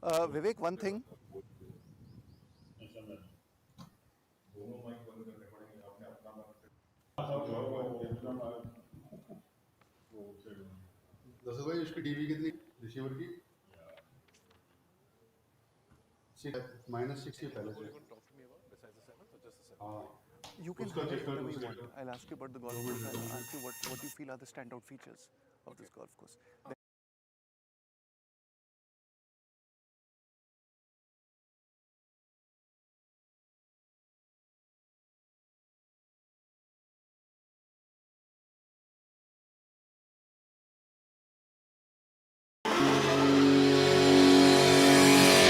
Vivek, one thing. दस भाई उसकी टीवी कितनी रिसीवर की -6 की पहले से हाँ You can उसका highlight चेक कर whatever you दूसरे want. का I'll ask you about the golf 2 course. Minute I'll दो ask you minute what you feel are the standout features of this golf course.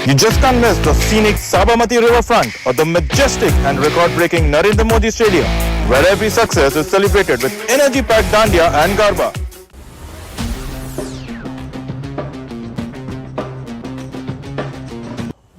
You just can't miss the scenic Sabarmati riverfront or the majestic and record-breaking Narendra Modi Stadium, where every success is celebrated with energy-packed dandiya and garba.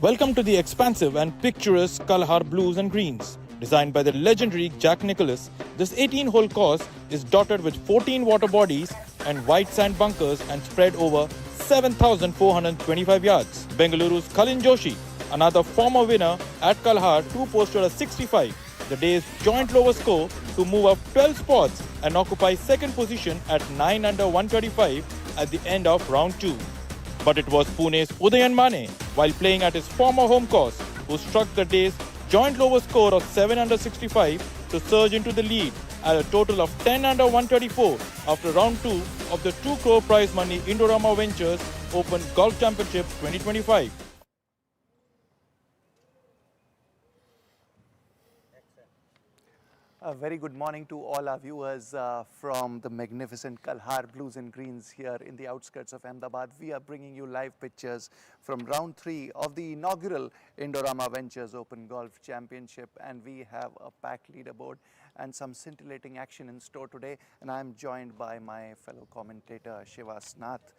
Welcome to the expansive and picturesque Kalhaar Blues and Greens. Designed by the legendary Jack Nicklaus, this 18-hole course is dotted with 14 water bodies and white sand bunkers and spread over 7,425 yards. Bengaluru's Kalin Joshi, another former winner at Kalhar, too posted a 65, the day's joint lowest score to move up 12 spots and occupy second position at 9 under 135 at the end of round 2. But it was Pune's Udayan Mane, while playing at his former home course, who struck the day's joint lowest score of 7 under 65 to surge into the lead at a total of 10 under 124 after round 2 of the 2 crore prize money Indorama Ventures Open Golf Championship 2025. A very good morning to all our viewers from the magnificent Kalhar Blues and Greens here in the outskirts of Ahmedabad. We are bringing you live pictures from round 3 of the inaugural Indorama Ventures Open Golf Championship, and we have a packed leaderboard and some scintillating action in store today. And I'm joined by my fellow commentator Shivas Nath.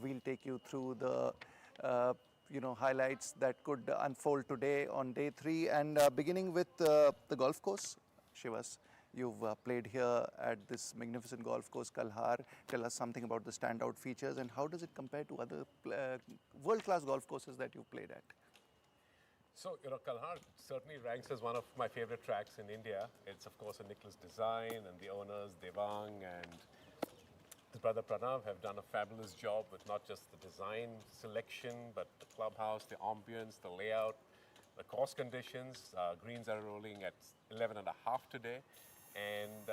We'll take you through the highlights that could unfold today on day 3, and beginning with the golf course. Shivas, you've played here at this magnificent golf course, Kalhar. Tell us something about the standout features and how does it compare to other world-class golf courses that you've played at? So, Kalhar certainly ranks as one of my favorite tracks in India. It's, of course, a Nicholas design, and the owners, Devang and his brother Pranav, have done a fabulous job with not just the design selection, but the clubhouse, the ambience, the layout, the course conditions. Greens are rolling at 11.5 today. And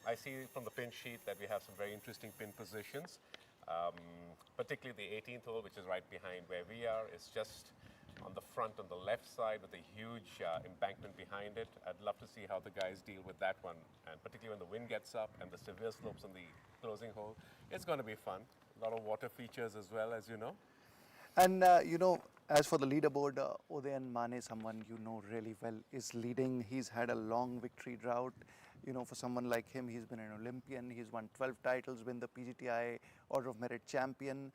I see from the pin sheet that we have some very interesting pin positions. Particularly the 18th hole, which is right behind where we are, is just on the front on the left side with a huge embankment behind it. I'd love to see how the guys deal with that one, and particularly when the wind gets up and the severe slopes on the closing hole. It's going to be fun. A lot of water features as well, as you know. And as for the leaderboard, Udayan Mane, someone you know really well, is leading. He's had a long victory drought. For someone like him, he's been an Olympian. He's won 12 titles, been the PGTI Order of Merit champion.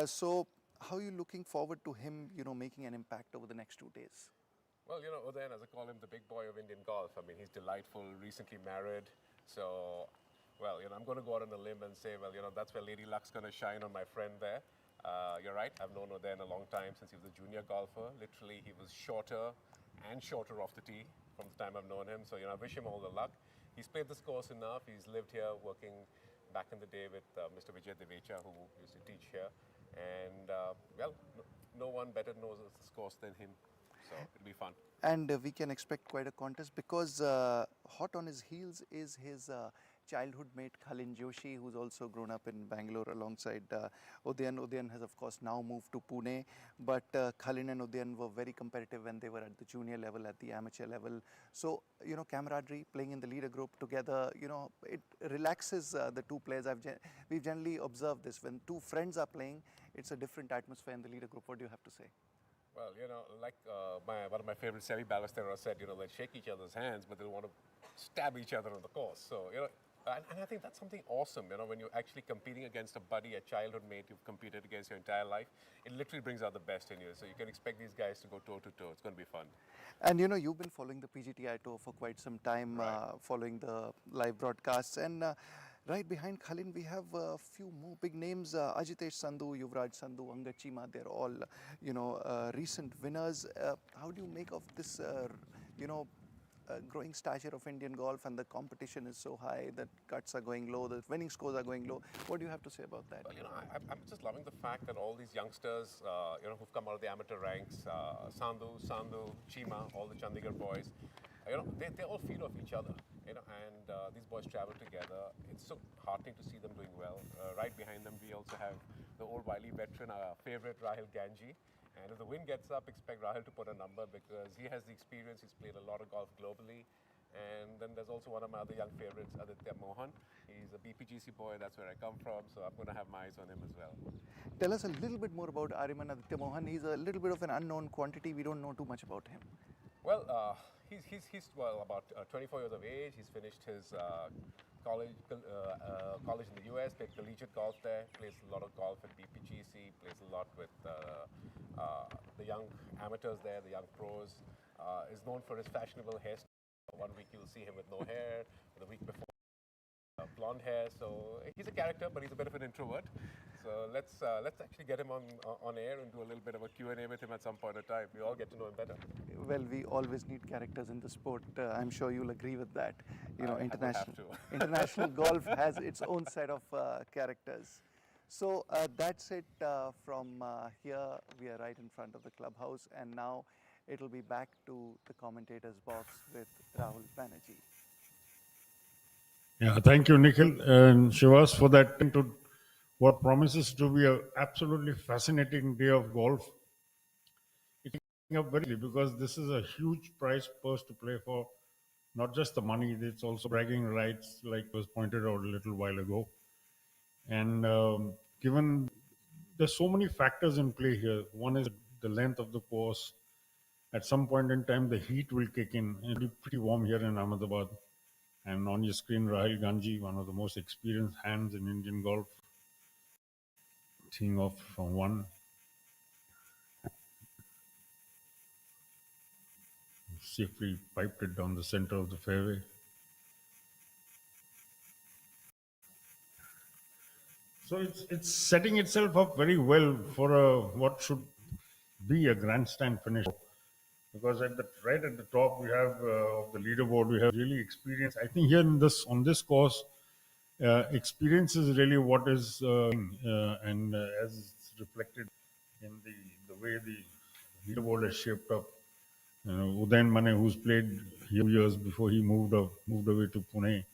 So how are you looking forward to him, making an impact over the next 2 days? Well, Udayan, as I call him, the big boy of Indian golf. I mean, he's delightful, recently married. So, well, I'm going to go out on a limb and say, well, that's where Lady Luck's going to shine on my friend there. You're right, I've known Udayan a long time, since he was a junior golfer. Literally, he was shorter and shorter off the tee from the time I've known him. So, I wish him all the luck. He's played this course enough. He's lived here working back in the day with Mr. Vijay Devecha, who used to teach here. And, well, no one better knows this course than him. So it'll be fun. And we can expect quite a contest because hot on his heels is his childhood mate Kalin Joshi, who's also grown up in Bangalore alongside Udayan. Udayan has, of course, now moved to Pune, but Kalin and Udayan were very competitive when they were at the junior level, at the amateur level. So, camaraderie, playing in the leader group together, it relaxes the two players. We've generally observed this. When two friends are playing, it's a different atmosphere in the leader group. What do you have to say? Well, like one of my favorite Sevi Ballesteros said, they'll shake each other's hands, but they'll want to stab each other on the course. So, and I think that's something awesome, when you're actually competing against a buddy, a childhood mate you've competed against your entire life. It literally brings out the best in you. So you can expect these guys to go toe to toe. It's going to be fun. And you've been following the PGTI Tour for quite some time, Right. following the live broadcasts. And Right behind Khalin, we have a few more big names: Ajitesh Sandhu, Yuvraj Sandhu, Angad Chima. They're all, recent winners. How do you make of this, you know, growing stature of Indian golf, and the competition is so high that cuts are going low, the winning scores are going low? What do you have to say about that? Well, I'm just loving the fact that all these youngsters, who've come out of the amateur ranks, Sandhu, Chima, all the Chandigarh boys, they all feed off each other, and these boys travel together. It's so heartening to see them doing well. Right behind them, we also have the old wily veteran, our favorite Rahil Ganji. And if the wind gets up, expect Rahil to put a number because he has the experience. He's played a lot of golf globally. And then there's also one of my other young favorites, Aditya Mohan. He's a BPGC boy, that's where I come from, so I'm going to have my eyes on him as well. Tell us a little bit more about Ariman Aditya Mohan. He's a little bit of an unknown quantity. We don't know too much about him. Well, he's about 24 years of age. He's finished his college in the US, played collegiate golf there, plays a lot of golf at BPGC, plays a lot with the young amateurs there, the young pros. Is known for his fashionable hairstyle. One week you'll see him with no hair, the week before blonde hair. So he's a character, but he's a bit of an introvert. So let's actually get him on air and do a little bit of a Q&A with him at some point in time. We all get to know him better. Well, we always need characters in the sport. I'm sure you'll agree with that. International golf has its own set of characters. So that's it from here. We are right in front of the clubhouse, and now it'll be back to the commentators box with Rahul Banerjee. Yeah, thank you, Nikhil and Shivas, for that into what promises to be an absolutely fascinating day of golf. It's coming up very because this is a huge prize purse to play for. Not just the money, it's also bragging rights, like was pointed out a little while ago. And given there's so many factors in play here. One is the length of the course. At some point in time, the heat will kick in. It'll be pretty warm here in Ahmedabad. And on your screen, Rahil Ganji, one of the most experienced hands in Indian golf, teeing off from one. Safely piped it down the center of the fairway. So it's setting itself up very well for what should be a grandstand finish. Because right at the top we have of the leaderboard, we have really experience. I think here on this course, experience is really what is and as it's reflected in the way the leaderboard is shaped up. Udayan Mane, who's played here years before he moved away to Pune.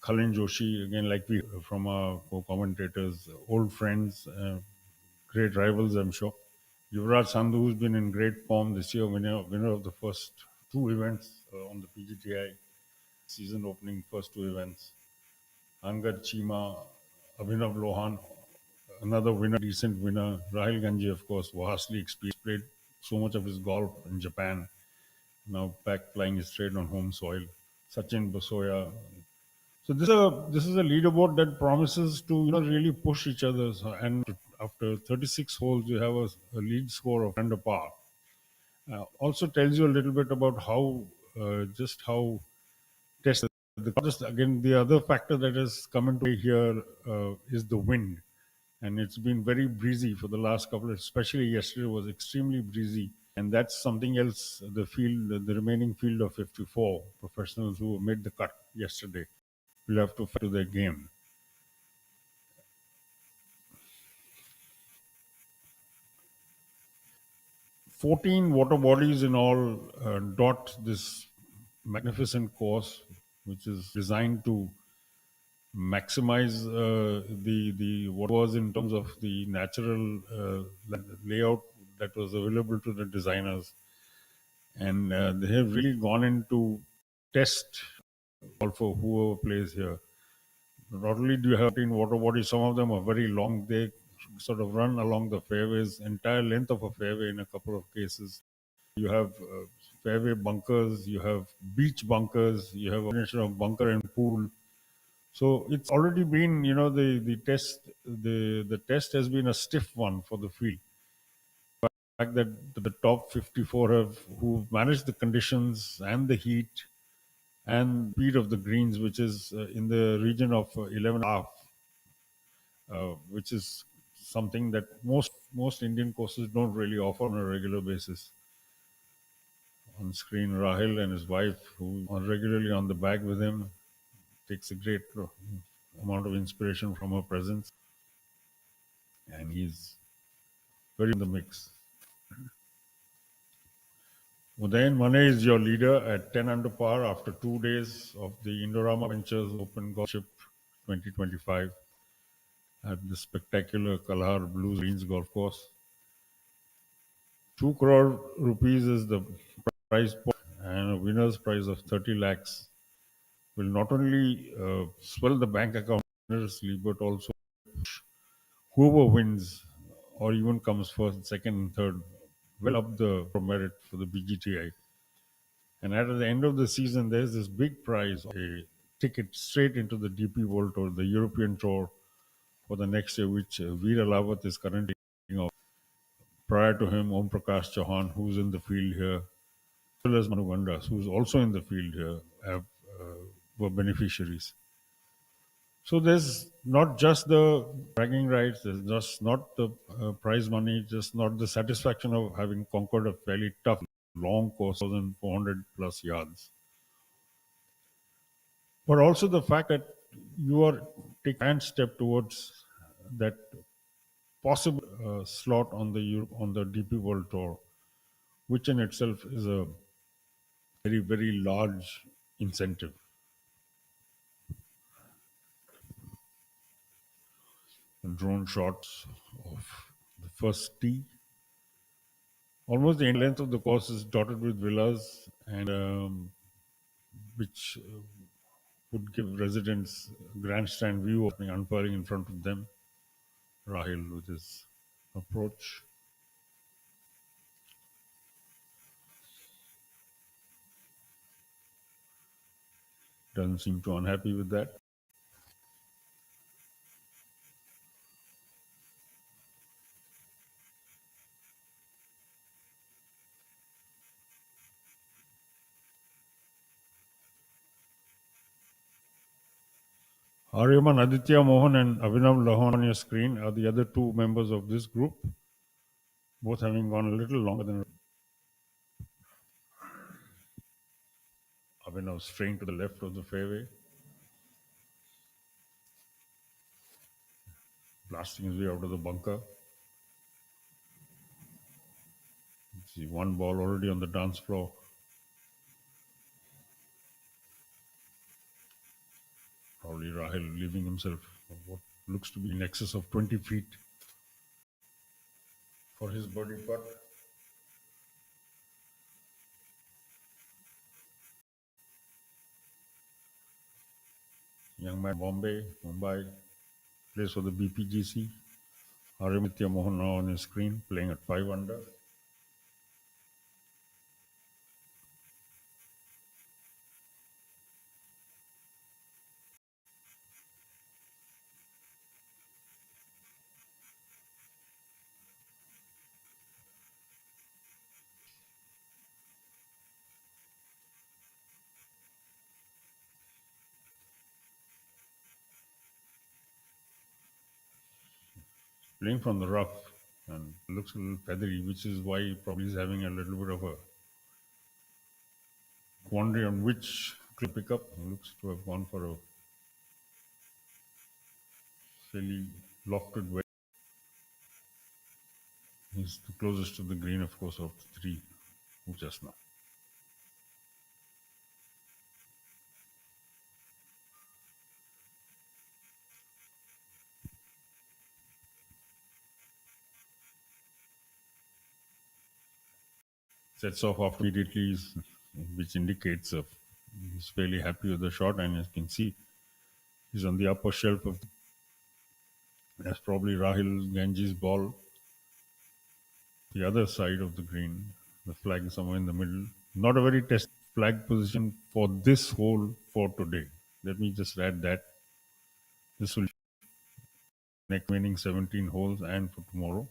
Khalin Joshi, again, like we from our co-commentators, old friends, great rivals, I'm sure. Yuvraj Sandhu, who's been in great form this year, winner of the first two events on the PGTI, season opening first two events. Angad Chima, Abhinav Lohan, another winner, decent winner. Rahil Ganji, of course, vastly experienced, played so much of his golf in Japan. Now back playing straight on home soil. Sachin Basoya. So this is a leaderboard that promises to really push each other. And after 36 holes, you have a lead score of under par. Also tells you a little bit about how just how tested just again the other factor that has come into play here is the wind, and it's been very breezy for the last couple of, especially yesterday was extremely breezy, and that's something else. The field, the remaining field of 54 professionals who made the cut yesterday will have to fight to their game. 14 water bodies in all dot this magnificent course, which is designed to maximize the what was in terms of the natural layout that was available to the designers, and they have really gone into test golfer whoever plays here. Not only do you have 14 water bodies, some of them are very long. They sort of run along the fairways, entire length of a fairway in a couple of cases. You have fairway bunkers, you have beach bunkers, you have a combination of bunker and pool. So it's already been, the test has been a stiff one for the field. The fact that the top 54 who managed the conditions and the heat and speed of the greens, which is in the region of 11.5, which is something that most Indian courses don't really offer on a regular basis. On screen, Rahil and his wife, who are regularly on the bag with him, takes a great amount of inspiration from her presence, and he's very in the mix. Udayan Mane is your leader at 10 under par after 2 days of the Indorama Ventures Open Golfship 2025 at the spectacular Kalhaar Blues Greens Golf Course. 2 crore rupees is the prize pot, and a winner's prize of 30 lakhs will not only swell the bank account generously, but also whoever wins or even comes first, second, and third well up the merit for the PGTI. And at the end of the season, there's this big prize, a ticket straight into the DP World Tour, the European Tour for the next year, which Veer Alawat is currently taking off. Prior to him, Om Prakash Chauhan, who's in the field here, as well as Manu Gandas, who's also in the field here, were beneficiaries. So there's not just the bragging rights, there's just not the prize money, just not the satisfaction of having conquered a fairly tough, long course, 1,400 plus yards, but also the fact that you are taking a step towards that possible slot on the DP World Tour, which in itself is a very very large incentive. And drone shots of the first tee. Almost the end length of the course is dotted with villas, and which would give residents a grandstand view of the unfurling in front of them. Rahil with his approach. Doesn't seem too unhappy with that. Aryaman Aditya Mohan and Abhinav Lahan on your screen are the other two members of this group, both having gone a little longer than Abhinav, straying to the left of the fairway, blasting his way out of the bunker. See one ball already on the dance floor. Probably Rahil leaving himself what looks to be in excess of 20 feet for his birdie putt. Young man Mumbai plays for the BPGC. Aramitya Mohan now on his screen, playing at 5 under. Playing from the rough and looks a little feathery, which is why he probably is having a little bit of a quandary on which clip pick up. He looks to have gone for a fairly lofted way. He's the closest to the green, of course, of the three just now. Sets off after immediately, which indicates he's fairly happy with the shot, and as you can see, he's on the upper shelf of. That's probably Rahil Ganji's ball. The other side of the green, the flag is somewhere in the middle. Not a very test flag position for this hole for today. Let me just add that this will next remaining 17 holes and for tomorrow.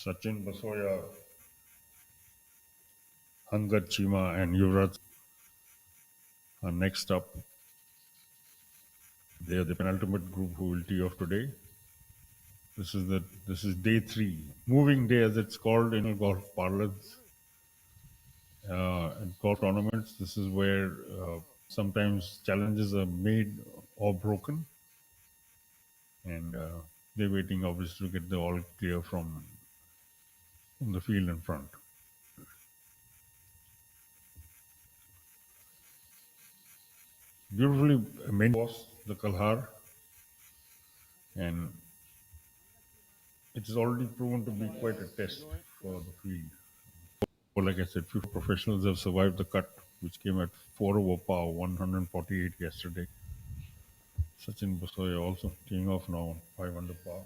Sachin Basoya, Angat Chima, and Yuvraj are next up. They are the penultimate group who will tee off today. This is day 3, moving day as it's called in golf parlance. In golf tournaments, this is where sometimes challenges are made or broken, and they're waiting obviously to get the all clear from the field in front. Beautifully main course, the Kalhaar, and it has already proven to be quite a test for the field. Well, like I said, few professionals have survived the cut, which came at 4 over par, 148 yesterday. Sachin Basoya also teeing off now, 5 under par.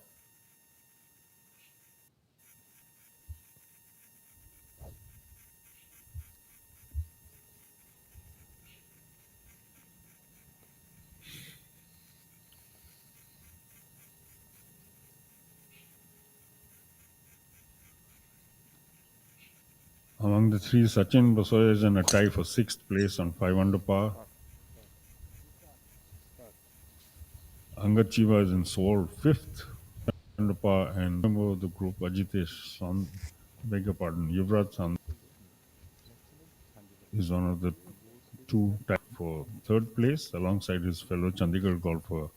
Among the three, Sachin Basoya is in a tie for 6th place on 5 under par. Angat Chiva is in sole 5th under par, and member of the group, Ajitesh Sand, beg your pardon, Yuvraj Sand is one of the two tied for 3rd place alongside his fellow Chandigarh golfer,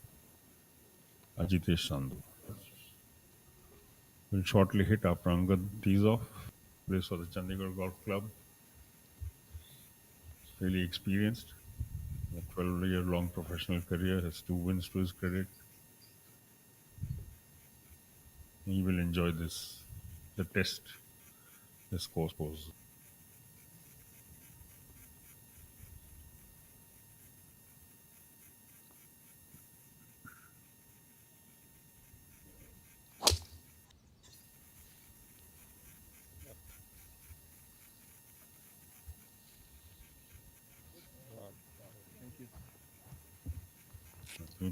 Ajitesh Sandhu. Will shortly hit after Angad tees off. Plays for the Chandigarh Golf Club. Really experienced. A 12-year-long professional career, has 2 wins to his credit. He will enjoy the test this course poses.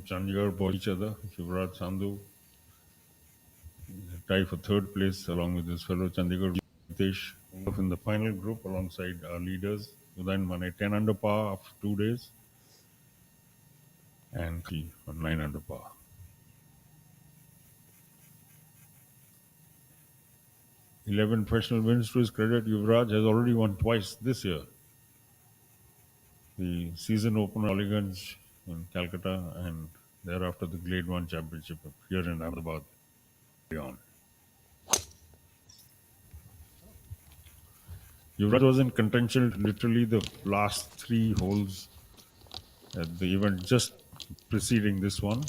Chandigarh bought each other. Yuvraj Sandhu tie for 3rd place along with his fellow Chandigarh Ritesh in the final group alongside our leaders. Udayan Mane 10 under par after 2 days and he on 9 under par. 11 professional wins to his credit. Yuvraj has already won twice this year. The season opener Aliganj in Calcutta and thereafter the Grade 1 Championship here in Ahmedabad. Yuvraj was in contention literally the last 3 holes at the event just preceding this one.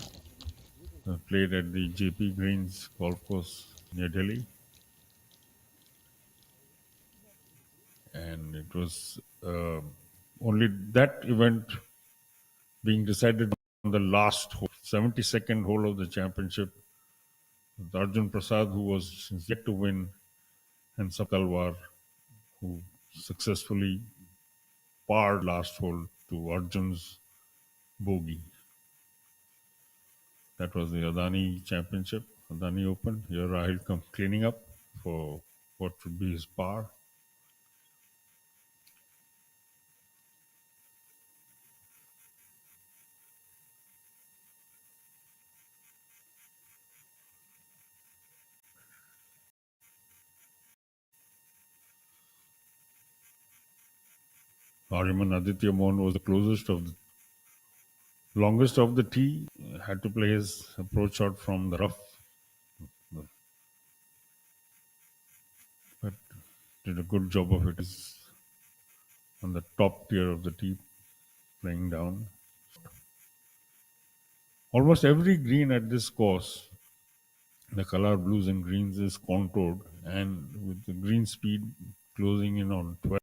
Played at the JP Greens golf course near Delhi. And it was only that event being decided on the last hole, 72nd hole of the championship. With Arjun Prasad, who was yet to win, and Talwar, who successfully parred last hole to Arjun's bogey. That was the Adani Championship, Adani Open. Here Rahil come cleaning up for what would be his par. Ariman Aditya Mohan was the longest of the tee. Had to play his approach shot from the rough, but did a good job of it. He's on the top tier of the tee, playing down. Almost every green at this course, the Kalhaar Blues and Greens, is contoured, and with the green speed closing in on 12,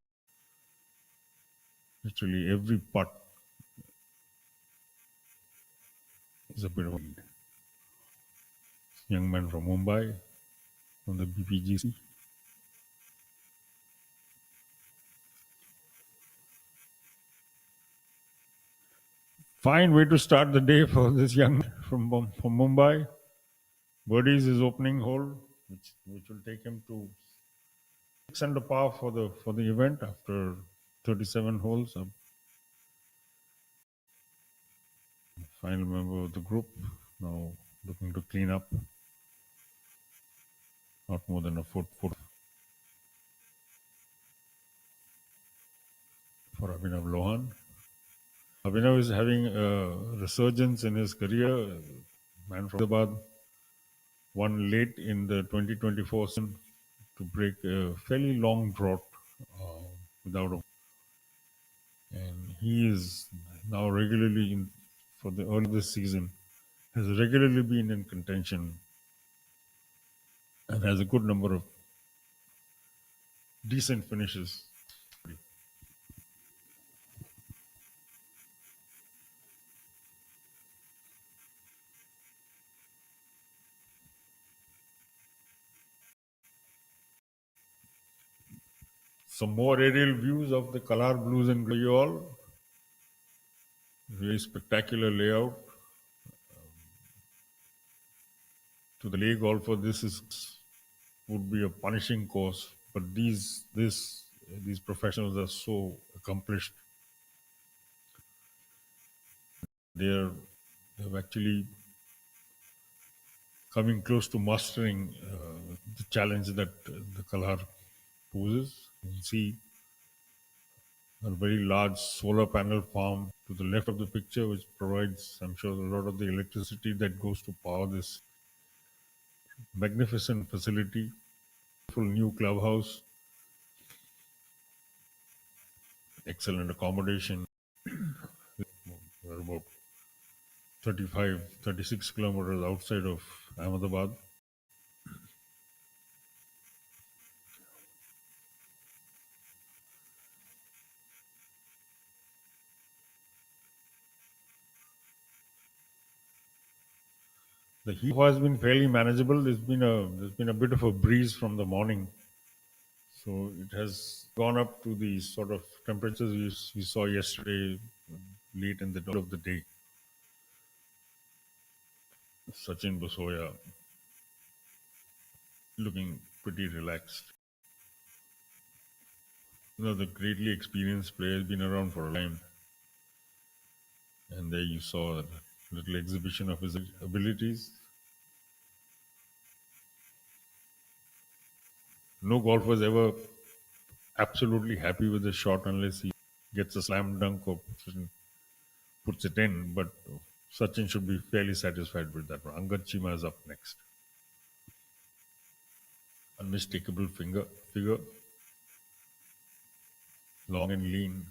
literally every putt is a bit of a lead. Young man from Mumbai, from the BPGC. Fine way to start the day for this young man from Mumbai. Birdies his opening hole. which will take him to 6 under par for the event after 37 holes. A final member of the group now looking to clean up. Not more than a foot for Abhinav Lohan. Abhinav is having a resurgence in his career. Man from Hyderabad won late in the 2024 season to break a fairly long drought without a. And he is now regularly in for the early this season has regularly been in contention and has a good number of decent finishes. Some more aerial views of the Kalhaar Blues and Grey all. Really spectacular layout. To the lay golfer, this is would be a punishing course, but these professionals are so accomplished. They've actually coming close to mastering the challenge that the Kalhar poses. You can see a very large solar panel farm to the left of the picture, which provides, I'm sure, a lot of the electricity that goes to power this magnificent facility. Full new clubhouse, excellent accommodation. We're about 35, 36 kilometers outside of Ahmedabad. The heat has been fairly manageable. There's been a bit of a breeze from the morning, so it has gone up to the sort of temperatures we saw yesterday, late in the middle of the day. Sachin Basoya looking pretty relaxed. The greatly experienced player has been around for a time, and there you saw a little exhibition of his abilities. No golfer is ever absolutely happy with the shot unless he gets a slam dunk or puts it in. But Sachin should be fairly satisfied with that one. Angad Chima is up next. Unmistakable figure, long and lean,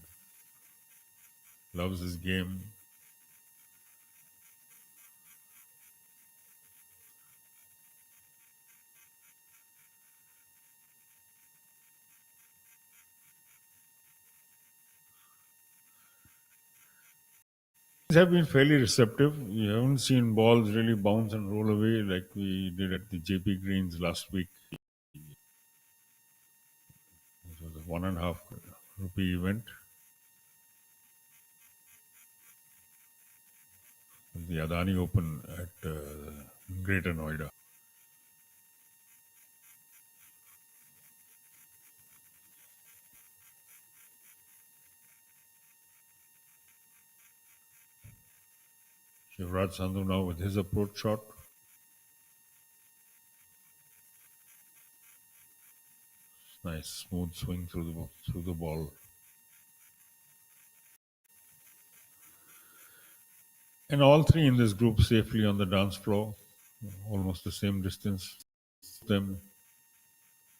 loves his game. These have been fairly receptive. You haven't seen balls really bounce and roll away like we did at the JP Greens last week. It was a ₹1.5 event. The Adani Open at Greater Noida. Shivraj Sandhu now with his approach shot. Nice smooth swing through the ball. And all three in this group safely on the dance floor, almost the same distance. Them,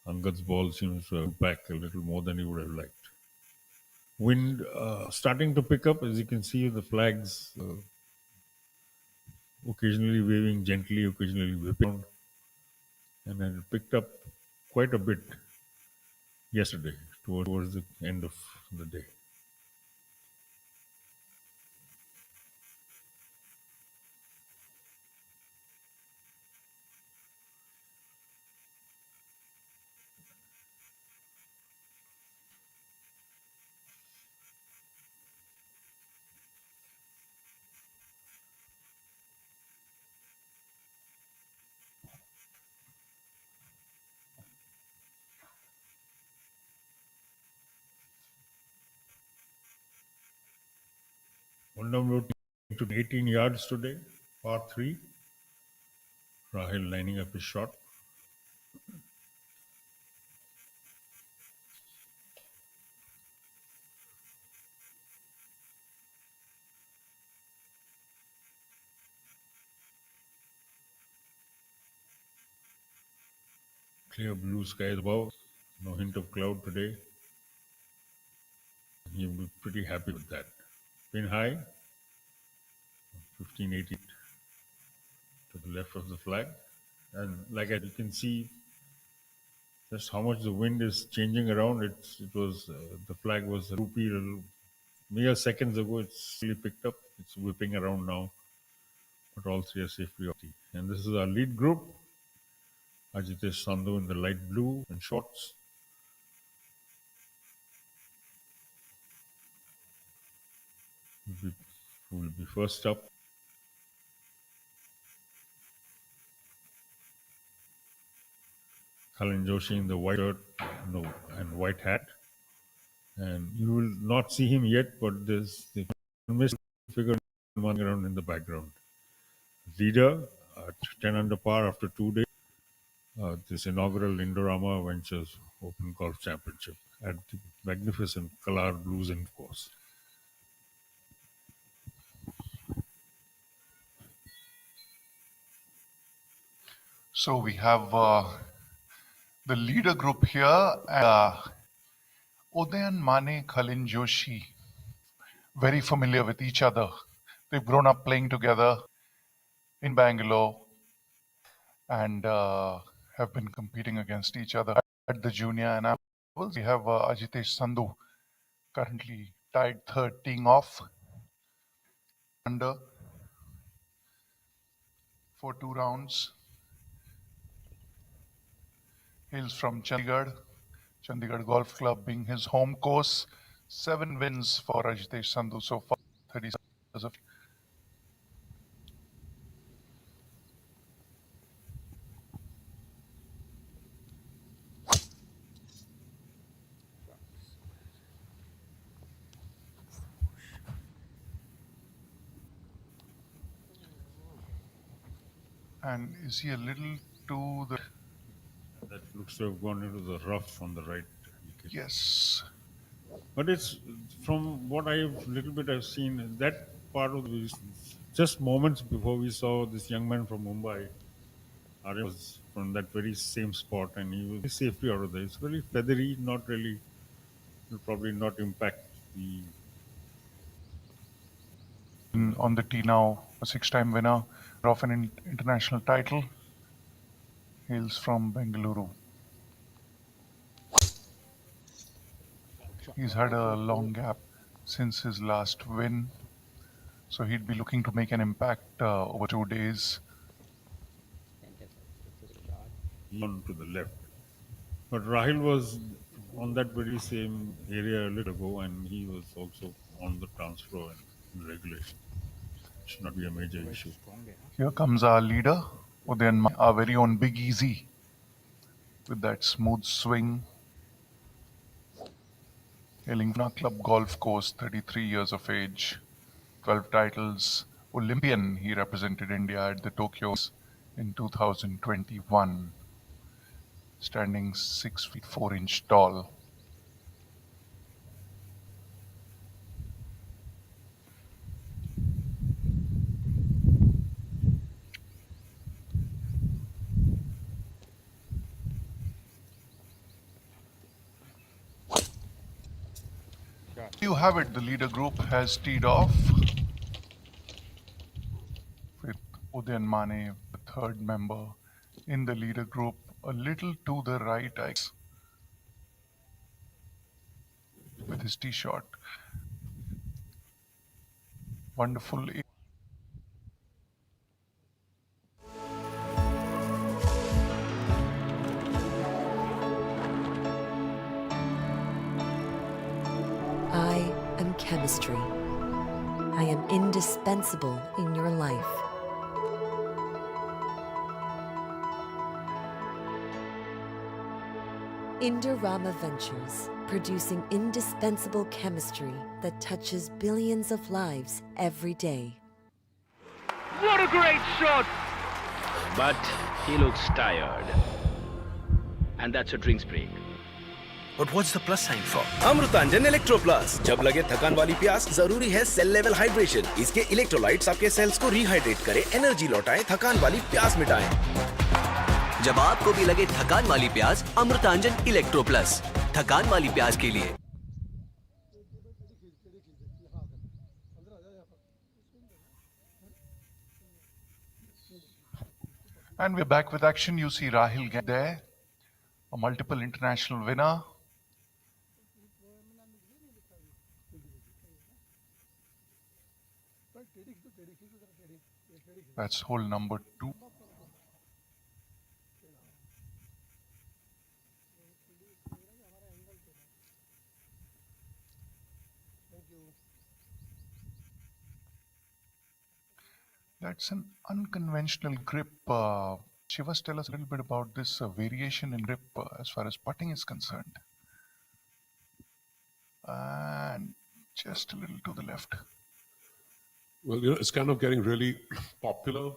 Angad's ball seems to have back a little more than he would have liked. Wind starting to pick up, as you can see, the flags occasionally waving gently, occasionally whipping, and then it picked up quite a bit yesterday towards the end of the day. Number to 18 yards today, par 3. Rahil lining up his shot. Clear blue skies above. No hint of cloud today. He'll be pretty happy with that. Pin high, 1580 to the left of the flag. And like you can see just how much the wind is changing around. The flag was rupee mere seconds ago. It's really picked up. It's whipping around now. But all three are safely off. And this is our lead group. Ajitesh Sandhu in the light blue and shorts. Who will be first up. Kalin Joshi in the white shirt and white hat. And you will not see him yet, but there's the mist figure running around in the background. Leader at 10 under par after 2 days. This inaugural Indorama Ventures Open Golf Championship at the magnificent Kalhaar Blues and course. So we have the leader group here, Udayan Mane, Khalin Joshi, very familiar with each other. They've grown up playing together in Bangalore and have been competing against each other at the junior and amateur levels. We have Ajitesh Sandhu, currently tied third, teeing off under for 2 rounds. Hails from Chandigarh Golf Club being his home course. 7 wins for Ajitesh Sandhu so far, 30 years of. And is he a little to the... That looks to have gone into the rough on the right wicket. Yes. But it's from what I've seen, that part of the just moments before we saw this young man from Mumbai. Arya was from that very same spot and he was safely out of there. It's very feathery, not really, will probably not impact the. On the tee now, a 6-time winner of an international title. Hails from Bengaluru. He's had a long gap since his last win, so he'd be looking to make an impact over 2 days. On to the left. But Rahil was on that very same area a little ago and he was also on the transfer and regulation. Should not be a major issue. Here comes our leader, Udayan, our very own Big Easy, with that smooth swing. Hailing from our club golf course, 33 years of age, 12 titles, Olympian. He represented India at the Tokyo in 2021, standing 6 feet 4 inch tall. You have it, the leader group has teed off with Udayan Mane, the third member in the leader group, a little to the right, I guess, with his tee shot. Wonderful. I am chemistry. I am indispensable in your life. Indorama Ventures, producing indispensable chemistry that touches billions of lives every day. What a great shot! But he looks tired. And that's a drinks break. But what's the plus sign for? Amrutanjan electro plus. जब लगे थकान वाली प्यास, जरूरी है cell level hydration. इसके electrolytes आपके sales को रिहाइड्रेट करें, एनर्जी लौटाएं, थकान वाली प्यास मिटाएं। जब आपको भी लगे थकान वाली प्यास, अमृतांजन इलेक्ट्रो प्लस, थकान वाली प्यास के लिए। And we're back with action. You see Rahil there, a multiple international winner. That's hole number 2. That's an unconventional grip. Shivas, tell us a little bit about this variation in grip as far as putting is concerned. And just a little to the left. Well, it's kind of getting really popular,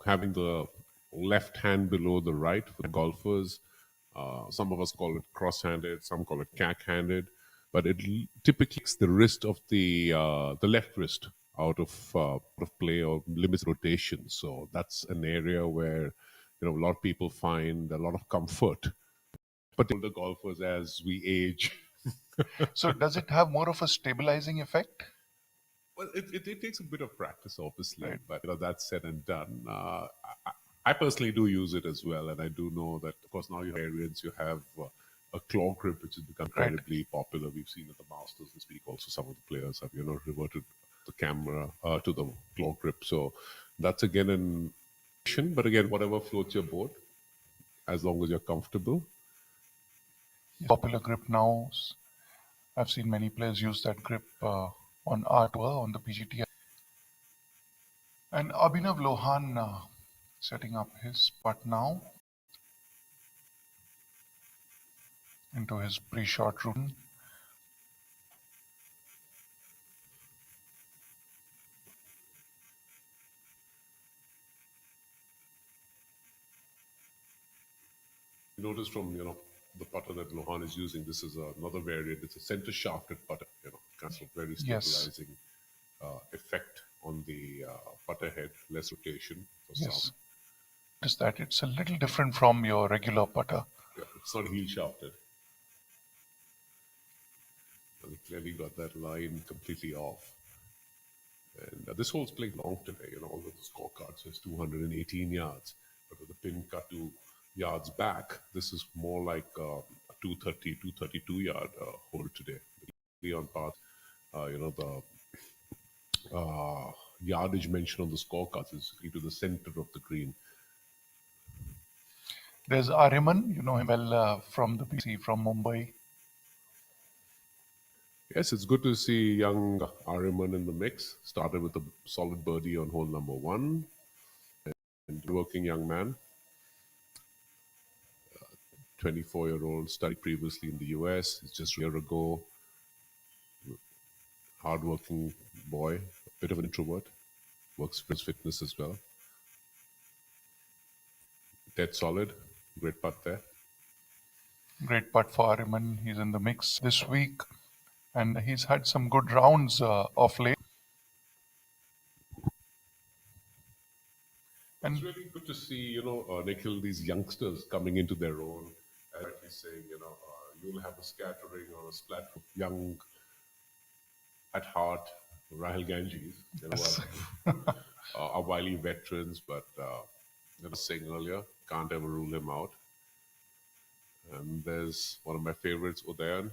having the left hand below the right for golfers. Some of us call it cross-handed, some call it cack-handed, but it typically takes the wrist of the left wrist out of play or limits rotation. So that's an area where a lot of people find a lot of comfort. But the golfers, as we age, So does it have more of a stabilizing effect? well, it takes a bit of practice, obviously, but that's said and done. I personally do use it as well, and I do know that, of course, now you have variants. You have a claw grip, which has become incredibly popular. We've seen at the Masters this week. Also, some of the players have reverted the camera to the claw grip. So that's again an option. But again, whatever floats your boat, as long as you're comfortable. Popular grip now. I've seen many players use that grip on our tour, on the PGTI. And Abhinav Lohan setting up his putt now into his pre-shot routine. Notice from the putter that Lohan is using, this is another variant. It's a center shafted putter, kind of very stabilizing effect on the putter head, less rotation for some. Is that it's a little different from your regular putter. Yeah, it's not heel shafted. And they clearly got that line completely off. And this hole's playing long today, although the scorecard says 218 yards. But with the pin cut 2 yards back, this is more like a 230, 232 yard hole today. On path, the yardage mentioned on the scorecards is to the center of the green. There's Ariman, you know him well from the PC from Mumbai. Yes, it's good to see young Ariman in the mix. Started with a solid birdie on hole number 1. And working young man. 24-year-old, studied previously in the US. It's just a year ago. Hardworking boy, a bit of an introvert. Works for his fitness as well. Dead solid. Great putt there. Great putt for Ariman. He's in the mix this week. And he's had some good rounds of late. And it's really good to see, Nikhil, these youngsters coming into their own. As he's saying, you'll have a scattering or a splat of young, at heart, Rahul Ganges, are wily veterans, but I was saying earlier, can't ever rule him out. And there's one of my favorites, Udayan.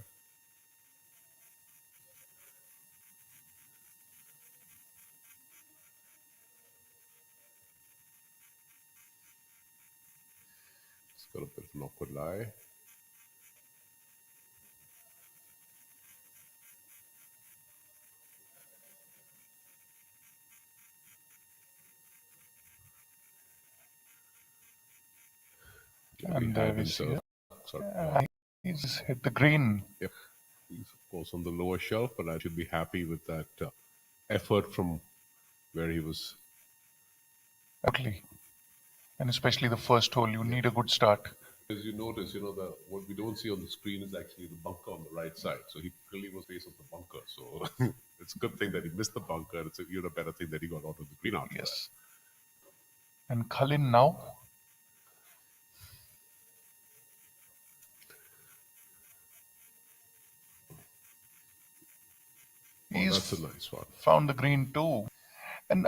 Got a bit of an awkward lie. And there we see it. He's hit the green. Yep. He's, of course, on the lower shelf, but I should be happy with that effort from where he was. Exactly. And especially the first hole, you need a good start. As you notice, what we don't see on the screen is actually the bunker on the right side. So he clearly was face of the bunker. So it's a good thing that he missed the bunker. It's even a better thing that he got out of the green after Yes. And Khalin now. that. Oh, that's a nice one. Found the green too. And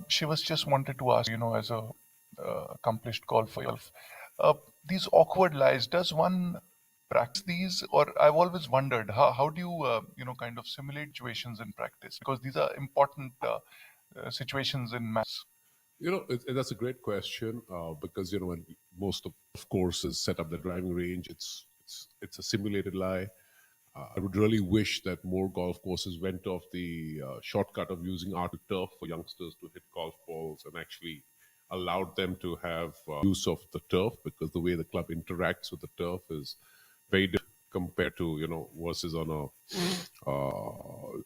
she was just wanted to ask, as a accomplished golfer yourself, these awkward lies, does one practice these? Or I've always wondered, how do you, kind of simulate situations in practice? Because these are important situations in match. That's a great question because when most of courses set up the driving range, it's a simulated lie. I would really wish that more golf courses went off the shortcut of using artificial turf for youngsters to hit golf balls and actually allowed them to have use of the turf, because the way the club interacts with the turf is very different compared to versus on a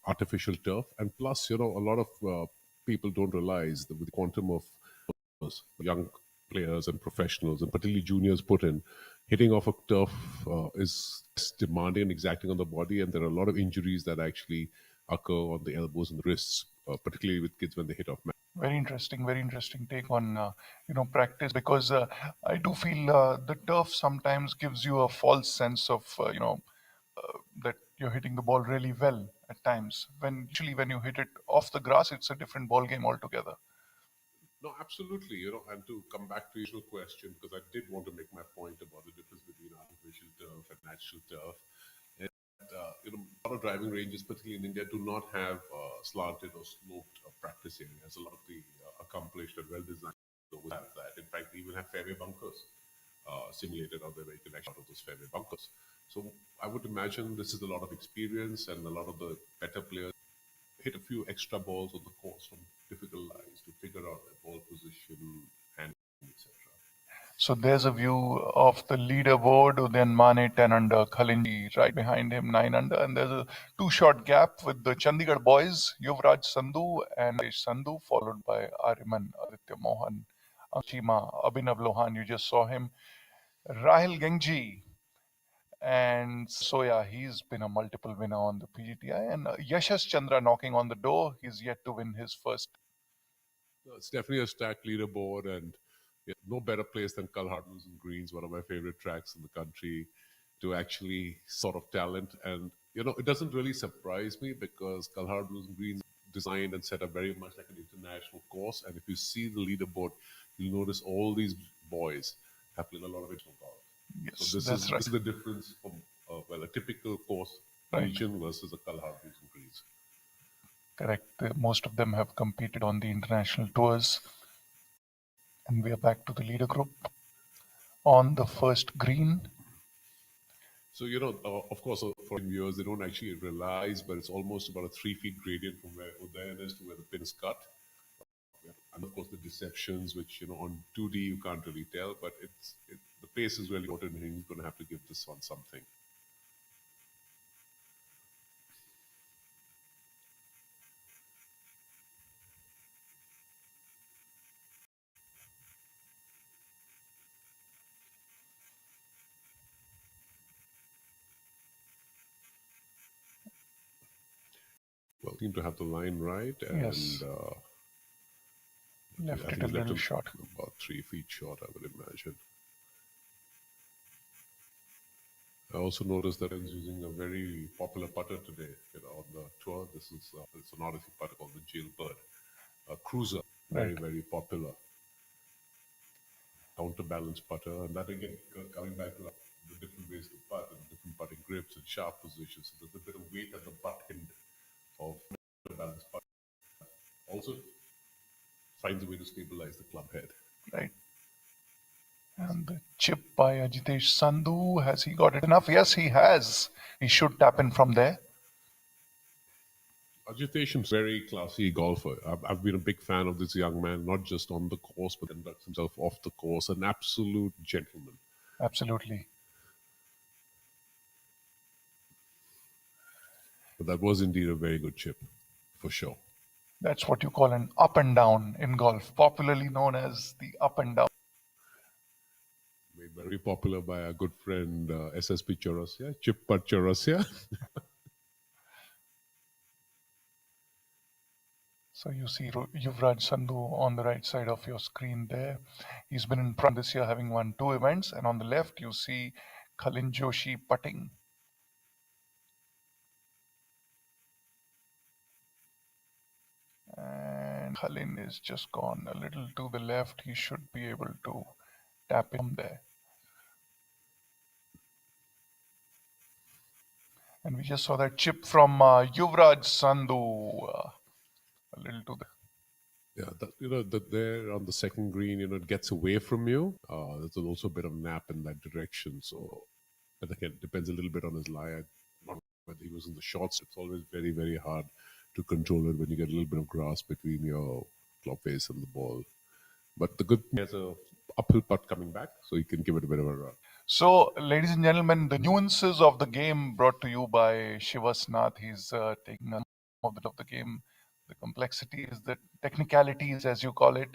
artificial turf. And plus, a lot of people don't realize that with the quantum of young players and professionals, and particularly juniors, put in, hitting off a turf is demanding and exacting on the body, and there are a lot of injuries that actually occur on the elbows and the wrists, particularly with kids when they hit off. Very interesting take on practice, because I do feel the turf sometimes gives you a false sense of that you're hitting the ball really well at times. When usually when you hit it off the grass, it's a different ball game altogether. No, absolutely. And to come back to your initial question, because I did want to make my point about the difference between artificial turf and natural turf. And, a lot of driving ranges, particularly in India, do not have slanted or sloped practice areas. A lot of the accomplished and well-designed don't have that. In fact, they even have fairway bunkers simulated out there where you can actually out of those fairway bunkers. So I would imagine this is a lot of experience, and a lot of the better players hit a few extra balls on the course from difficult lies to figure out their ball position and etc. So there's a view of the leaderboard. Udayan Mane 10 under, Khalinji right behind him 9 under, and there's a 2-shot gap with the Chandigarh boys, Yuvraj Sandhu and Rajesh Sandhu, followed by Ariman, Aditya Mohan, Chima, Abhinav Lohan, you just saw him, Rahil Gengji, and Soya, he's been a multiple winner on the PGTI, and Yashas Chandra knocking on the door. He's yet to win his first. It's definitely a stacked leaderboard, and no better place than Kalhaar Blues and Greens, one of my favorite tracks in the country, to actually sort of talent. And it doesn't really surprise me, because Kalhaar Blues and Greens designed and set up very much like an international course. And if you see the leaderboard, you'll notice all these boys have played a lot of international golf. Yes, so this is the difference from a typical course region versus a Kalhaar Blues and Greens. Correct. Most of them have competed on the international tours. And we are back to the leader group on the first green. So, of course, for viewers, they don't actually realize, but it's almost about a 3-foot gradient from where Udayan is to where the pin is cut. And of course, the deceptions, which, on 2D you can't really tell, but the pace is really important, and he's going to have to give this one something. Well, seem to have the line right, and yes. Left it a little short. About 3 feet short, I would imagine. I also noticed that he's using a very popular putter today on the tour. This is it's an Odyssey putter called the Jailbird, a cruiser, very, very popular counterbalance putter. And that again, coming back to the different ways to putt and different putting grips and sharp positions. So there's a bit of weight at the butt end of counterbalance putter. Also finds a way to stabilize the club head. Right. And the chip by Ajitesh Sandhu, has he got it enough? Yes, he has. He should tap in from there. Ajitesh is a very classy golfer. I've been a big fan of this young man, not just on the course, but conducts himself off the course. An absolute gentleman. Absolutely. But that was indeed a very good chip, for sure. That's what you call an up and down in golf, popularly known as the up and down. Made very popular by our good friend SSP Chaurasia, Chip Putt Chaurasia. So you see Yuvraj Sandhu on the right side of your screen there. He's been in front this year, having won 2 events. And on the left, you see Khalin Joshi putting. And Khalin is just gone a little to the left. He should be able to tap him there. And we just saw that chip from Yuvraj Sandhu. A little to the... Yeah, that there on the second green, it gets away from you. There's also a bit of nap in that direction. So, but again, it depends a little bit on his lie. Whether he was in the shorts, it's always very, very hard to control it when you get a little bit of grass between your club face and the ball. But the good thing is a uphill putt coming back, so you can give it a bit of a run. So, ladies and gentlemen, the nuances of the game brought to you by Shivasnath. He's taking a of the game. The complexities, the technicalities, as you call it,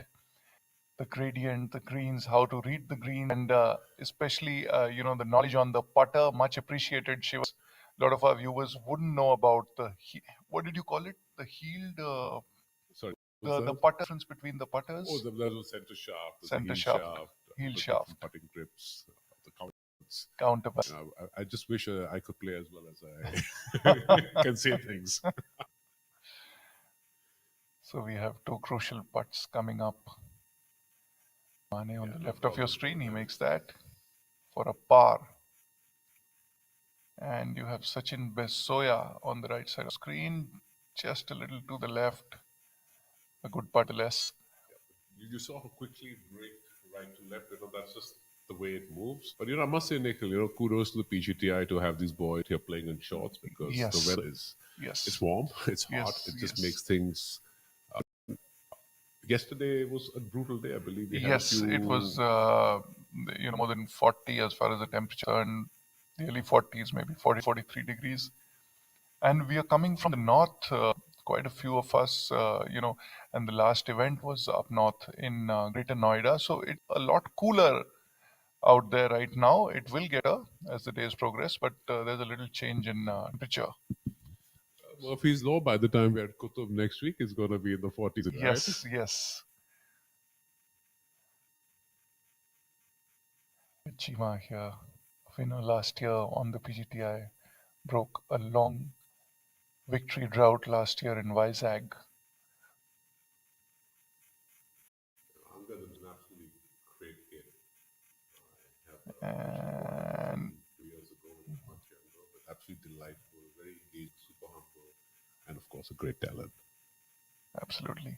the gradient, the greens, how to read the green, and especially, the knowledge on the putter, much appreciated, Shivas. A lot of our viewers wouldn't know about what did you call it? The heeled... Sorry. The putter difference between the putters? Oh, the little center shaft, Center the shaft, heel the shaft. different putting grips, the counters. Counterbalance. I just wish I could play as well as I can say things. So we have 2 crucial putts coming up. Mane on the left of your screen, he makes that for a par. And you have Sachin Besoya on the right side of the screen, just a little to the left. A good putt less. You saw how quickly it raked right to left. That's just the way it moves. But I must say, Nikhil, kudos to the PGTI to have these boys here playing in shorts because the weather is it's warm, it's hot, it just makes things. Yesterday was a brutal day, I believe. It was more than 40 as far as the temperature, and nearly 40s, maybe 40, 43 degrees. And we are coming from the north, quite a few of us, and the last event was up north in Greater Noida. So it's a lot cooler out there right now. It will get as the days progress, but there's a little change in temperature. Murphy's Law, by the time we're at Kutub next week, is going to be in the 40s, right? Yes. Chima here, winner last year on the PGTI, broke a long victory drought last year in Vizag. Angad is an absolutely great kid. And 2 years ago, when he was much younger, but absolutely delightful, very engaged, super humble, and of course, a great talent. Absolutely.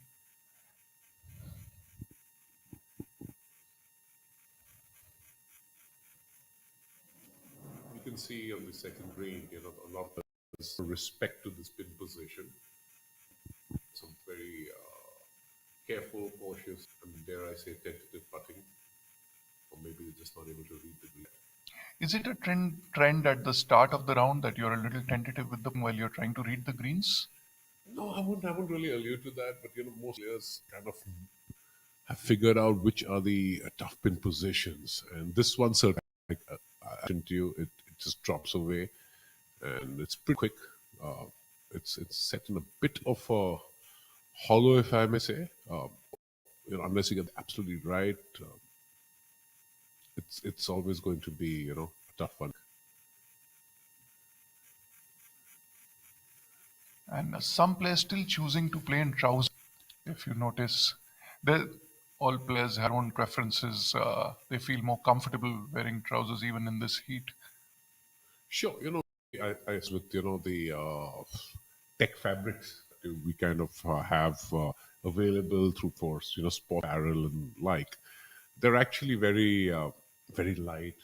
You can see on the second green, a lot of respect to the spin position. Some very careful, cautious, and dare I say, tentative putting. Or maybe they're just not able to read the green. Is it a trend at the start of the round that you're a little tentative with them while you're trying to read the greens? No, I wouldn't really allude to that, but most players kind of have figured out which are the tough pin positions, and this one certainly, I to you, it just drops away, and it's pretty quick. It's set in a bit of a hollow, if I may say. Unless you get absolutely right, it's always going to be a tough one. And some players still choosing to play in trousers. If you notice, all players have their own preferences. They feel more comfortable wearing trousers even in this heat. Sure, I with the tech fabrics we kind of have available through sport apparel and they're actually very very light,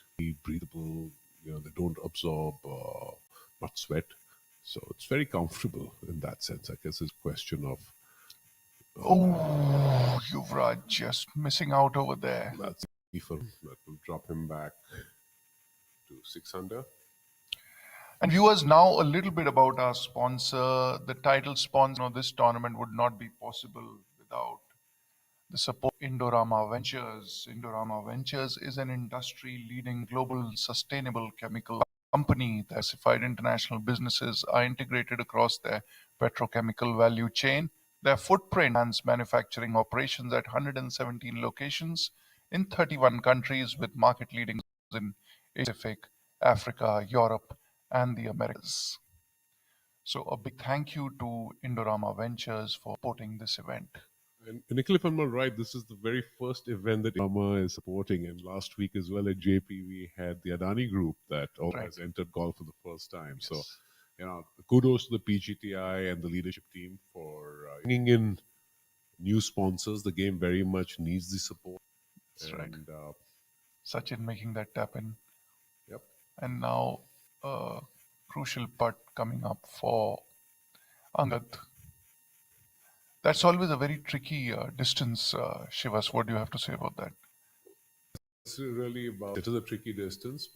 breathable. They don't absorb much sweat, so it's very comfortable in that sense. I guess it's a question of Yuvraj just missing out over there. That's that will drop him back to 6 under. And viewers, now a little bit about our sponsor. The title sponsor of this tournament would not be possible without the support of Indorama Ventures. Indorama Ventures is an industry-leading global sustainable chemical company. Diversified international businesses are integrated across their petrochemical value chain. Their footprint spans manufacturing operations at 117 locations in 31 countries with market-leading in Pacific, Africa, Europe, and the Americas. So a big thank you to Indorama Ventures for supporting this event. And Nikhil, if I'm not right, this is the very first event that Indorama is supporting. And last week as well at JP, we had the Adani Group that has entered golf for the first time. Yes. So, kudos to the PGTI and the leadership team for bringing in new sponsors. The game very much needs the support. That's right. Sachin making that tap in. Yep. And now a crucial putt coming up for Angad. That's always a very tricky distance, Shivas. What do you have to say about that? It's really about, it is a tricky distance.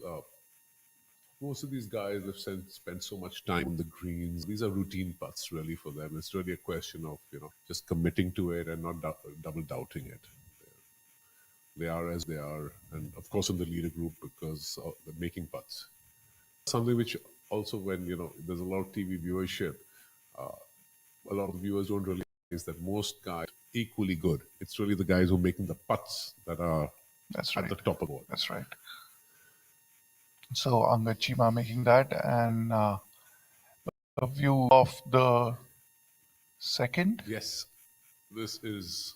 Most of these guys have spent so much time on the greens. These are routine putts really for them. It's really a question of, just committing to it and not double doubting it. They are as they are. And of course in the leader group because they're making putts. Something which also when, there's a lot of TV viewership, a lot of the viewers don't realize that most guys are equally good. It's really the guys who are making the putts that are at the top of the board. That's right. So Angad Chima making that, and a view of the second. Yes, this is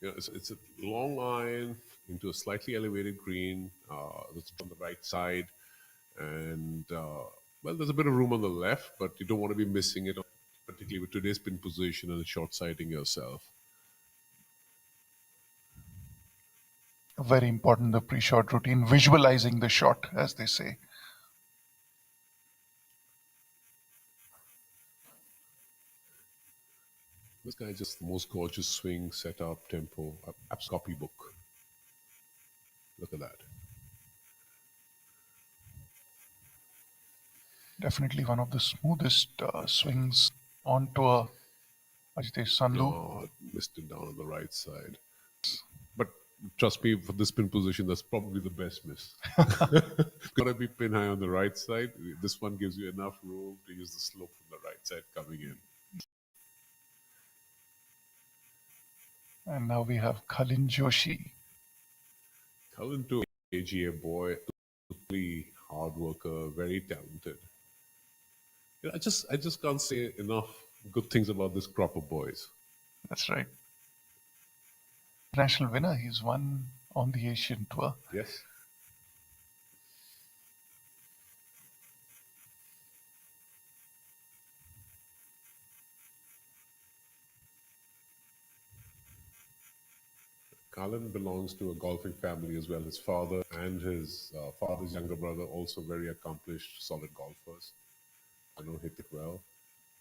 it's a long iron into a slightly elevated green. That's on the right side, and well, there's a bit of room on the left, but you don't want to be missing it, particularly with today's pin position and short sighting yourself. Very important, the pre-shot routine, visualizing the shot, as they say. This guy just the most gorgeous swing, setup, tempo, apps copybook. Look at that. Definitely one of the smoothest swings onto a Ajitesh Sanlu. No, missed it down on the right side. But trust me, for this pin position, that's probably the best miss. Gotta be pin high on the right side. This one gives you enough room to use the slope from the right side coming in. And now we have Khalin Joshi. Khalin too, AGA boy, really hard worker, very talented. I just can't say enough good things about this crop of boys. That's right. International winner, he's won on the Asian Tour. Yes. Kalin belongs to a golfing family as well. His father and his father's younger brother, also very accomplished, solid golfers. I know hit it well.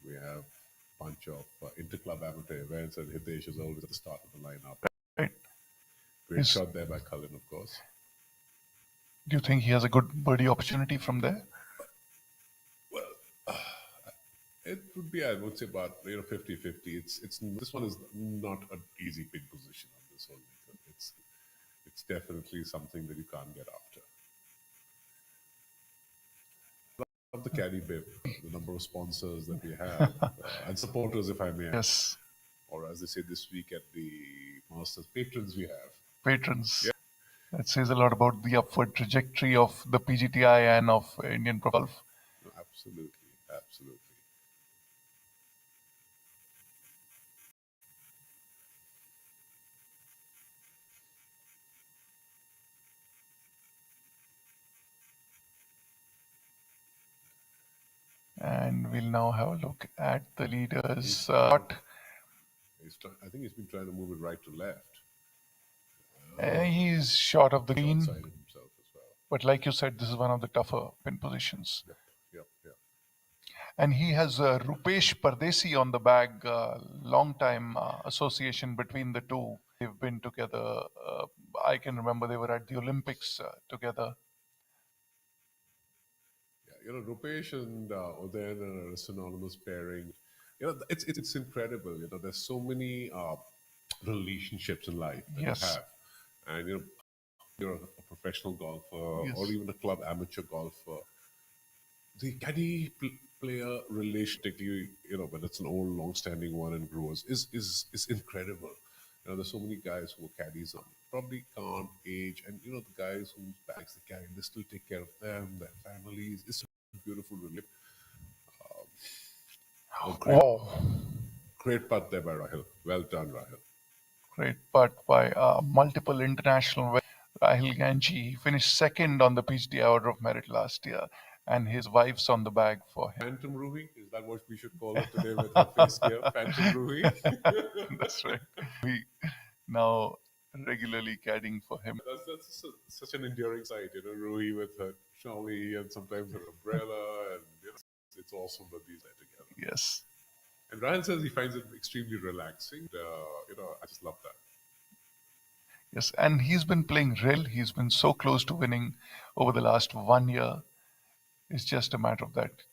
We have a bunch of inter-club amateur events, and Hitesh is always at the start of the lineup. Right. Great shot there by Kalin, of course. Do you think he has a good birdie opportunity from there? Well, it would be, I would say, about 50-50. It's this one is not an easy big position on this whole weekend. It's definitely something that you can't get after. Of the caddy bib, the number of sponsors that we have and supporters, if I may. Yes. Or as they say this week at the Masters, patrons we have. Patrons. Yeah. That says a lot about the upward trajectory of the PGTI and of Indian pro golf. No, absolutely, absolutely. And we'll now have a look at the leaders. I think he's been trying to move it right to left. He's short of the green. Himself as well. But like you said, this is one of the tougher pin positions. Yep. And he has Rupesh Pardesi on the bag, long time association between the two. They've been together. I can remember they were at the Olympics together. Rupesh and Udayan are a synonymous pairing. It's incredible. There's so many relationships in life that you Yes. have, and you're a professional golfer or Yes. even a club amateur golfer. The caddy player relationship, when it's an old, long-standing one and grows, is incredible. There's so many guys who are caddies probably can't age, and the guys whose bags they carry, they still take care of them, their families. It's a beautiful relationship. Oh, Oh, great putt there by Rahil. Well done, Rahil. great putt by multiple international Rahil Ganji. He finished second on the PGTI Order of Merit last year, and his wife's on the bag for him. Phantom Ruhi, is that what we should call her today with her face gear? Phantom Ruhi. That's right. We now regularly caddying for him. That's such an endearing sight, Ruhi with her trolley and sometimes her umbrella, and it's awesome that these are together. Yes. And Ryan says he finds it extremely relaxing. I just love that. Yes, and he's been playing real. He's been so close to winning over the last 1 year. It's just a matter of that,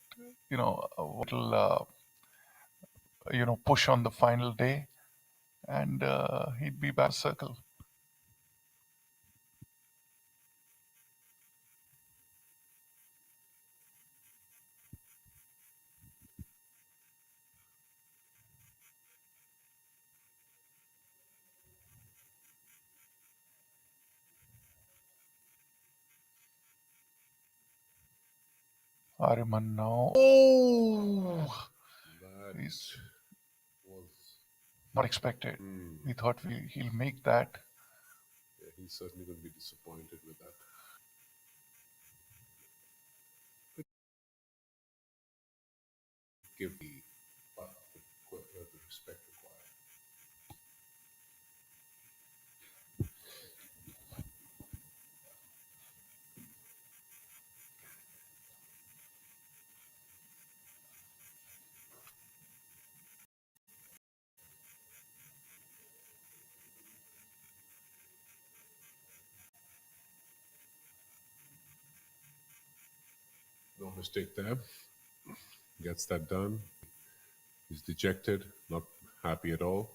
a little, push on the final day, and he'd be back circle. Ariman now. Oh, That he's was not expected. We thought he'll make that. yeah, he's certainly going to be disappointed with that. Give the respect required. No mistake there. Gets that done. He's dejected, not happy at all.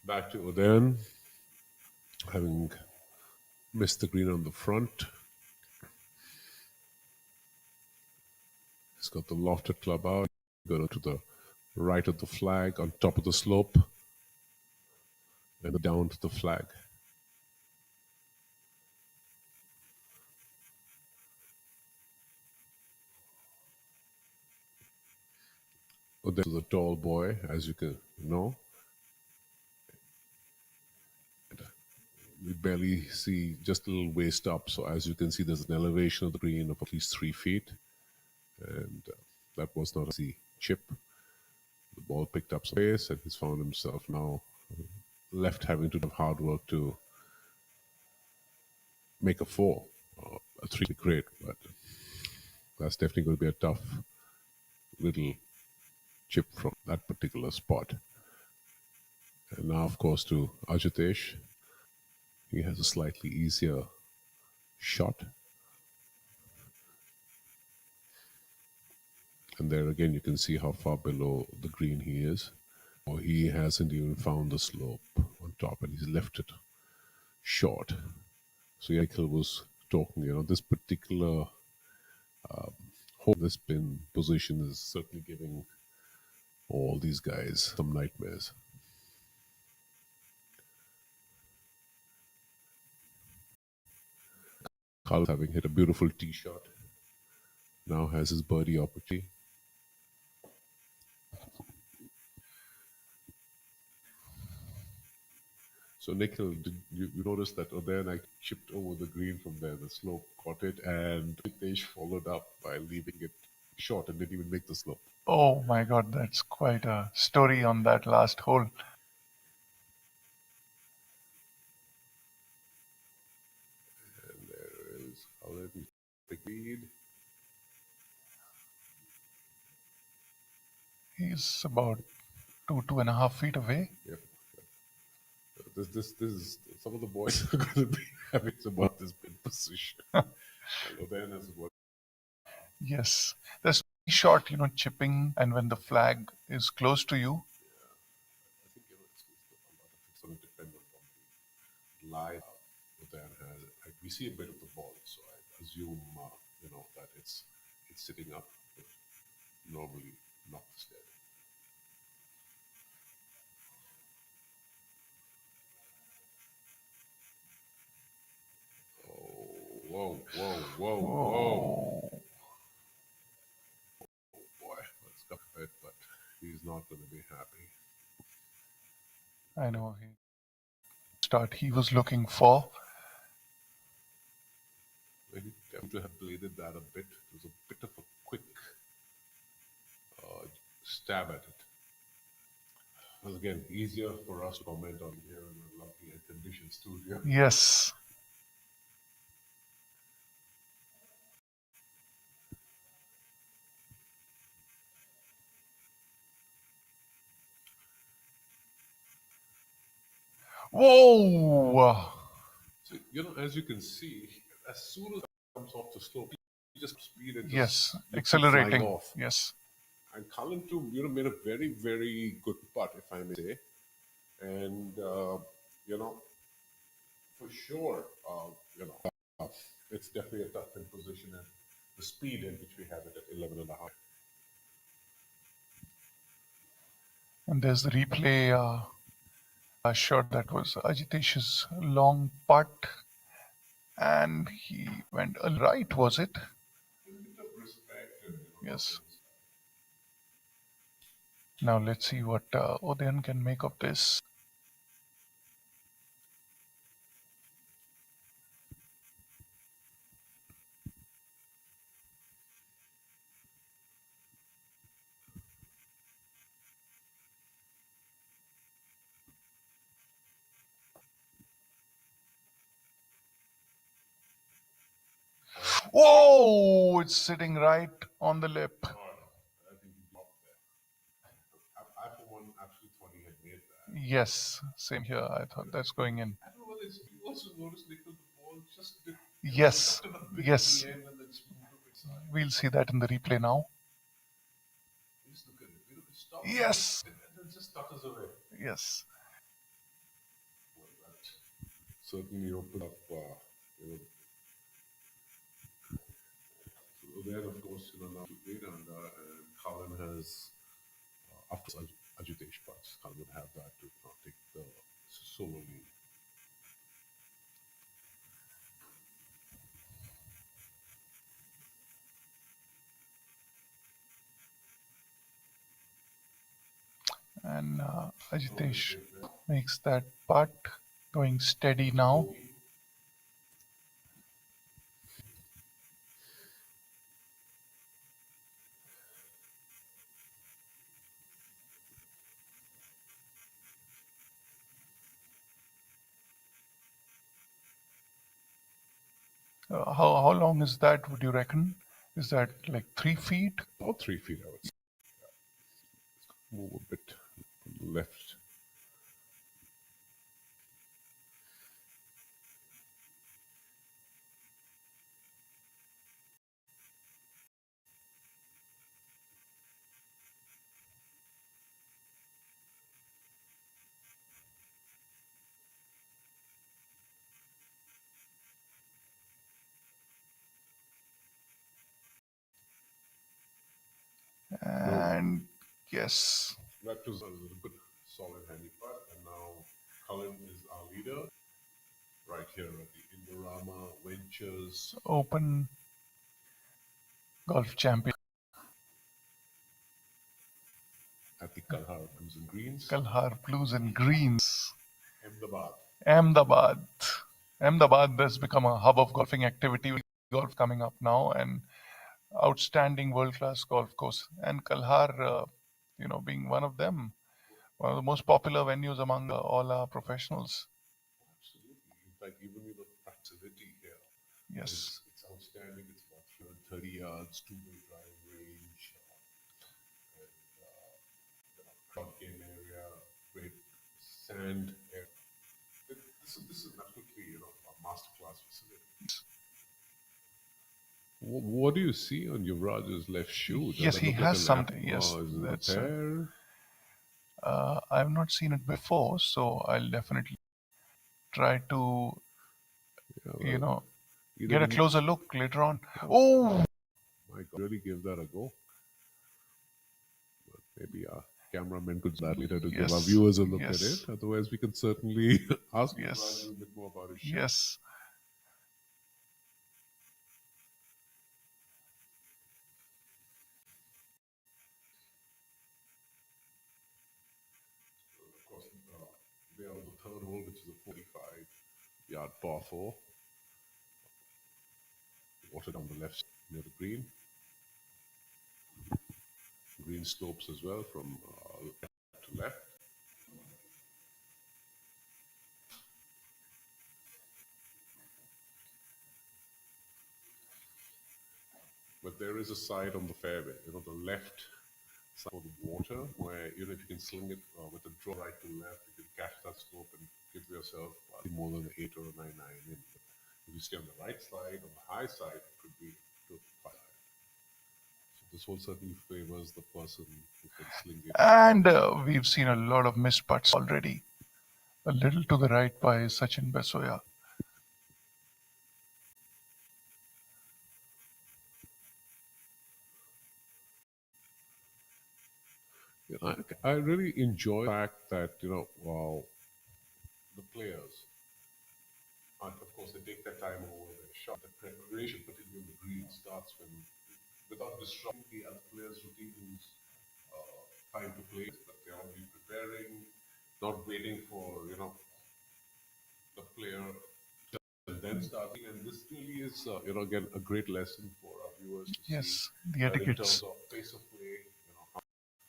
Back to Udayan, having missed the green on the front. He's got the lofted club out, going to the right of the flag, on top of the slope, and down to the flag. Udayan is a tall boy, as you can know. We barely see just a little waist up. So as you can see, there's an elevation of the green of at least 3 feet. And that was not a easy chip. The ball picked up some pace and he's found himself now left having to do hard work to make a 4. A 3 would be great, but that's definitely going to be a tough little chip from that particular spot. And now, of course, to Ajitesh. He has a slightly easier shot. And there again, you can see how far below the green he is. Or he hasn't even found the slope on top and he's left it short. So Michael was talking, this particular hole, this pin position is certainly giving all these guys some nightmares. Carl, having hit a beautiful tee shot, now has his birdie opportunity. So Nikhil, did you notice that then I chipped over the green from there, the slope caught it, and Ritesh followed up by leaving it short and didn't even make the slope. Oh my God, that's quite a story on that last hole. And there is Khalid, big lead. He's about 2.5 feet away. Yep. This is some of the boys are going to be having about this pin position. And Udayan is what. Yes. There's a shot, chipping, and when the flag is close to you. I think a lot of it's going to depend on the lie Udayan has. We see a bit of the ball, so I assume that it's sitting up, but normally not dead. Whoa. Oh, Boy, let's go it, but he's not going to be happy. I know. He was looking for. He definitely to have bladed that a bit. It was a bit of a quick stab at it. Well, again, easier for us to comment on here in a lovely air conditioned studio. Yes. Whoa! So, as you can see, as soon as it comes off the slope, you just speed it. Yes, you keep accelerating. flying off. Yes. And Cullen too, made a very, very good putt, if I may say. And for sure, it's definitely a tough in position, and the speed in which we have it at 11.5. And there's the replay shot that was Ajitesh's long putt. And he went right, was it? Yes. Now let's see what Udayan can make of this. Whoa! It's sitting right on the lip. I think he dropped there. I for one, actually thought he had made that. Yes, same here. I thought that's going in. I don't know whether you also noticed, Nikhil, the ball just did. Yes, A bit yes. at the end and then just moved to its side. We'll see that in the replay now. Just look at it. It stops. Yes. And then just stutters away. Yes. Well, that certainly opened up, So then, of course, now 8 under, and Cullen has, after Ajitesh putts, Cullen would have that to take the solo lead. And Ajitesh makes that putt, going steady now. How long is that, would you reckon? Is that like 3 feet? About 3 feet, I would say. Yeah. Move a bit left. And yes. That was a good, solid handy putt. And now Cullen is our leader. Right here at the Indorama Ventures Open Golf Champion. at the Kalhaar Blues and Greens. Kalhaar Blues and Greens. Ahmedabad. Ahmedabad has become a hub of golfing activity. Golf coming up now, and outstanding world-class golf course. And Kalhaar, being one of them, one of the most popular venues among all our professionals. Absolutely. In fact, even the facility here. Yes. It's outstanding. It's about 30 yards, two-way driving range. GolfGame area, great sand area. This is absolutely a masterclass facility. What do you see on Yuvraj's left shoe? Does Yes, that he look like has a something. lap? Yes, Is it a that's. pair? I've not seen it before, so I'll definitely try to, Either get a he, closer look later on. Oh, my God, really give that a go. But maybe our cameraman could do that later to give our yes, viewers a look at yes, it. Otherwise, we can certainly ask Yuvraj yes, a little bit more about his shoe. yes. Of course, they are on the third hole, which is a 45-yard par 4. Water down the left near the green. Green slopes as well from left to left. But there is a side on the fairway, the left side of the water, where if you can sling it with a draw right to left, you can catch that slope and give yourself more than an 8 or a 9 iron in. But if you stay on the right side, on the high side, it could be 2 5 iron. So this hole certainly favors the person who can sling it. And we've seen a lot of missed putts already. A little to the right by Sachin Basoya. I really enjoy the fact that the players, and of course, they take their time over their shot. The preparation, particularly on the green, starts without disrupting the other players' routines, time to play, but they're already preparing, not waiting for the player and then starting. And this really is again a great lesson for our viewers to see Yes, the that in etiquettes. terms of pace of play,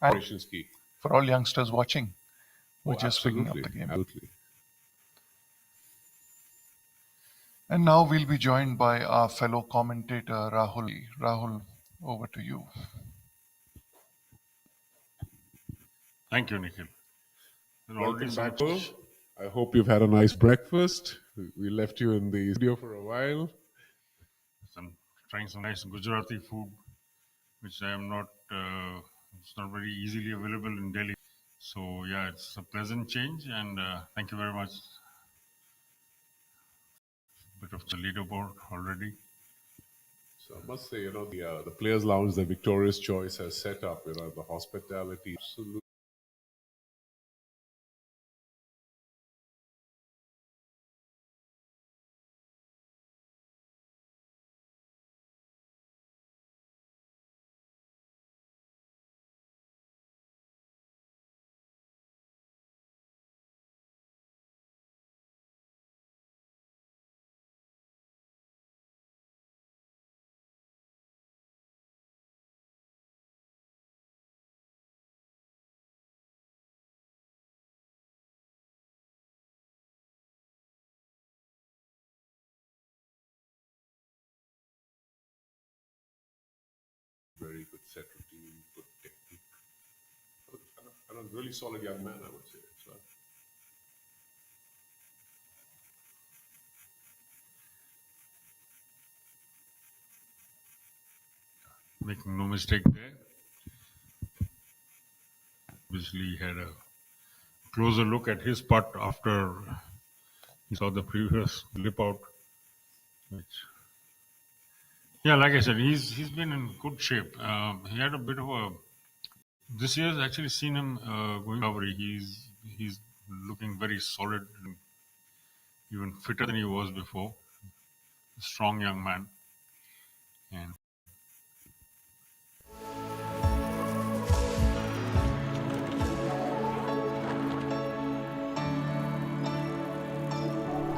And preparation is key. for all youngsters watching, we're Oh, just picking up absolutely, the game. absolutely. And now we'll be joined by our fellow commentator, Rahul. Rahul, over to you. Thank you, Nikhil. Welcome back, Will. I hope you've had a nice breakfast. We left you in the studio for a while. I'm trying some nice Gujarati food, which I am not, it's not very easily available in Delhi. So yeah, it's a pleasant change, and thank you very much. Bit of the leaderboard already. So I must say, the Players Lounge that Victoria's Choice has set up, the hospitality, absolutely. Very good set routine, good technique. And a really solid young man, I would say, as well. Making no mistake there. Obviously, he had a closer look at his putt after he saw the previous lip out. Which, yeah, like I said, he's been in good shape. He had a bit of a. This year's actually seen him going recovery. He's looking very solid, and even fitter than he was before. A strong young man, and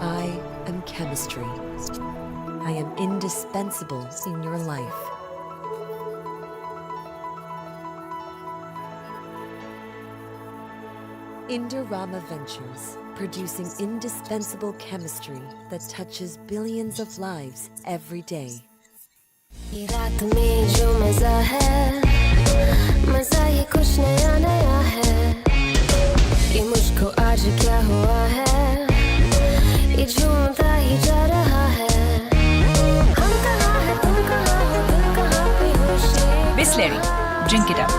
I am chemistry. I am indispensable in your life. Indorama Ventures, producing indispensable chemistry that touches billions of lives every day. ये रात में जो मजा है ये कुछ नया नया है, ये मुझको आज क्या हुआ है, ये झूमता ही जा रहा है, हम कहाँ है तुम कहाँ हो, तुम कहाँ पे हो शेर Bisleri, drink it up.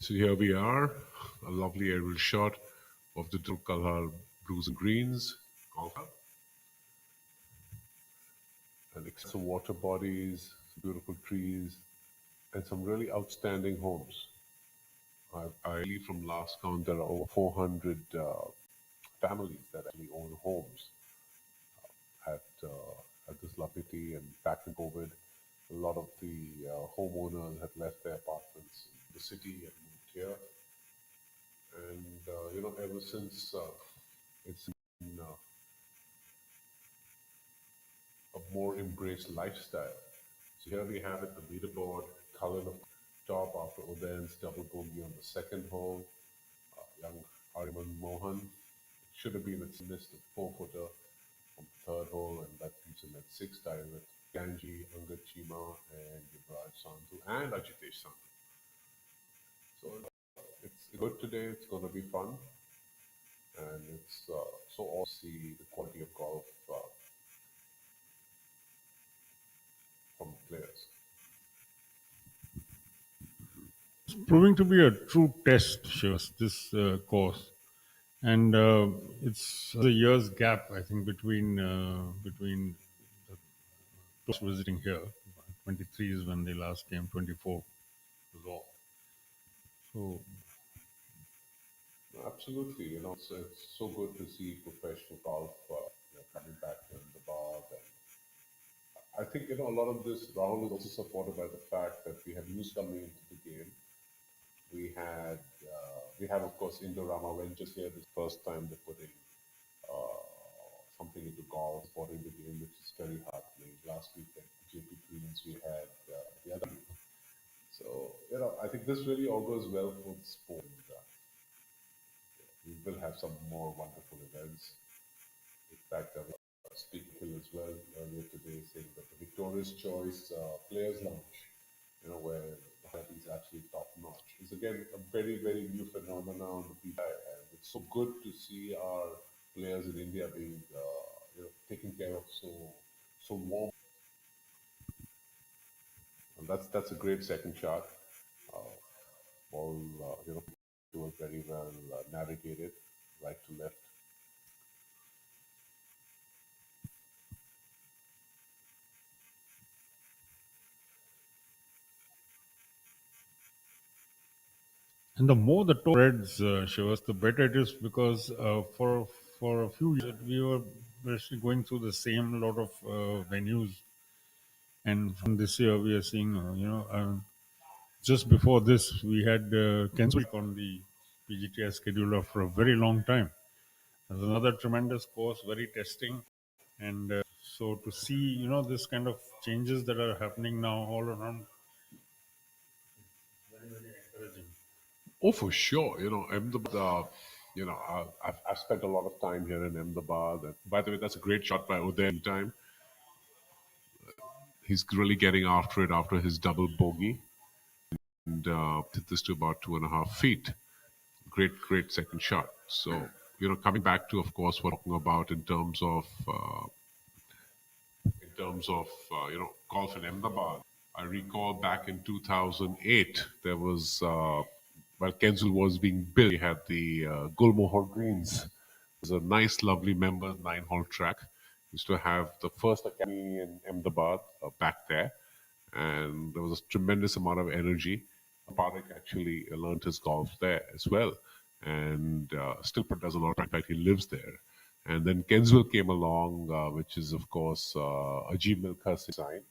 So here we are, a lovely aerial shot of the Kalhaar blues and greens. And some water bodies, some beautiful trees, and some really outstanding homes. I believe from last count there are over 400 families that actually own homes at this locality, and back in COVID, a lot of the homeowners had left their apartments in the city and moved here. And ever since it's been a more embraced lifestyle. So here we have it, the leaderboard, Cullen of top after Udayan's double bogey on the second hole. Young Ariman Mohan should have been at list of 4-footer on the third hole, and that keeps him at 6, tied with Ganji, Angad Chima, and Yuvraj Sandhu, and Ajitesh Sandhu. So it's good today, it's going to be fun, and it's so awesome to see the quality of golf from the players. It's proving to be a true test, Shivas, this course. And it's a year's gap, I think, between the tours visiting here. 23 is when they last came, 24 was off. So absolutely, it's so good to see professional golf coming back in the bar. I think a lot of this round is also supported by the fact that we have news coming into the game. We have of course Indorama Ventures here. This first time they're putting something into golf, supporting the game, which is very heartening. Last week at JP Queens we had the other. So I think this really augurs well for the sport. We will have some more wonderful events. In fact, I was speaking as well earlier today, saying that the Victoria's Choice Players Lounge, where the hockey is actually top notch, is again a very, very new phenomenon on the PGTI, and it's so good to see our players in India being, taken care of so warm. And that's a great second shot. All were very well navigated, right to left. and the more the tour spreads, Shivas, the better it is, because for a few years we were actually going through the same lot of venues, and from this year we are seeing, just before this we had Kenswick on the PGTI schedule for a very long time. There's another tremendous course, very testing, and so to see this kind of changes that are happening now all around, very, very encouraging. Oh, for sure. Ahmedabad, I've spent a lot of time here in Ahmedabad. And by the way, that's a great shot by Uday time. He's really getting after it after his double bogey. And hit this to about 2.5 feet. Great second shot. So, coming back to, of course, what we're talking about in terms of golf in Ahmedabad. I recall back in 2008, there was, while Kensal was being built, we had the Gulmohar Greens. It was a nice, lovely members 9-hole track. Used to have the first academy in Ahmedabad back there, and there was a tremendous amount of energy. Parik actually learned his golf there as well, and still does a lot of. In fact, he lives there. And then Kenswell came along, which is of course Ajib Milkha's design,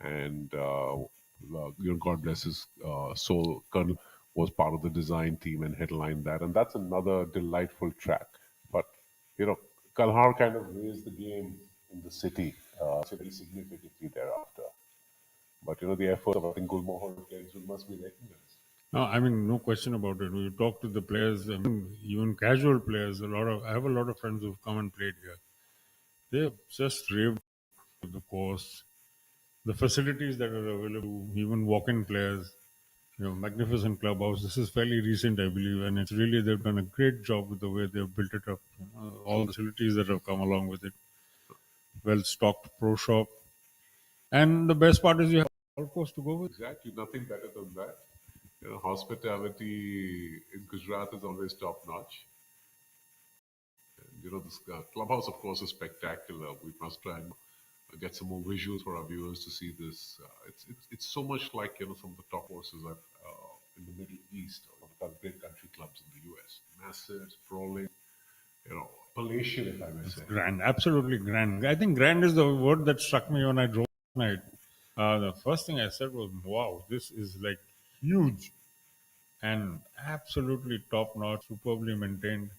and God bless his soul, Colonel was part of the design team and headlined that, and that's another delightful track. But Kalhar kind of raised the game in the city very significantly thereafter. But the efforts of I think Gulmohar and Kenswell must be recognized. No, I mean, no question about it. You talk to the players, I mean, even casual players. I have a lot of friends who've come and played here. They've just raved with the course, the facilities that are available, even walk-in players. Magnificent clubhouse. This is fairly recent, I believe, and it's really they've done a great job with the way they've built it up. All the facilities that have come along with it, well-stocked pro shop, and the best part is you have a golf course to go with. Exactly, nothing better than that. Hospitality in Gujarat is always top notch. This clubhouse, of course, is spectacular. We must try and get some more visuals for our viewers to see this. It's so much like some of the top courses in the Middle East or one of the great country clubs in the US. Massive, sprawling, palatial, if I may say. Grand, absolutely grand. I think grand is the word that struck me when I drove last night. The first thing I said was, "Wow, this is like huge and absolutely top notch, superbly maintained."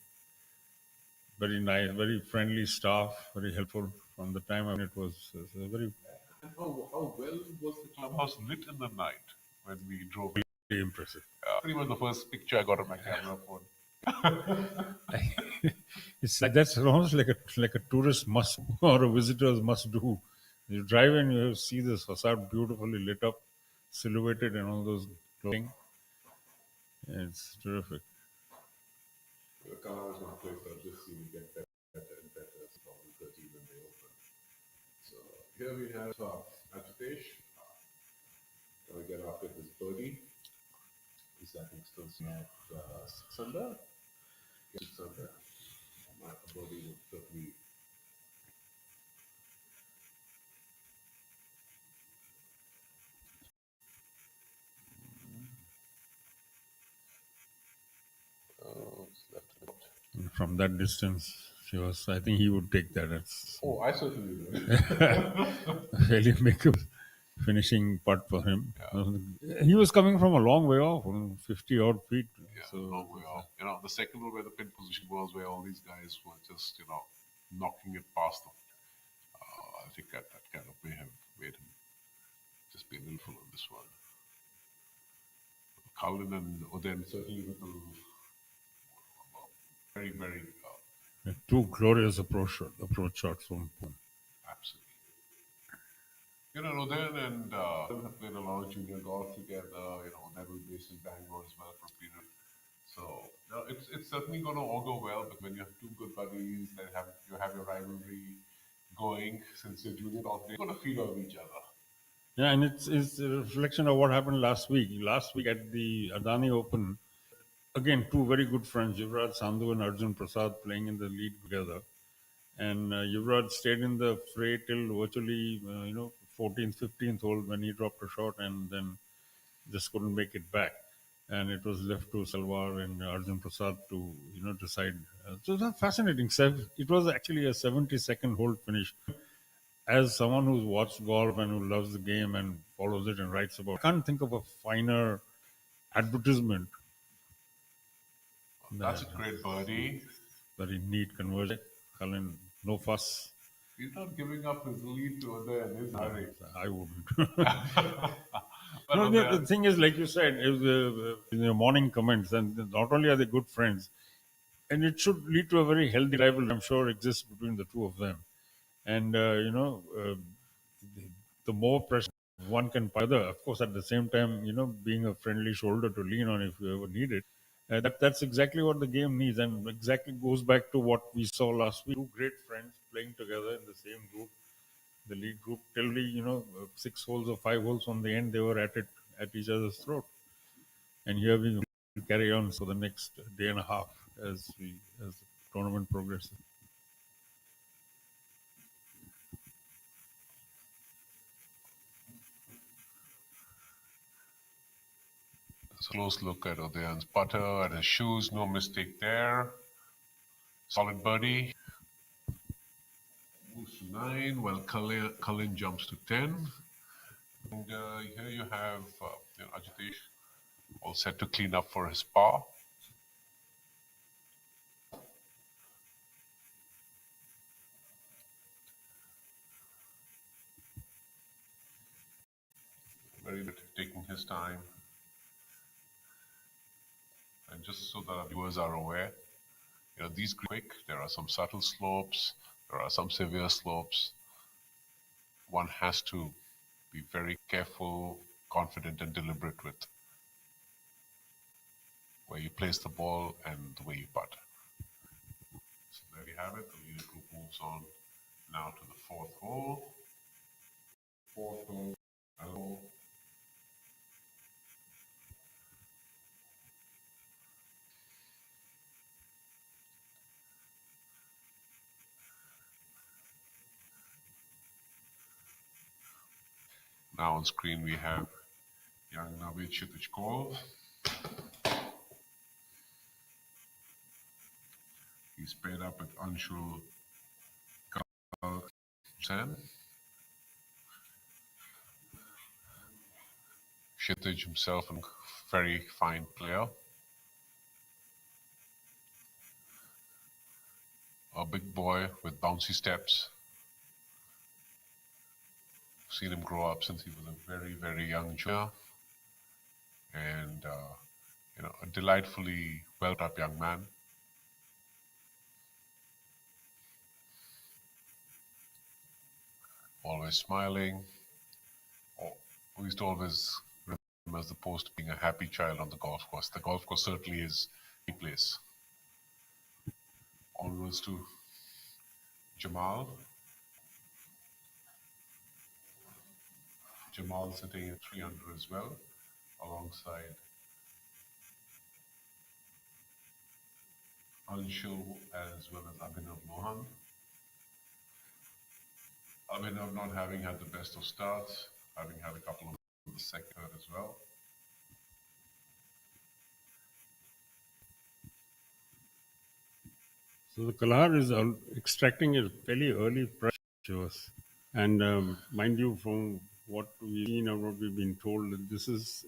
Very nice, very friendly staff, very helpful from the time when it was very And how well was the clubhouse lit in the night when we drove? very impressive. Pretty much the first picture I got on my camera phone. It's like that's almost like a tourist must or a visitor's must do. You drive in, you see this facade beautifully lit up, silhouetted and all those clothing. It's terrific. The Kalhaar is one place I've just seen get better and better as 2013 when they opened. So here we have Ajitesh. Gonna get after his birdie. He's I think still at 6 under. 6 under. My birdie would certainly. From that distance, I think he would take that. I certainly would. Really make a finishing putt for him. Yeah. He was coming from a long way off, 50 odd feet. Yeah, so, long way off. The second one where the pin position was, where all these guys were just, knocking it past them. I think that kind of may have made him just be a little full on this one. Cullen and Oden certainly with a very, very two glorious approach shots from him. Absolutely. Oden and have played a lot of junior golf together. Oden was based in Bangalore as well for a period. So it's certainly going to all go well. But when you have two good buddies that you have your rivalry going since your junior golf days, you're going to feed off each other. Yeah, and it's a reflection of what happened last week. Last week at the Adani Open, again, two very good friends, Yuvraj Sandhu and Arjun Prasad, playing in the lead together. And Yuvraj stayed in the fray till virtually, 14th, 15th hole when he dropped a shot and then just couldn't make it back. And it was left to Salwar and Arjun Prasad to, decide. So it was fascinating. It was actually a 72nd hole finish. As someone who's watched golf and who loves the game and follows it and writes about it, I can't think of a finer advertisement. That's a great birdie. Very neat conversion. Cullen, no fuss. He's not giving up his lead to Oden in his hurry. I wouldn't. No, the thing is, like you said, in your morning comments, and not only are they good friends, and it should lead to a very healthy rivalry, I'm sure, exists between the two of them. And, the more pressure one can pile, of course, at the same time, being a friendly shoulder to lean on if you ever need it. That's exactly what the game needs, and exactly goes back to what we saw last week. Two great friends playing together in the same group, the lead group, till the 6 holes or 5 holes from the end, they were at each other's throat. And here we carry on for the next day and a half as the tournament progresses. Close look at Odean's putter and his shoes, no mistake there. Solid birdie. Moves to 9, while Cullen jumps to 10. And here you have Ajitesh all set to clean up for his par. Very good, taking his time. And just so that our viewers are aware, these quick, there are some subtle slopes, there are some severe slopes. One has to be very careful, confident, and deliberate with where you place the ball and the way you putt. So there we have it. The leader group moves on now to the fourth hole. Fourth hole. Now on screen we have young Navid Kshitij. He's paired up with Anshul Sen. Kshitij himself a very fine player. A big boy with bouncy steps. Seen him grow up since he was a very, very young junior. And, a delightfully well-up young man. Always smiling. We used to always remember as the post being a happy child on the golf course. The golf course certainly is a place. Onwards to Jamal. Jamal sitting at 3 under as well, alongside Anshul as well as Abhinav Mohan. Abhinav not having had the best of starts, having had a couple of the second as well. So the Kalhaar is extracting a fairly early pressure. And mind you, from what we've seen and what we've been told, that this is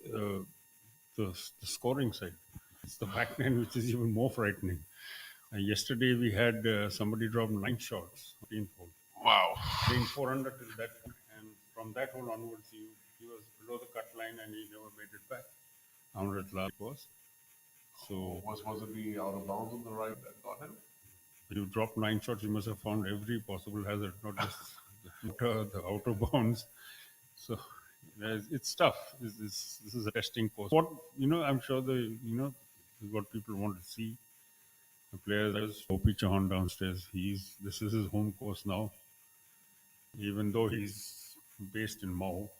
the scoring side. It's the back end which is even more frightening. Yesterday we had somebody drop 9 shots, 14th hole. Wow. Being 400 till that point. And from that hole onwards, he was below the cut line and he never made it back. 100 last was. So was it the out of bounds on the right that got him? You dropped 9 shots, you must have found every possible hazard, not just the outer bounds. So it's tough. This is a testing course. What I'm sure is what people want to see. The players, Hopi Chauhan downstairs. This is his home course now. Even though he's based in Mao,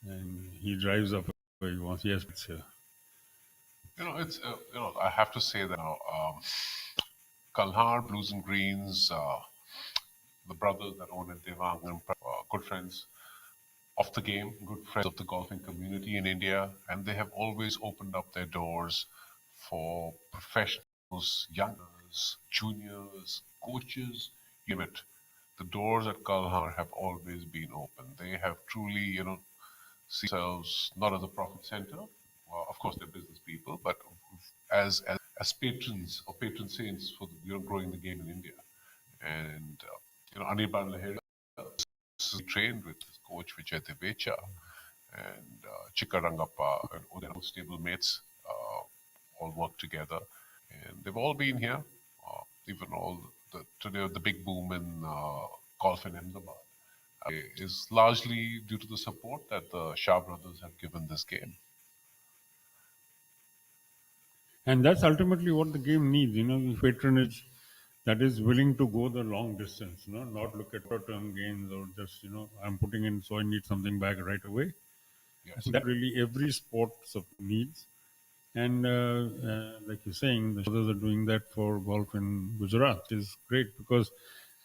and he drives up where he wants. Yes, it's here. It's I have to say that now, Kalhaar Blues and Greens, the brothers that own it, Devang, and good friends of the game, good friends of the golfing community in India, and they have always opened up their doors for professionals, youngers, juniors, coaches, you name it. The doors at Kalhaar have always been open. They have truly, see themselves not as a profit center. Well, of course, they're business people, but as patrons or patron saints for growing the game in India. And Anirban Lahiri is trained with his coach Vijay Devecha and Chikka Rangappa and all their stable mates all work together, and they've all been here. Even today the big boom in golf in Ahmedabad is largely due to the support that the Shah brothers have given this game. And that's ultimately what the game needs, patronage that is willing to go the long distance, not look at short-term gains or just, I'm putting in, so I need something back right away. Yes. That really every sport needs. And like you're saying, the others are doing that for golf in Gujarat, which is great because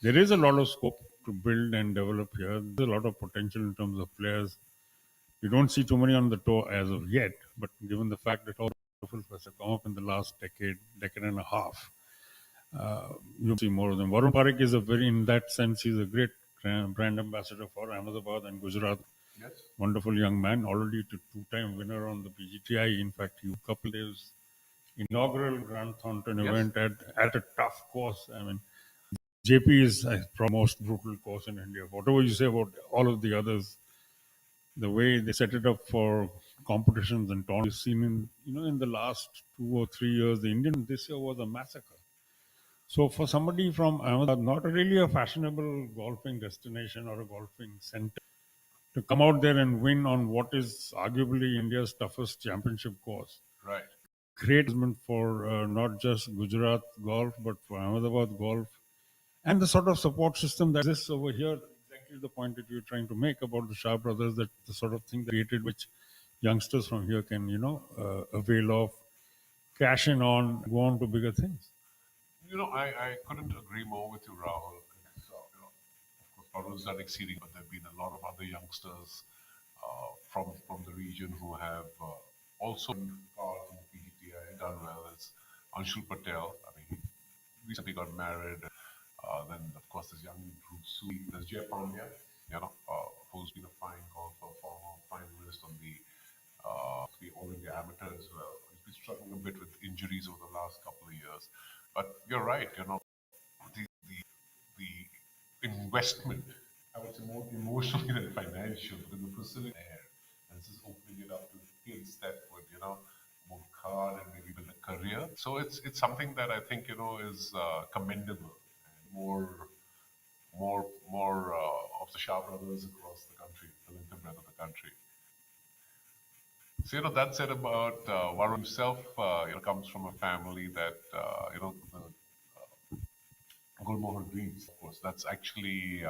there is a lot of scope to build and develop here. There's a lot of potential in terms of players. We don't see too many on the tour as of yet, but given the fact that all players have come up in the last decade and a half, you'll see more of them. Varun Parekh is in that sense, he's a great brand ambassador for Ahmedabad and Gujarat. Yes. Wonderful young man, already two-time winner on the PGTI. In fact, he couple days inaugural Grant Thornton event at a tough course. I mean, JP is the most brutal course in India. Whatever you say about all of the others, the way they set it up for competitions and tournaments. We've seen in the last 2 or 3 years, the Indian this year was a massacre. So for somebody from Ahmedabad, not really a fashionable golfing destination or a golfing center, to come out there and win on what is arguably India's toughest championship course. Right. Great achievement for not just Gujarat golf, but for Ahmedabad golf, and the sort of support system that exists over here. Exactly the point that you're trying to make about the Shah brothers, that the sort of thing created which youngsters from here can, avail of, cash in on, go on to bigger things. I couldn't agree more with you, Rahul. So, of course, Varun's done exceeding, but there have been a lot of other youngsters from the region who have also been part of the PGTI, done well. As Anshul Patel, I mean, he recently got married. Then, of course, there's young Dhruv Suri, there's Jay Pandya, who's been a fine golfer, former finalist on the All India Amateur as well. He's been struggling a bit with injuries over the last couple of years. But you're right, the investment, I would say more emotionally than financial, because the facility there, and this is opening it up to kids that would, work hard and maybe build a career. So it's something that I think, is commendable, and more of the Shah brothers across the country, the length and breadth of the country. So, that said about Varun himself, comes from a family that, Gulmohar Greens, of course, that's actually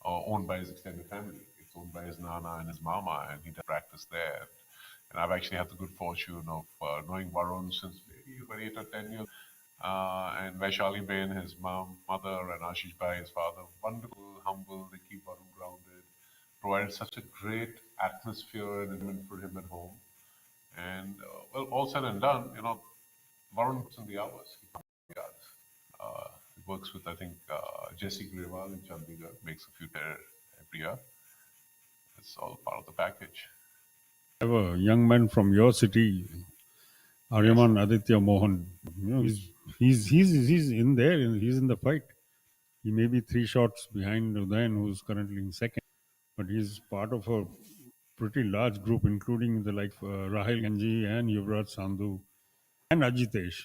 owned by his extended family. It's owned by his nana and his mama, and he does practice there. And I've actually had the good fortune of knowing Varun since maybe about 8 or 10 years. And Vaishali Ben, his mother, and Ashish Bhai, his father, wonderful, humble, they keep Varun grounded, provided such a great atmosphere and environment for him at home. And, all said and done, Varun puts in the hours. He works with, I think, Jesse Grewal in Chandigarh, makes a few there every year. It's all part of the package. I have a young man from your city, Aryaman Aditya Mohan. He's in there, he's in the fight. He may be 3 shots behind Udayan, who's currently in second, but he's part of a pretty large group, including the like Rahil Ganji and Yuvraj Sandhu and Ajitesh.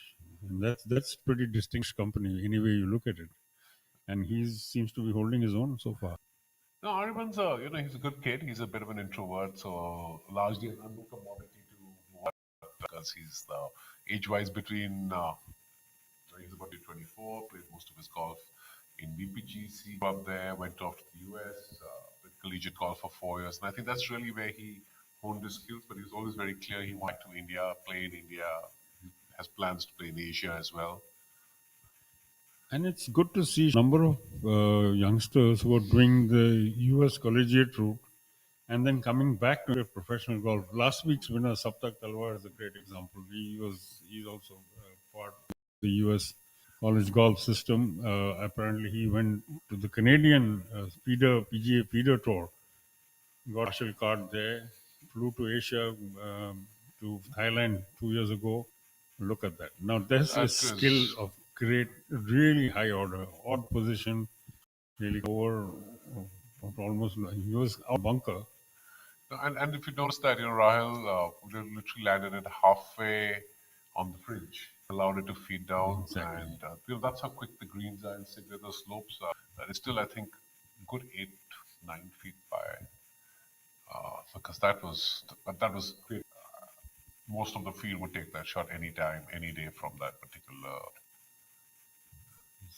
And that's pretty distinguished company, any way you look at it. And he seems to be holding his own so far. No, Aryaman's he's a good kid. He's a bit of an introvert, so largely an unknown commodity to what, because he's age-wise between, he's about 24, played most of his golf in BPGC, grew up there, went off to the US, played collegiate golf for 4 years. And I think that's really where he honed his skills, but he was always very clear he wanted to India, play in India, he has plans to play in Asia as well. And it's good to see a number of youngsters who are doing the US collegiate route and then coming back to professional golf. Last week's winner, Saptak Talwar, is a great example. He's also part of the US college golf system. Apparently, he went to the Canadian PGA feeder tour, got a partial card there, flew to Asia, to Thailand 2 years ago. Look at that. Now, there's a skill of great, really high order, odd position, really over almost, he was out bunker. And if you notice that, Rahil literally landed it halfway on the fringe, allowed it to feed down. Exactly. And that's how quick the greens are and severe the slopes are. That is still, I think, good 8, 9 feet by. Because that was great. Most of the field would take that shot any time, any day from that particular. Is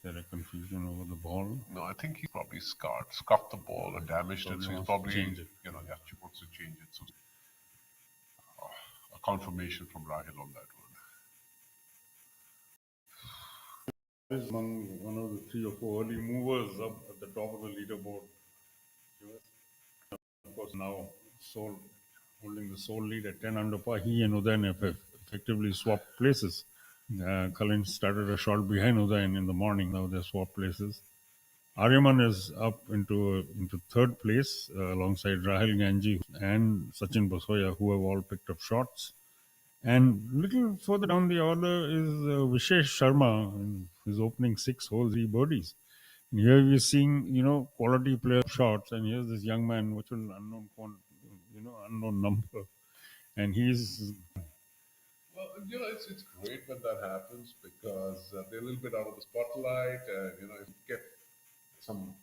there a confusion over the ball? No, I think he probably scuffed the ball or damaged it. So he's probably, change it. He wants to change it. So a confirmation from Rahil on that one. Is among one of the 3 or 4 early movers up at the top of the leaderboard. Of course, now holding the sole lead at 10 under par. He and Udayan have effectively swapped places. Kalin started a shot behind Udayan in the morning. Now they swapped places. Aryaman is up into third place alongside Rahil Ganji and Sachin Basoya, who have all picked up shots. And little further down the order is Vishesh Sharma in his opening 6 holes, 3 birdies. And here we're seeing, quality player shots. And here's this young man, which will unknown unknown number, and he's. Well, it's great when that happens because they're a little bit out of the spotlight, and if you get some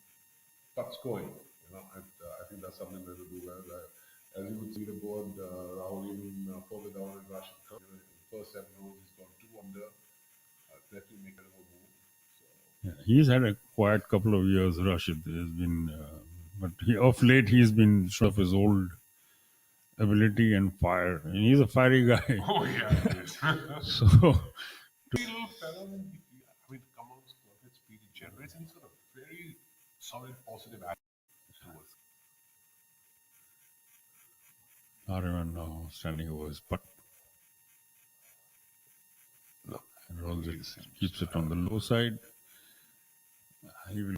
putts going, I think that's something that will do well. As you would see the board, Rahul even further down in Rashid Khan. In the first 7 holes, he's got 2 under. Definitely make a little move. Yeah, he's had a quiet couple of years. Rashid has been, but of late he's been showing off his old ability and fire, and he's a fiery guy. Oh yeah, he is. So, Little fellow, to come out with speed, it generates any sort of very solid positive attitude towards. Ariman now standing over his putt. No, and rolls it, keeps it on the low side. He will.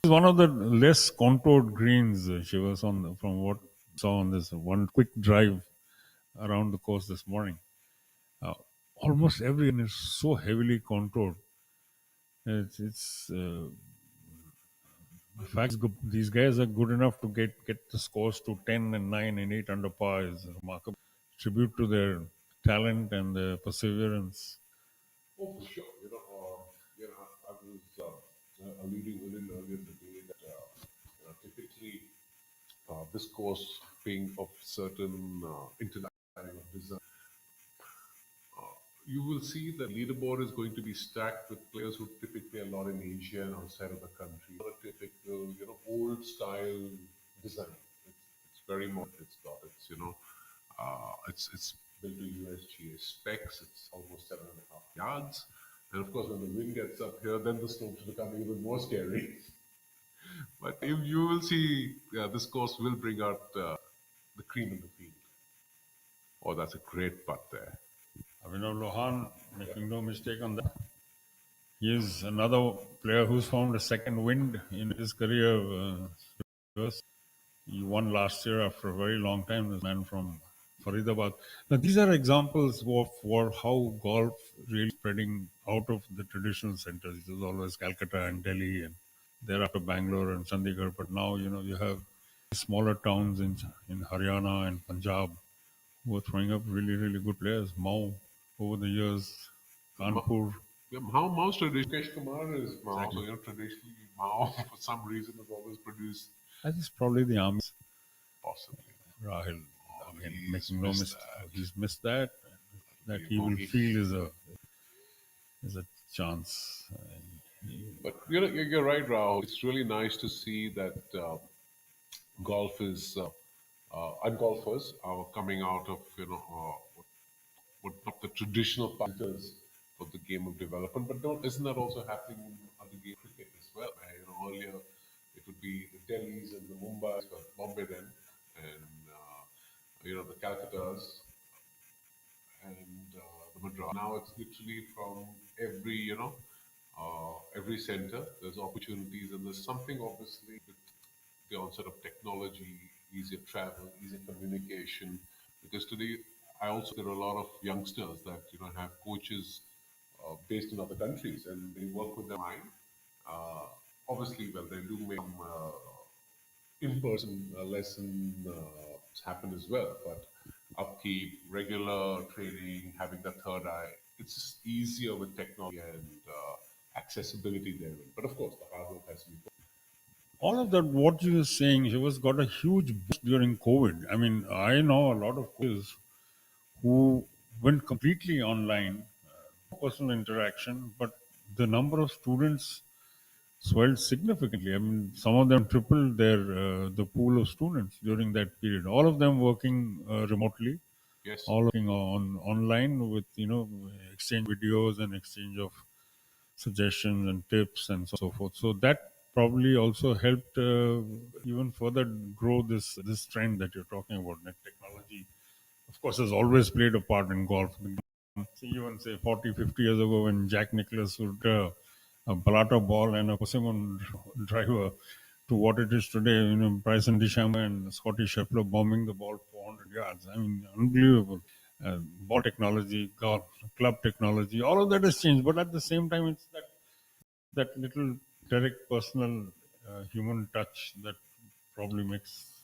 It's one of the less contoured greens, Shivas, from what I saw on this one quick drive around the course this morning. Almost every green is so heavily contoured. It's the fact these guys are good enough to get the scores to 10 and 9 and 8 under par is remarkable. Tribute to their talent and their perseverance. Oh, for sure. I was alluding a little earlier today that typically this course being of certain international design, you will see the leaderboard is going to be stacked with players who typically are not in Asia and outside of the country. Not a typical, old style design. It's very modern. It's built to USGA specs. It's almost 7.5 yards. And of course, when the wind gets up here, then the slopes become even more scary. But you will see, this course will bring out the cream in the field. Oh, that's a great putt there. Avinav Lohan, making no mistake on that. He is another player who's found a second wind in his career. He won last year after a very long time, this man from Faridabad. Now, these are examples of how golf really spreading out of the traditional centers. It was always Calcutta and Delhi, and thereafter Bangalore and Chandigarh. But now, you have smaller towns in Haryana and Punjab who are throwing up really, really good players. Mao, over the years, Kanpur. Mao's tradition. Kesh Kumar is Mao. Exactly. So, traditionally, Mao, for some reason, has always produced. I think it's probably the army. Possibly. Rahul, making no mistake. He's missed that. That he will feel is a chance. But you're right, Rahul. It's really nice to see that golf is and golfers are coming out of what not the traditional factors of the game of development. But isn't that also happening in other game cricket as well? Earlier it would be the Delhis and the Mumbais, but Bombay then, and the Calcuttas and the Madras. Now it's literally from every center. There's opportunities, and there's something obviously with the onset of technology, easier travel, easier communication. Because today, there are a lot of youngsters that have coaches based in other countries, and they work with their mind. Obviously, well, they do make some in-person lesson happen as well, but upkeep, regular training, having that third eye, it's just easier with technology and accessibility there. But of course, the hard work has to be put. All of that, what you were saying, he was got a huge boost during COVID. I mean, I know a lot of coaches who went completely online, personal interaction, but the number of students swelled significantly. I mean, some of them tripled the pool of students during that period. All of them working remotely, yes, all working online with exchange videos and exchange of suggestions and tips and so forth. So that probably also helped even further grow this trend that you're talking about. Net technology, of course, has always played a part in golf. Even say 40, 50 years ago when Jack Nicklaus would a Balata ball and a persimmon driver to what it is today, Bryson DeChambeau and Scotty Scheffler bombing the ball 400 yards. I mean, unbelievable. Ball technology, golf, club technology, all of that has changed. But at the same time, it's that little direct personal human touch that probably makes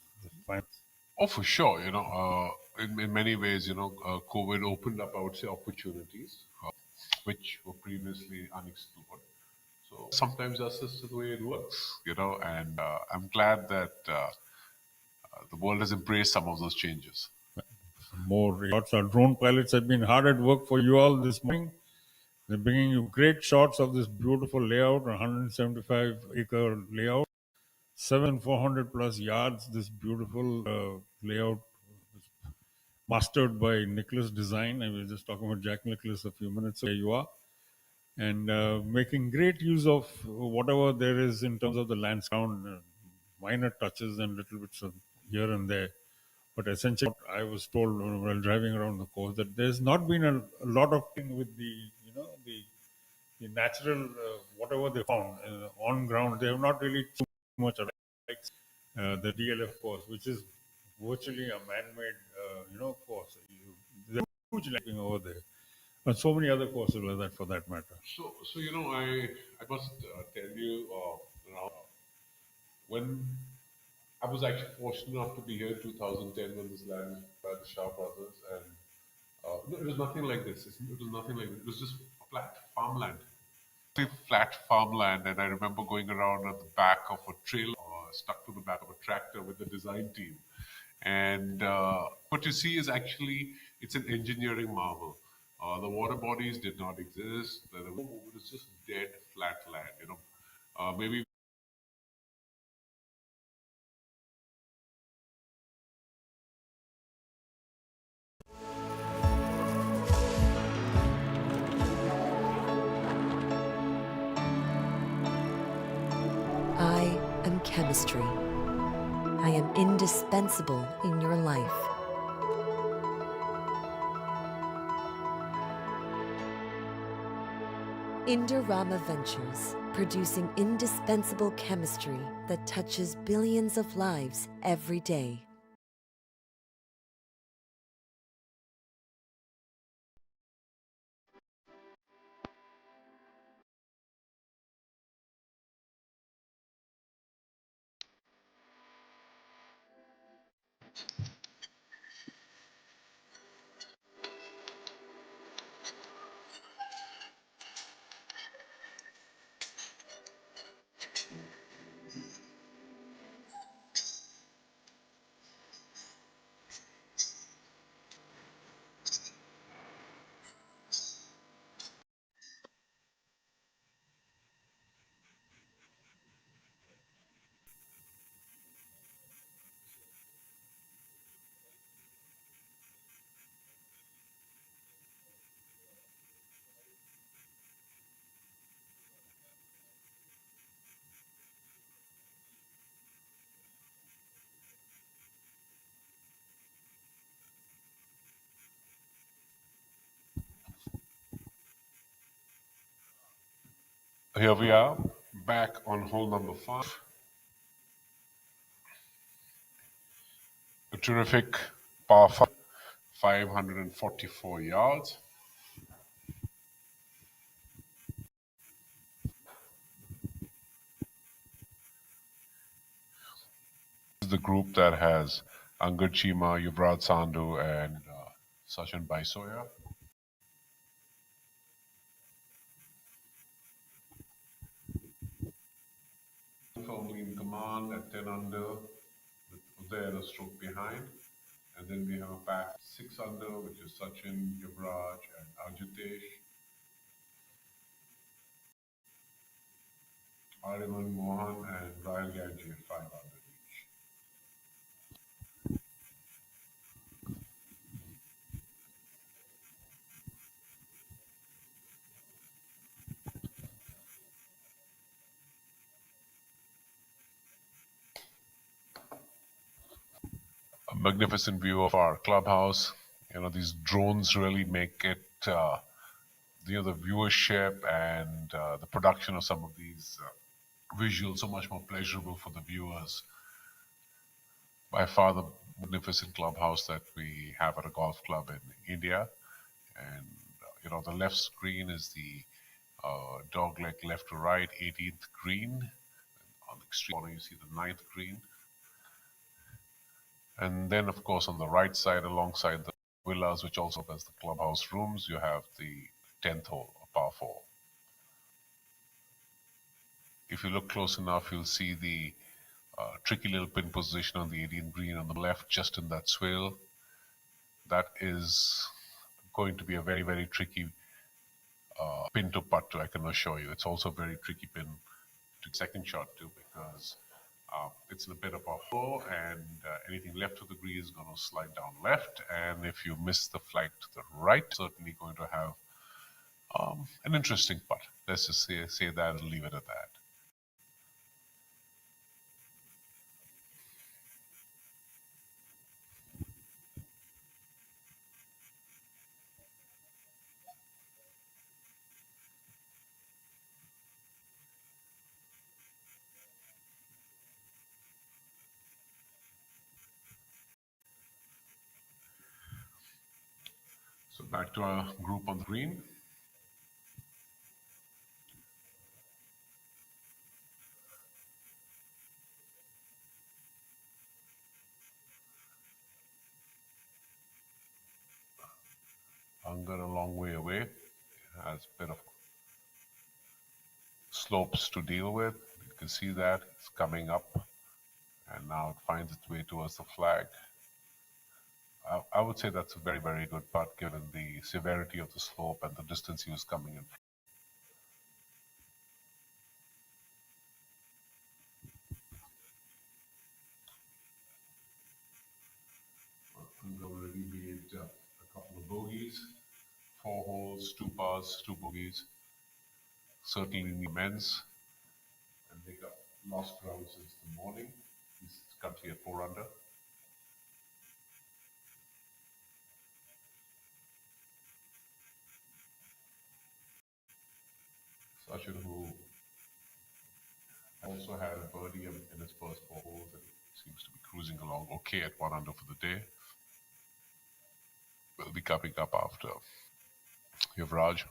finals? Oh, for sure. In many ways, COVID opened up, I would say, opportunities which were previously unexplored. So sometimes that's just the way it works, and I'm glad that the world has embraced some of those changes. More shots. Our drone pilots have been hard at work for you all this morning. They're bringing you great shots of this beautiful layout, 175-acre layout, 7,400 plus yards. This beautiful layout mastered by Nicholas Design. I was just talking about Jack Nicholas a few minutes ago. There you are. And making great use of whatever there is in terms of the landscape, minor touches and little bits of here and there. But essentially, I was told while driving around the coast that there's not been a lot of thing with the natural whatever they found on ground. They have not really too much like the DLF course, which is virtually a man-made course. There's huge lacking over there, and so many other courses like that for that matter. So I must tell you, when I was actually fortunate enough to be here in 2010 when this land was by the Shah brothers, and no, it was nothing like this. It was nothing like this. It was just flat farmland. Flat farmland, and I remember going around at the back of a trailer, stuck to the back of a tractor with the design team. And what you see is actually it's an engineering marvel. The water bodies did not exist. It was just dead flat land. Maybe I am chemistry. I am indispensable in your life. Indorama Ventures, producing indispensable chemistry that touches billions of lives every day. here we are back on hole number 5. A terrific par 5, 544 yards. This is the group that has Angad Chima, Yuvraj Sandhu, and Sachin Baisoya. Firmly in command at 10 under, with Uday a stroke behind. And then we have a pack 6 under, which is Sachin, Yuvraj, and Ajitesh. Ariman Mohan and Rahul Ganji at 5 under each. A magnificent view of our clubhouse. These drones really make it, the viewership and the production of some of these visuals so much more pleasurable for the viewers. By far the magnificent clubhouse that we have at a golf club in India. And, the left screen is the dog leg left to right, 18th green. On the extreme corner, you see the 9th green. And then, of course, on the right side, alongside the villas, which also has the clubhouse rooms, you have the 10th hole, a par 4. If you look close enough, you'll see the tricky little pin position on the 18th green on the left, just in that swale. That is going to be a very, very tricky pin to putt to, I can assure you. It's also a very tricky pin to second shot too, because it's in a bit of a hole, and anything left of the green is going to slide down left. And if you miss the flight to the right, certainly going to have an interesting putt. Let's just say that and leave it at that. So back to our group on the green. Angar a long way away. It has a bit of slopes to deal with. You can see that it's coming up, and now it finds its way towards the flag. I would say that's a very, very good putt given the severity of the slope and the distance he was coming in. He's already made a couple of bogeys, 4 holes, 2 pars, 2 bogeys. Certainly immense, and they got lost ground since the morning. He's currently at 4 under. Sachin, who also had a birdie in his first 4 holes, and seems to be cruising along okay at 1 under for the day. Will be coming up after Yuvraj.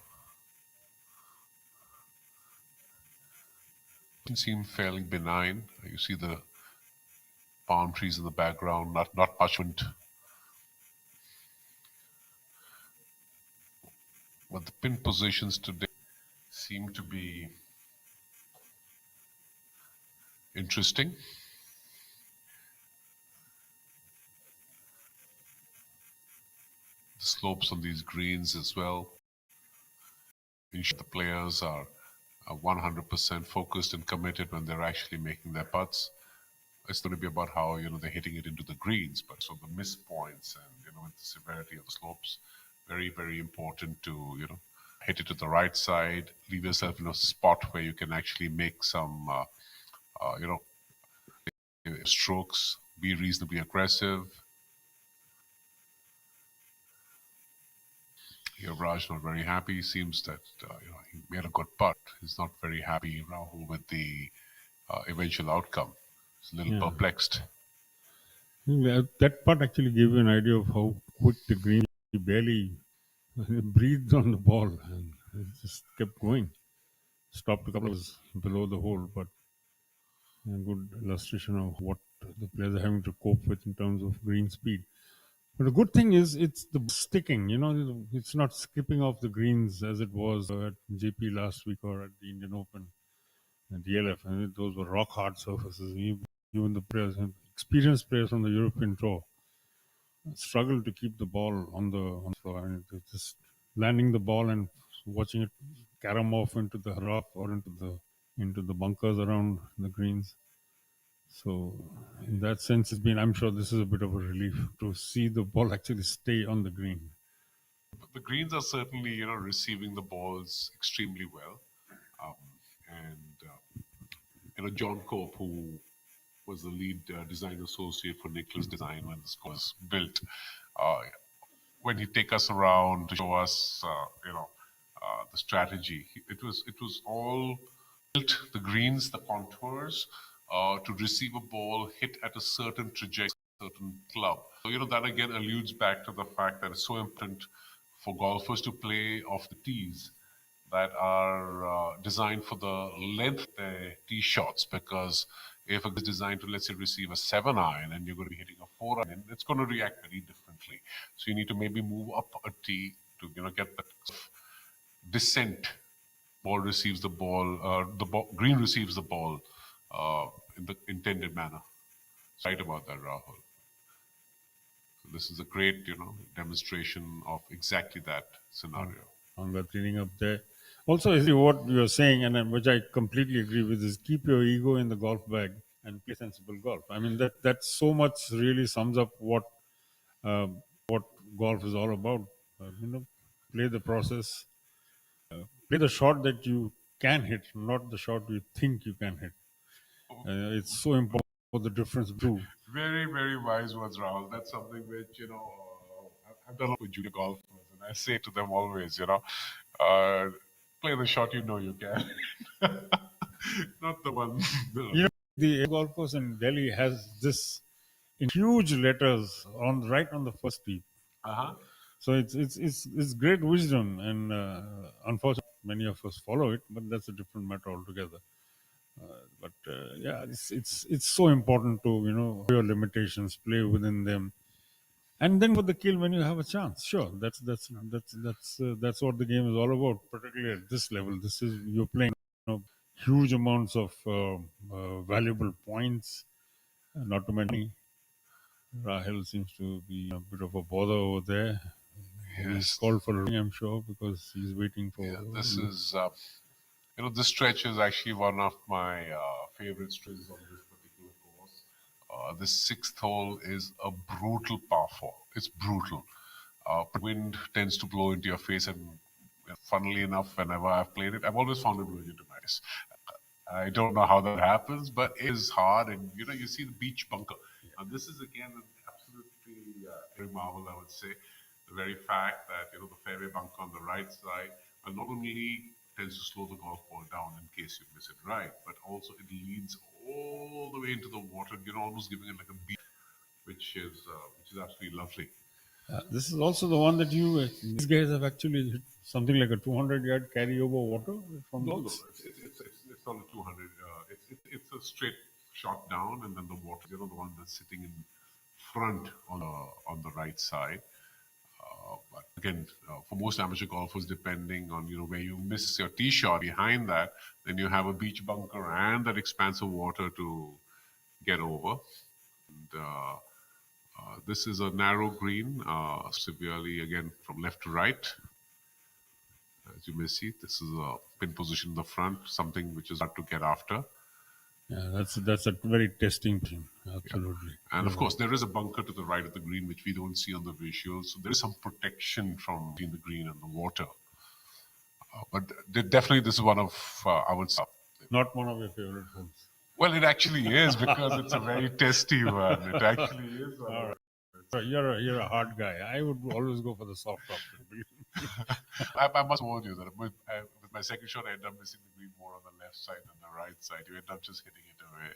Seem fairly benign. You see the palm trees in the background, not much wind. But the pin positions today seem to be interesting. The slopes on these greens as well. The players are 100% focused and committed when they're actually making their putts. It's going to be about how they're hitting it into the greens, but so the miss points and with the severity of the slopes, very, very important to hit it to the right side, leave yourself in a spot where you can actually make some strokes, be reasonably aggressive. Raj not very happy. Seems that he made a good putt. He's not very happy, Rahul, with the eventual outcome. He's a little perplexed. That putt actually gave you an idea of how quick the green. He barely breathed on the ball and it just kept going. Stopped a couple of hours below the hole, but a good illustration of what the players are having to cope with in terms of green speed. But the good thing is it's the sticking, it's not skipping off the greens as it was at JP last week or at the Indian Open and DLF. And those were rock hard surfaces. Even the players, experienced players on the European Tour, struggle to keep the ball on the floor. And just landing the ball and watching it carom off into the rough or into the bunkers around the greens. So in that sense, I'm sure this is a bit of a relief to see the ball actually stay on the green. The greens are certainly, receiving the balls extremely well. John Cope, who was the lead design associate for Nicklaus Design when this was built, when he take us around to show us, the strategy, it was all built, the greens, the contours, to receive a ball hit at a certain trajectory, certain club. So, that again alludes back to the fact that it's so important for golfers to play off the tees that are designed for the length of their tee shots, because if it's designed to, let's say, receive a 7 iron and you're going to be hitting a forehand in, it's going to react very differently. So you need to maybe move up a tee to get that descent. Ball receives the ball, green receives the ball in the intended manner. Right about that, Rahul. So this is a great, demonstration of exactly that scenario. Angad cleaning up there. Also, is what you're saying, and which I completely agree with, is keep your ego in the golf bag and play sensible golf. I mean, that so much really sums up uh, what golf is all about. Play the process, play the shot that you can hit, not the shot you think you can hit. It's so important for the difference too. Very, very wise words, Rahul. That's something which, I've done with junior golfers, and I say to them always, play the shot you know you can. Not the one. The golf course in Delhi has this in huge letters right on the first tee. Uh-huh. So it's great wisdom, and unfortunately, many of us follow it, but that's a different matter altogether. It's so important to know your limitations, play within them, and then for the kill when you have a chance. Sure, that's what the game is all about. Particularly at this level, this is you're playing huge amounts of valuable points, not to mention. Rahil seems to be a bit of a bother over there. Yes. He's called for a ring, I'm sure, because he's waiting for. Yeah, this is, this stretch is actually one of my favorite stretches on this particular course. This sixth hole is a brutal par 4. It's brutal. Wind tends to blow into your face, and funnily enough, whenever I've played it, I've always found it blowing into my face. I don't know how that happens, but it is hard, and you see the beach bunker. And this is again an absolutely very marvel, I would say. The very fact that the fairway bunker on the right side not only tends to slow the golf ball down in case you miss it right, but also it leads all the way into the water, almost giving it like a beach, which is absolutely lovely. This is also the one that these guys have actually hit something like a 200-yard carry over water from No, those. it's not a 200. It's a straight shot down, and then the water, the one that's sitting in front on the right side. But again, for most amateur golfers, depending on where you miss your tee shot behind that, then you have a beach bunker and that expanse of water to get over. And, this is a narrow green, severely again from left to right. As you may see, this is a pin position in the front, something which is hard to get after. Yeah, that's a very testing team. Absolutely. Yeah. And of course, there is a bunker to the right of the green, which we don't see on the visuals. So there is some protection from between the green and the water. But definitely, this is one of, I would say, not one of your favorite holes. Well, it actually is, because it's a very testy one. It actually is. All right. So you're a hard guy. I would always go for the soft option. I must warn you that with my second shot, I end up missing the green more on the left side than the right side. You end up just hitting it away.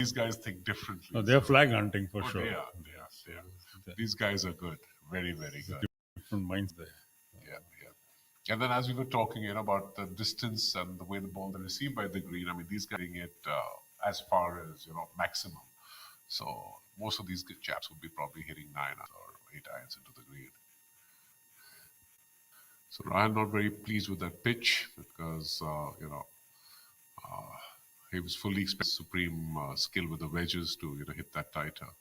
These guys think differently. No, they're flag hunting for sure. They are. These guys are good. Very, very good. Different minds there. Yeah. And then as we were talking about the distance and the way the ball is received by the green, I mean, these guys are getting it as far as, maximum. So most of these chaps would be probably hitting 9 or 8 irons into the green. So Ryan not very pleased with that pitch because, he was fully expecting supreme skill with the wedges to, hit that tighter.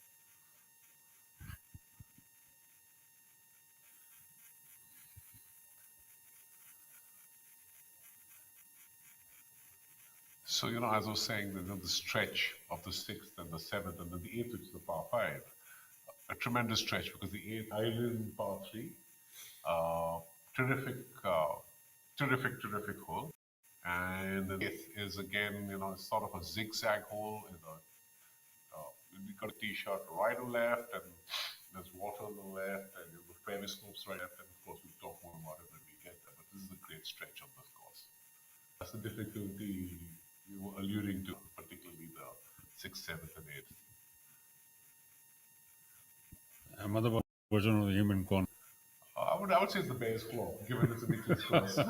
So, as I was saying, the stretch of the 6th and the 7th and then the 8th, which is the par 5, a tremendous stretch because the 8th island par 3, terrific hole. And the 8th is again, sort of a zigzag hole. You got a tee shot right or left, and there's water on the left, and the fairway slopes right left, and of course we'll talk more about it when we get there. But this is a great stretch on this course. That's the difficulty you were alluding to, particularly the 6th, 7th, and 8th. Another version of the human con. I would say it's the Bears Claw, given it's a Nicholas course. Great.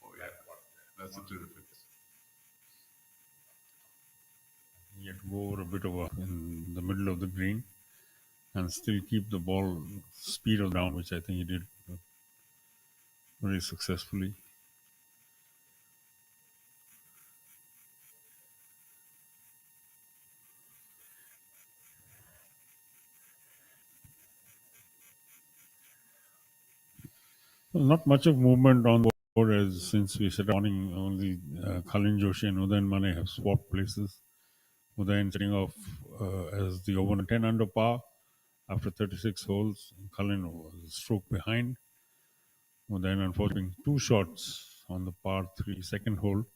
Oh yeah, that's a terrific. he had to go over a bit in the middle of the green and still keep the ball speed of the ground, which I think he did very successfully. Well, not much of movement on the board as since we said morning, only Kalin Joshi and Udayan Mane have swapped places. Udayan setting off as the over 10 under par after 36 holes. Kalin was a stroke behind. Udayan unfortunately two shots on the par 3 second hole.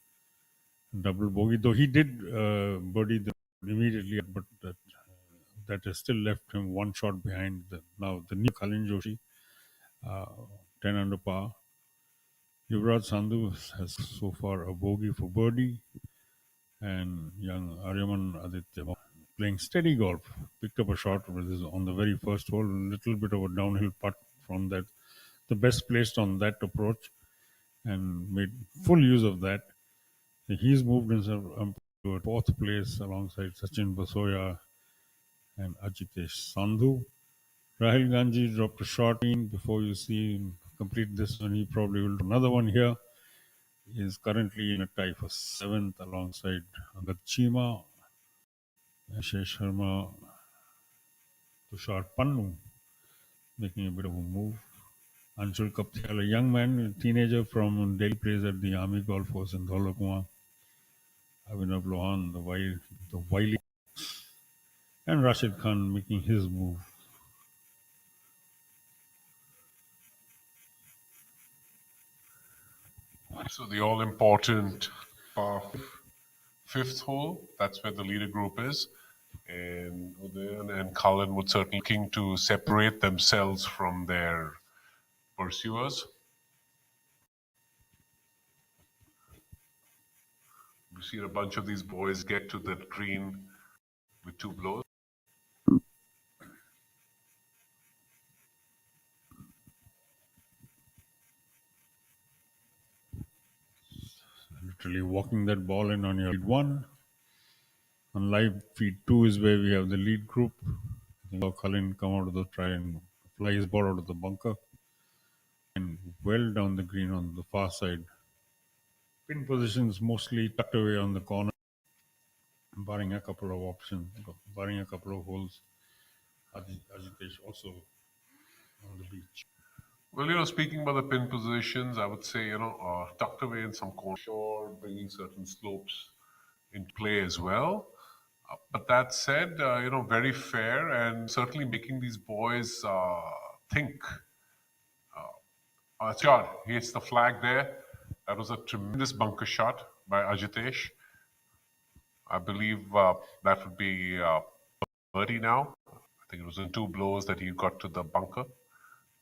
Double bogey, though he did birdie immediately, but that has still left him one shot behind. Now the new Kalin Joshi, 10 under par. Yuvraj Sandhu has so far a bogey for birdie, and young Aryaman Aditya playing steady golf. Picked up a shot on the very first hole, a little bit of a downhill putt from that, the best placed on that approach, and made full use of that. He's moved himself up to a fourth place alongside Sachin Basoya and Ajitesh Sandhu. Rahul Ganji dropped a shot in before you see him complete this one. He probably will do another one here. He is currently in a tie for 7th alongside Angad Chima, Ashish Sharma, Tushar Pannu making a bit of a move. Anshul Kaptial, a young man, a teenager from Delhi, plays at the Army Golf Course in Dholakua. Abhinav Lohan, the wily, and Rashid Khan making his move. So the all-important par fifth hole, that's where the leader group is. And Udayan and Cullen would certainly looking to separate themselves from their pursuers. We've seen a bunch of these boys get to that green with 2 blows. Literally walking that ball in on your lead 1. On live feed 2 is where we have the lead group. I think Cullen come out of the try and fly his ball out of the bunker. And well down the green on the far side. Pin positions mostly tucked away on the corner, barring a couple of options, barring a couple of holes. Ajitesh also on the beach. Well, speaking about the pin positions, I would say, tucked away in some corner, sure, bringing certain slopes in play as well. But that said, very fair and certainly making these boys think. Shot, he hits the flag there. That was a tremendous bunker shot by Ajitesh. I believe that would be birdie now. I think it was in 2 blows that he got to the bunker,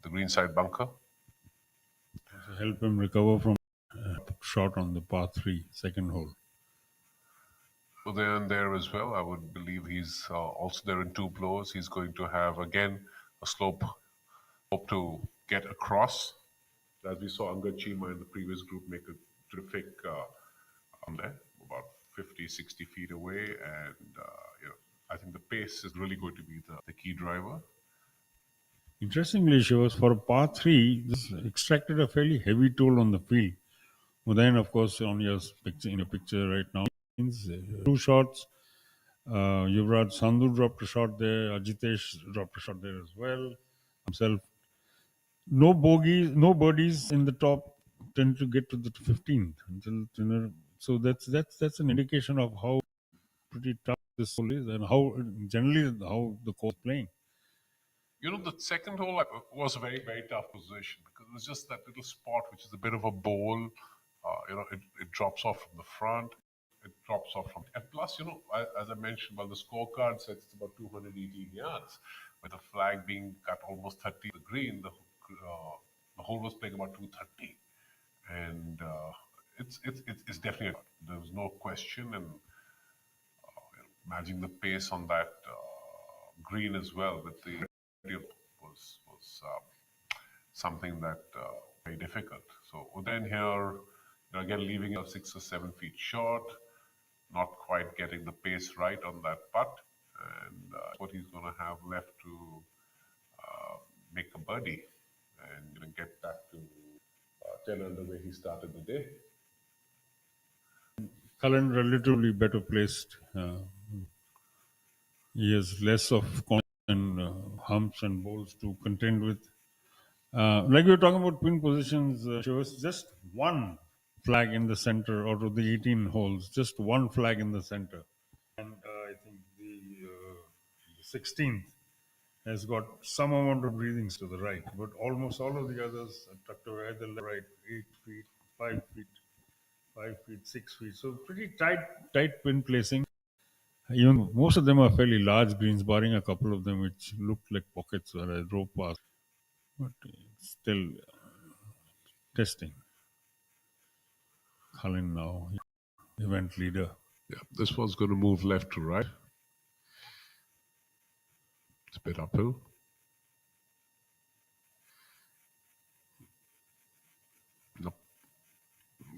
the greenside bunker. To help him recover from a shot on the par 3 second hole. So there as well. I would believe he's also there in 2 blows. He's going to have again a slope to get across. As we saw Angad Chima in the previous group make a terrific there, about 50, 60 feet away. And, I think the pace is really going to be the key driver. Interestingly, Shivas, for a par 3, this extracted a fairly heavy toll on the field. Udayan, of course, on your picture right now, 2 shots. Yuvraj Sandhu dropped a shot there. Ajitesh dropped a shot there as well. Himself. No bogeys, no birdies in the top 10 to get to the 15th. So that's an indication of how pretty tough this hole is and how the course is playing. The second hole was a very, very tough position because it was just that little spot, which is a bit of a bowl. It drops off from the front. It drops off from, and plus, as I mentioned, the scorecard says it's about 218 yards, with the flag being cut almost 30 the green. The hole was playing about 230, and it's definitely, there was no question, and managing the pace on that green as well with the was something that very difficult. So then here, again leaving a 6 or 7 feet short, not quite getting the pace right on that putt, and what he's going to have left to make a birdie and get back to 10 under where he started the day. Cullen relatively better placed. He has less of and humps and bowls to contend with. Like we were talking about pin positions, there was just one flag in the center out of the 18 holes, just one flag in the center. And I think the 16th has got some amount of breathings to the right, but almost all of the others are tucked away at the right, 8 feet, 5 feet, 5 feet, 6 feet. So pretty tight pin placing. Even most of them are fairly large greens, barring a couple of them which looked like pockets where I drove past. But still testing. Cullen now, event leader. Yeah, this one's going to move left to right. It's a bit uphill. Nope.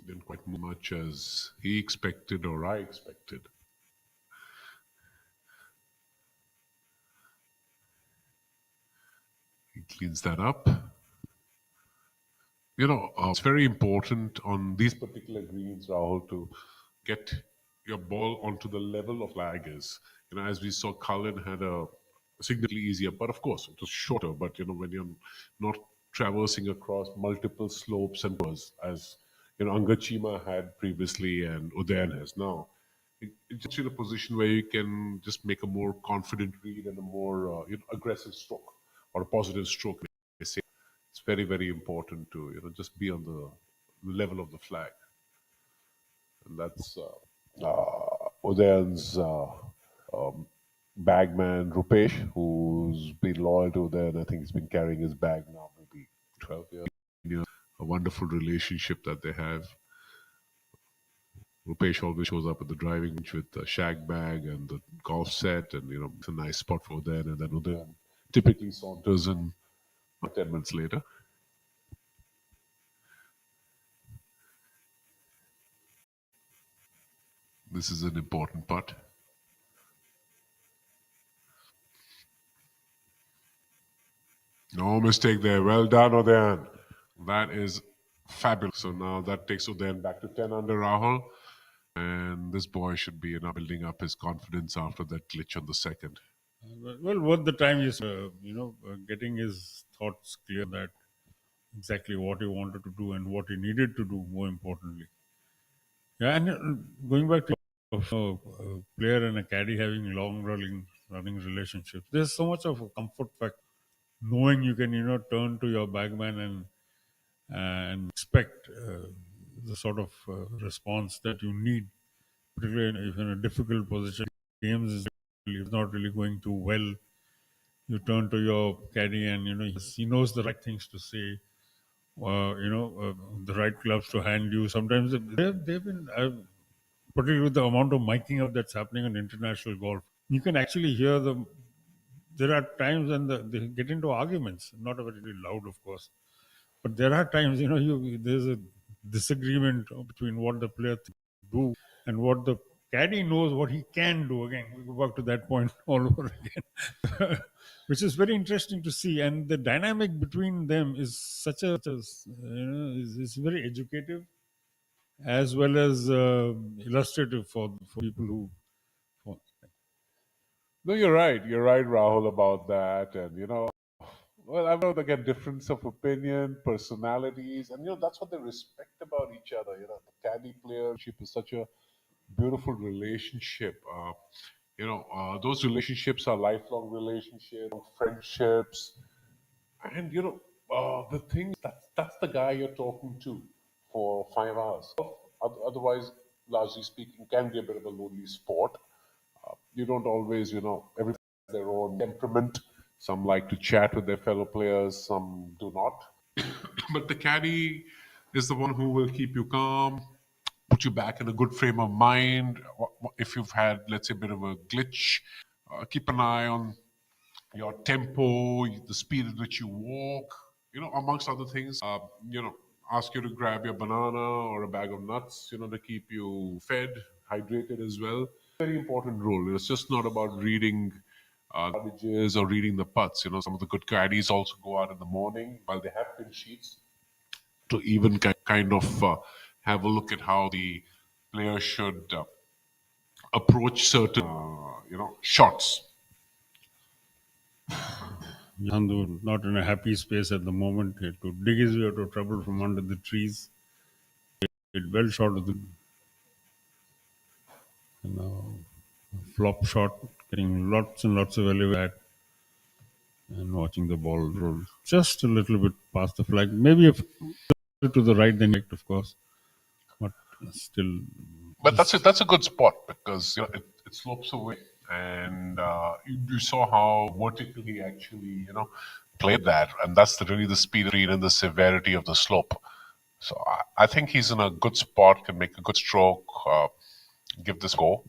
Didn't quite move much as he expected or I expected. He cleans that up. It's very important on these particular greens, Rahul, to get your ball onto the level of flag is. As we saw, Cullen had a significantly easier, but of course it was shorter. But when you're not traversing across multiple slopes and curves, as Angachima had previously and Udayan has now, it's just in a position where you can just make a more confident read and a more aggressive stroke or a positive stroke. They say it's very, very important to just be on the level of the flag, and that's Udayan's bagman Rupesh, who's been loyal to Udayan. I think he's been carrying his bag now maybe 12 years. A wonderful relationship that they have. Rupesh always shows up at the driving range with the shag bag and the golf set, and it's a nice spot for Udayan. And then Udayan typically saunters in 10 minutes later. This is an important putt. No mistake there. Well done, Udayan. That is fabulous. So now that takes Udayan back to 10 under, Rahul. And this boy should be building up his confidence after that glitch on the second. Well, what the time is, getting his thoughts clear that exactly what he wanted to do and what he needed to do, more importantly. Yeah, and going back to a player and a caddy having long running relationships, there's so much of a comfort factor knowing you can turn to your bagman and expect the sort of response that you need, particularly if in a difficult position. Games is not really going too well. You turn to your caddy, and he knows the right things to say. The right gloves to hand you. Sometimes they've been, particularly with the amount of miking up that's happening in international golf, you can actually hear them. There are times when they get into arguments, not very loud, of course, but there are times there's a disagreement between what the player do and what the caddy knows what he can do. Again, we go back to that point all over again, which is very interesting to see. And the dynamic between them is such a is very educative as well as illustrative for people who. No, you're right. You're right, Rahul, about that. And well, I know they get difference of opinion, personalities, and that's what they respect about each other. The caddy playership is such a beautiful relationship. Those relationships are lifelong relationships, friendships, and the thing that's the guy you're talking to for 5 hours. Otherwise, largely speaking, can be a bit of a lonely sport. You don't always, everybody has their own temperament. Some like to chat with their fellow players, some do not. But the caddy is the one who will keep you calm, put you back in a good frame of mind. If you've had, let's say, a bit of a glitch, keep an eye on your tempo, the speed at which you walk, amongst other things. Ask you to grab your banana or a bag of nuts, to keep you fed, hydrated as well. Very important role. It's just not about reading cottages or reading the putts. Some of the good caddies also go out in the morning while they have pin sheets to even kind of have a look at how the player should approach certain, shots. Yandu not in a happy space at the moment. He had to dig his way out of trouble from under the trees. It well short of the flop shot, getting lots and lots of elevate and watching the ball roll just a little bit past the flag. Maybe if to the right, then of course, but still. But that's a good spot because it slopes away, and you saw how vertically he actually played that, and that's really the speed and the severity of the slope. So I think he's in a good spot, can make a good stroke, give this go.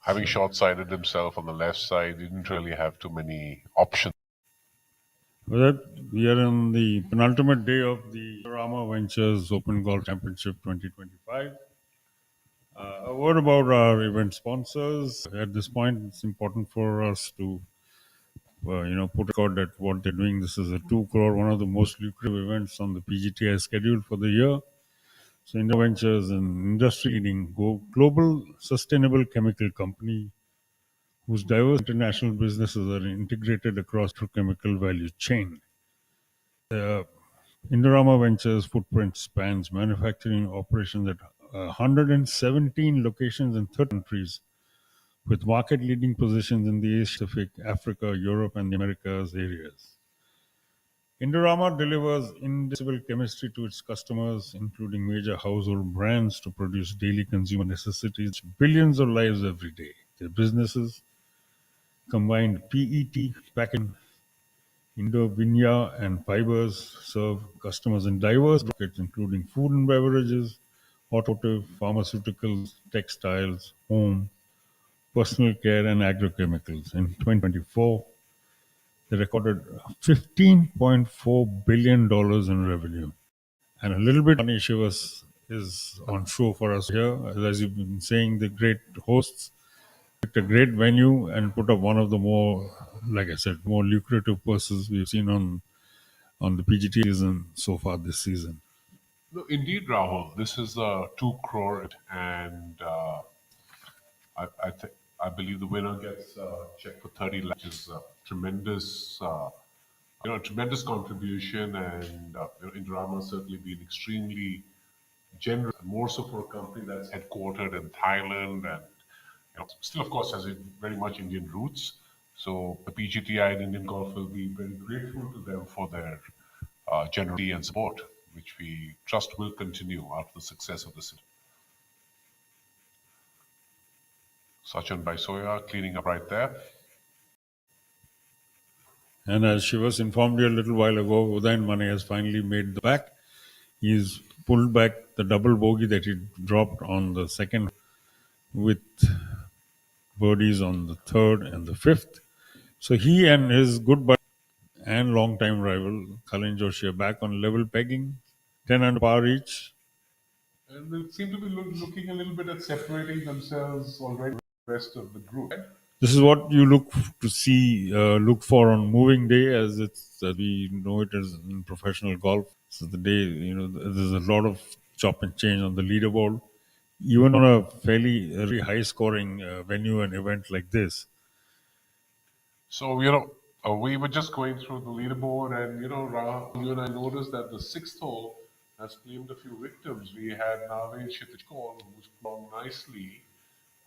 Having short-sighted himself on the left side, he didn't really have too many options. Well, we are on the penultimate day of the Indorama Ventures Open Golf Championship 2025. A word about our event sponsors. At this point, it's important for us to, put record at what they're doing. This is a 2 crore, one of the most lucrative events on the PGTI schedule for the year. So, Indorama Ventures, an industry-leading global sustainable chemical company whose diverse international businesses are integrated across the chemical value chain. Indorama Ventures' footprint spans manufacturing operations at 117 locations in 30 countries, with market-leading positions in the Asia Pacific, Africa, Europe, and the Americas areas. Indorama delivers indispensable chemistry to its customers, including major household brands, to produce daily consumer necessities, billions of lives every day. Their businesses combined PET packaging, Indovinya and fibers serve customers in diverse markets, including food and beverages, automotive, pharmaceuticals, textiles, home, personal care, and agrochemicals. In 2024, they recorded $15.4 billion in revenue. And a little bit funny, Shivas is on show for us here. As you've been saying, the great hosts picked a great venue and put up one of the more, like I said, more lucrative purses we've seen on the PGT season so far this season. No, indeed, Rahul. This is a 2 crore, and I believe the winner gets a check for 30 lakhs, which is a tremendous, tremendous contribution, and Indorama certainly been extremely generous, more so for a company that's headquartered in Thailand and still, of course, has very much Indian roots. So the PGTI and Indian Golf will be very grateful to them for their generosity and support, which we trust will continue after the success of this. Sachin Baisoya cleaning up right there. And as Shivas informed you a little while ago, Udayan Mane has finally made the back. He's pulled back the double bogey that he dropped on the second with birdies on the third and the fifth. So he and his good buddy and long-time rival, Kalin Joshi, are back on level pegging, 10 under par each. And they seem to be looking a little bit at separating themselves already from the rest of the group. This is what you look for on moving day, as we know it as in professional golf. So the day, there's a lot of chop and change on the leaderboard, even on a very high-scoring venue and event like this. So we were just going through the leaderboard, and Rahul, you and I noticed that the sixth hole has claimed a few victims. We had Naveen Shitishkol, who's playing nicely,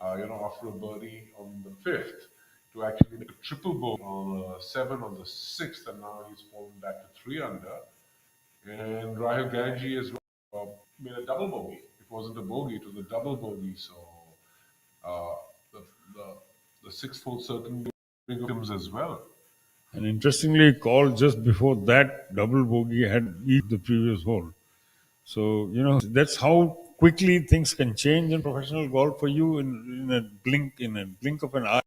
after a birdie on the fifth, to actually make a triple bogey on 7 on the sixth, and now he's fallen back to 3 under. And Rahul Ganji has made a double bogey. It wasn't a bogey; it was a double bogey. So the sixth hole certainly victims as well. And interestingly, called just before that double bogey had eaten the previous hole. So that's how quickly things can change in professional golf for you in a blink of an eye.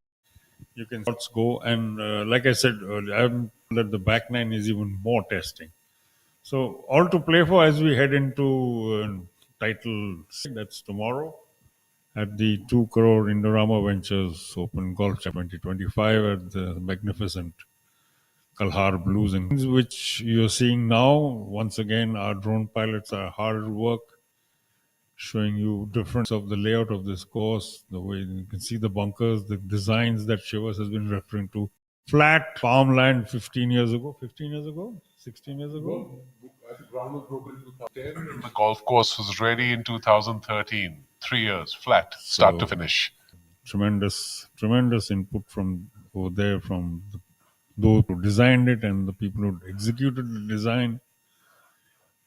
You can go, and like I said earlier, I'm that the back nine is even more testing. So all to play for as we head into title. That's tomorrow, at the 2 crore Indorama Ventures Open Golf 2025 at the magnificent Kalhaar Blues, and which you're seeing now. Once again, our drone pilots are hard at work, showing you difference of the layout of this course, the way you can see the bunkers, the designs that Shivas has been referring to. Flat farmland 16 years ago, 16 years ago. I think ground was broken in 2010 and the golf course was ready in 2013. 3 years, flat, start to finish. Tremendous input from over there, from those who designed it and the people who executed the design,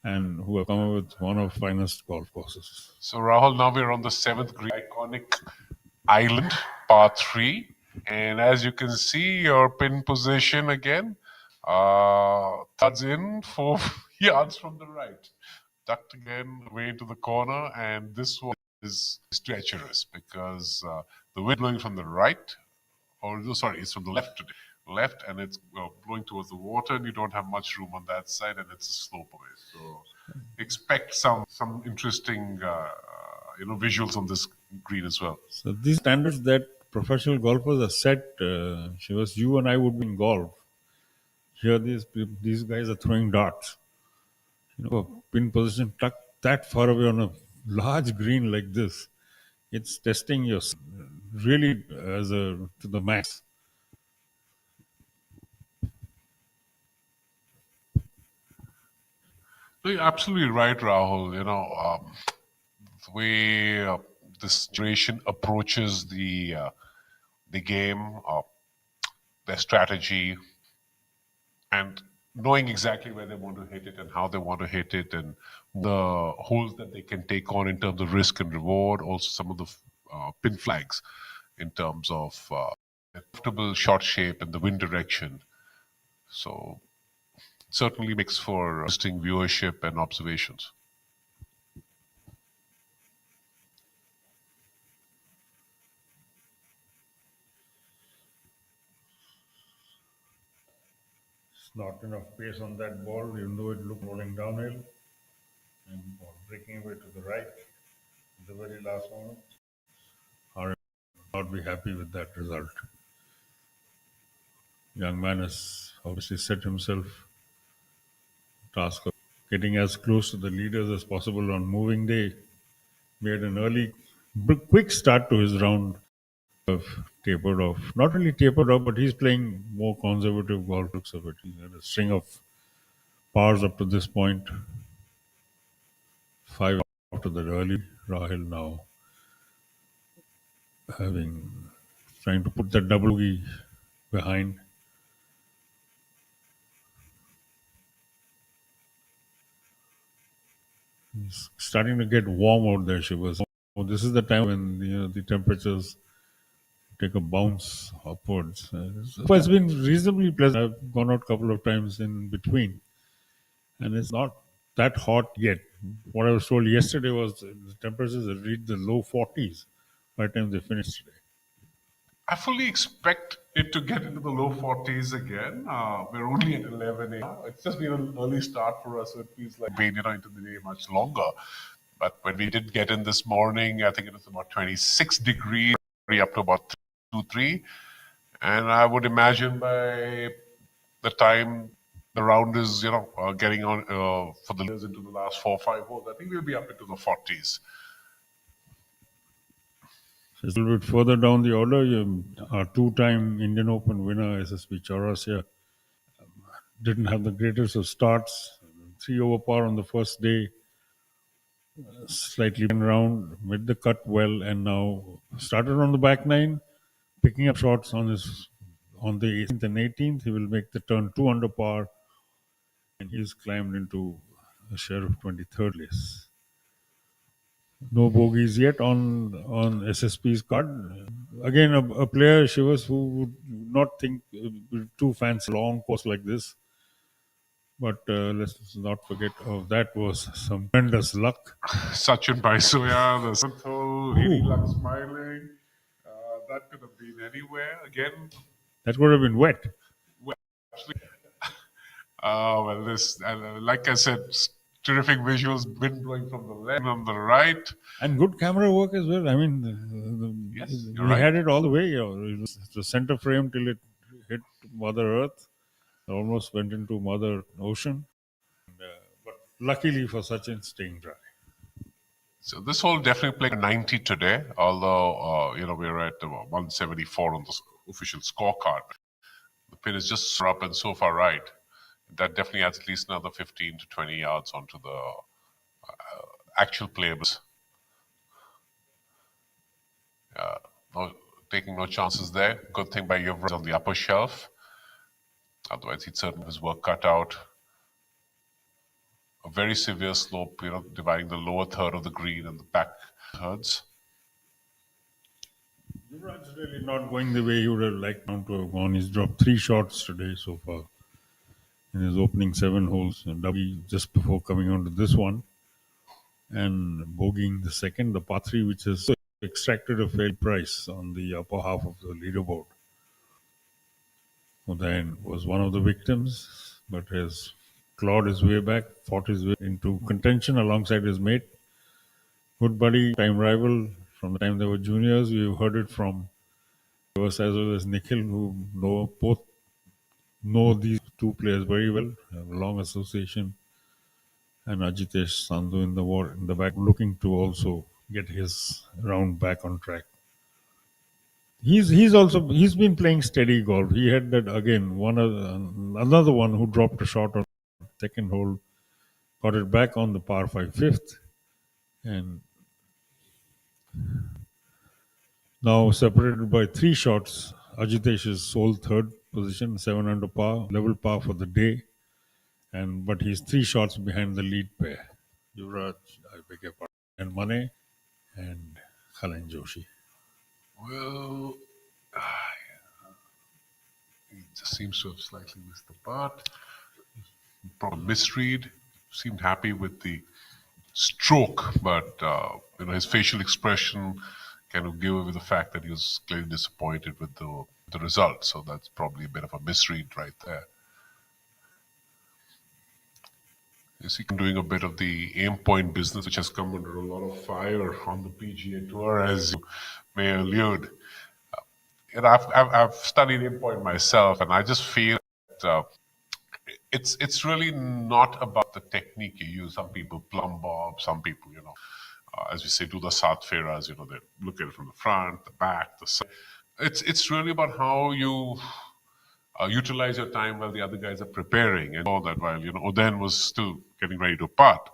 and who have come up with one of the finest golf courses. So Rahul, now we're on the 7th green, iconic island, par 3. And as you can see, your pin position again, thuds in 4 yards from the right. Tucked again way into the corner, and this one is treacherous because the wind blowing from the right, or no, sorry, it's from the left today. Left, and it's blowing towards the water, and you don't have much room on that side, and it's a slope away. So expect some interesting visuals on this green as well. So these standards that professional golfers are set, Shivas, you and I would be in golf. Here these guys are throwing darts. Pin position tucked that far away on a large green like this. It's testing your really to the max. No, you're absolutely right, Rahul. The way this generation approaches the game, their strategy, and knowing exactly where they want to hit it and how they want to hit it, and the holes that they can take on in terms of risk and reward, also some of the pin flags in terms of comfortable shot shape and the wind direction. So certainly makes for interesting viewership and observations. Not enough pace on that ball, even though it looked rolling downhill and breaking away to the right at the very last moment. I will not be happy with that result. Young man has obviously set himself task of getting as close to the leaders as possible on moving day. Made an early, quick start to his round. Of tapered off. Not really tapered off, but he's playing more conservative golf. Looks of it. He had a string of pars up to this point. 5 after that early. Rahul now trying to put that double bogey behind. It's starting to get warm out there, Shivas. This is the time when the temperatures take a bounce upwards. It's been reasonably pleasant. I've gone out a couple of times in between, and it's not that hot yet. What I was told yesterday was the temperatures have reached the low 40s by the time they finish today. I fully expect it to get into the low 40s again. We're only at 11 a.m. It's just been an early start for us, so it feels like being into the day much longer. But when we did get in this morning, I think it was about 26 degrees, up to about 2-3. And I would imagine by the time the round is, getting on for the leaders into the last 4-5 holes, I think we'll be up into the 40s. A little bit further down the order, our two-time Indian Open winner, SSP Chaurasia, didn't have the greatest of starts. 3 over par on the first day, slightly round, made the cut well, and now started on the back nine, picking up shots on the 18th and 18th. He will make the turn 2 under par, and he's climbed into a share of 23rd place. No bogeys yet on SSP's card. Again, a player, Shivas, who would not think too fancy long course like this. But let's not forget, that was some tremendous luck. Sachin Baisoya, the seventh hole, 80 luck smiling. That could have been anywhere. Again, that would have been wet. Well, like I said, terrific visuals, wind blowing from the left and the right. And good camera work as well. I mean, Yes, we you're right. had it all the way. It was the center frame till it hit Mother Earth. It almost went into Mother Ocean. But luckily for Sachin, staying dry. So this hole definitely played 90 today, although, we're at 174 on the official scorecard. The pin is just so up and so far right. That definitely adds at least another 15 to 20 yards onto the actual playables. Taking no chances there. Good thing by Yuvraj on the upper shelf. Otherwise, he'd certainly have his work cut out. A very severe slope, dividing the lower third of the green and the back thirds. Yuvraj really not going the way he would have liked now to have gone. He's dropped 3 shots today so far in his opening 7 holes. And double just before coming on to this one. And bogeying the second, the par 3, which has extracted a fair price on the upper half of the leaderboard. Udayan was one of the victims, but has clawed his way back, fought his way into contention alongside his mate. Good buddy, time rival from the time they were juniors. We've heard it from us as well as Nikhil, who both know these two players very well, have a long association. And Ajitesh Sandhu in the back, looking to also get his round back on track. He's been playing steady golf. He had that again another one who dropped a shot on second hole, got it back on the par 5 fifth, and now separated by 3 shots. Ajitesh's sole third position, 7 under par, level par for the day, but he's 3 shots behind the lead pair, Yuvraj, I beg your pardon, and Mane and Khalin Joshi. Well, he just seems to have slightly missed the putt. Probably misread. Seemed happy with the stroke, but his facial expression kind of gave away the fact that he was clearly disappointed with the result. So that's probably a bit of a misread right there. Is he doing a bit of the aim point business, which has come under a lot of fire on the PGA Tour, as you may allude. I've studied aim point myself, and I just feel that it's really not about the technique you use. Some people plumb bob, some people, as we say, do the Sat Feras, they look at it from the front, the back, the side. It's really about how you utilize your time while the other guys are preparing, and all that while Udayan was still getting ready to putt.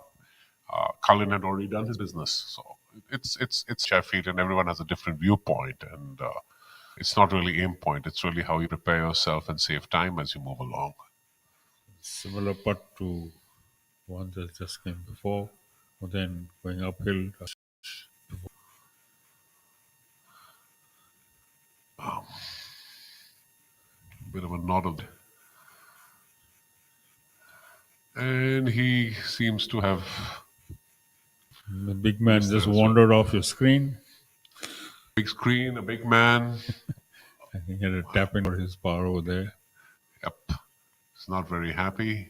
Kalin had already done his business, so it's Sheffield, and everyone has a different viewpoint, and it's not really aim point. It's really how you prepare yourself and save time as you move along. Similar putt to one that just came before, then going uphill. Bit of a nod of, and he seems to have. The big man just wandered off your screen. Big screen, a big man. I think he had a tap in for his power over there. Yep, he's not very happy.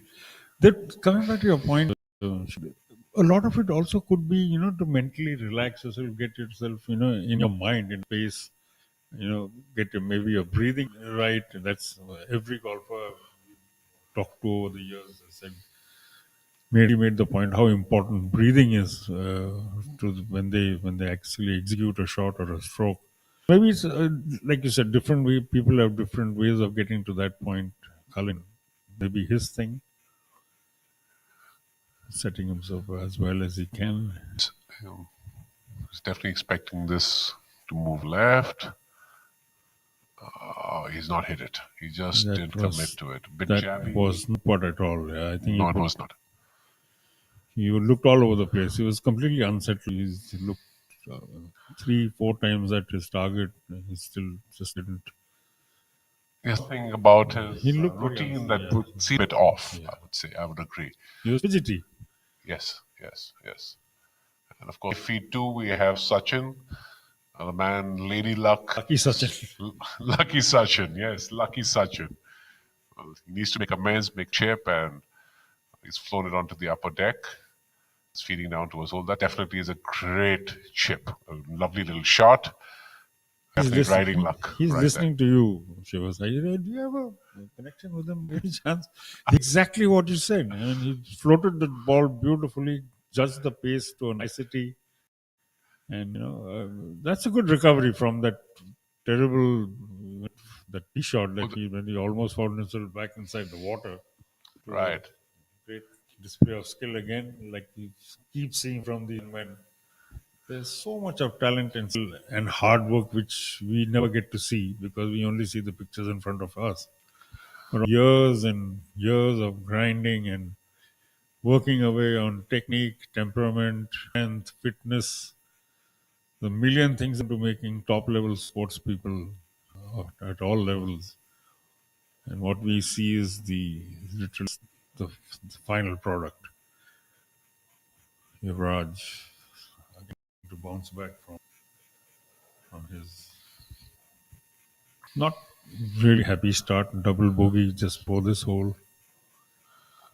Coming back to your point, a lot of it also could be, to mentally relax yourself, get yourself, in your mind, in pace, get maybe your breathing right. That's every golfer talked to over the years has said, made the point how important breathing is when they actually execute a shot or a stroke. Maybe it's like you said, different way. People have different ways of getting to that point. Kalin, maybe his thing, setting himself as well as he can. He's definitely expecting this to move left. He's not hit it. He just didn't commit to it. That was not what at all. I think no, it was not. He looked all over the place. He was completely unsettled. He looked 3-4 times at his target. He still just didn't. There's something about his routine that would seem a bit off, I would say. I would agree. He was fidgety. Yes. And of course, feed 2, we have Sachin. The man, Lady Luck. Lucky Sachin. Lucky Sachin, yes, Lucky Sachin. Well, he needs to make amends, make chip, and he's flown it onto the upper deck. It's feeding down to us. So that definitely is a great chip. A lovely little shot. Definitely riding luck. He's right listening to you, Shivas. Do you have a connection with him? Any chance? Exactly what you said. I mean, he floated the ball beautifully, judged the pace to a nicety, and that's a good recovery from that terrible that tee shot that when he almost found himself back inside the water. Right. Great display of skill again, like you keep seeing from the when. There's so much of talent and skill and hard work which we never get to see because we only see the pictures in front of us. But years and years of grinding and working away on technique, temperament, strength, fitness, the million things into making top level sports people at all levels. And what we see is literally the final product. Yuvraj again to bounce back from his not really happy start, double bogey just for this hole.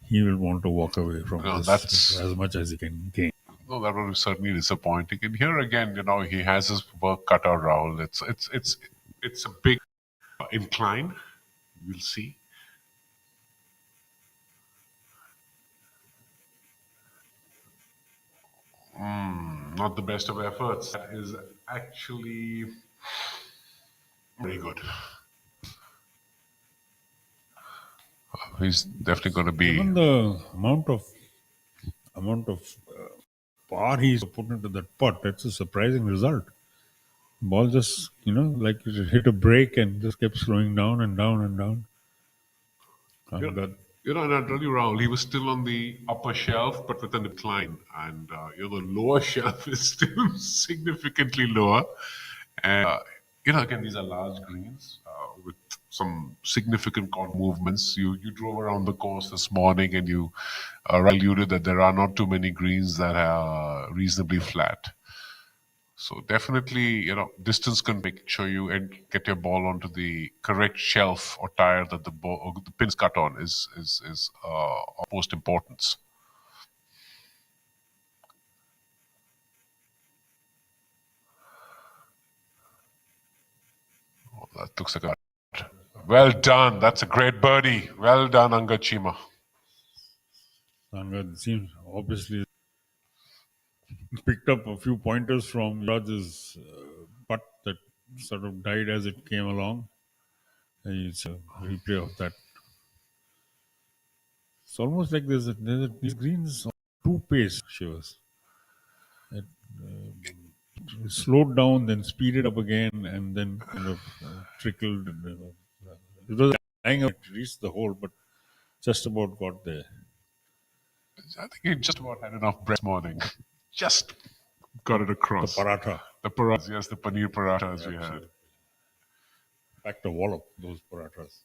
He will want to walk away from this that's as much as he can gain. No, that was certainly disappointing. And here again, he has his work cut out, Rahul. It's a big incline. We'll see. Not the best of efforts. That is actually very good. He's definitely going to be. Given the amount of power he's put into that putt, that's a surprising result. Ball just like it hit a break and just kept slowing down and down and down. And I'll tell you, Rahul, he was still on the upper shelf, but with an incline. And, the lower shelf is still significantly lower. And, again, these are large greens with some significant movements. You drove around the course this morning and you alluded that there are not too many greens that are reasonably flat. So definitely, distance can make sure you and get your ball onto the correct shelf or tire that the pin's cut on is of most importance. Oh, that looks like a well done. That's a great birdie. Well done, Angad Chima. Angad seems obviously picked up a few pointers from Raj's putt that sort of died as it came along. And it's a replay of that. It's almost like there's these greens on two pace, Shivas. It slowed down, then speeded up again, and then kind of trickled. It was hanging out, reached the hole, but just about got there. I think he just about had enough breath this morning. Just got it across. The paratha. The parathas, yes, the paneer parathas we had. Back to wallop, those parathas.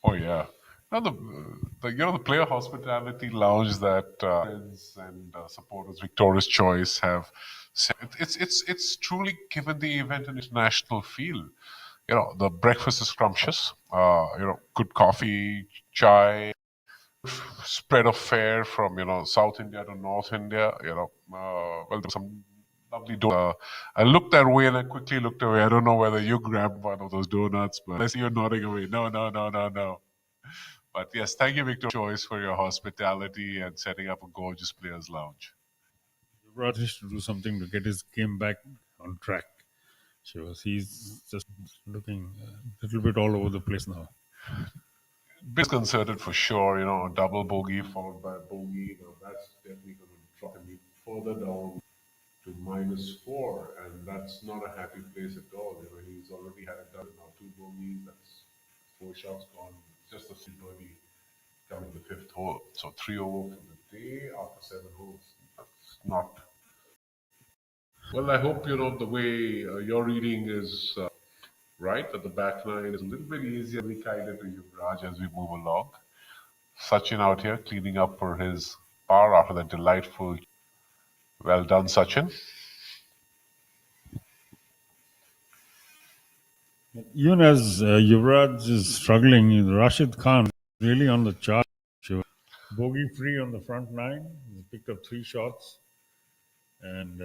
Oh, yeah. Now, the player hospitality lounge that friends and supporters, Victoria's Choice, have set, it's truly given the event an international feel. The breakfast is scrumptious. Good coffee, chai, spread of fare from South India to North India. Well, there's some lovely donuts. I looked that way and I quickly looked away. I don't know whether you grabbed one of those donuts, but I see you're nodding away. No. But yes, thank you, Victor Choice, for your hospitality and setting up a gorgeous players' lounge. Yuvraj needs to do something to get his game back on track. He's just looking a little bit all over the place now. Disconcerted for sure, a double bogey followed by a bogey. That's definitely going to drop him further down to -4, and that's not a happy place at all. He's already had a double, now 2 bogeys. That's 4 shots gone. Just a birdie coming the 5th hole. So 3 over for the day after 7 holes. That's not. Well, I hope the way your reading is right, that the back line is a little bit easier to be kinder to Yuvraj as we move along. Sachin out here cleaning up for his par after that delightful. Well done, Sachin. Even as Yuvraj is struggling, Rashid Khan really on the chart. bogey free on the front nine. He picked up 3 shots, and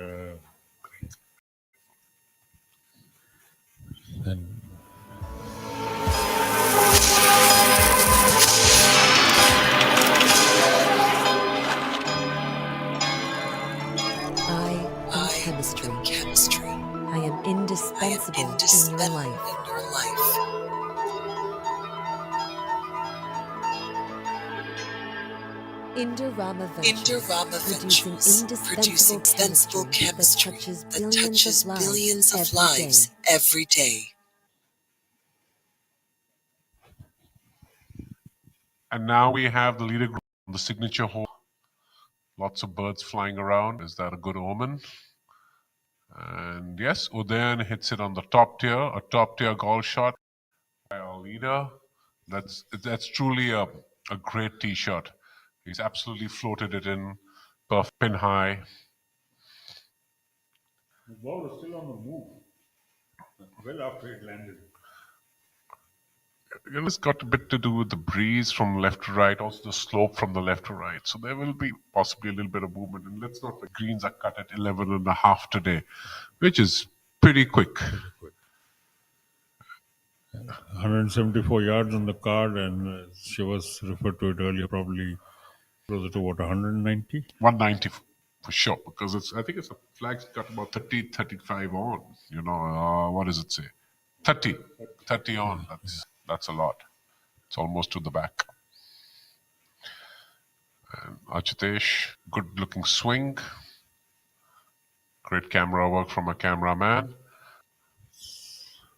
then I am chemistry. I am indispensable in your life. Indorama Ventures, producing indispensable chemistry that touches billions of lives every day. And now we have the leader group on the signature hole. Lots of birds flying around. Is that a good omen? And yes, Udayan hits it on the top tier, a top tier golf shot by our leader. That's truly a great tee shot. He's absolutely floated it in, perfect pin high. the ball was still on the move, well after it landed. It's got a bit to do with the breeze from left to right, also the slope from the left to right. So there will be possibly a little bit of movement. And let's not forget, greens are cut at 11.5 today, which is pretty quick. 174 yards on the card, and she was referred to it earlier, probably closer to what, 190? 190 for sure, because I think it's a flag's got about 30, 35 on. What does it say? 30 on. That's a lot. It's almost to the back. And Achitesh, good looking swing. Great camera work from a cameraman.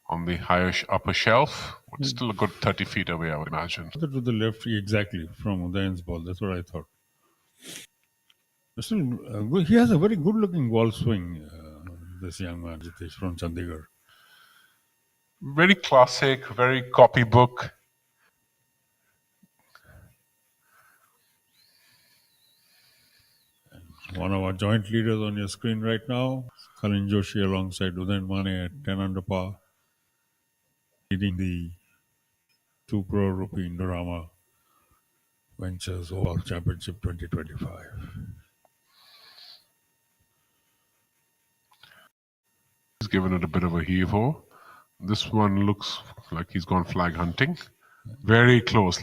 On the higher upper shelf, but still a good 30 feet away, I would imagine. To the left, exactly, from Udayan's ball. That's what I thought. Still, he has a very good looking ball swing, this young man, Jitesh, from Chandigarh. Very classic, very copybook. One of our joint leaders on your screen right now, Kalin Joshi alongside Udayan Mane at 10 under par, leading the 2 crore rupee Indorama Ventures Overall Championship 2025. He's given it a bit of a heave-ho. This one looks like he's gone flag hunting. Very close.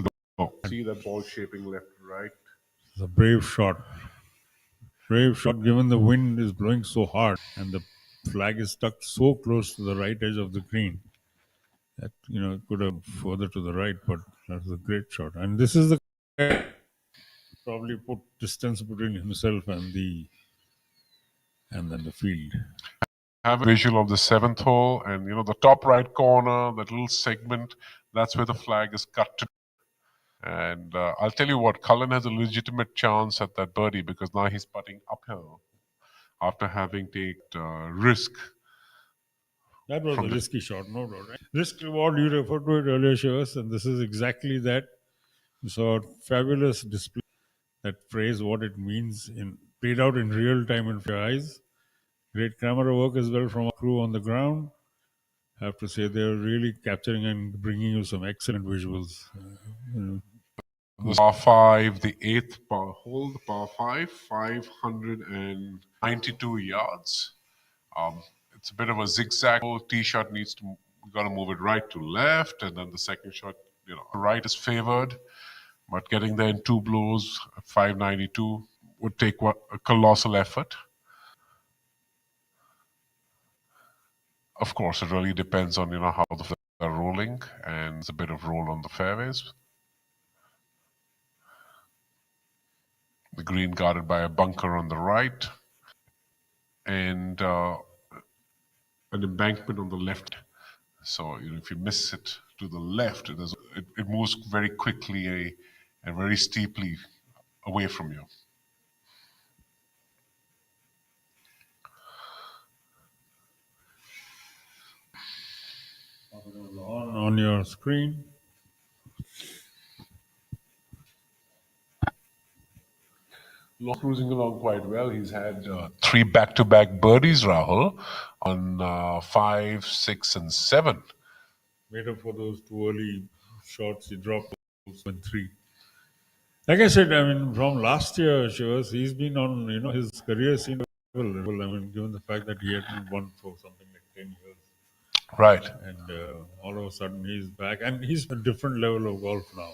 See that ball shaping left to right. It's a brave shot. Brave shot given the wind is blowing so hard and the flag is stuck so close to the right edge of the green that, it could have further to the right, but that's a great shot. And this is the guy probably put distance between himself and then the field. Have a visual of the 7th hole, and the top right corner, that little segment, that's where the flag is cut to. And I'll tell you what, Cullen has a legitimate chance at that birdie because now he's putting uphill after having taken risk. That was a risky shot, no doubt. Right? Risk reward, you referred to it earlier, Shivas, and this is exactly that. You saw a fabulous display, that phrase, what it means, played out in real time in your eyes. Great camera work as well from our crew on the ground. I have to say they're really capturing and bringing you some excellent visuals. The par 5, the 8th par hole, the par 5, 592 yards. It's a bit of a zigzag. Tee shot we got to move it right to left, and then the second shot, right is favored. But getting there in 2 blows, 592, would take a colossal effort. Of course, it really depends on how the flags are rolling, and there's a bit of roll on the fairways. The green guarded by a bunker on the right, and an embankment on the left. So if you miss it to the left, it moves very quickly and very steeply away from you. On your screen. Cruising along quite well. He's had 3 back-to-back birdies, Rahul, on 5, 6, and 7. Made up for those 2 early shots he dropped, those 3. Like I said, I mean, from last year, Shivas, he's been on, his career seemed level. I mean, given the fact that he hadn't won for something like 10 years. Right. And all of a sudden he's back. And he's a different level of golf now.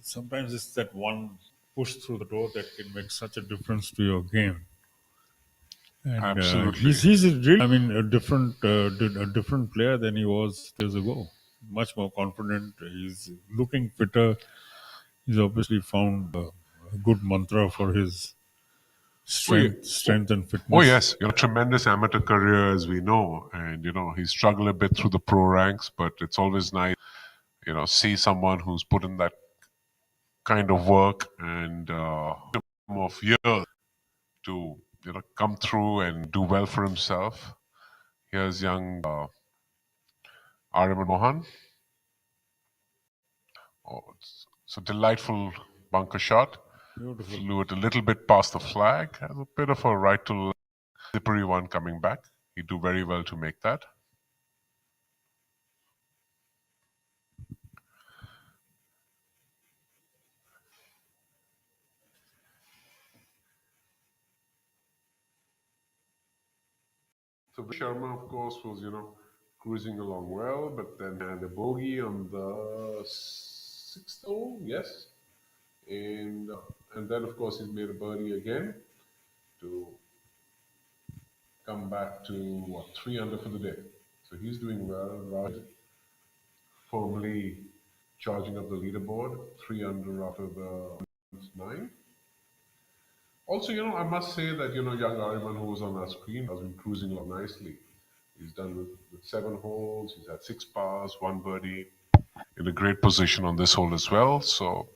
Sometimes it's that one push through the door that can make such a difference to your game. And Absolutely. he's really, I mean, a different player than he was 2 years ago. Much more confident. He's looking fitter. He's obviously found a good mantra for his strength and fitness. Oh yes, tremendous amateur career as we know, and he struggled a bit through the pro ranks, but it's always nice, see someone who's put in that kind of work and of years to come through and do well for himself. Here's young Ariman Mohan. Oh, it's a delightful bunker shot. Beautiful. Flew it a little bit past the flag. Has a bit of a right to slippery one coming back. He'd do very well to make that. So Sharma, of course, was cruising along well, but then had a bogey on the sixth hole, yes, and then of course he's made a birdie again to come back to 3 under for the day. So he's doing well. Raj firmly charging up the leaderboard, 3 under after the 9. Also, I must say that young Ariman who was on our screen has been cruising along nicely. He's done with 7 holes. He's had 6 pars, 1 birdie. In a great position on this hole as well. So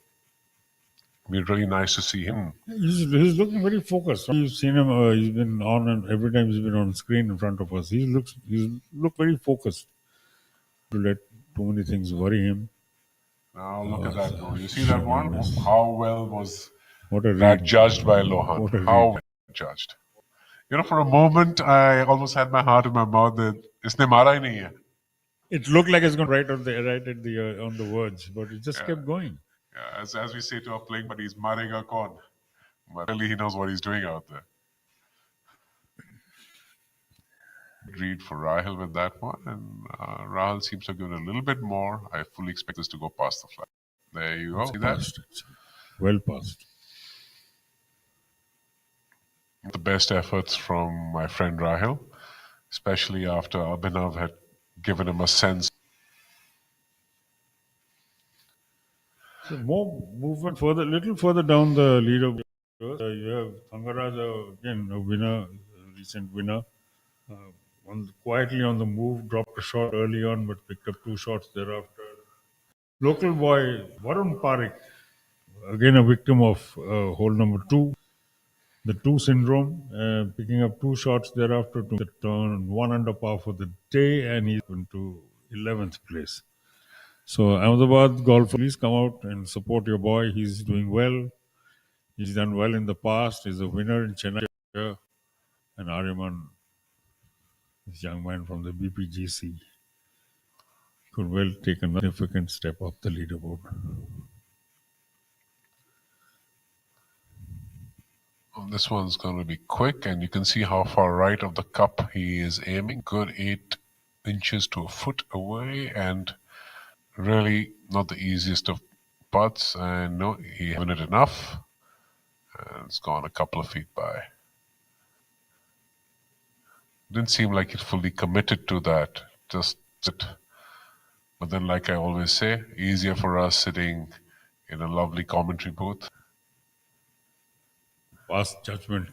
it'll be really nice to see him. He's looking very focused. You've seen him. He's been on, and every time he's been on screen in front of us, he's looked very focused. To let too many things worry him. Now look at that goal. You see that one? How well was that read. judged by Lohan? How well judged. For a moment, I almost had my heart in my mouth that isne mara hi nahi hai. It looked like it's going right on the verge, but it just kept going. Yeah, as we say to our playing buddies, marega kaun. But really, he knows what he's doing out there. Read for Rahul with that one, and Rahul seems to have given a little bit more. I fully expect this to go past the flag. There you go. See that? Well passed. The best efforts from my friend Rahul, especially after Abhinav had given him a sense. So more movement little further down the leaderboard. You have Thangaraja, again a winner, recent winner. Quietly on the move, dropped a shot early on, but picked up 2 shots thereafter. Local boy Varun Parekh, again a victim of hole number 2, the 2 syndrome, picking up 2 shots thereafter to the turn, 1 under par for the day, and he's into 11th place. So Ahmedabad golf, please come out and support your boy. He's doing well. He's done well in the past. He's a winner in Chennai. And Aryaman, this young man from the BPGC, could well take a significant step up the leaderboard. This one's going to be quick, and you can see how far right of the cup he is aiming. Good 8 inches to a foot away, and really not the easiest of putts. And no, he hasn't it enough, and it's gone a couple of feet by. Didn't seem like he's fully committed to that. Just sit. But then, like I always say, easier for us sitting in a lovely commentary booth. Past judgment.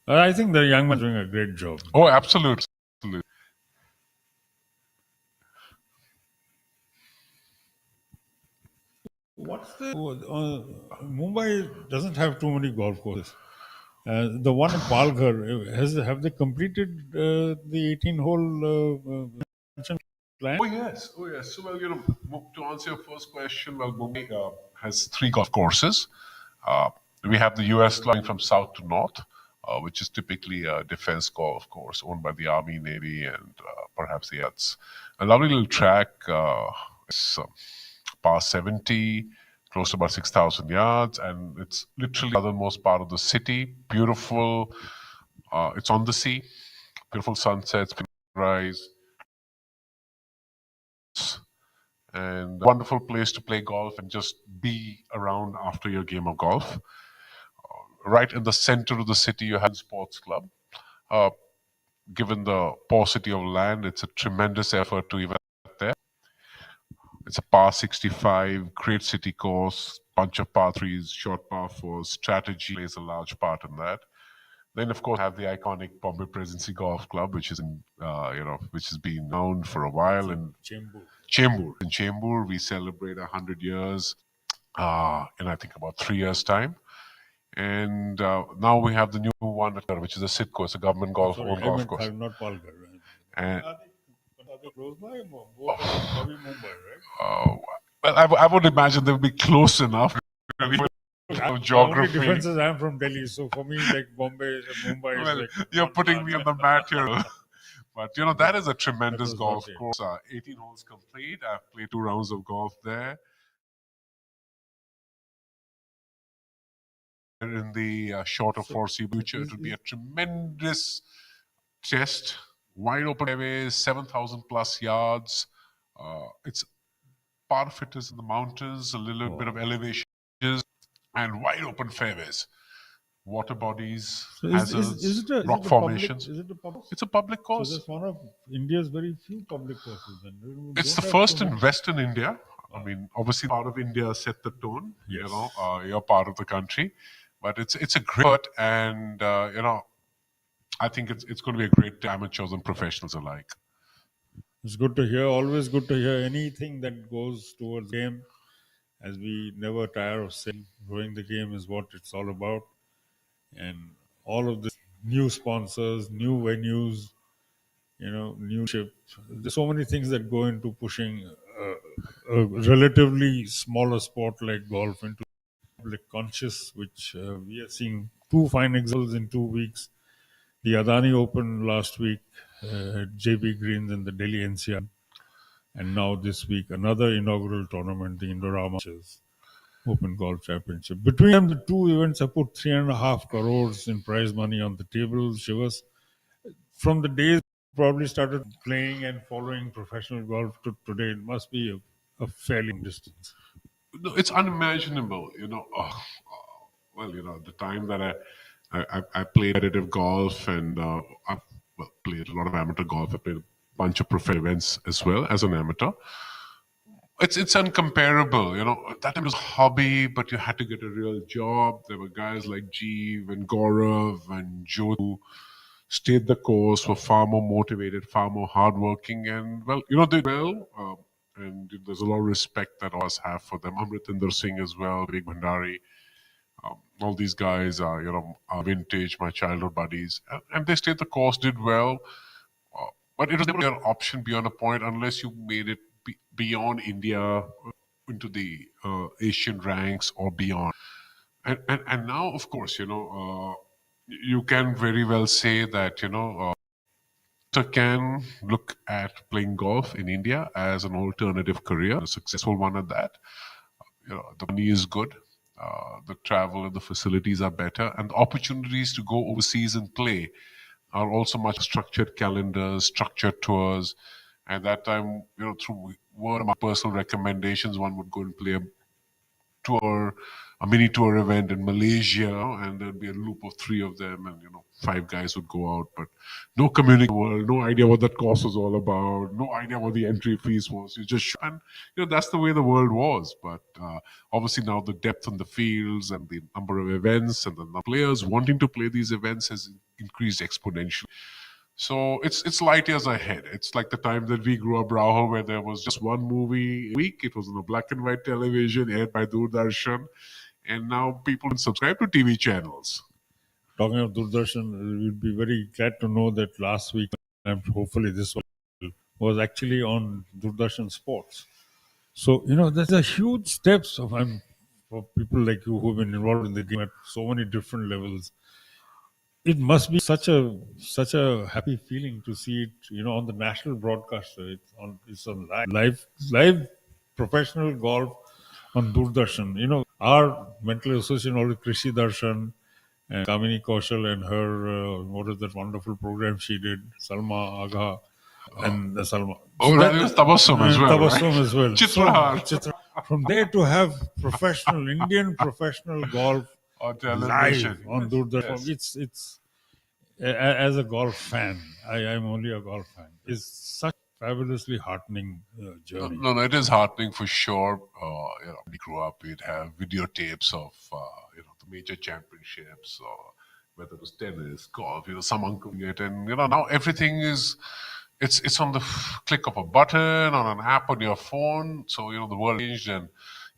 I think the young man's doing a great job. Oh, absolutely. What's the Mumbai doesn't have too many golf courses. The one in Palghar, have they completed the 18-hole plan? Oh yes. So well, to answer your first question, well, Mumbai has 3 golf courses. We have the US line from south to north, which is typically a defense golf course owned by the Army, Navy, and perhaps the It's a lovely little track. It's par 70, close to about 6,000 yards, and it's literally the southernmost part of the city. Beautiful. It's on the sea. Beautiful sunsets, sunrise, and wonderful place to play golf and just be around after your game of golf. Right in the center of the city, you have a sports club. Uh, Given the paucity of land, it's a tremendous effort to even get there. It's a par 65, great city course, bunch of par threes, short par fours. Strategy plays a large part in that. Then, of course, have the iconic Bombay Presidency Golf Club, which is which has been known for a while. And Chembur. In Chembur, we celebrate 100 years in I think about 3 years' time. And now we have the new one, which is a Sitco. It's a government golf course. Not Palghar. And Are they close by? Both are Navi Mumbai, well, I would imagine they would be close enough. right? Geography. The only difference is I'm from Delhi, so for me, like Bombay, Mumbai Well, is like. you're putting me on the mat here. But, that is a tremendous was golf not course. 18 holes complete. I've played 2 rounds of golf there. In the shorter foreseeable future, it will be a tremendous test. Wide open fairways, 7,000 plus yards. It's part of it is in the mountains, a little bit of elevation, and wide open fairways. Water bodies, hazards, rock formations. Is it a public? It's a public course. So that's one of India's very few public courses. It's the first in Western India. I mean, obviously, part of India set the tone. Yes. You're part of the country, but it's a great effort, and I think it's going to be a great to amateurs and professionals alike. It's good to hear. Always good to hear anything that goes towards game, as we never tire of saying, growing the game is what it's all about, and all of this new sponsors, new venues, new ship. There's so many things that go into pushing a relatively smaller sport like golf into public conscious, which we are seeing 2 fine examples in 2 weeks. The Adani Open last week at JB Greens in the Delhi NCR, and now this week another inaugural tournament, the Indorama Open Golf Championship. Between them, the 2 events have put 3.5 crores in prize money on the table. Shivas, from the days probably started playing and following professional golf to today, it must be a fairly long distance. No, it's unimaginable. The time that I played competitive golf, and I've played a lot of amateur golf. I played a bunch of professional events as well as an amateur. It's uncomparable. That time it was a hobby, but you had to get a real job. There were guys like Jeev and Gaurav and Joe who stayed the course, were far more motivated, far more hardworking, and they did well. And there's a lot of respect that all of us have for them. Amritinder Singh as well, Big Bhandari. All these guys are, are vintage, my childhood buddies. And they stayed the course, did well. But it was never an option beyond a point unless you made it beyond India into the Asian ranks or beyond. And now, of course, you can very well say that, can look at playing golf in India as an alternative career, a successful one at that. The money is good, the travel and the facilities are better, and the opportunities to go overseas and play are also much structured calendars, structured tours. At that time, through word of personal recommendations, one would go and play a tour, a mini tour event in Malaysia, and there'd be a loop of 3 of them, and 5 guys would go out, but no communication, no idea what that course was all about, no idea what the entry fees was. You just and that's the way the world was. But obviously now the depth on the fields and the number of events and the number of players wanting to play these events has increased exponentially. So it's light years ahead. It's like the time that we grew up, Rahul, where there was just one movie a week. It was on a black and white television, aired by Doordarshan. And now people can subscribe to TV channels. Talking of Doordarshan, we'd be very glad to know that last week, and hopefully this one, was actually on Doordarshan Sports. So, there's a huge steps for people like you who've been involved in the game at so many different levels. It must be such a happy feeling to see it, on the national broadcaster. It's on live professional golf on Doordarshan. You know, our mental association always Krishi Darshan and Kamini Kaushal and her, what is that wonderful program she did, Salma Agha and Salma. Oh, that was Tabassum as well, Tabassum right? as well. Chitrahar. From there to have Indian professional golf On live television. on Doordarshan, it's as a golf fan, I'm only a golf fan. It's such a fabulously heartening journey. No, it is heartening for sure. We grew up, we'd have videotapes of the major championships, or whether it was tennis, golf. Some uncle get, and now everything is. It's on the click of a button on an app on your phone. So the world changed, and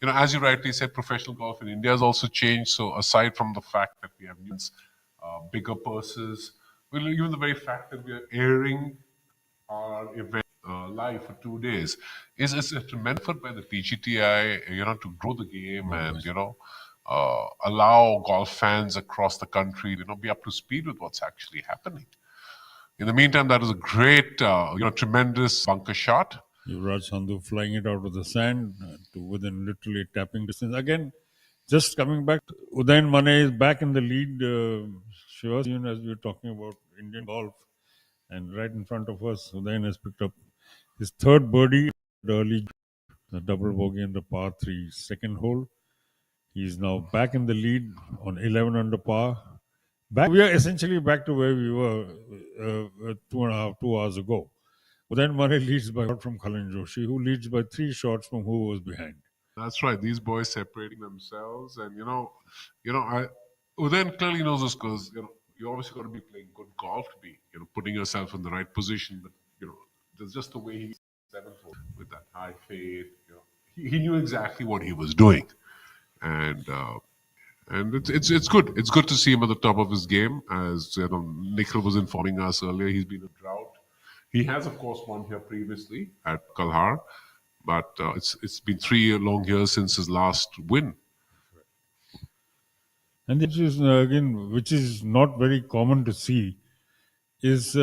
as you rightly said, professional golf in India has also changed. So aside from the fact that we have bigger purses, even the very fact that we are airing our event live for 2 days is a tremendous effort by the PGTI, to grow the game and allow golf fans across the country, be up to speed with what's actually happening. In the meantime, that is a great, tremendous bunker shot. Yuvraj Sandhu flying it out of the sand to within literally tapping distance. Again, just coming back, Udayan Mane is back in the lead. Shiva, even as we were talking about Indian golf, and right in front of us, Udayan has picked up his third birdie early, the double bogey in the par 3 second hole. He is now back in the lead on 11 under par. We are essentially back to where we were 2 hours ago. Udayan Mane leads by from Kalhan Joshi, who leads by 3 shots from who was behind. That's right. These boys separating themselves, and Udayan clearly knows this because you obviously got to be playing good golf to be putting yourself in the right position. But there's just the way he 7th hole with that high fade. He knew exactly what he was doing, and it's good. It's good to see him at the top of his game. As Nikhil was informing us earlier, he's been a drought. He has, of course, won here previously at Kalhaar, but it's been 3 long years since his last win. And this is again, which is not very common to see, is 3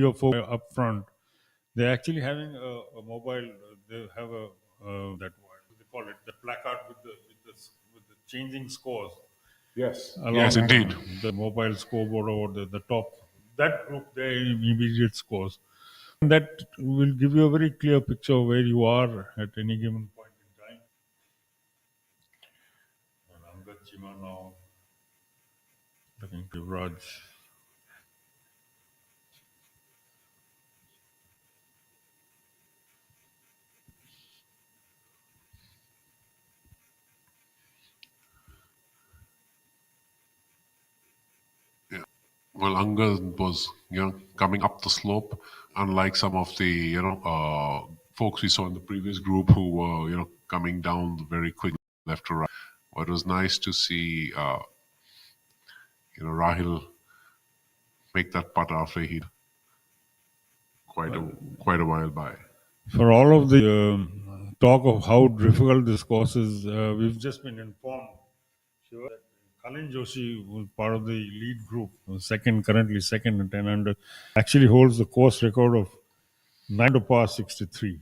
or 4 up front. They're actually having a mobile. They have that what do they call it? The placard with the changing scores. Yes. Yes, indeed. The mobile scoreboard over the top. That group, their immediate scores. And that will give you a very clear picture of where you are at any given point in time. And Angad Chima now looking to Raj. Well, Angad was, coming up the slope, unlike some of the, folks we saw in the previous group who were, coming down very quick left to right. But it was nice to see, Rahil make that putt after he quite a while by. For all of the talk of how difficult this course is, we've just been informed that Kalhan Joshi, who was part of the lead group, currently second and 10 under, actually holds the course record of 9 to par 63.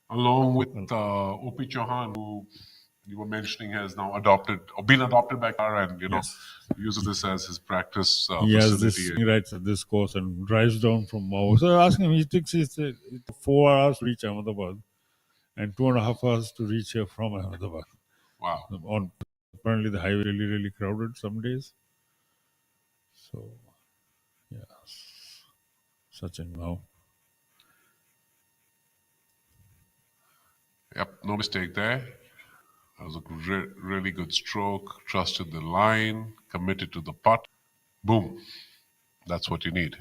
Along with O.P. Chauhan, who you were mentioning has now been adopted by Kalhaar and, uses this as his practice he has facility. He rides at this course and drives down from Mao. So I asked him, he takes 4 hours to reach Ahmedabad and 2.5 hours to reach here from Ahmedabad. Wow. Apparently the highway really, really crowded some days. So, yeah. Sachin now. Yep, no mistake there. That was a really good stroke. Trusted the line, committed to the putt. Boom. That's what you need.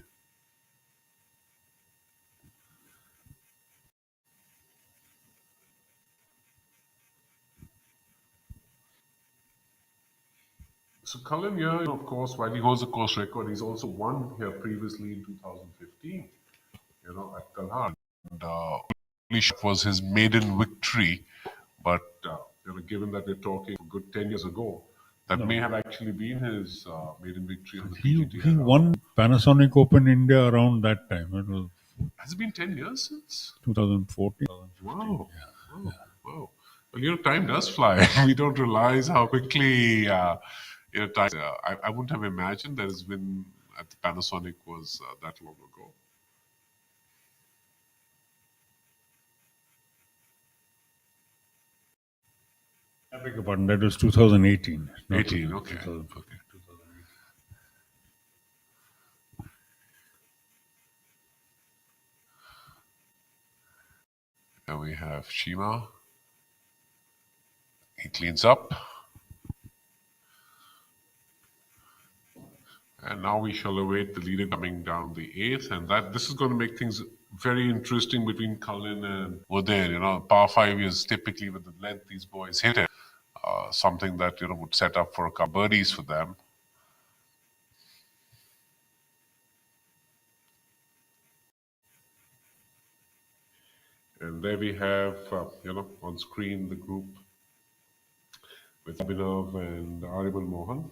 So Kalhan here, of course, while he holds a course record, he's also won here previously in 2015, at Kalhaar. And was his maiden victory, but given that we're talking a good 10 years ago, that may have actually been his maiden victory on the PGTI. He won Panasonic Open India around that time. Has it been 10 years since? 2014. Wow. Yeah. Well, time does fly. We don't realize how quickly, time. I wouldn't have imagined that it's been at the Panasonic was that long ago. I beg your pardon, that was 2018. 18, okay. 2018. Okay. And we have Shima. He cleans up. And now we shall await the leader coming down the 8th. And this is going to make things very interesting between Cullen and Udair. Par 5 is typically with the length these boys hit it. Something that, would set up for a couple birdies for them. And there we have, on screen the group with Abhinav and Ariman Mohan.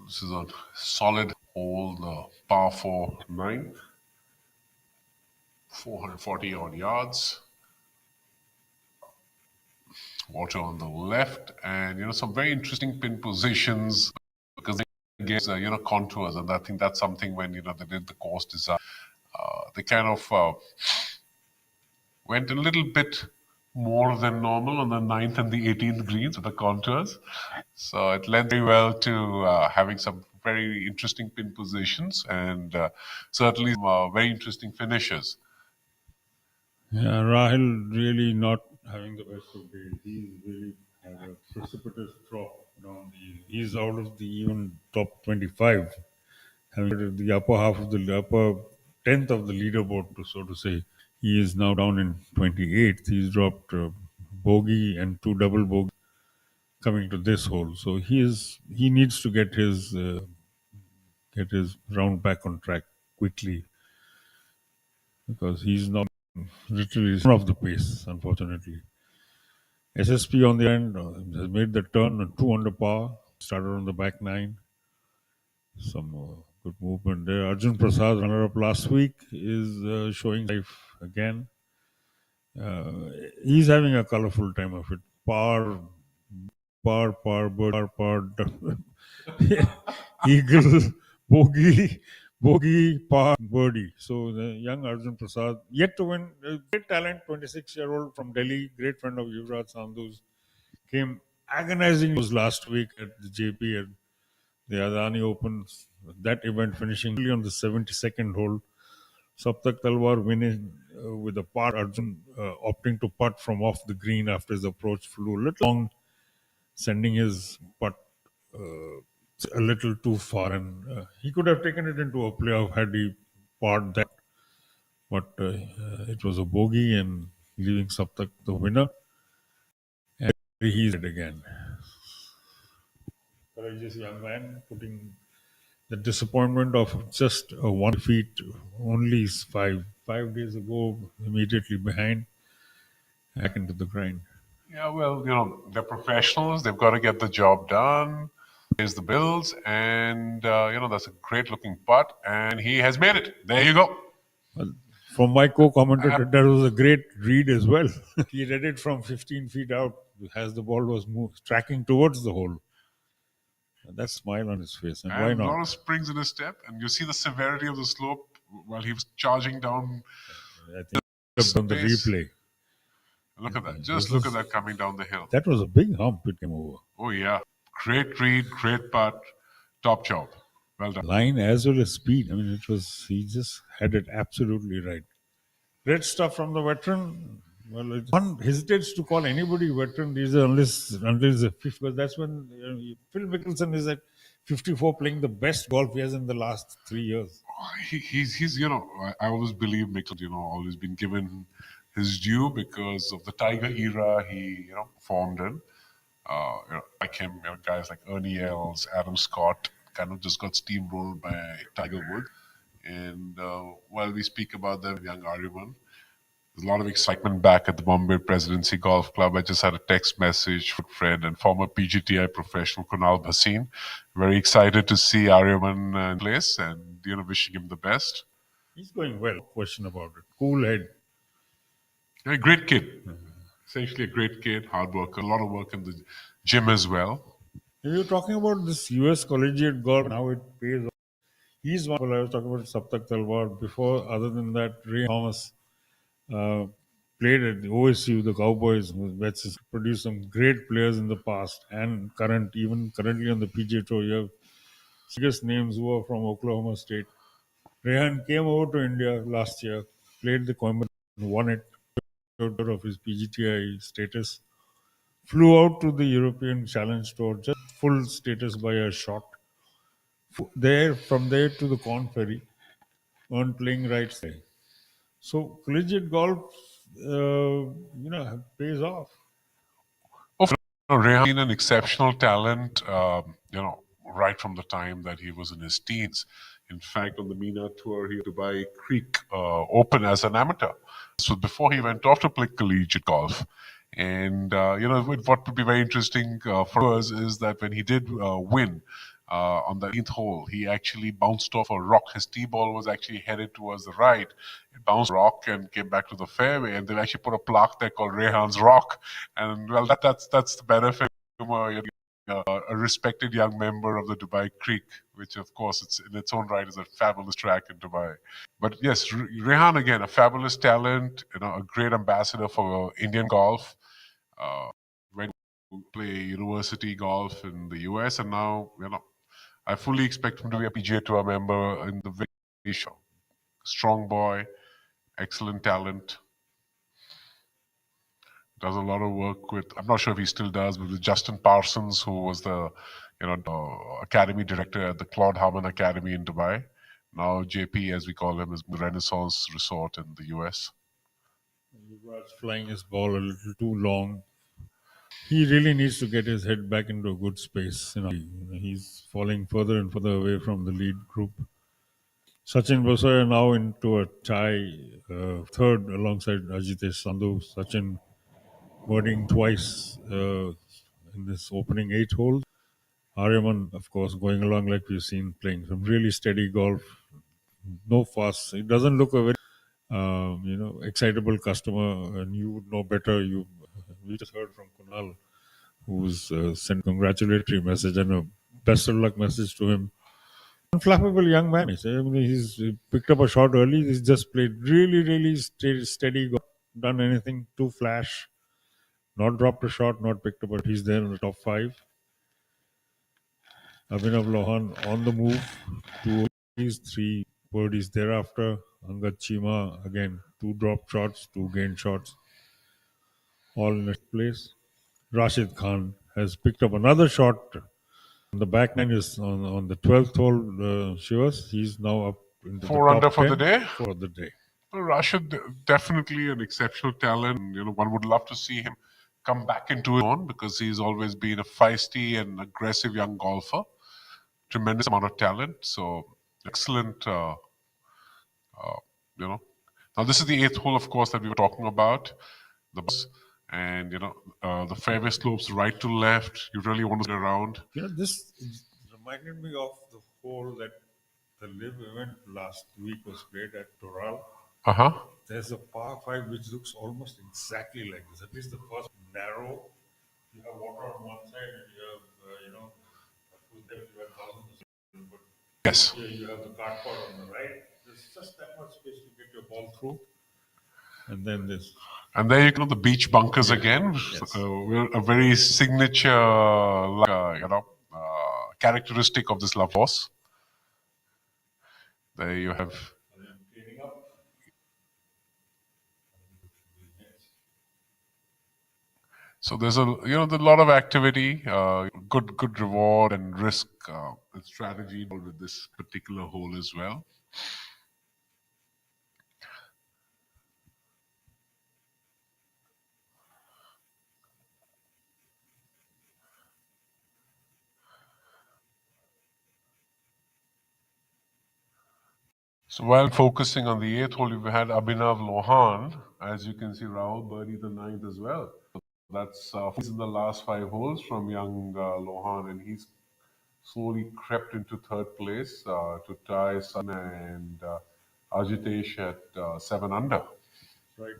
This is a solid hole, the par 4 9th, 440 odd yards. Water on the left, and some very interesting pin positions because they get contours, and I think that's something when they did the course design, they kind of went a little bit more than normal on the 9th and the 18th greens with the contours. So it lent very well to having some very interesting pin positions and certainly some very interesting finishes. Yeah, Rahil really not having the best of days. He's really had a precipitous drop down. He's out of the even top 25, having the upper half of the upper 10th of the leaderboard, so to say. He is now down in 28th. He's dropped bogey and 2 double bogey coming to this hole. So he needs to get his round back on track quickly because he's not literally off the pace, unfortunately. SSP on the end has made the turn 2 under par, started on the back 9. Some good movement there. Arjun Prasad, runner up last week, is showing life again. He's having a colorful time of it. Par, eagle, bogey, par, birdie. So the young Arjun Prasad, yet to win, great talent, 26-year-old from Delhi, great friend of Yuvraj Sandhu's, came agonizing last week at the JP and the Adani Open. That event finishing on the 72nd hole. Saptak Talwar winning with a par. Arjun opting to putt from off the green after his approach flew a little long, sending his putt a little too far. And he could have taken it into a playoff had he parred that. But it was a bogey and leaving Saptak the winner. And he's it again. Courageous young man putting the disappointment of just a 1 feet only 5 days ago, immediately behind, back into the grind. Yeah, well, they're professionals. They've got to get the job done. Pays the bills, and that's a great looking putt, and he has made it. There you go. Well, from my co-commentator, that was a great read as well. He read it from 15 feet out as the ball was tracking towards the hole. That smile on his face, and why not? A lot of springs in his step, and you see the severity of the slope while he was charging down. I think on the replay. Look at that! Just look at that coming down the hill. That was a big hump it came over. Oh yeah, great read, great putt, top job. Well done. Line as well as speed. I mean, he just had it absolutely right. Great stuff from the veteran. Well, one hesitates to call anybody veteran these unless the fifth, because that's when Phil Mickelson is at 54 playing the best golf he has in the last 3 years. He's I always believe Mickelson, always been given his due because of the Tiger era he, formed in. Like him, guys like Ernie Els, Adam Scott, kind of just got steamrolled by Tiger Woods. And while we speak about them, young Ariman, there's a lot of excitement back at the Bombay Presidency Golf Club. I just had a text message from a friend and former PGTI professional Kunal Bhasin. Very excited to see Ariman in place and wishing him the best. He's going well, question about it. Cool head. A great kid. Essentially a great kid, hard worker, a lot of work in the gym as well. If you're talking about this US collegiate golf and how it pays off, he's one. I was talking about Saptak Talwar before. Other than that, Ray Thomas uh, played at the OSU, the Cowboys, which has produced some great players in the past and even currently on the PGA Tour. You have biggest names who are from Oklahoma State. Rehan came over to India last year, played the Coimbatore, won it out of his PGTI status. Flew out to the European Challenge Tour, just full status by a shot. From there to the Corn Ferry, earned playing rights there. So collegiate golf, pays off. Rehan been an exceptional talent, right from the time that he was in his teens. In fact, on the MENA tour, he had Dubai Creek Open as an amateur. So before he went off to play collegiate golf. And, what would be very interesting for us is that when he did win on the 18th hole, he actually bounced off a rock. His tee ball was actually headed towards the right. It bounced rock and came back to the fairway. And they've actually put a plaque there called Rehan's Rock. And, well, that's the benefit of a respected young member of the Dubai Creek, which of course it's in its own right is a fabulous track in Dubai. But yes, Rehan again, a fabulous talent, a great ambassador for Indian golf. Went to play university golf in the US, and now I fully expect him to be a PGA Tour member in the very show. Strong boy, excellent talent. Does a lot of work with, I'm not sure if he still does, but with Justin Parsons, who was the academy director at the Claude Harmon Academy in Dubai. Now JP, as we call him, is the Renaissance Resort in the US. Yuvraj flying his ball a little too long. He really needs to get his head back into a good space. He's falling further and further away from the lead group. Sachin Basoya now into a tie, third alongside Ajitesh Sandhu. Sachin birding twice in this opening 8 holes. Aryaman, of course, going along like we've seen, playing some really steady golf. No fuss. It doesn't look a very excitable customer, and you would know better. We just heard from Kunal, who's sent a congratulatory message and a best of luck message to him. Unflappable young man. He's picked up a shot early. He's just played really, really steady. Done anything too flash. Not dropped a shot. Not picked up. But he's there in the top 5. Abhinav Lohan on the move. 2 birdies, 3 birdies thereafter. Angad Chima again. 2 drop shots, 2 gain shots. All in its place. Rashid Khan has picked up another shot. The back nine is on the 12th hole, Shivas. He's now up into 4 the under top for 10 the day. for the day. Rashid, definitely an exceptional talent. One would love to see him come back into his own because he's always been a feisty and aggressive young golfer. Tremendous amount of talent. So excellent. Now this is the 8th hole, of course, that we were talking about. The fairway slopes right to left. You really want to get around. This reminded me of the hole that the live event last week was played at Toral. There's a par 5 which looks almost exactly like this. At least the first narrow. You have water on one side and you have, but yes. Here you have the cart pot on the right. There's just that much space to get your ball through. And then this. And there you go, the beach bunkers again. Yes. A very signature, characteristic of this love course. There you have. So there's a lot of activity, good reward and risk and strategy involved with this particular hole as well. So while focusing on the 8th hole, we've had Abhinav Lohan, as you can see, Rahul birdie the 9th as well. That's he's in the last 5 holes from young Lohan, and he's slowly crept into 3rd place to tie Sun and Ajitesh at 7 under. Right.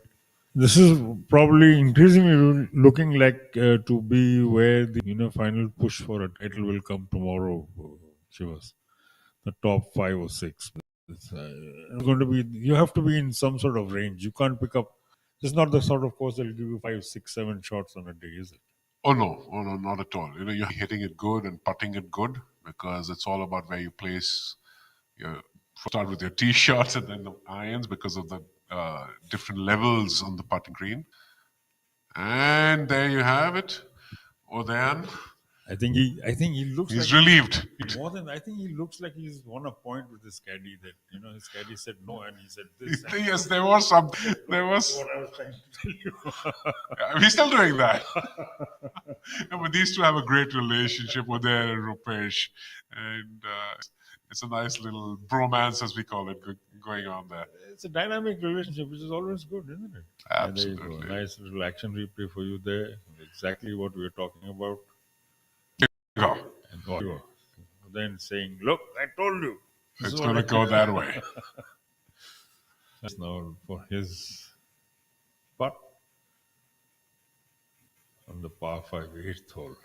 This is probably increasingly looking like to be where the final push for a title will come tomorrow. Shivas, the top 5 or 6. It's going to be. You have to be in some sort of range. You can't pick up. It's not the sort of course that will give you 5, 6, 7 shots on a day, is it? Oh no, not at all. You're hitting it good and putting it good because it's all about where you place your. Start with your tee shots and then the irons because of the different levels on the putting green. And there you have it. Odayan. I think he looks He's like relieved. More than I think he looks like he's won a point with his caddy. That his caddy said no, and he said this. Yes, there was some. There was. What I was trying to tell you. He's still doing that. But these two have a great relationship with their Rupesh, and it's a nice little bromance, as we call it, going on there. It's a dynamic relationship, which is always good, isn't it? Absolutely. And there you go. Nice little action replay for you there. Exactly what we were talking about. Go. And then saying, "Look, I told you." It's going to go that way. That's now for his putt on the par 5 8th hole.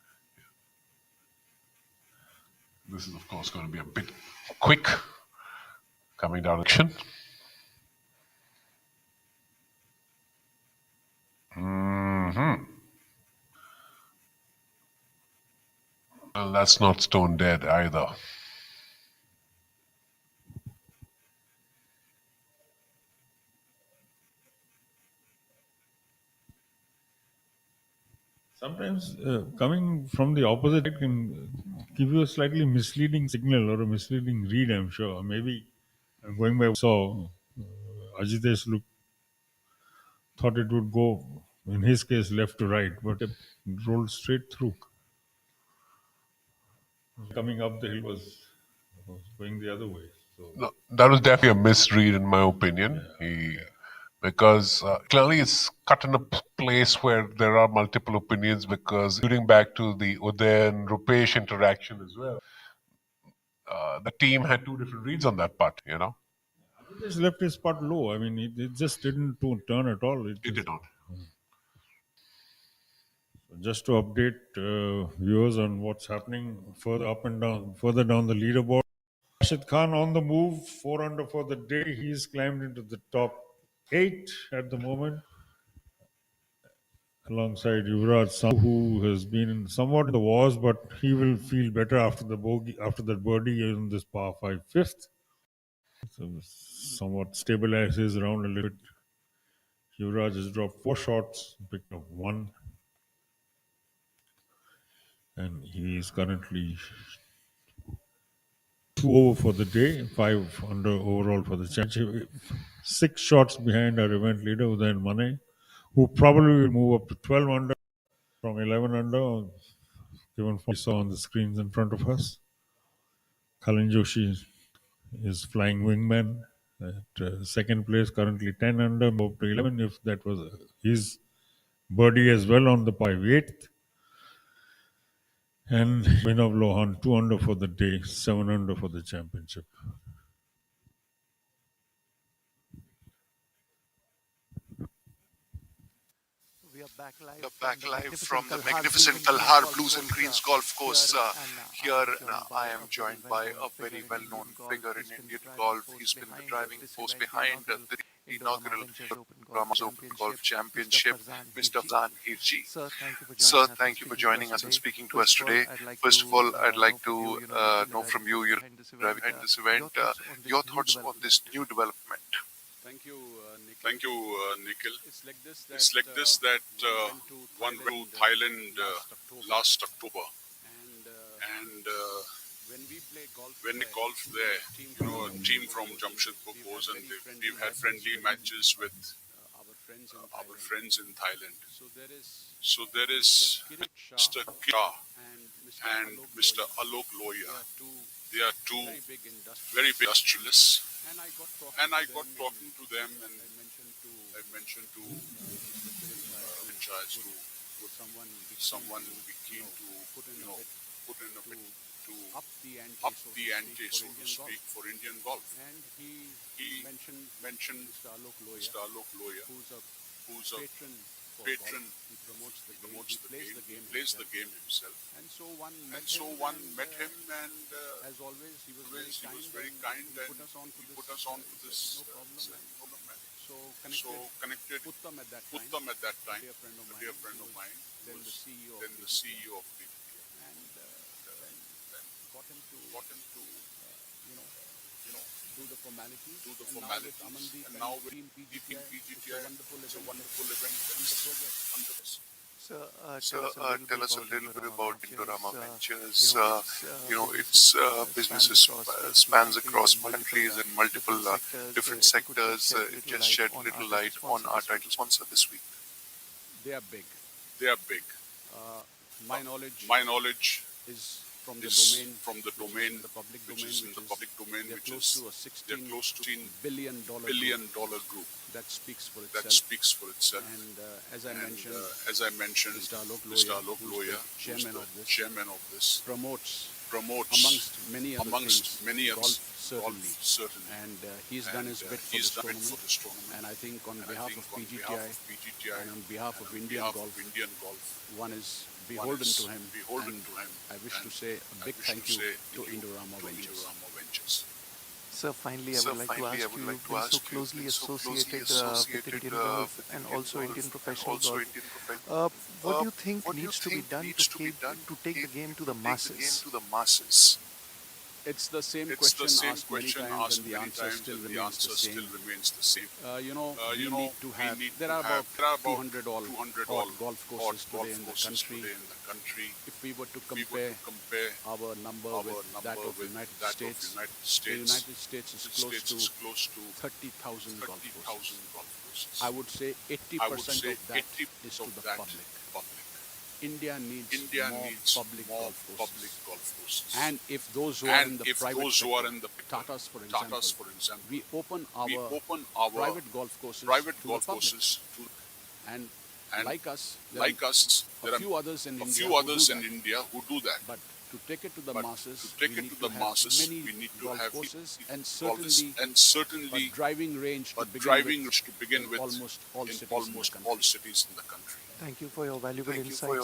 This is, of course, going to be a bit quick coming down action. Well, that's not stone dead either. Sometimes coming from the opposite side can give you a slightly misleading signal or a misleading read, I'm sure. Maybe going by what I saw, Ajitesh thought it would go, in his case, left to right, but it rolled straight through. Coming up the hill was going the other way. So. No, that was definitely a misread, in my opinion. Because clearly it's cut in a place where there are multiple opinions, because alluding back to the Uday and Rupesh interaction as well, the team had two different reads on that putt, He just left his putt low. I mean, it just didn't turn at all. It did not. Just to update viewers on what's happening further down the leaderboard. Rashid Khan on the move, 4 under for the day. He's climbed into the top 8 at the moment, alongside Yuvraj Sangh, who has been somewhat in the wars, but he will feel better after that birdie in this par 5 5th. So somewhat stabilizes his round a little bit. Yuvraj has dropped 4 shots, picked up 1. And he is currently 2 over for the day, 5 under overall for the championship. 6 shots behind our event leader, Uday Mane, who probably will move up to 12 under from 11 under, given what we saw on the screens in front of us. Kalin Joshi is flying wingman at second place, currently 10 under, move up to 11 if that was his birdie as well on the 5/8th. And Vinov Lohan, 2 under for the day, 7 under for the championship. We are back live from the magnificent Kalhaar Blues and Greens golf course. Here I am joined by a very well-known figure in Indian golf. He's been the driving force behind the inaugural Indorama Open Golf Championship, Mr. Fazan Hirji. Sir, thank you for joining us and speaking to us today. First of all, I'd like to know from you, you're driving behind this event, your thoughts on this new development. Thank you, Nikhil. It's like this that one went to Thailand last October, and when we golf there, a team from Jamshedpur goes and we've had friendly matches with our friends in Thailand. So there is Mr. Kya and Mr. Alok Loya. They are two very big industrialists. And I got talking to them, and I mentioned to franchise to someone who would be keen to put in a bit to up the ante, so to speak, for Indian golf. And he mentioned Mr. Alok Loya, who's a patron. He promotes the game. He plays the game himself. And so one met him, and as always, he was very kind and he put us on to this. No problem. So connected. Put them at that time. A dear friend of mine. Then the CEO of PGTI. And then got him to do the formalities. And now with Team PGTI, it's a wonderful event that's under this. So, tell us a little bit about Indorama Ventures. Its businesses spans across countries and multiple different sectors. It just shed little light on our title sponsor this week. They are big. My knowledge is from the domain which is in the public domain, which is they're close to $16 billion group. That speaks for itself. And as I mentioned, Mr. Alok Lohia, who's the chairman of this, promotes amongst many other golf certainly. And he's done his bit for this tournament. And I think on behalf of PGTI and on behalf of Indian golf, one is beholden to him. I wish to say a big thank you to Indorama Ventures. Sir, finally, I would like to ask you, you've been so closely associated with Indian golf and also Indian professional golf. What do you think needs to be done to take the game to the masses? It's the same question asked many times, and the answer still remains the same. We need to have. There are about 200 golf courses today in the country. If we were to compare our number with that of the United States, the United States is close to 30,000 golf courses. I would say 80% of that is to the public. India needs more public golf courses. And if those who are in the private sector, Tatas for example, we open our private golf courses to the public. And like us, there are a few others in India who do that. But to take it to the masses, we need to have golf courses and certainly a driving range to begin with almost all cities in the country. Thank you for your valuable insight,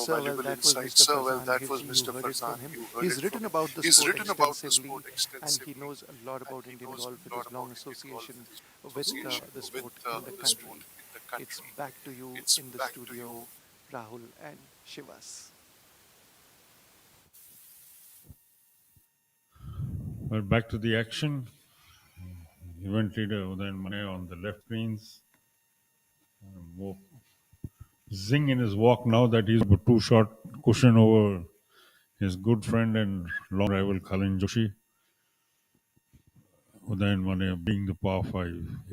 sir. Well, that was Mr. Farzan. He's written about the sport extensively, and he knows a lot about Indian golf with his long association with the sport in the country. It's back to you in the studio, Rahul and Shivas. Well, back to the action. Event leader Udayan Mane on the left greens. Zing in his walk now that he's a two-shot cushion over his good friend and long rival Kalin Joshi. Udayan Mane being the par 5,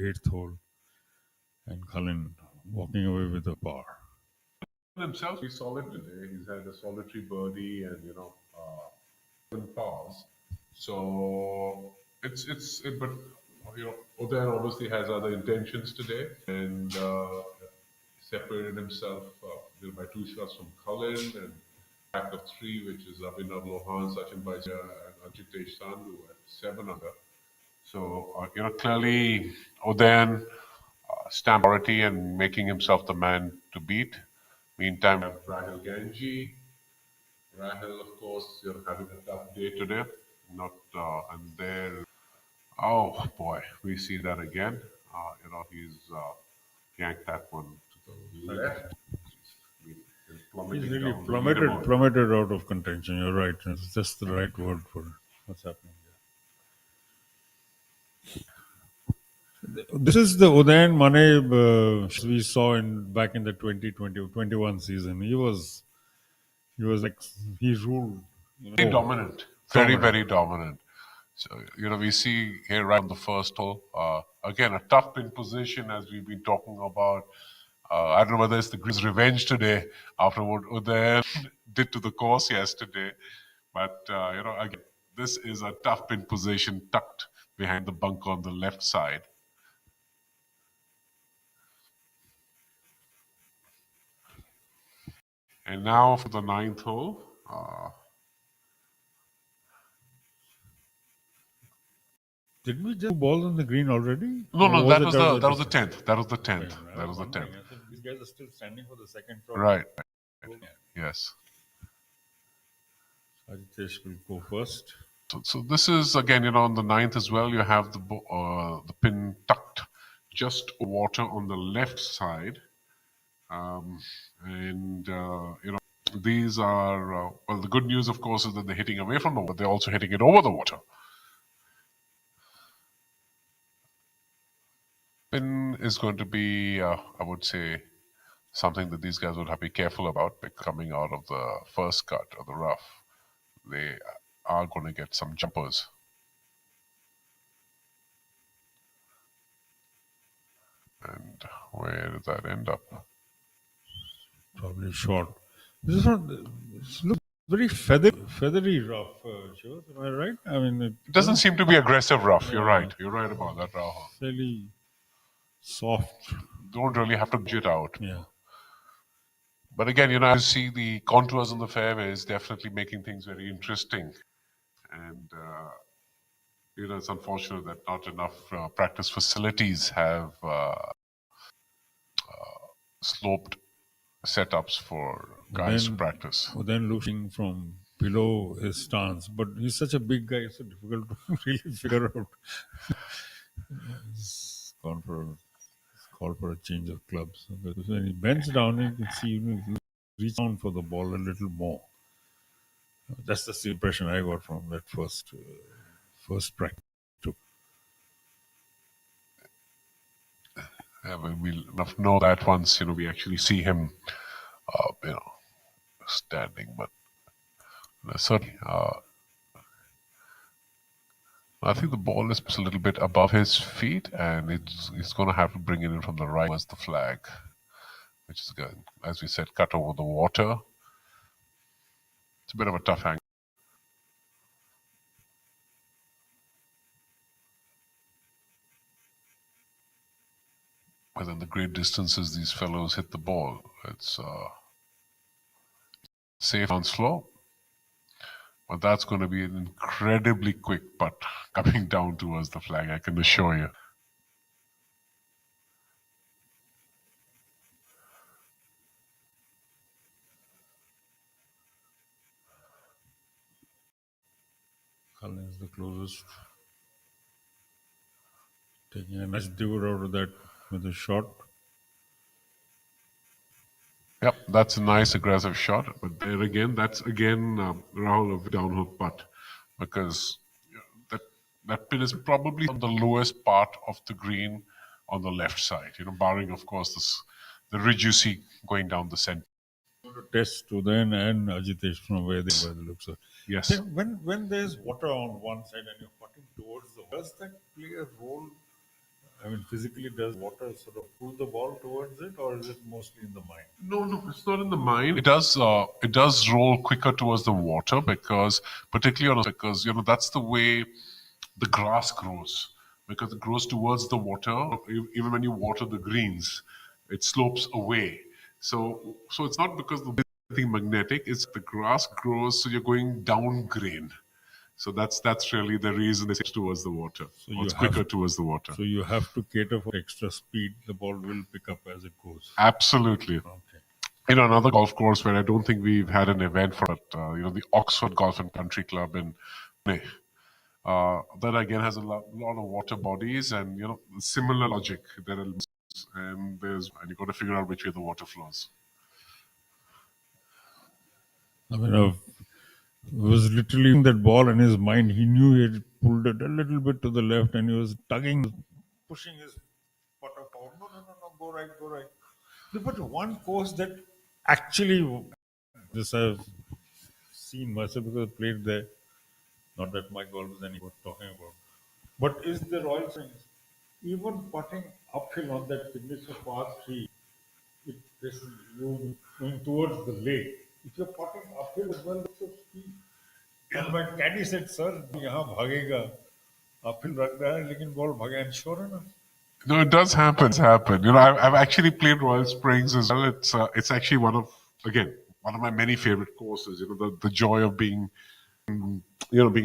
8th hole, and Kalin walking away with a par. Himself, he's solid today. He's had a solitary birdie and 7 pars. So but Udayan obviously has other intentions today and separated himself by 2 shots from Cullen and pack of 3, which is Abhinav Lohan, Sachin Bhatia, and Ajitesh Sandhu at 7 under. So clearly Udayan stamped priority and making himself the man to beat. Meantime, we have Rahul Ganji. Rahul, of course, having a tough day today. And there. Oh boy, we see that again. He's yanked that one to the left. He's really plummeted out of contention. You're right. It's just the right word for what's happening there. This is the Udayan Mane we saw back in the 2020-21 season. He was like he ruled. Very dominant. Very dominant. So, we see here right on the first hole, again, a tough pin position as we've been talking about. I don't know whether it's the Grizz revenge today after what Udayan did to the course yesterday. But, again, this is a tough pin position tucked behind the bunker on the left side. And now for the 9th hole. Did we just balls on the green already? No, that was the 10th. That was the 10th. guys are still standing for the second shot. Right. Yes. Ajitesh will go first. So this is again, on the ninth as well. You have the pin tucked just water on the left side, and these are well. The good news, of course, is that they're hitting away from the water. They're also hitting it over the water. Pin is going to be, I would say, something that these guys would have to be careful about. Coming out of the first cut or the rough, they are going to get some jumpers. And where does that end up? Probably short. This is not. This looks very feathery rough, Shiva. Am I right? I mean, it doesn't seem to be aggressive rough. You're right. You're right about that, Rahul. Fairly soft. Don't really have to edge it out. Yeah. But again, I see the contours on the fairways definitely making things very interesting. And, it's unfortunate that not enough practice facilities have sloped setups for guys to practice. Then looking from below his stance, but he's such a big guy, it's so difficult to really figure out. He's called for a change of clubs. Because when he bends down, you can see he reach down for the ball a little more. That's the impression I got from that first practice. Yeah, we'll know that once we actually see him, standing. But certainly, I think the ball is a little bit above his feet, and he's going to have to bring it in from the right towards the flag, which is good. As we said, cut over the water. It's a bit of a tough angle. But then the great distances these fellows hit the ball, it's safe and slow. But that's going to be an incredibly quick putt coming down towards the flag, I can assure you. Cullen is the closest. Taking a nice diver out of that with a shot. Yep, that's a nice aggressive shot. But there again, that's again Rahul of downhill putt, because that pin is probably on the lowest part of the green on the left side. Barring of course the ridge you see going down the center. Test to then and Ajitesh from where they by the looks of. Yes. So when there's water on one side and you're putting towards the does that play a role? I mean, physically, does water sort of pull the ball towards it, or is it mostly in the mind? No, it's not in the mind. It does roll quicker towards the water because that's the way the grass grows, because it grows towards the water. Even when you water the greens, it slopes away. So it's not because of anything magnetic. It's the grass grows, so you're going down grain. So that's really the reason it's towards the water. So it's quicker towards the water. So you have to cater for extra speed. The ball will pick up as it goes. Absolutely. Okay. Another golf course where I don't think we've had an event for it, the Oxford Golf and Country Club in Pune. That again has a lot of water bodies and similar logic. And you got to figure out which way the water flows. I mean, was literally in that ball in his mind. He knew he had pulled it a little bit to the left, and he was pushing his putter forward. No, go right. But one course that actually, this I've seen myself because I played there. Not that my golf is any worth talking about. But is the Royal Springs even putting uphill on that signature par 3? You going towards the lake. If you're putting uphill as well, it's so steep. And my caddy said, "Sir, यहाँ भागेगा, uphill रख रहा है, लेकिन ball भागे." And sure enough. No, it does happen. I've actually played Royal Springs as well. It's actually one of my many favorite courses. The joy of being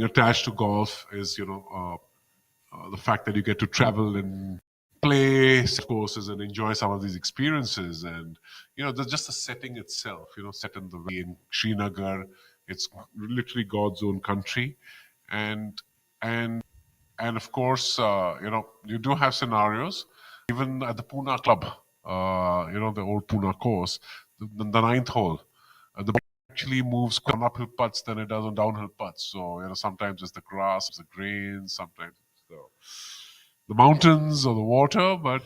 attached to golf is the fact that you get to travel in play courses and enjoy some of these experiences. And there's just the setting itself, set in the valley in Srinagar. It's literally God's own country, and and and of course, you do have scenarios even at the Pune club, the old Pune course, the ninth hole. The ball actually moves on uphill putts than it does on downhill putts. So sometimes it's the grass, the grains, sometimes it's the mountains or the water. But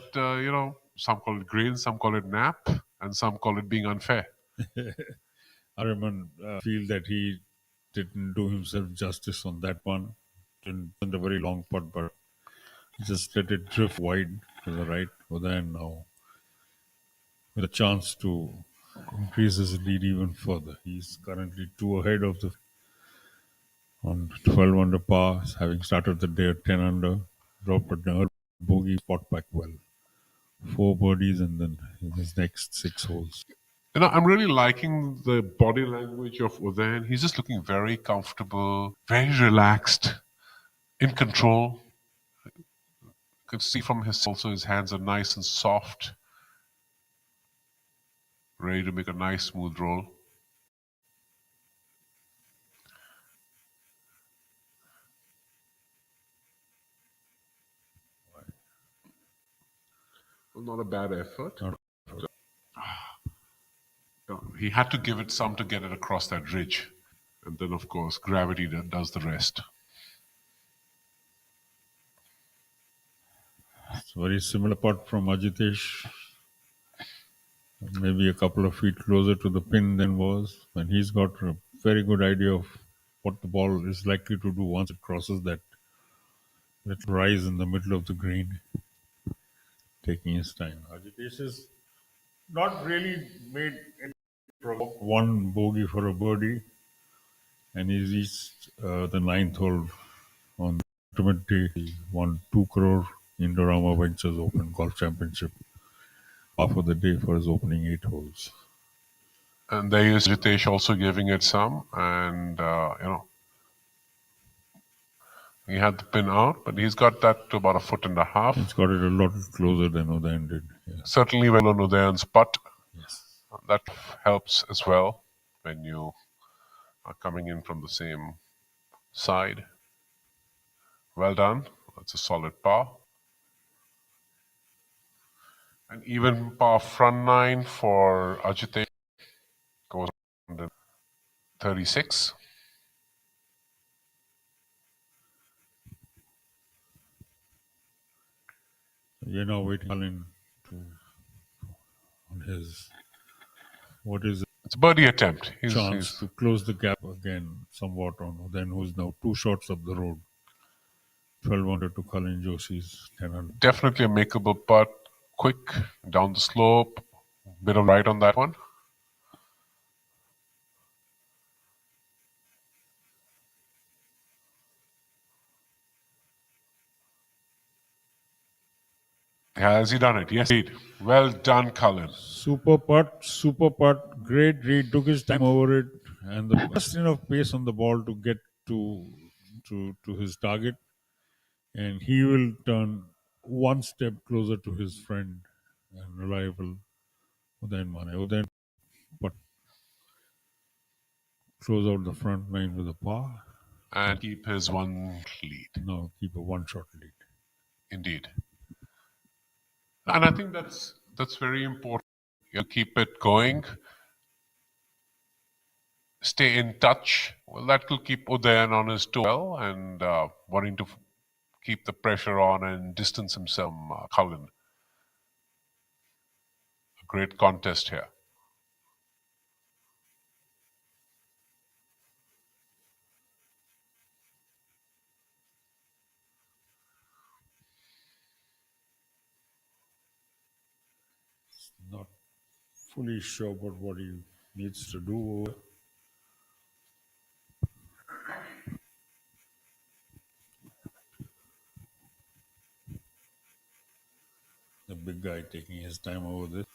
some call it grains, some call it nap, and some call it being unfair. Araman feel that he didn't do himself justice on that one. Didn't a very long putt, but he just let it drift wide to the right. Udayan now with a chance to increase his lead even further. He's currently 2 ahead of the on 12 under par, having started the day at 10 under, dropped a bogey, fought back well. 4 birdies and then in his next 6 holes. I'm really liking the body language of Udayan. He's just looking very comfortable, very relaxed, in control. You can see from his hands are nice and soft, ready to make a nice smooth roll. Well, not a bad effort. He had to give it some to get it across that ridge. And then, of course, gravity does the rest. It's a very similar putt from Ajitesh. Maybe a couple of feet closer to the pin than was. And he's got a very good idea of what the ball is likely to do once it crosses that little rise in the middle of the green. Taking his time. Ajitesh has not really made any provoke one bogey for a birdie. And he reached the 9th hole on the ultimate day. He won 2 crore Indorama Ventures Open Golf Championship half of the day for his opening 8 holes. And there is Ritesh also giving it some. And, he had the pin out, but he's got that to about 1.5 feet. He's got it a lot closer than Udayan did. Yeah. Certainly well on Udayan's putt. Yes. That helps as well when you are coming in from the same side. Well done. That's a solid par. And even par front 9 for Ajitesh goes on 36. You're now waiting on his it's a birdie attempt. Chance to close the gap again somewhat on Udayan, who's now 2 shots up the road. 12 under to Colin Joshi's 10 under. Definitely a makeable putt. Quick down the slope. Bit of right on that one. Has he done it? Yes, indeed. Well done, Colin. Super putt, great read, took his time over it, and just enough pace on the ball to get to his target, and he will turn one step closer to his friend and reliable Udayan Mane. Udayan but close out the front line with a par. And keep his one lead. No, keep a one-shot lead. Indeed. And I think that's very important. You keep it going. Stay in touch. Well, that will keep Udayan on his toe well and wanting to keep the pressure on and distance himself from Colin. A great contest here. Not fully sure about what he needs to do. The big guy taking his time over this.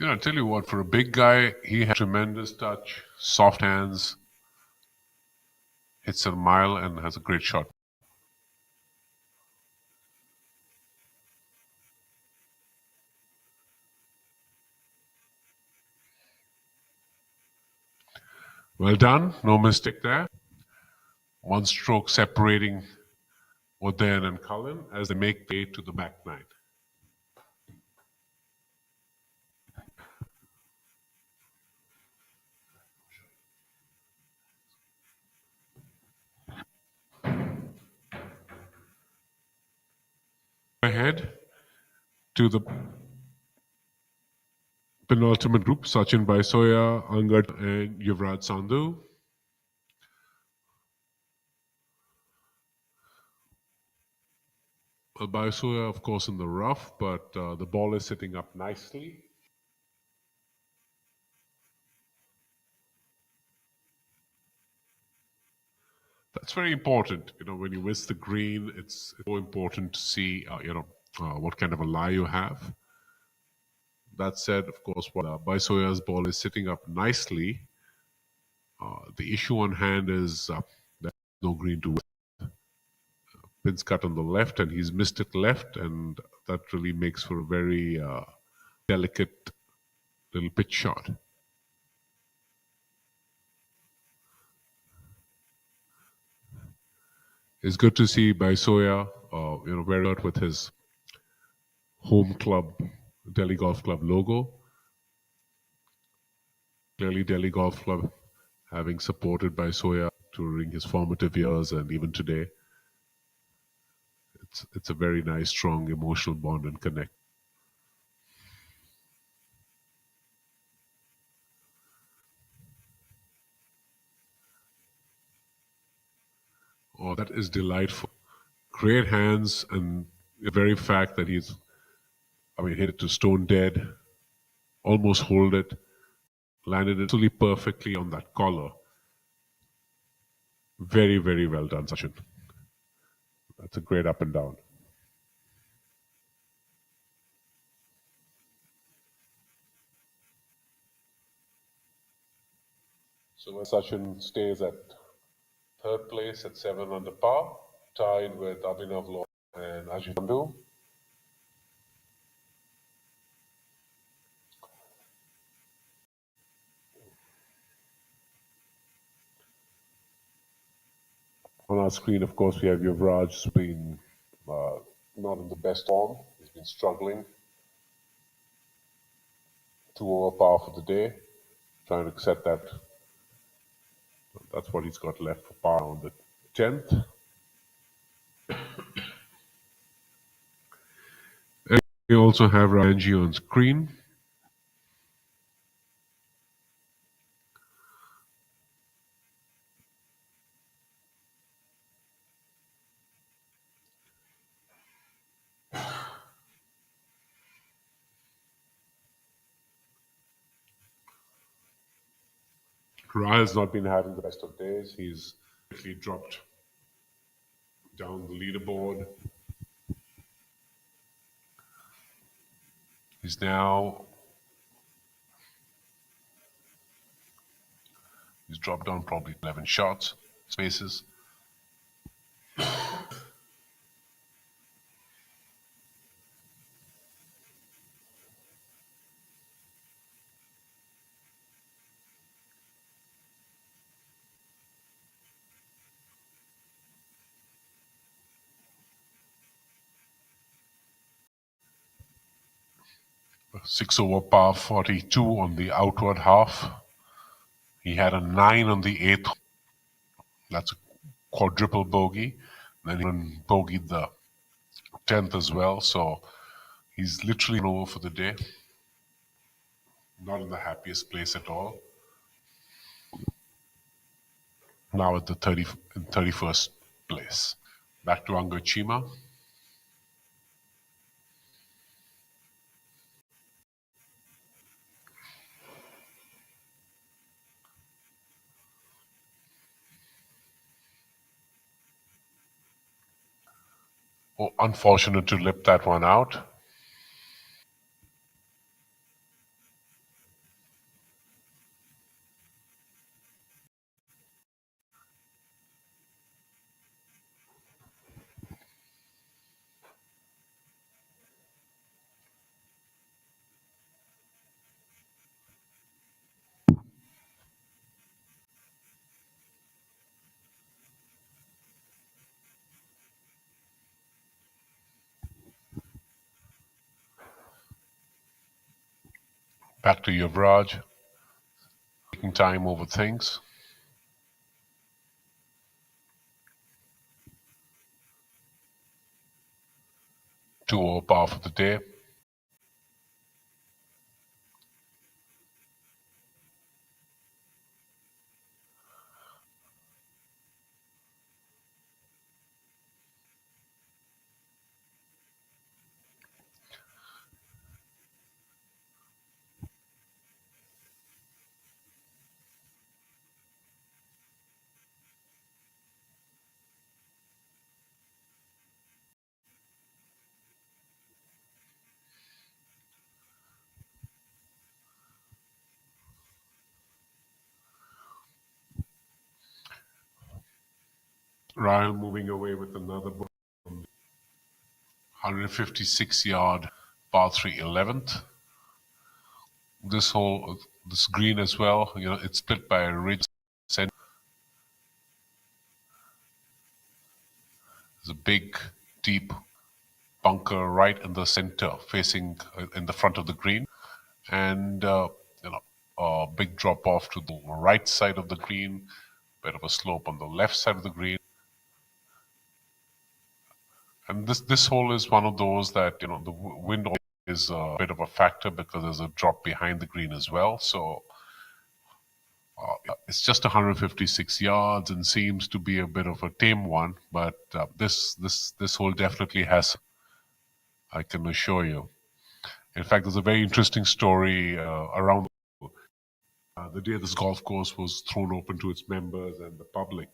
I tell you what, for a big guy, he has tremendous touch, soft hands, hits a mile, and has a great shot. Well done. No mistake there. One stroke separating Oden and Cullen as they make way to the back nine. Ahead to the penultimate group, Sachin Baisoya, Angad and Yuvraj Sandhu. Baisoya, of course, in the rough, but the ball is sitting up nicely. That's very important. When you miss the green, it's so important to see, what kind of a lie you have. That said, of course, while Baisoya's ball is sitting up nicely, the issue on hand is there's no green to win. Pin's cut on the left, and he's missed it left, and that really makes for a very delicate little pitch shot. It's good to see Baisoya, very out with his home club, Delhi Golf Club logo. Clearly, Delhi Golf Club having supported Baisoya during his formative years and even today. It's a very nice, strong emotional bond and connect. Oh, that is delightful. Great hands, and the very fact that hit it to stone dead, almost hold it, landed it absolutely perfectly on that collar. Very, very well done, Sachin. That's a great up and down. So Sachin stays at third place at 7 under par, tied with Abhinav Law and Ajit Sandhu. On our screen, of course, we have Yuvraj, who's been not in the best form. He's been struggling. 2 over par for the day. Trying to accept that. That's what he's got left for par on the 10th. And we also have Ranji on screen. Ra has not been having the best of days. He's quickly dropped down the leaderboard. He's dropped down probably 11 shots, spaces. A 6 over par 42 on the outward half. He had a 9 on the 8th. That's a quadruple bogey. Then he bogeyed the 10th as well. So he's literally over for the day. Not in the happiest place at all. Now at the 31st place. Back to Angad Chima. Oh, unfortunate to lip that one out. Back to Yuvraj, taking time over things. 2-over par for the day. Rahul moving away with another 156-yard par 3 11th. This green as well, it's split by a ridge center. There's a big, deep bunker right in the center, facing in the front of the green, and a big drop off to the right side of the green, bit of a slope on the left side of the green. And this hole is one of those that the wind is a bit of a factor because there's a drop behind the green as well. So it's just 156 yards and seems to be a bit of a tame one, but this hole definitely has, I can assure you. In fact, there's a very interesting story around the day this golf course was thrown open to its members and the public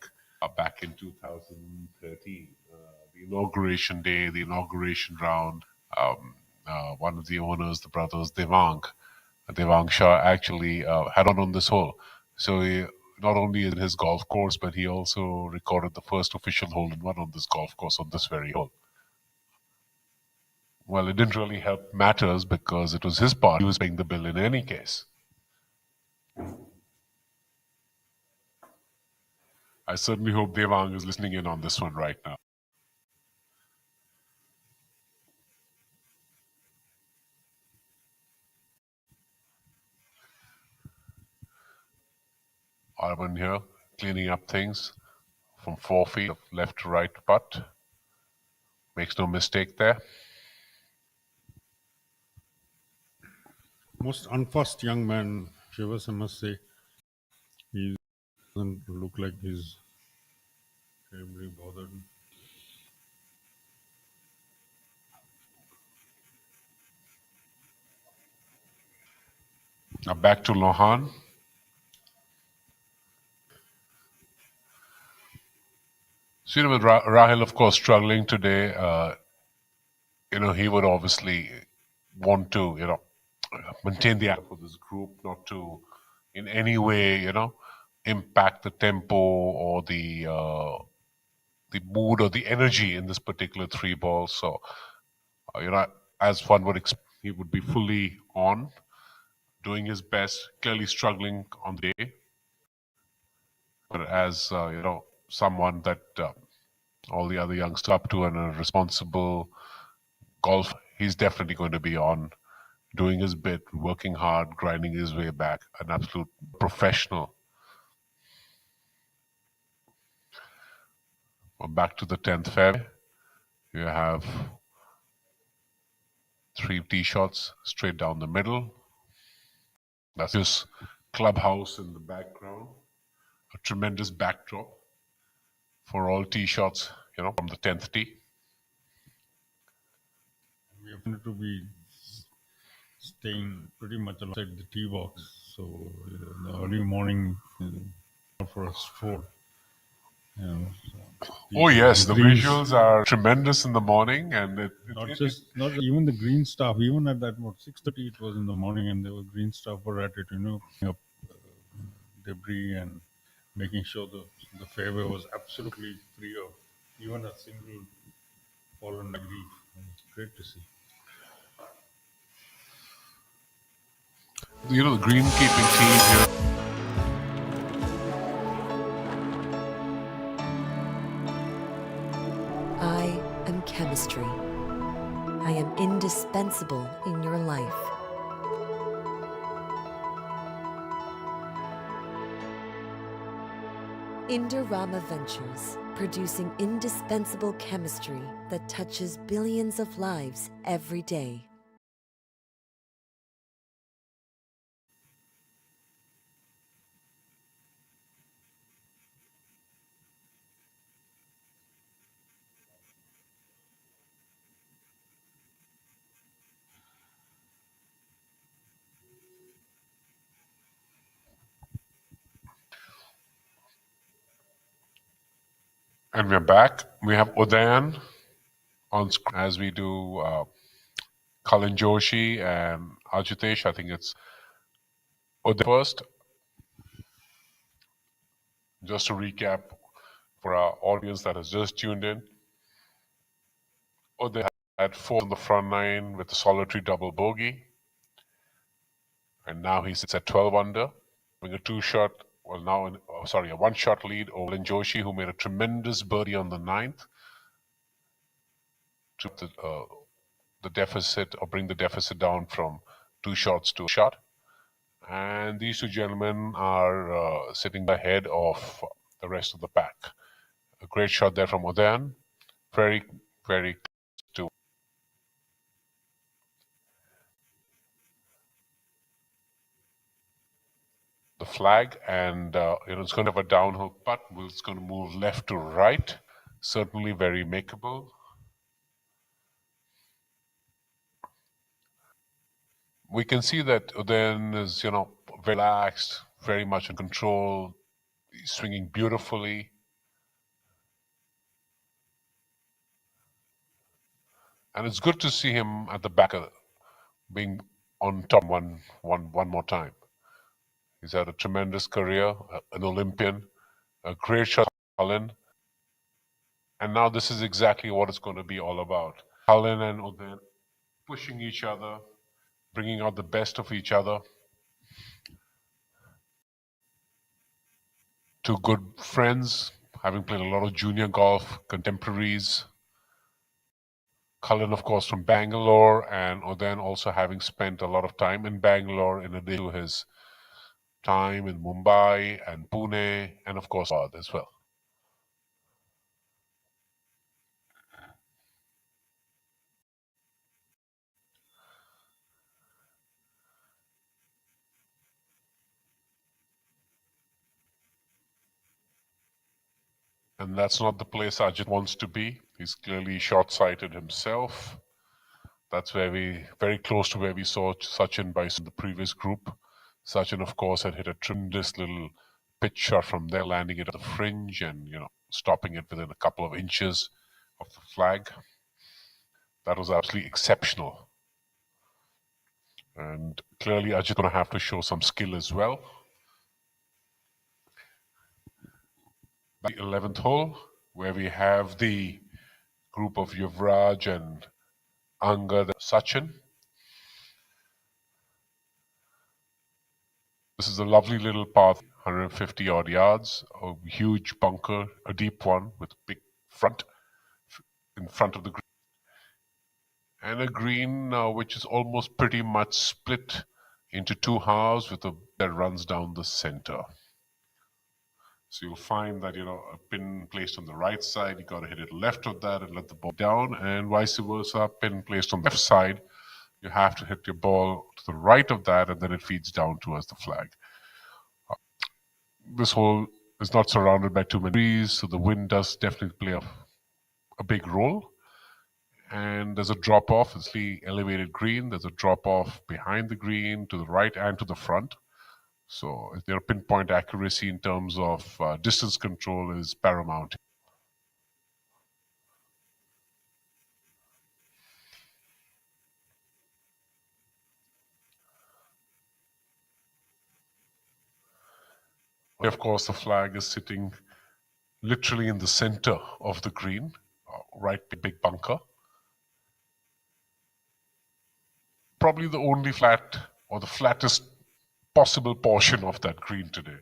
back in 2013. The inauguration day, the inauguration round, one of the owners, the brothers Devang Shah, actually had on this hole. So he, not only in his golf course, but he also recorded the first official hole-in-one on this golf course on this very hole. Well, it didn't really help matters because it was his part. He was paying the bill in any case. I certainly hope Devang is listening in on this one right now. Arvind here, cleaning up things from 4 feet of left to right putt. Makes no mistake there. Most unfussed young man, Shivas, I must say. He doesn't look like he's terribly bothered. Now back to Lohan. So, with Rahil, of course, struggling today, he would obviously want to, maintain the act for this group, not to in any way, impact the tempo or the mood or the energy in this particular 3 balls. So, as one would expect, he would be fully on, doing his best, clearly struggling on the day. But as, someone that all the other youngsters up to and a responsible golf, he's definitely going to be on, doing his bit, working hard, grinding his way back, an absolute professional. Well, back to the 10th fairway. You have 3 tee shots straight down the middle. That's just clubhouse in the background. A tremendous backdrop for all tee shots, from the 10th tee. We happen to be staying pretty much outside the tee box, so in the early morning for a stroll. Oh yes, the visuals are tremendous in the morning, and not just even the green staff. Even at that 6:30, it was in the morning, and there were green staff were at it, up debris and making sure the fairway was absolutely free of even a single fallen leaf. It's great to see. The greenkeeping team here. I am chemistry. I am indispensable in your life. Indorama Ventures, producing indispensable chemistry that touches billions of lives every day. And we're back. We have Udayan on screen as we do Kalin Joshi and Ajitesh. I think it's Udayan first. Just to recap for our audience that has just tuned in, Udayan had 4 on the front nine with a solitary double bogey. And now he sits at 12 under, having a two-shot, well now, a one-shot lead over Kalin Joshi, who made a tremendous birdie on the ninth to the deficit, or bring the deficit down from 2 shots to a shot. And these two gentlemen are sitting ahead of the rest of the pack. A great shot there from Udayan. Very, very close to the flag. And it's going to have a downhill putt. It's going to move left to right. Certainly very makeable. We can see that Udayan is, relaxed, very much in control. He's swinging beautifully. And it's good to see him at the back, being on top one more time. He's had a tremendous career, an Olympian, a great shot, Kalin. And now this is exactly what it's going to be all about. Kalin and Udayan pushing each other, bringing out the best of each other. Two good friends, having played a lot of junior golf, contemporaries. Kalin, of course, from Bangalore, and Udayan also having spent a lot of time in Bangalore in addition to his time in Mumbai and Pune, and of course, Ahmedabad as well. And that's not the place Ajit wants to be. He's clearly short-sighted himself. That's very close to where we saw Sachin by the previous group. Sachin, of course, had hit a tremendous little pitch shot from there, landing it at the fringe and, stopping it within a couple of inches of the flag. That was absolutely exceptional. And clearly Ajit going to have to show some skill as well. The 11th hole, where we have the group of Yuvraj and Angad, Sachin. This is a lovely little path, 150 odd yards, a huge bunker, a deep one with a big front in front of the green. And a green which is almost pretty much split into 2 halves with a that runs down the center. So you'll find that, a pin placed on the right side, you got to hit it left of that and let the ball down, and vice versa, pin placed on the left side, you have to hit your ball to the right of that, and then it feeds down towards the flag. This hole is not surrounded by too many trees, so the wind does definitely play a big role. And there's a drop-off, it's the elevated green, there's a drop-off behind the green, to the right and to the front. So their pinpoint accuracy in terms of distance control is paramount. Of course, the flag is sitting literally in the center of the green, right big bunker. Probably the only flat or the flattest possible portion of that green today.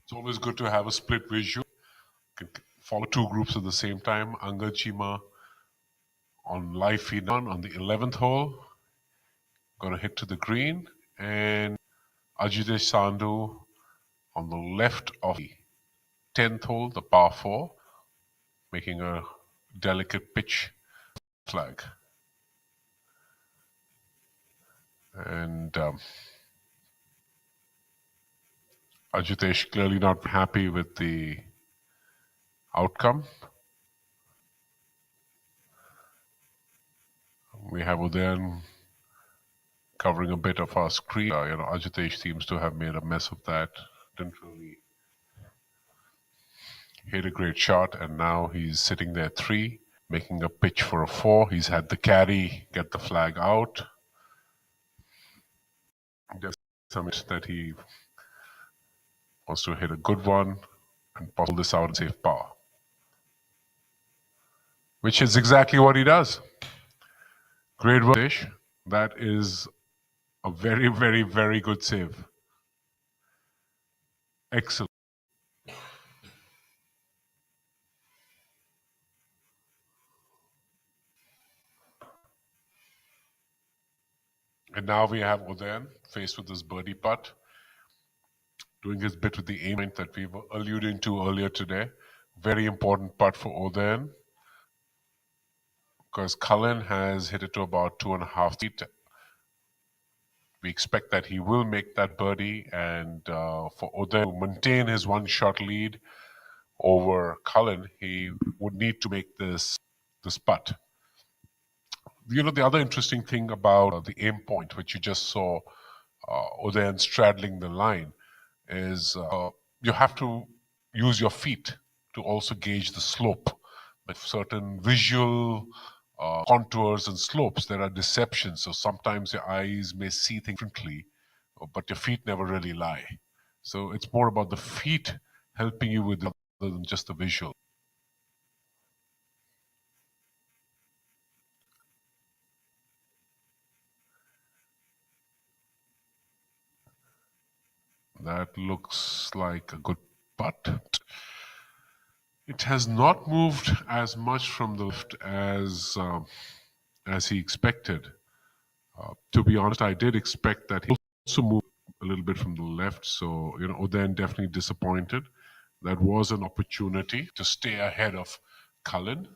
It's always good to have a split visual. You can follow two groups at the same time. Angad Chima on live feed on the 11th hole. Going to hit to the green. And Ajitesh Sandhu on the left of the 10th hole, the par 4, making a delicate pitch flag. And Ajitesh clearly not happy with the outcome. We have Udayan covering a bit of our screen. Ajitesh seems to have made a mess of that. Didn't really hit a great shot, and now he's sitting there 3, making a pitch for a 4. He's had the caddy get the flag out. There's some that he wants to hit a good one and pull this out and save par, which is exactly what he does. Great work, Ajitesh. That is a very, very, very good save. Excellent. And now we have Udayan faced with this birdie putt, doing his bit with the aim point that we were alluding to earlier today. Very important putt for Udayan, because Cullen has hit it to about 2.5 feet. We expect that he will make that birdie, and for Udayan to maintain his one-shot lead over Cullen, he would need to make this putt. The other interesting thing about the aim point, which you just saw Udayan straddling the line, is you have to use your feet to also gauge the slope. With certain visual contours and slopes, there are deceptions. So sometimes your eyes may see things differently, but your feet never really lie. So it's more about the feet helping you with other than just the visual. That looks like a good putt. It has not moved as much from the left as he expected. To be honest, I did expect that he also moved a little bit from the left. So, Udayan definitely disappointed. That was an opportunity to stay ahead of Cullen.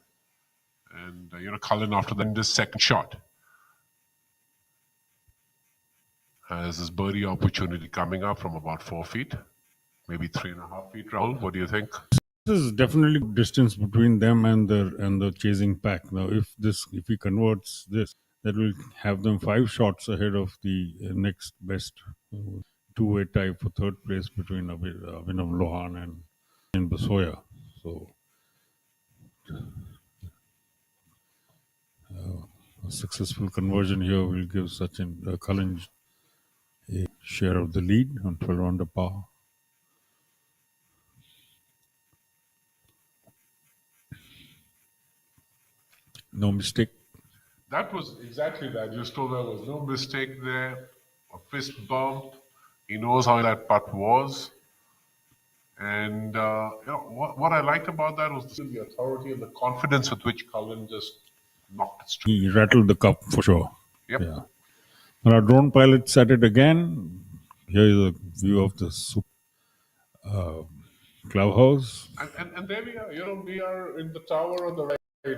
And, Cullen, after that, in his second shot, has this birdie opportunity coming up from about 4 feet, maybe 3.5 feet. Rahul, what do you think? There's definitely distance between them and the chasing pack. Now, if he converts this, that will have them 5 shots ahead of the next best two-way tie for third place between Abhinav Lohan and Basoya. So, a successful conversion here will give Sachin Cullen a share of the lead on 12 under par. No mistake. That was exactly that. Just told there was no mistake there. A fist bump. He knows how that putt was. And what I liked about that was the authority and the confidence with which Cullen just knocked it straight. He rattled the cup for sure. Yep. Yeah. Our drone pilots at it again. Here is a view of the clubhouse. And there we are. We are in the tower on the right,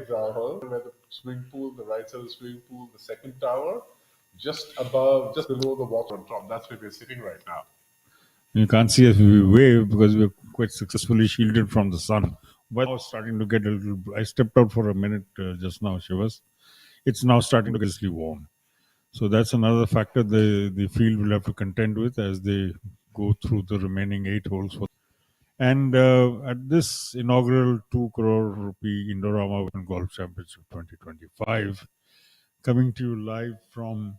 Rahul, where the swimming pool, the right side of the swimming pool, the second tower, just below the water on top. That's where we're sitting right now. You can't see us, we wave because we're quite successfully shielded from the sun. But now it's starting to get a little. I stepped out for a minute just now, Shivas. It's now starting to get slightly warm. So that's another factor the field will have to contend with as they go through the remaining 8 holes. And at this inaugural 2 crore rupee Indorama Golf Championship 2025, coming to you live from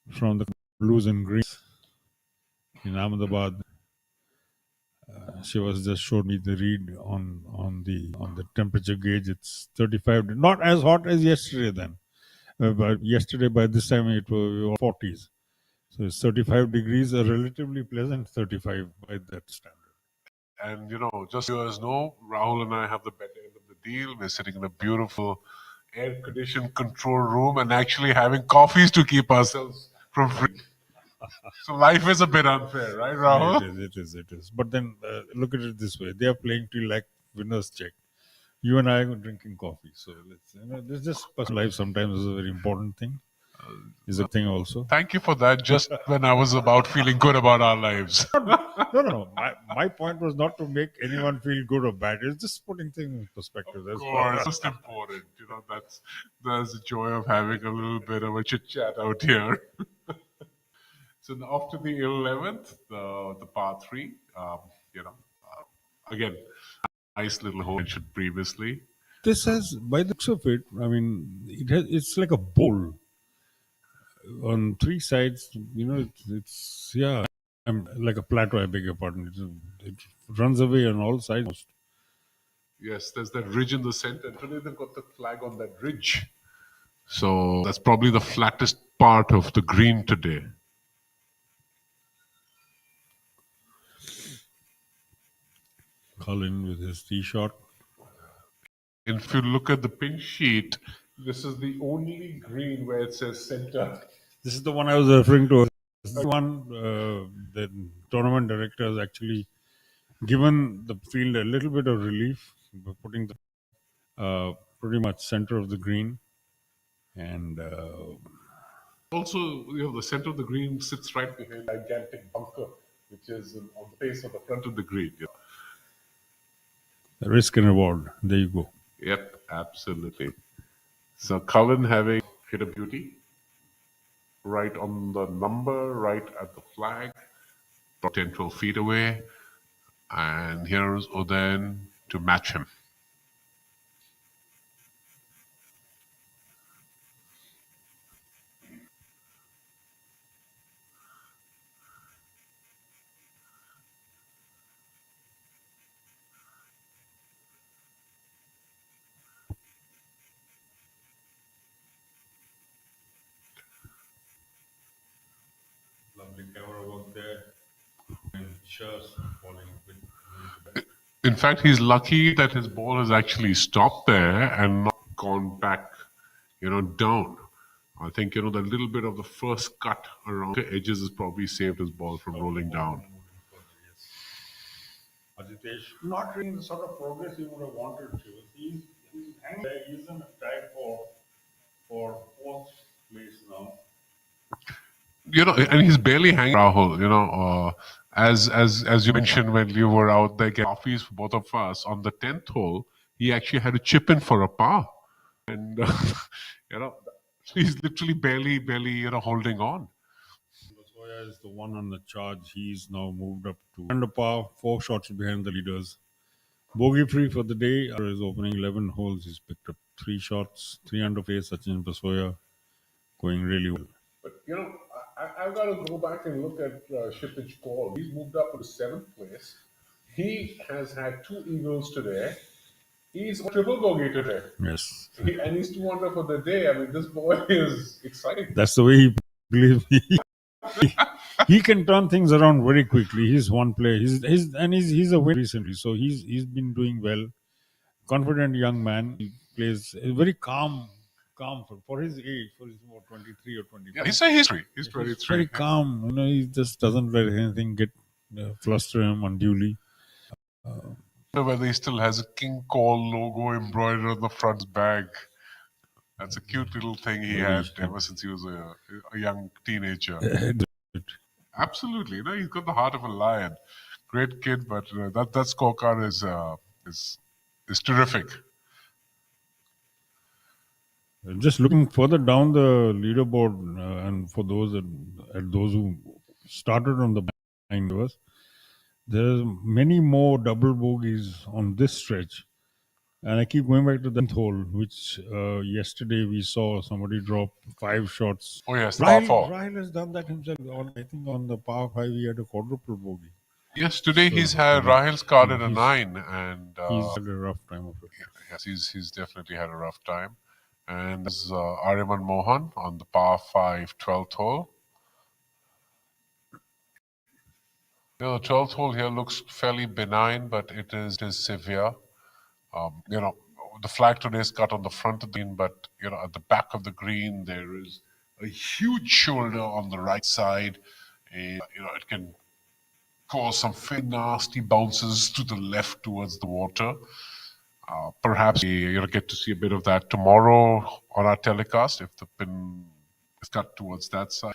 the Blues and Greens in Ahmedabad. Shivas just showed me the read on the temperature gauge. It's 35, not as hot as yesterday then. But yesterday by this time it was 40s. So it's 35 degrees, a relatively pleasant 35 by that standard. And, just so you guys know, Rahul and I have the better end of the deal. We're sitting in a beautiful air-conditioned control room and actually having coffees to keep ourselves from freezing. So life is a bit unfair, right, Rahul? It is. But then look at it this way: they are playing till like winners check. You and I are drinking coffee. So this just personal life sometimes is a very important thing. Is a thing also. Thank you for that. Just when I was about feeling good about our lives. No. My point was not to make anyone feel good or bad. It's just putting things in perspective. Of course, most important. That's the joy of having a little bit of a chit chat out here. So after the 11th, the par three, again, nice little hole mentioned previously. This has, by the looks of it, I mean, it's like a bowl on three sides. It's like a plateau. I beg your pardon. It runs away on all sides. Yes, there's that ridge in the center. And today they've got the flag on that ridge. So that's probably the flattest part of the green today. Colin with his tee shot. If you look at the pin sheet, this is the only green where it says center. This is the one I was referring to. This is the one the tournament director has actually given the field a little bit of relief by putting the pretty much center of the green. And also, the center of the green sits right behind a gigantic bunker, which is on the face of the front of the green. The risk and reward. There you go. Yep, absolutely. So Cullen having hit a beauty right on the number, right at the flag, 10, 12 feet away. And here's Oden to match him. Lovely camera work there. And just falling a bit. In fact, he's lucky that his ball has actually stopped there and not gone back, down. I think, the little bit of the first cut around the edges has probably saved his ball from rolling down. Ajitesh, not really the sort of progress he would have wanted to. He's hanging there. He's in a tie for fourth place now. And he's barely hanging Rahul, as you mentioned when you were out there getting coffees for both of us, on the 10th hole, he actually had to chip in for a par. And, he's literally barely, holding on. Basoya is the one on the charge. He's now moved up to under par, 4 shots behind the leaders. Bogey free for the day. After his opening 11 holes, he's picked up 3 shots, 3 under pace. Sachin Basoya going really well. But, I've got to go back and look at Shippage Paul. He's moved up to 7th place. He has had 2 eagles today. He's on triple bogey today. Yes. And he's 2 under for the day. I mean, this boy is exciting. That's the way he believes. He can turn things around very quickly. He's one player. He's a winner recently, so he's been doing well. Confident young man. He plays very calm for his age. For his 23 or 24. Yeah, he's a history. He's 23. He's very calm. He just doesn't let anything get fluster him unduly. Whether he still has a King Cole logo embroidered on the front bag. That's a cute little thing he had ever since he was a young teenager. Absolutely, he's got the heart of a lion. Great kid, but that scorecard is terrific. Just looking further down the leaderboard, and for those who started on the behind us, there's many more double bogeys on this stretch. And I keep going back to the 10th hole, which yesterday we saw somebody drop 5 shots. Oh yes, par 4. Rahil has done that himself. I think on the par 5 he had a quadruple bogey. Yes, today Rahil's carded a 9, and he's had a rough time of it. Yes, he's definitely had a rough time. And this is Ariman Mohan on the par 5 12th hole. The 12th hole here looks fairly benign, but it is severe. The flag today is cut on the front of the green, but at the back of the green there is a huge shoulder on the right side, and it can cause some fairly nasty bounces to the left towards the water. Perhaps you'll get to see a bit of that tomorrow on our telecast if the pin is cut towards that side.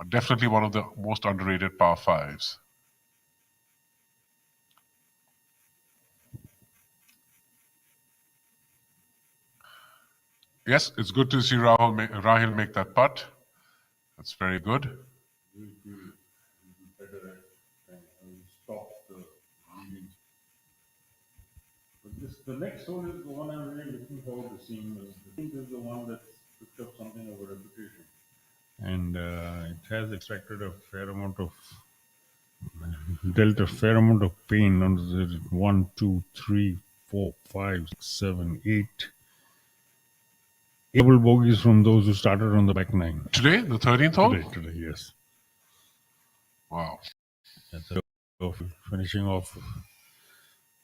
Definitely one of the most underrated par fives. Yes, it's good to see Rahil make that putt. That's very good. The next hole is the one I'm really looking forward to seeing. I think this is the one that's picked up something of a reputation. And it has extracted a fair amount of, dealt a fair amount of pain on the 1, 2, 3, 4, 5, 6, 7, 8. Double bogeys from those who started on the back nine. Today, the 13th hole? Today, yes. Wow. Finishing off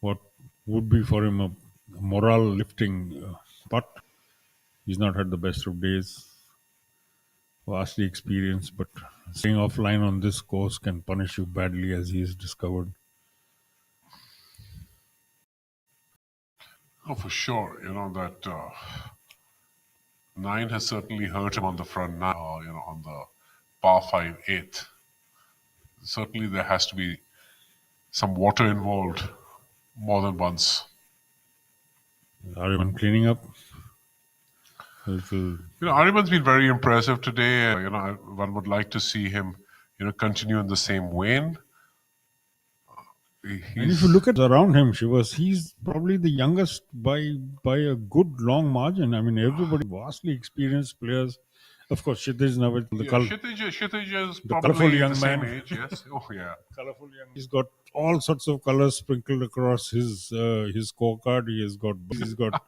what would be for him a morale lifting putt. He's not had the best of days. Vastly experienced, but staying offline on this course can punish you badly, as he has discovered. Oh, for sure. That 9 has certainly hurt him on the front nine, on the par 5 8. Certainly there has to be some water involved more than once. Ariman cleaning up. Ariman's been very impressive today. One would like to see him, continue in the same vein. And if you look at around him, he's probably the youngest by a good long margin. I mean, everybody vastly experienced players. Of course, Kshitij Navid, Kshitij is the probably colourful young the same man. age, yes. Oh, yeah. Colourful young. He's got all sorts of colours sprinkled across his scorecard. He's got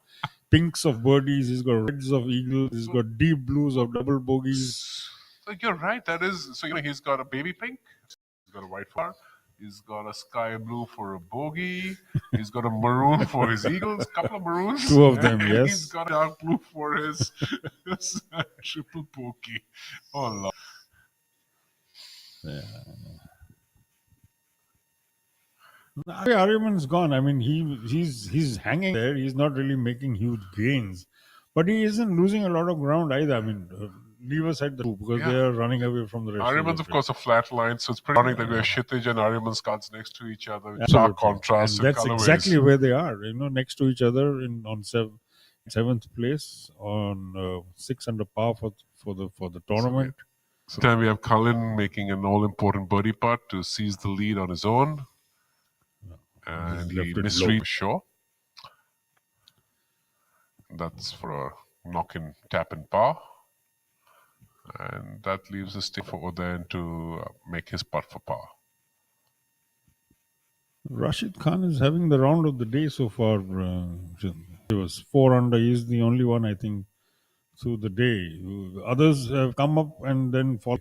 pinks of birdies. He's got reds of eagles. He's got deep blues of double bogeys. So you're right. That is so. He's got a baby pink. He's got a white flower. He's got a sky blue for a bogey. He's got a maroon for his eagles. Couple of maroons. Two of them, and yes. He's got a dark blue for his triple bogey. Oh Lord. Yeah. Ariman's gone. I mean, he's hanging there. He's not really making huge gains, but he isn't losing a lot of ground either. I mean, leave aside the two because they are running away from the rest. Ariman's, of course, a flat line, so it's pretty funny that we have Kshitij and Ariman's cards next to each other. Stark contrast. And that's exactly where they are. Next to each other on seventh place on 6 under par for the tournament. So time we have Cullen making an all-important birdie putt to seize the lead on his own. And he misread for sure. That's for a knock-in, tap-in par. And that leaves a stick for Udayan to make his putt for par. Rashid Khan is having the round of the day so far. He was 4 under. He's the only one, I think, through the day. Others have come up and then fall.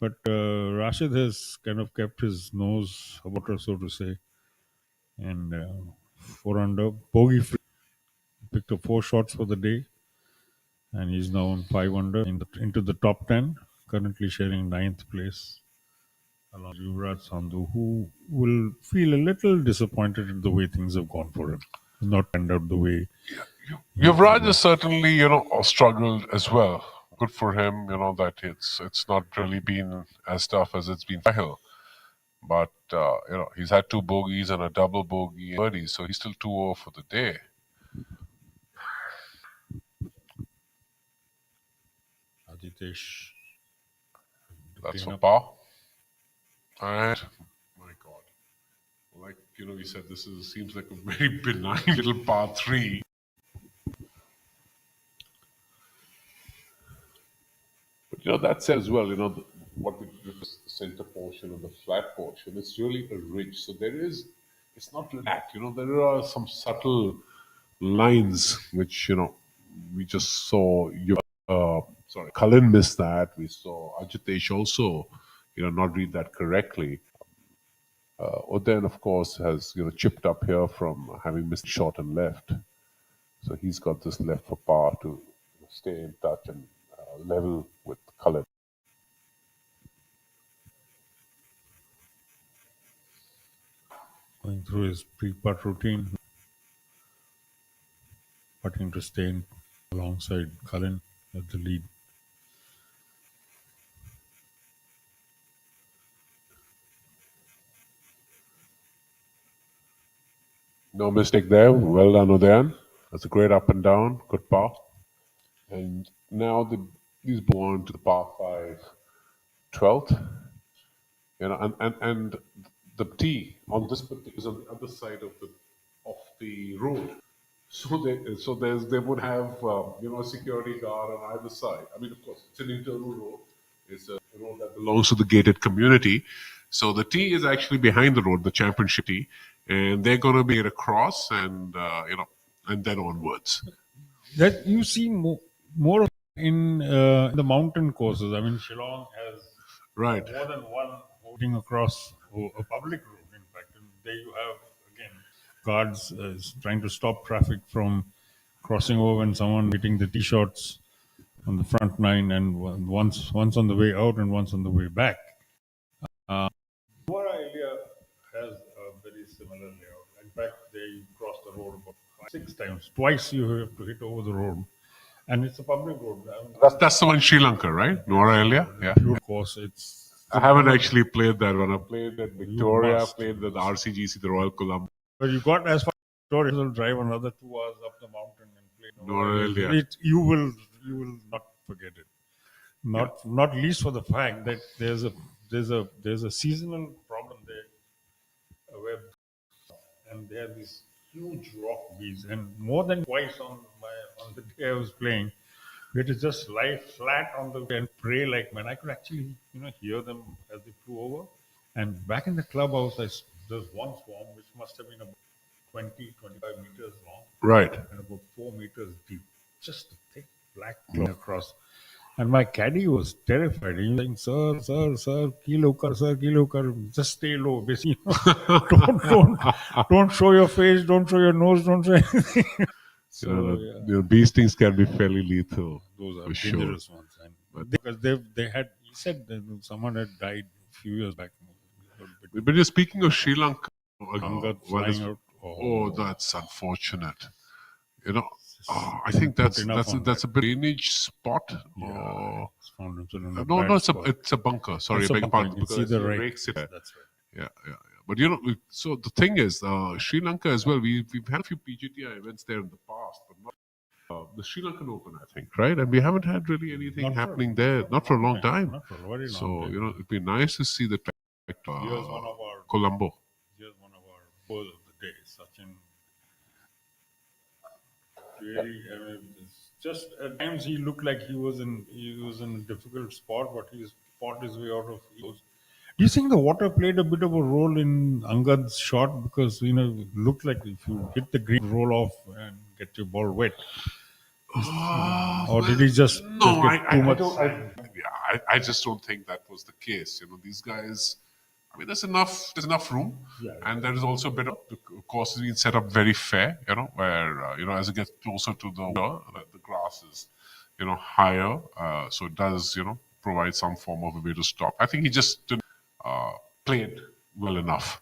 But Rashid has kind of kept his nose about her, so to say. And 4 under, bogey free. Picked up 4 shots for the day. And he's now on 5 under into the top 10. Currently sharing 9th place. Along with Yuvraj Sandhu, who will feel a little disappointed at the way things have gone for him. Not turned out the way. Yuvraj has certainly, struggled as well. Good for him, that it's not really been as tough as it's been for Rahil. But, he's had 2 bogeys and a double bogey and birdie, so he's still 2-0 for the day. Aditesh. That's for par. And, my God. Like, we said, seems like a very benign little par 3. But, that said as well, what we do is the center portion and the flat portion, it's really a ridge. So it's not flat, there are some subtle lines which, we just saw. Cullen missed that. We saw Ajitesh also, not read that correctly. Udayan, of course, has chipped up here from having missed shot and left. So he's got this left for par to stay in touch and level with Khalid. Going through his pre-putt routine, putting to stay in alongside Cullen at the lead. No mistake there. Well done, Udayan. That's a great up and down. Good par. And now these go on to the par 5 12th. And the tee on this is on the other side of the road. So they would have a security guard on either side. I mean, of course, it's an internal road. It's a road that belongs to the gated community. So the tee is actually behind the road, the championship tee, and they're going to be across and and then onwards. That you see more in the mountain courses. I mean, Shillong has Right. more than one holding across a public road. In fact, and there you have again guards trying to stop traffic from crossing over when someone hitting the tee shots on the front nine, and once on the way out and once on the way back. Mora area has a very similar layout. In fact, they cross the road about 6 times. Twice you have to hit over the road, and it's a public road. That's the one in Sri Lanka, right? Nora area. Yeah. Pure course. I haven't actually played that one. I played at Victoria. I played the RCGC, the Royal Colombo. But you got as far as Victoria, you'll drive another 2 hours up the mountain and play Nora area. You will not forget it. Not least for the fact that there's a seasonal problem there, where and there are these huge rock bees, and more than twice on the day I was playing, we had to just lie flat on the and pray like man. I could actually hear them as they flew over. And back in the clubhouse, there's one swarm which must have been about 20-25 meters long, right, and about 4 meters deep, just a thick black cloud across. And my caddy was terrified. He was saying, sir, kilo kar, just stay low. Basically, don't show your face, don't show your nose, don't show anything. These things can be fairly lethal. Those are dangerous ones. And because they had, he said that someone had died a few years back. But you're speaking of Sri Lanka. Flying out. Oh, that's unfortunate. I think that's a drainage spot. Yeah, no, it's a bunker. Sorry, I beg your pardon. Because it rakes it. That's right. Yeah. But so the thing is, Sri Lanka as well. We've had a few PGTI events there in the past, but not the Sri Lankan Open, I think, right? And we haven't had really anything happening there, not for a long time. Not for a very long so time. It'd be nice to see the Colombo. Here's one of our balls of the day, Sachin. Really, it's just at times he looked like he was in a difficult spot, but he fought his way out of those. Do you think the water played a bit of a role in Angad's shot? Because it looked like if you hit the green, roll off and get your ball wet. Or did he just get too much? I just don't think that was the case. These guys. I mean, there's enough room, and there is also a bit of the course has been set up very fair. Where as it gets closer to the water, the grass is higher, so it does provide some form of a way to stop. I think he just didn't play it well enough.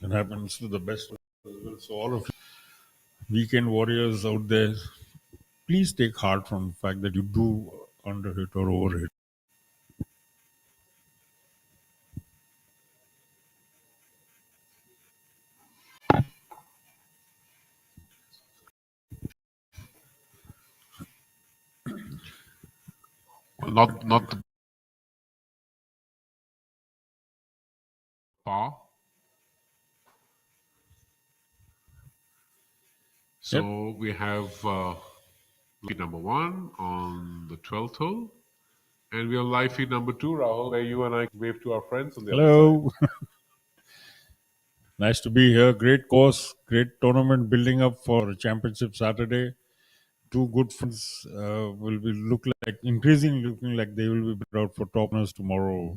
It happens to the best as well. So all of you weekend warriors out there, please take heart from the fact that you do underhit or overhit. Not the par. So we have feed number 1 on the 12th hole, and we have live feed number 2, Rahul, where you and I wave to our friends on the Hello. other side. Nice to be here. Great course, great tournament building up for Championship Saturday. 2 good friends will be increasingly looking like they will be out for topness tomorrow.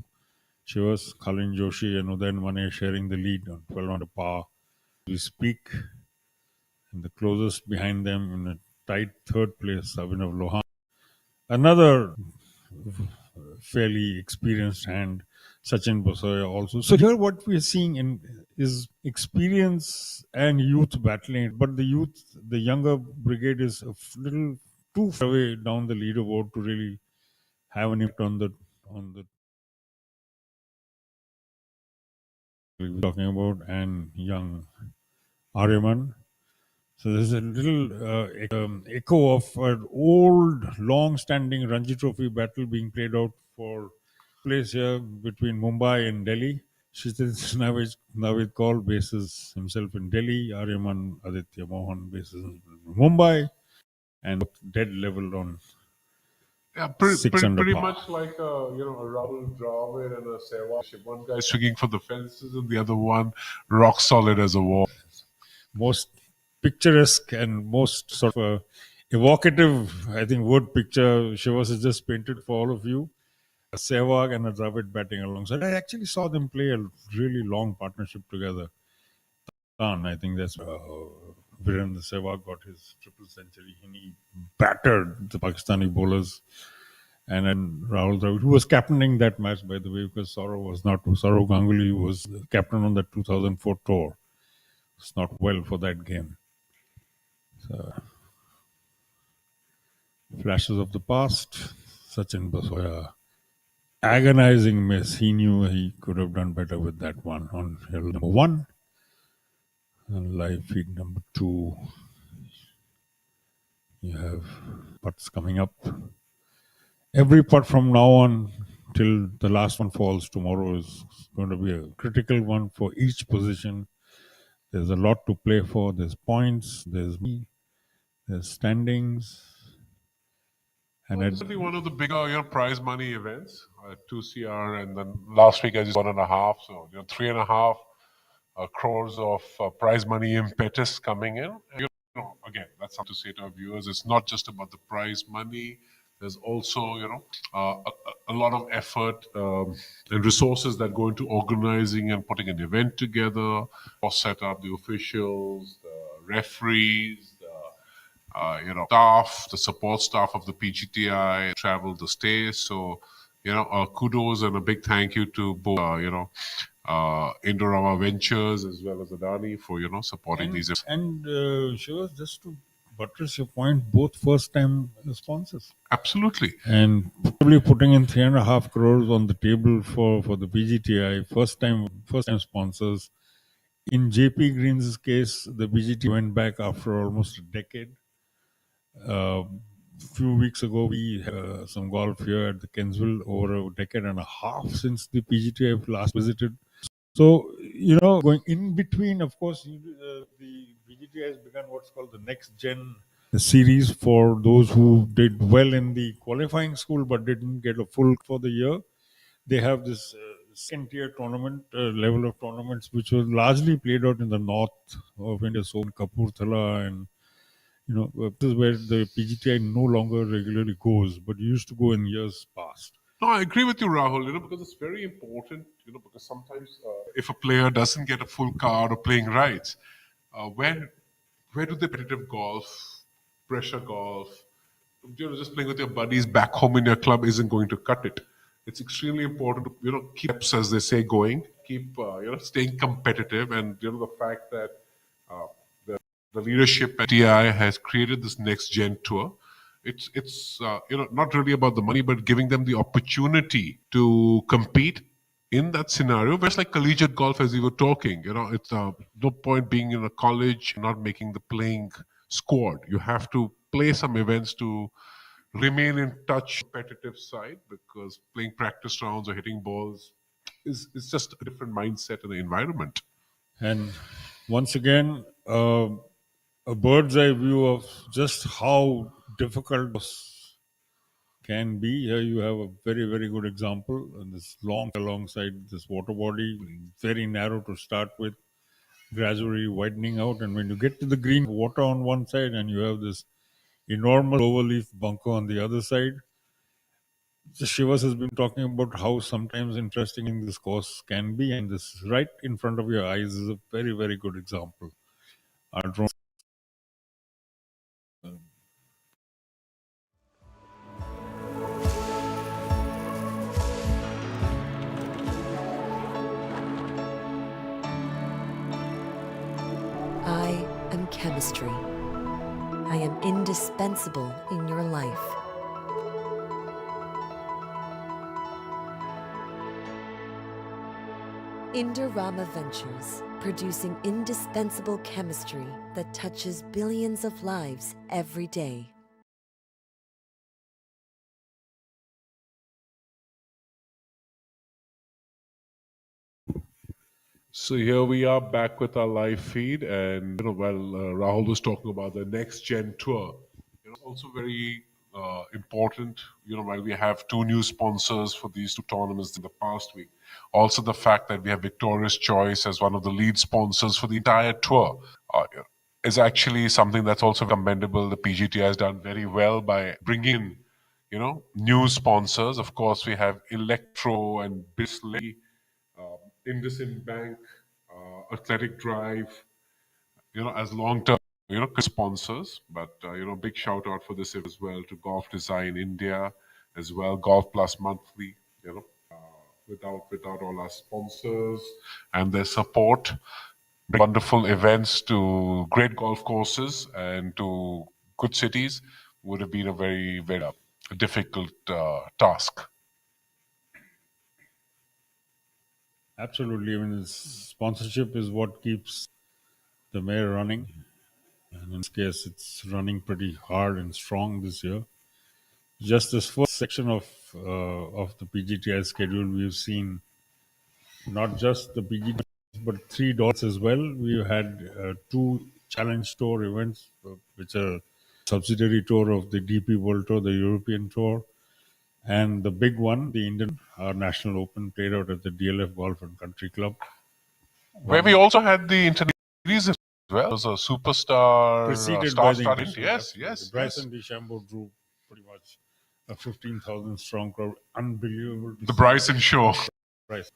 Chivas, Kalin Joshi and Udayan Mane sharing the lead on 12 under par. We speak, and the closest behind them in a tight third place, Abhinav Lohan. Another fairly experienced hand, Sachin Basoya also. So here what we are seeing is experience and youth battling, but the younger brigade is a little too far away down the leaderboard to really have an impact on the we were talking about, and young Aryaman. So there's a little echo of an old, long-standing Ranji Trophy battle being played out for place here between Mumbai and Delhi. Kshitij Navid Kaul bases himself in Delhi. Aryaman Aditya Mohan bases in Mumbai, and dead level on Yeah, 6 under pretty par. much like a Rahul Dravid and a Sehwag. One guy swinging for the fences and the other one rock solid as a wall. Most picturesque and most sort of evocative, I think, word picture Shivas has just painted for all of you. A Sehwag and a Dravid batting alongside. I actually saw them play a really long partnership together. I think that's Virendra Sehwag got his triple century and he battered the Pakistani bowlers. And then Rahul Dravid, who was captaining that match, by the way, because Saurav was not. Saurav Ganguly was captain on that 2004 tour. It's not well for that game. So, flashes of the past. Sachin Basoya, agonizing miss. He knew he could have done better with that one on hill number 1. And live feed number 2. You have putts coming up. Every putt from now on till the last one falls tomorrow is going to be a critical one for each position. There's a lot to play for. There's points. There's standings. And It's certainly one of the bigger prize money events. 2 CR, and then last week I just 1.5. So 3.5 crores of prize money impetus coming in. And, again, that's something to say to our viewers. It's not just about the prize money. There's also, a lot of effort and resources that go into organizing and putting an event together, or set up the officials, the referees, staff, the support staff of the PGTI, travel the stays. So, kudos and a big thank you to both, Indorama Ventures as well as Adani for, supporting these. And Shiva, just to buttress your point, both first-time sponsors. Absolutely. And probably putting in 3.5 crores on the table for the PGTI, first-time sponsors. In JP Green's case, the PGTI went back after almost a decade. Few weeks ago, we had some golf here at the Kensville over a decade and a half since the PGTI last visited. So, going in between, of course, the PGTI has begun what's called the Next Gen series for those who did well in the qualifying school but didn't get a full for the year. They have this second tier tournament level of tournaments, which was largely played out in the north of India, so in Kapurthala, and this is where the PGTI no longer regularly goes, but used to go in years past. No, I agree with you, Rahul, because it's very important, because sometimes if a player doesn't get a full card or playing rights, where do they competitive golf, pressure golf, just playing with your buddies back home in your club isn't going to cut it. It's extremely important to, keep reps, as they say, going, keep, staying competitive, and, the fact that the leadership at TI has created this next gen tour. It's not really about the money, but giving them the opportunity to compete in that scenario. Where it's like collegiate golf, as we were talking. It's no point being in a college not making the playing squad. You have to play some events to remain in touch competitive side, because playing practice rounds or hitting balls is just a different mindset and environment. And once again, a bird's eye view of just how difficult this can be. Here you have a very, very good example. And this long alongside this water body, very narrow to start with, gradually widening out. And when you get to the green, water on one side, and you have this enormous overleaf bunker on the other side, So Shivas has been talking about how sometimes interesting in this course can be, and this right in front of your eyes is a very, very good example. Our drone. I am chemistry. I am indispensable in your life. Indorama Ventures, producing indispensable chemistry that touches billions of lives every day. So here we are back with our live feed, and while Rahul was talking about the next gen tour, also very important. While we have two new sponsors for these two tournaments in the past week, also the fact that we have Victoria's Choice as one of the lead sponsors for the entire tour is actually something that's also commendable. The PGTI has done very well by bringing in, new sponsors. Of course, we have Electro and Bisley, IndusInd Bank, Athletic Drive, as long-term, sponsors. But, big shout out for this as well to Golf Design India as well, Golf Plus Monthly, without all our sponsors and their support, wonderful events to great golf courses and to good cities would have been a very, very difficult task. Absolutely. I mean, sponsorship is what keeps the mayor running. And in this case, it's running pretty hard and strong this year. Just this first section of the PGTI schedule, we've seen not just the PGTI, but three dots as well. We had two Challenge Tour events, which are subsidiary tour of the DP World Tour, the European Tour, and the big one, the Indian, our National Open, played out at the DLF Golf and Country Club. Where we also had the international series as well. It was a superstar Preceded star by the studded. international. Yes, Absolutely. yes, Bryson DeChambeau drew pretty much a 15,000 strong crowd. Unbelievable. The Bryson Show. Bryson.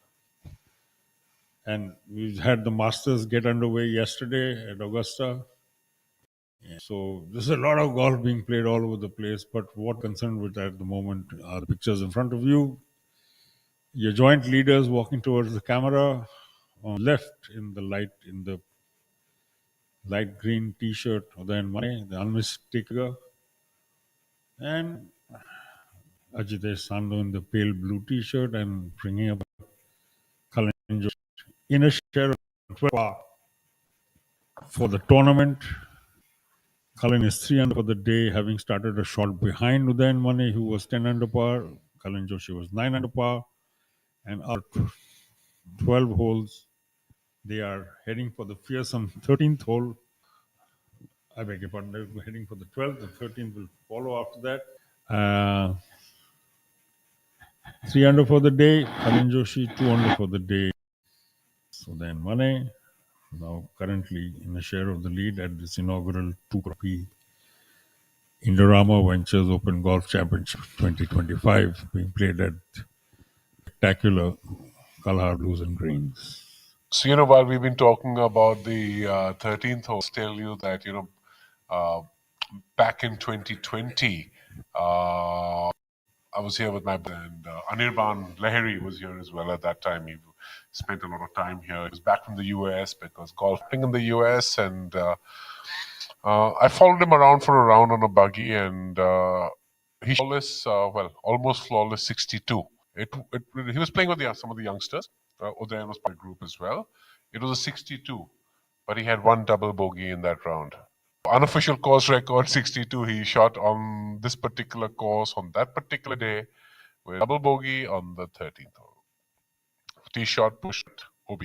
And we had the Masters get underway yesterday at Augusta. Yeah. So there's a lot of golf being played all over the place. But what concerned with at the moment are the pictures in front of you. Your joint leaders walking towards the camera. On left in the light green T-shirt, Udayan Mane, the unmistakable, and Ajitesh Sandhu in the pale blue T-shirt and bringing up Kalhaar in a share of 12 par for the tournament. Kalin is 3 under for the day, having started a shot behind Udayan Mane, who was 10 under par. Kalin Joshi was 9 under par, and after 12 holes, they are heading for the fearsome 13th hole. I beg your pardon, they're heading for the 12th. The 13th will follow after that. 3 under for the day. Kalin Joshi, 2 under for the day. So then Mane, now currently in a share of the lead at this inaugural 2 P Indorama Ventures Open Golf Championship 2025 being played at spectacular Kalhaar Blues and Greens. So, while we've been talking about the 13th hole, I'll tell you that, back in 2020, I was here with my brother, and Anirban Lahiri was here as well at that time. He spent a lot of time here. He was back from the US because golfing in the US, and I followed him around for a round on a buggy, and he flawless, almost flawless 62. He was playing with some of the youngsters. Udayan was part of the group as well. It was a 62, but he had one double bogey in that round. Unofficial course record 62 he shot on this particular course on that particular day with double bogey on the 13th hole. Tee shot pushed OB.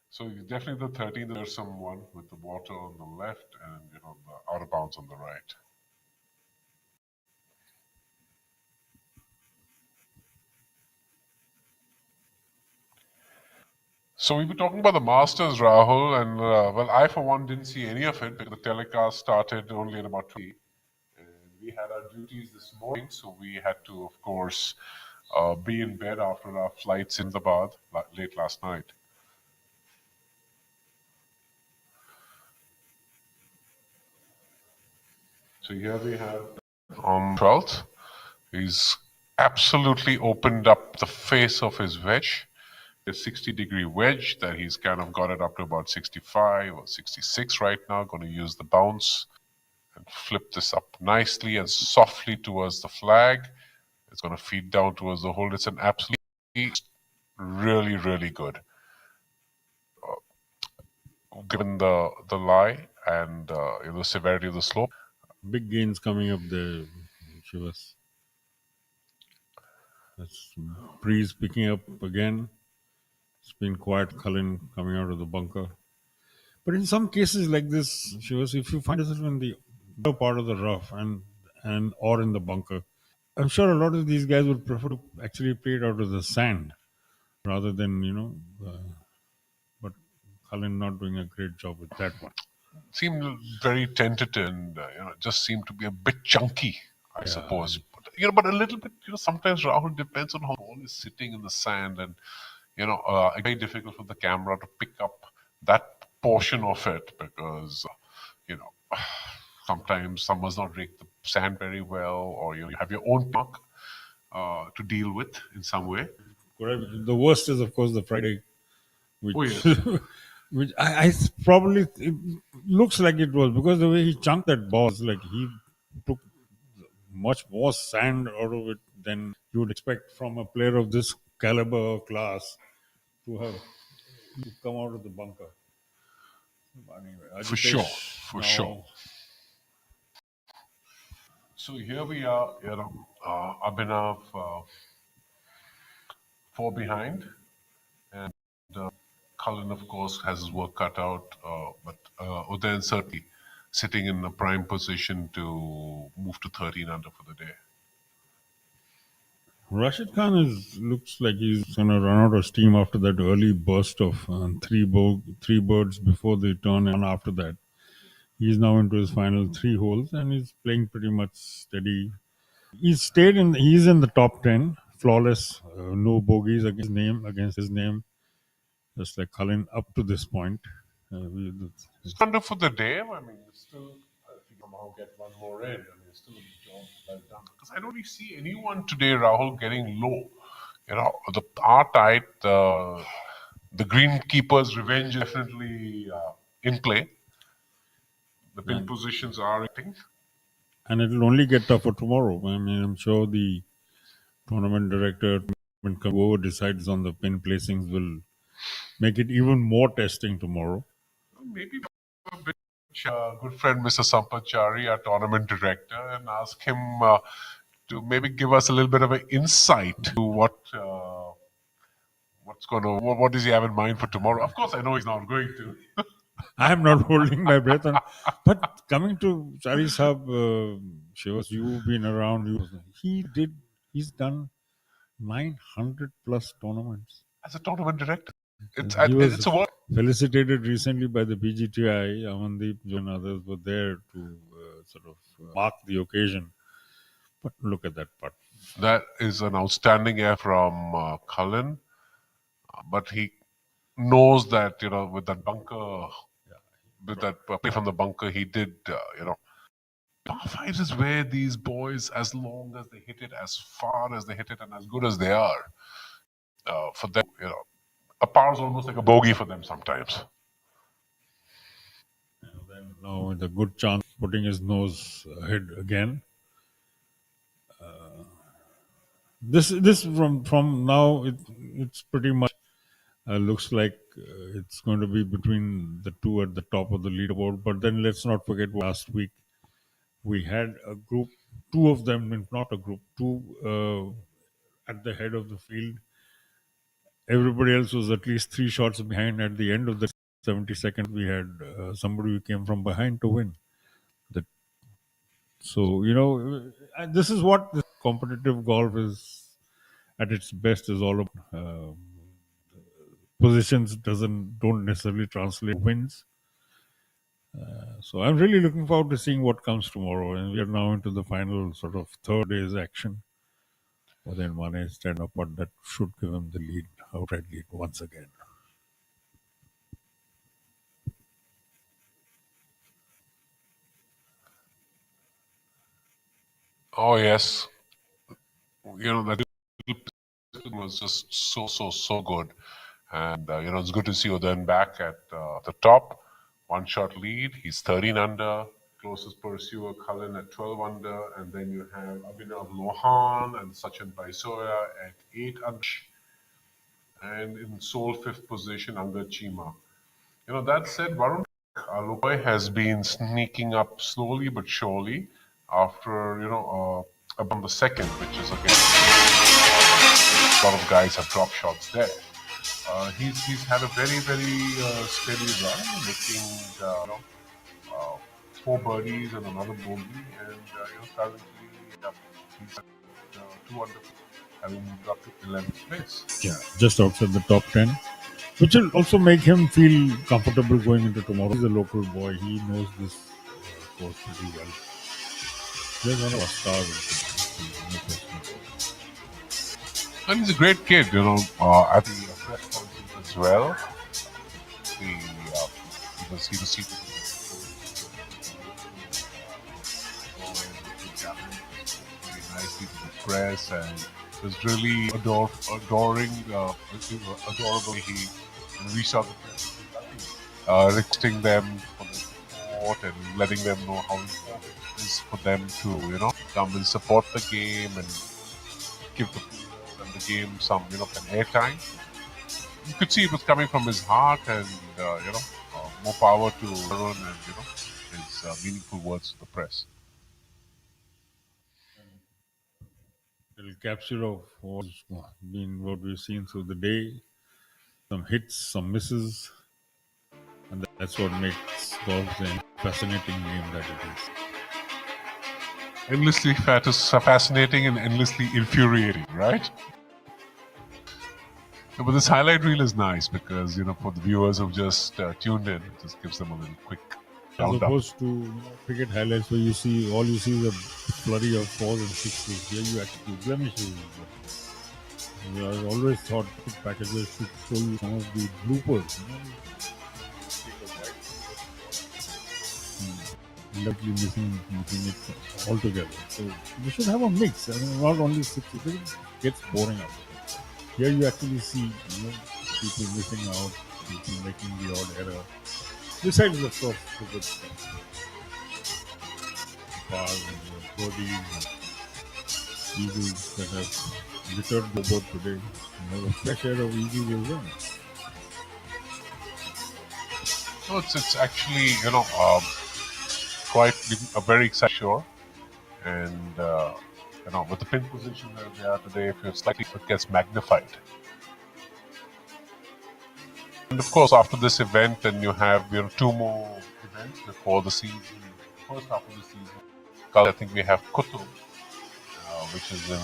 So definitely the 13th, there's someone with the water on the left and the out of bounds on the right. So we were talking about the Masters, Rahul, and well, I for one didn't see any of it because the telecast started only at about 3. And we had our duties this morning, so we had to, of course, be in bed after our flights in Ahmedabad late last night. So here we have on 12th, he's absolutely opened up the face of his wedge. A 60-degree wedge that he's kind of got it up to about 65 or 66 right now. Going to use the bounce and flip this up nicely and softly towards the flag. It's going to feed down towards the hole. It's an absolutely really, really good. Given the lie and the severity of the slope. Big gains coming up there, Shivas. That's breeze picking up again. It's been quiet, Cullen coming out of the bunker. But in some cases like this, Shivas, if you find yourself in the upper part of the rough and or in the bunker, I'm sure a lot of these guys would prefer to actually play it out of the sand rather than, but Cullen not doing a great job with that one. Seemed very tentative and just seemed to be a bit chunky, I suppose. But a little bit, sometimes Rahul depends on how the ball is sitting in the sand and, it's very difficult for the camera to pick up that portion of it because, sometimes someone's not raked the sand very well or you have your own mark to deal with in some way. Correct. The worst is, of course, the Friday, which, yes. which I probably, it looks like it was because the way he chunked that ball, like he took much more sand out of it than you would expect from a player of this caliber or class to have come out of the bunker. Anyway, for sure. So here we are, Abhinav 4 behind, and Cullen, of course, has his work cut out, but Udayan certainly sitting in a prime position to move to 13 under for the day. Rashid Khan looks like he's going to run out of steam after that early burst of three birds before they turn, and after that, he's now into his final 3 holes, and he's playing pretty much steady. He's in the top 10, flawless, no bogeys against his name, just like Cullen up to this point. It's under for the day. I mean, still, if you somehow get one more in, it's still a job well done. Because I don't really see anyone today, Rahul, getting low. The R-tight, the greenkeeper's revenge is definitely in play. The pin positions are, I think. And it'll only get tougher tomorrow. I mean, I'm sure the tournament director, when whoever decides on the pin placings, will make it even more testing tomorrow. Maybe a bit, good friend Mr. Sampachari, our tournament director, and ask him to maybe give us a little bit of an insight to what does he have in mind for tomorrow. Of course, I know he's not going to. I am not holding my breath on. But coming to Chari Saab, Shivas, you've been around. He's done 900 plus tournaments. As a tournament director. He was felicitated recently by the PGTI. Amandeep and others were there to mark the occasion. But look at that putt. That is an outstanding air from Cullen. But he knows that, with that bunker, with that play from the bunker, he did, par 5 is where these boys, as long as they hit it, as far as they hit it, and as good as they are, for them, a par is almost like a bogey for them sometimes. Now with a good chance putting his nose ahead again. This from now it's pretty much looks like it's going to be between the two at the top of the leaderboard. But then let's not forget last week we had a group, two of them, not a group, two at the head of the field. Everybody else was at least 3 shots behind. At the end of the 72nd, we had somebody who came from behind to win. So, this is what this competitive golf is at its best is all about. positions don't necessarily translate wins. So I'm really looking forward to seeing what comes tomorrow. And we are now into the final sort of third day's action. But then Mane stand up, but that should give him the lead, outright lead once again. Oh yes, that was just so good, and it's good to see Udan back at the top. One shot lead. He's 13 under. Closest pursuer Cullen at 12 under, and then you have Abhinav Lohan and Sachin Baisoya at 8 under, and in sole fifth position Angad Chima. That said, Varun Alokoi has been sneaking up slowly but surely after, about the second, which is again, a lot of guys have dropped shots there. He's had a very steady run, making, uh, 4 birdies and another bogey, and, currently he's at 2 under, having moved up to 11th place. Yeah, just outside the top 10. Which will also make him feel comfortable going into tomorrow. He's a local boy. He knows this course pretty well. He's one of our stars. And he's a great kid, at the press conference as well. He was very nicely to the press, and it was really adorable. He reached out to the press, requesting them for the support and letting them know how important it is for them to, come and support the game and give the the game some, an airtime. You could see it was coming from his heart, and more power to Varun, and his meaningful words to the press. Little capture of what's been what we've seen through the day. Some hits, some misses, and that's what makes golf a fascinating game that it is. Endlessly fascinating and endlessly infuriating, right? But this highlight reel is nice because, for the viewers who've just tuned in, it just gives them a little quick As opposed to cricket highlights where all you see is a flurry of 4s and 6s. Here you actually blemishes. I always thought packages should show you some of the bloopers. Luckily missing it altogether. So we should have a mix. Not only 6. It gets boring out. Here you actually see people missing out, people making the odd error. Besides the stuff, the good stuff. Bars and birdies and eagles that have littered the boat today. A fresh air of eagles will run. So it's actually, quite a very exciting shore, and with the pin position where they are today, if you're slightly, it gets magnified. And of course, after this event, then you have 2 more events before the season. First half of the season, I think we have Kutu, which is in,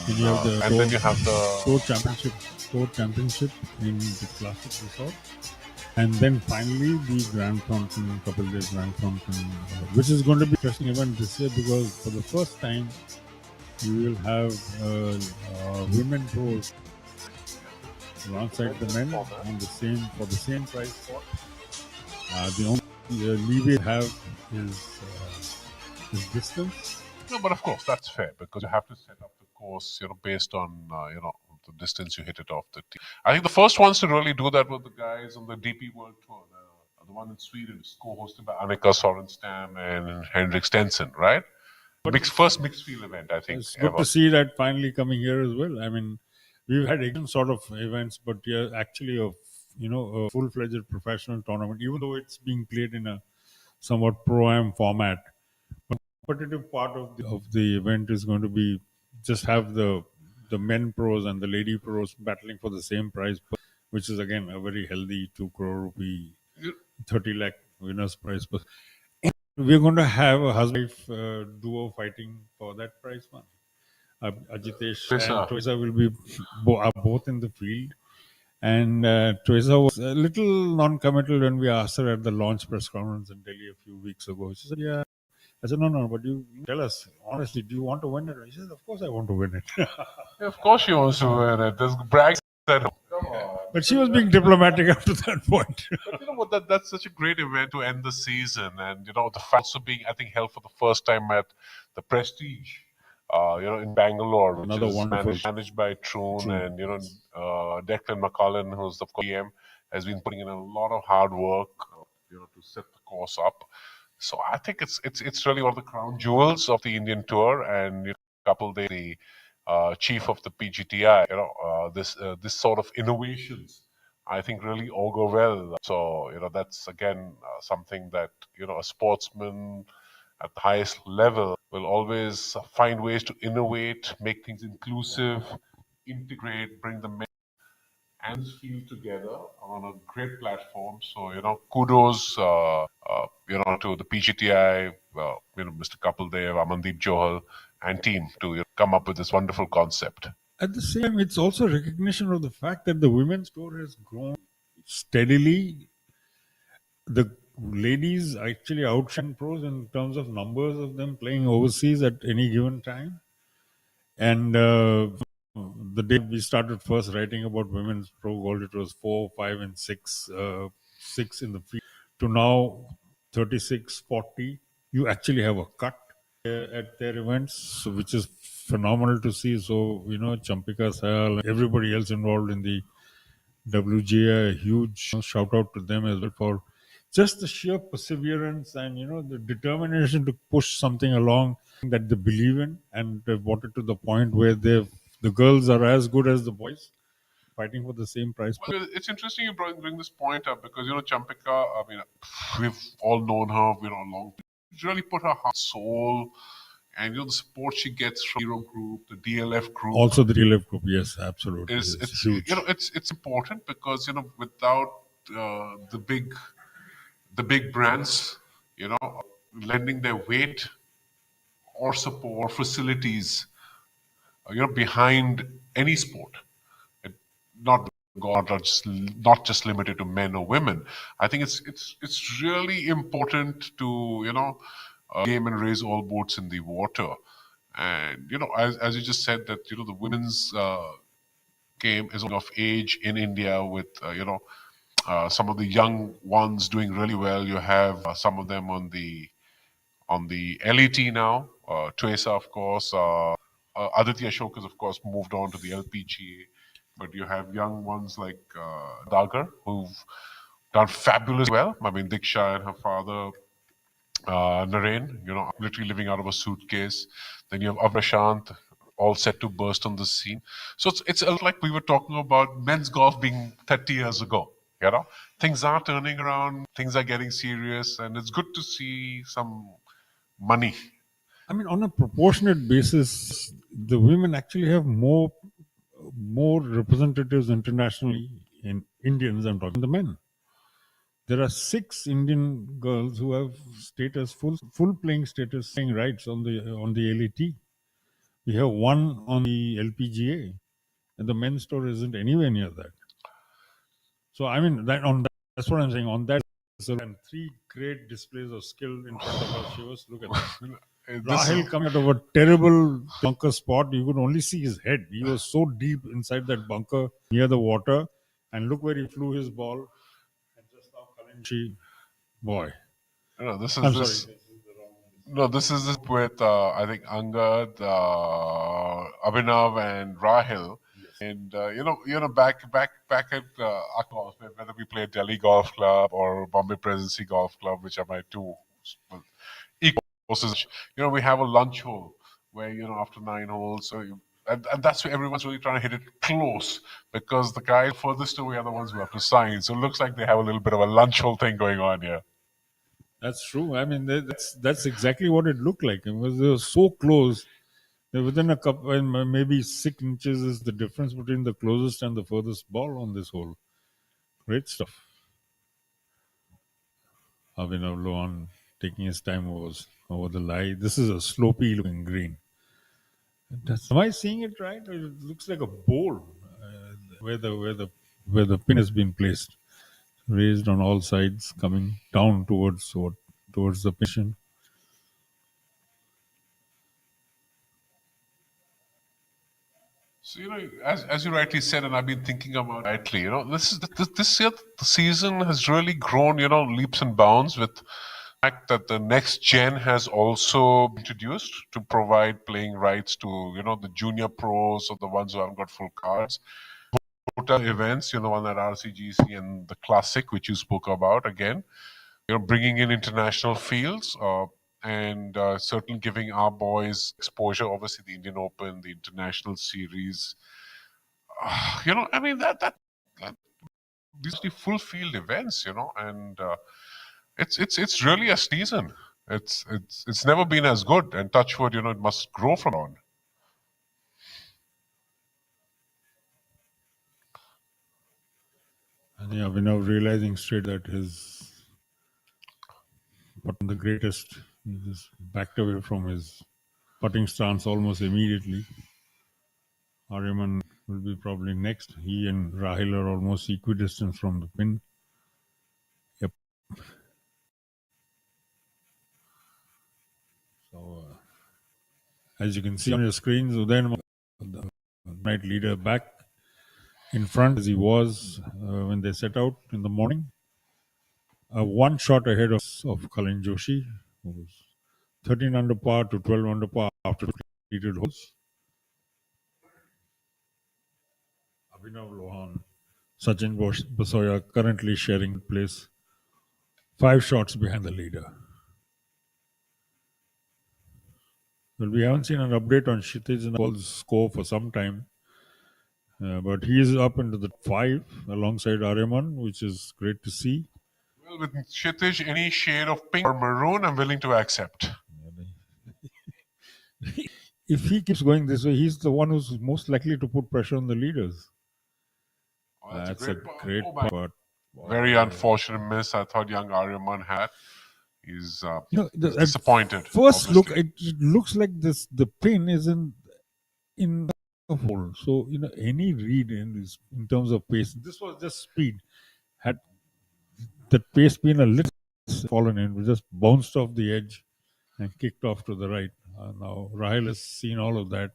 and then you have the Tour Championship in the Classic Resort, and then finally the Grand Thornton, couple days Grand Thornton, which is going to be an interesting event this year because for the first time you will have women pros alongside the men on for the same price spot. The only leeway you have is distance. No, but of course that's fair because you have to set up the course, based on the distance you hit it off the tee. I think the first ones to really do that were the guys on the DP World Tour, the one in Sweden, co-hosted by Annika Sorenstam and Henrik Stenson, right? First mixed field event, I think. It's good to see that finally coming here as well. I mean, we've had sort of events, but actually a full-fledged professional tournament, even though it's being played in a somewhat pro-am format. But the competitive part of the event is going to be just have the men pros and the lady pros battling for the same prize, which is again a very healthy 2 crore rupee, 30 lakh winners prize. We're going to have a husband-wife duo fighting for that prize money. Ajitesh and Teresa will be are both in the field, And Teresa was a little non-committal when we asked her at the launch press conference in Delhi a few weeks ago. She said, "Yeah." I said, "No, but you tell us honestly, do you want to win it?" She said, "Of course I want to win it." Yeah, of course she wants to win it. There's brags at home. Come on. But she was being diplomatic up to that point. But you know what? That's such a great event to end the season, and you know the fact also being, I think, held for the first time at the Prestige, in Bangalore, which Another is wonderful managed by Troon, and Declan McCullen, who's the GM, has been putting in a lot of hard work, to set the course up. So I think it's really one of the crown jewels of the Indian tour, and couple the chief of the PGTI, this sort of innovations, I think really augur well. So that's again something that a sportsman at the highest level will always find ways to innovate, make things inclusive, integrate, bring the men and field together on a great platform. So kudos, to the PGTI, Mr. Kapil Dev, Amandeep Johal, and team to come up with this wonderful concept. At the same time, it's also recognition of the fact that the women's tour has grown steadily. The ladies actually outshine pros in terms of numbers of them playing overseas at any given time. And the day we started first writing about women's pro golf, it was 4, 5, and 6, 6 in the field. To now 36, 40. You actually have a cut at their events, so, which is phenomenal to see. So, Champika Sayal, everybody else involved in the WGA, a huge shout out to them as well for just the sheer perseverance and the determination to push something along that they believe in, and they've brought it to the point where the girls are as good as the boys, fighting for the same prize. Well, it's interesting you bring this point up because Champika, I mean, we've all known her, a long. She really put her heart, soul, and the support she gets from Hero Group, the DLF Group. Also, the DLF Group, yes, absolutely, It's huge. It's important because without the big brands, lending their weight or support or facilities, behind any sport, not not just limited to men or women. I think it's really important to game and raise all boats in the water. And as you just said that the women's game is of age in India with some of the young ones doing really well. You have some of them on the LET now. Teresa, of course. Aditya Ashok has, of course, moved on to the LPGA. But you have young ones like Dagar who've done fabulous well. I mean, Diksha and her father, Naren, literally living out of a suitcase. Then you have Avrashant, all set to burst on the scene. So it's a lot like we were talking about men's golf being 30 years ago. Things are turning around, things are getting serious, and it's good to see some money. I mean, on a proportionate basis, the women actually have more representatives internationally in Indians. I'm talking the men. There are 6 Indian girls who have status, full playing status, playing rights on the LET. We have 1 on the LPGA, and the men's tour isn't anywhere near that. So I mean that's what I'm saying. On that, and 3 great displays of skill in front of us. Shivas, look at that. Rahil coming out of a terrible bunker spot. You could only see his head. He was so deep inside that bunker near the water, and look where he flew his ball. And just now, Kalinchi, boy. This is I'm this. sorry. No, this is with I think Angad, Abhinav, and Rahil. And back at our golf, whether we play Delhi Golf Club or Bombay Presidency Golf Club, which are my 2 equal courses. We have a lunch hole where after 9 holes, so and that's where everyone's really trying to hit it close because the guys furthest away are the ones who have to sign. So it looks like they have a little bit of a lunch hole thing going on here. That's true. I mean, that's exactly what it looked like. It was, they were so close. They're within a couple, and maybe 6 inches is the difference between the closest and the furthest ball on this hole. Great stuff. Abhinav Lohan taking his time over the lie. This is a slopey looking green. Am I seeing it right? It looks like a bowl where the where the pin has been placed, raised on all sides, coming down towards the pin. So as you rightly said, and I've been thinking about it rightly, this year the season has really grown, leaps and bounds with the fact that the next gen has also been introduced to provide playing rights to the junior pros or the ones who haven't got full cards. Hotel events, one at RCGC and the Classic, which you spoke about again. Bringing in international fields and certainly giving our boys exposure. Obviously, the Indian Open, the international series. I mean that these are the full field events, and it's really a season. It's never been as good, and touch wood, it must grow from on. And yeah, we're now realizing straight that his the greatest, he just backed away from his putting stance almost immediately. Aryaman will be probably next. He and Rahil are almost equidistant from the pin. Yep. So, as you can see on your screens, Udayan, the night leader, back in front as he was when they set out in the morning. One shot ahead of Kalin Joshi, who was 13 under par to 12 under par after completed holes. Abhinav Lohan, Sachin Basoya currently sharing place, 5 shots behind the leader. Well, we haven't seen an update on Kshitij and Paul's score for some time, but he is up into the 5 alongside Aryaman, which is great to see. Well, with Kshitij, any shade of pink or maroon, I'm willing to accept. If he keeps going this way, he's the one who's most likely to put pressure on the leaders. Oh, that's a great part. Very unfortunate miss. I thought young Aryaman had. He's disappointed. First obviously. look, it looks like this. The pin is in the hole. So any read in terms of pace. This was just speed. Had that pace been a little fallen in, we just bounced off the edge and kicked off to the right. Now Rahil has seen all of that.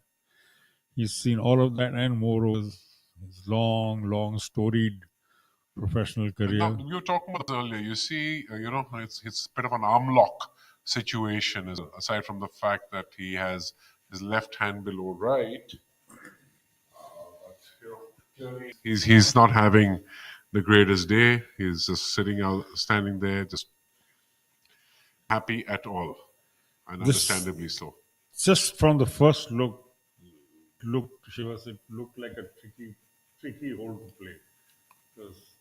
He's seen all of that and more of his long, storied professional career. Now, we were talking about this earlier. You see, it's a bit of an arm lock situation, aside from the fact that he has his left hand below right. He's not having the greatest day. He's just standing there, just happy at all, and understandably so. Just from the first look, it looked like a tricky hole to play. Because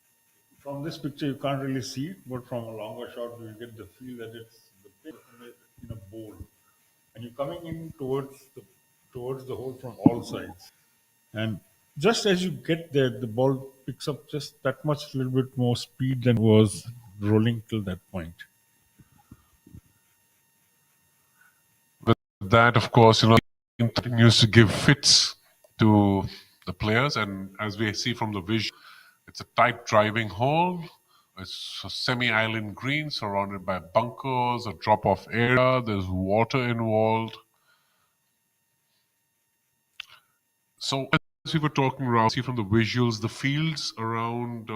from this picture, you can't really see it, but from a longer shot, you get the feel that it's the pin in a bowl, and you're coming in towards the hole from all sides. And just as you get there, the ball picks up just that much, a little bit more speed than was rolling till that point. With that, of course, continues to give fits to the players, and as we see from the visual, it's a tight driving hole. It's a semi-island green surrounded by bunkers, a drop-off area. There's water involved. So as we were talking around, see from the visuals, the fields around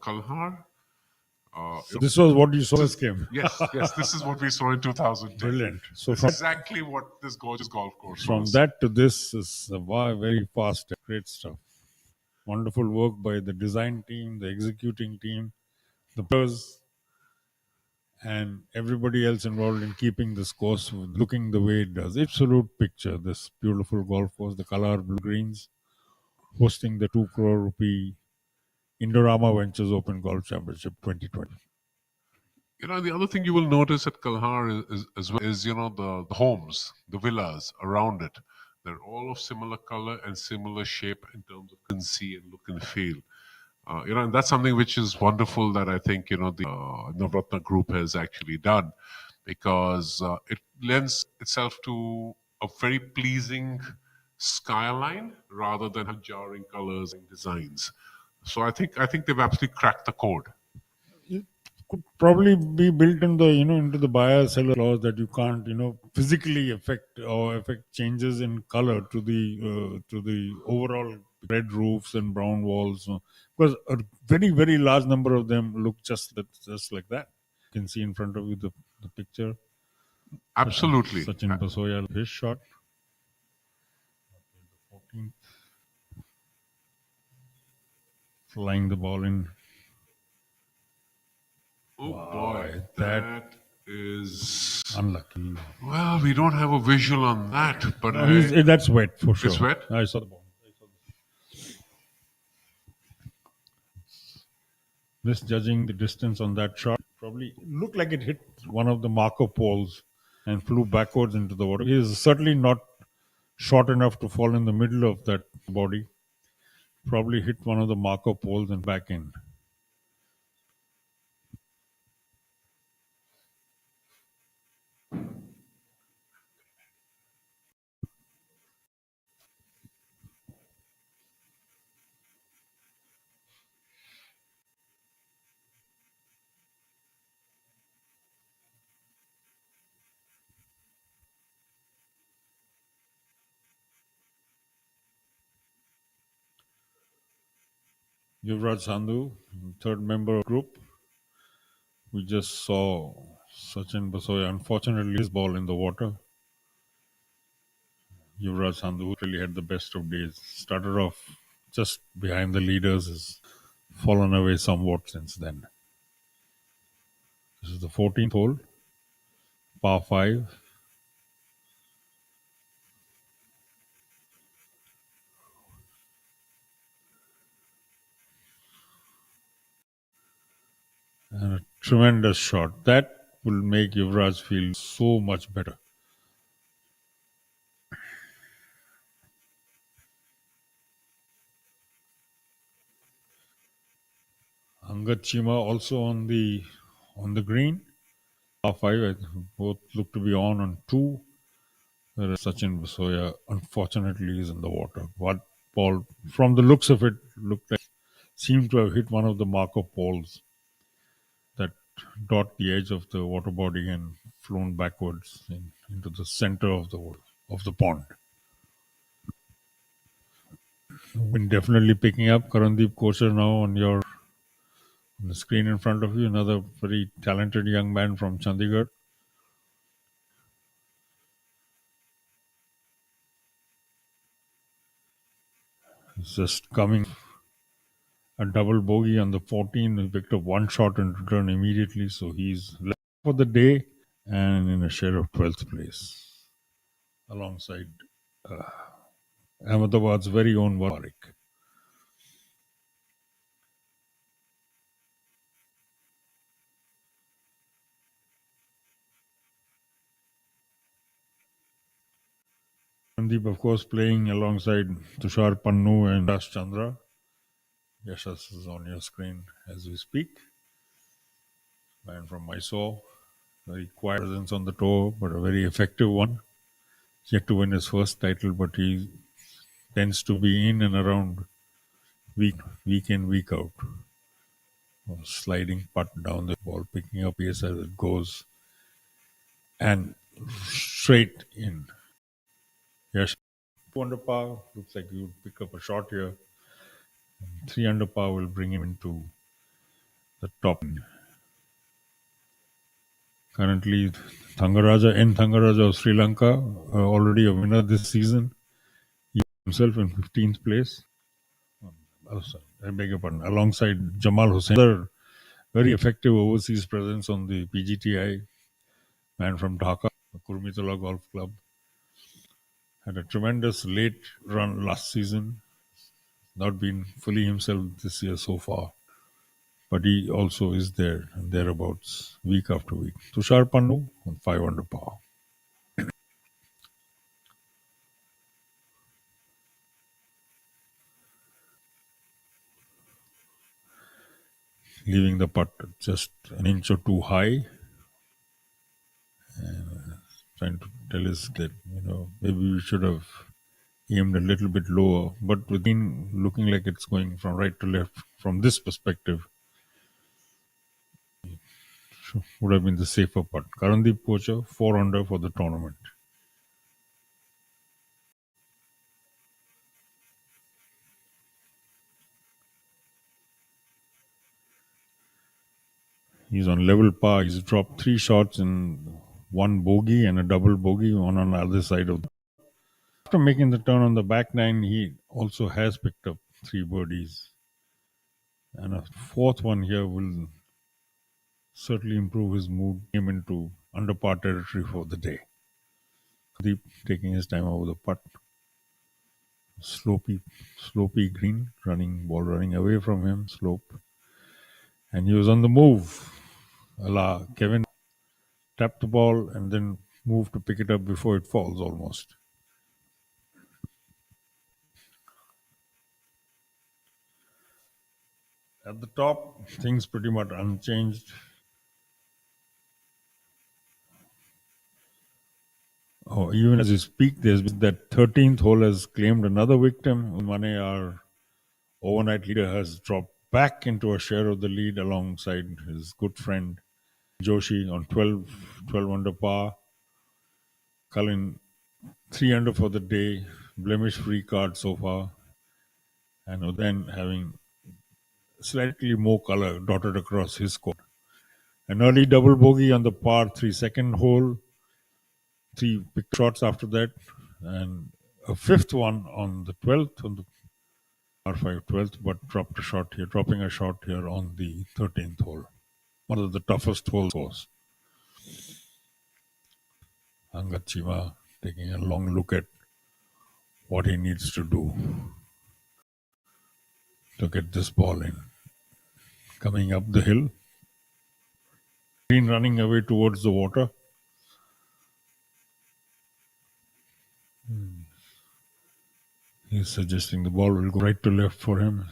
Kalhaar. So this was what you saw this game. Yes, this is what we saw in 2010. Brilliant. So it's exactly what this gorgeous golf course from was. That to this is very fast, great stuff. Wonderful work by the design team, the executing team, the players, and everybody else involved in keeping this course looking the way it does. Absolute picture, this beautiful golf course, the Kalhaar Blue Greens, hosting the 2 crore rupee Indorama Ventures Open Golf Championship 2020. The other thing you will notice at Kalhaar is the homes, the villas around it. They're all of similar color and similar shape in terms of consistency and look and feel. And that's something which is wonderful that I think the Navratna Group has actually done, because it lends itself to a very pleasing skyline rather than jarring colors and designs. So I think they've absolutely cracked the code. It could probably be built in the into the buyer seller clause that you can't physically affect changes in color to the overall red roofs and brown walls, because a very very large number of them look just like that. You can see in front of you the picture. Absolutely. Sachin Basoya, his shot. 14th. Flying the ball in. Oh boy, that is unlucky. Well, we don't have a visual on that, but No, that's wet for sure. It's wet? I saw the ball. Misjudging the distance on that shot. Probably looked like it hit one of the marker poles and flew backwards into the water. He is certainly not short enough to fall in the middle of that body. Probably hit one of the marker poles and back in. Yuvraj Sandhu, third member of the group. We just saw Sachin Basoya, unfortunately, his ball in the water. Yuvraj Sandhu really had the best of days. Started off just behind the leaders, has fallen away somewhat since then. This is the 14th hole, par 5. And a tremendous shot. That will make Yuvraj feel so much better. Angad Chima also on the green. Par 5, both look to be on 2. Whereas Sachin Basoya, unfortunately, is in the water. What ball, from the looks of it, looked like seemed to have hit one of the marker poles that dot the edge of the water body and flown backwards into the center of the pond. Been definitely picking up Karandeep Kosher now on the screen in front of you. Another very talented young man from Chandigarh. He's just coming a double bogey on the 14. He picked up one shot in return immediately, so he's left for the day and in a share of 12th place alongside Ahmedabad's very own Warwick. Sandeep, of course, playing alongside Tushar Pannu and Yash Chandra. Yashas is on your screen as we speak. Man from Mysore. Very quiet presence on the tour, but a very effective one. Yet to win his first title, but he tends to be in and around week in, week out. Sliding putt down the ball, picking up pace as it goes, and straight in. Yes, 2 under par. Looks like you would pick up a shot here. 3 under par will bring him into the top. Currently, Thangaraja of Sri Lanka, already a winner this season. He himself in 15th place. I beg your pardon. Alongside Jamal Hussain, another very effective overseas presence on the PGTI. Man from Dhaka, Kurmitala Golf Club. Had a tremendous late run last season. Not been fully himself this year so far. But he also is there and thereabouts week after week. Tushar Pannu on 5 under par. Leaving the putt just an inch or two high. And trying to tell us that, maybe we should have aimed a little bit lower, but with green looking like it's going from right to left from this perspective, would have been the safer putt. Karandeep Pocha, 4 under for the tournament. He's on level par. He's dropped 3 shots in 1 bogey and a double bogey, one on the other side of the. After making the turn on the back nine, he also has picked up 3 birdies. And a 4th one here will certainly improve his mood. Came into under par territory for the day. Deep taking his time over the putt. Slopey green, ball running away from him, slope. And he was on the move. Kevin tapped the ball and then moved to pick it up before it falls almost. At the top, things pretty much unchanged. Oh, even as we speak, there's that 13th hole has claimed another victim. Mane, our overnight leader, has dropped back into a share of the lead alongside his good friend Joshi on 12 under par. Cullen 3 under for the day, blemish-free card so far, and then having slightly more color dotted across his score. An early double bogey on the par 3 second hole, 3 big shots after that, and a 5th one on the 12th, on the par 5 12th, but dropping a shot here on the 13th hole. One of the toughest holes was. Angad Chima taking a long look at what he needs to do to get this ball in. Coming up the hill, green running away towards the water. He's suggesting the ball will go right to left for him.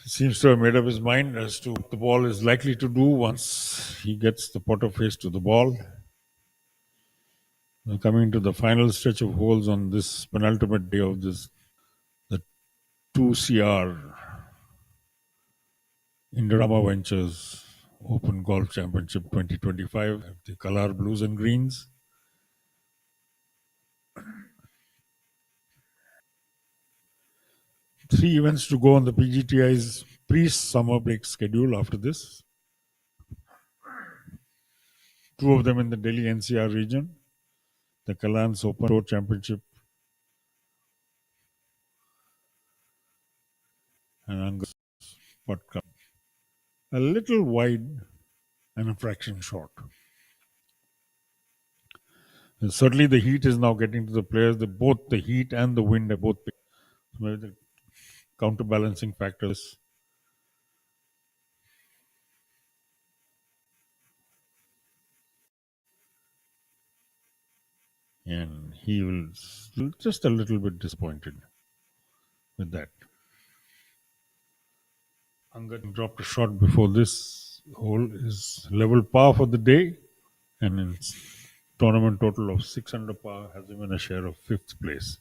He seems to have made up his mind as to what the ball is likely to do once he gets the putter face to the ball. We're coming to the final stretch of holes on this penultimate day of the 2CR Indorama Ventures Open Golf Championship 2025 at the Kalhaar Blues and Greens. Three events to go on the PGTI's pre-summer break schedule after this. 2 of them in the Delhi NCR region. The Kalans Open Tour Championship and Angus Putt Cup. A little wide and a fraction short. And certainly the heat is now getting to the players. Both the heat and the wind are both the counterbalancing factors. And he was just a little bit disappointed with that. Angad dropped a shot before this hole is level par for the day, and in tournament total of 6 under par has him in a share of 5th place.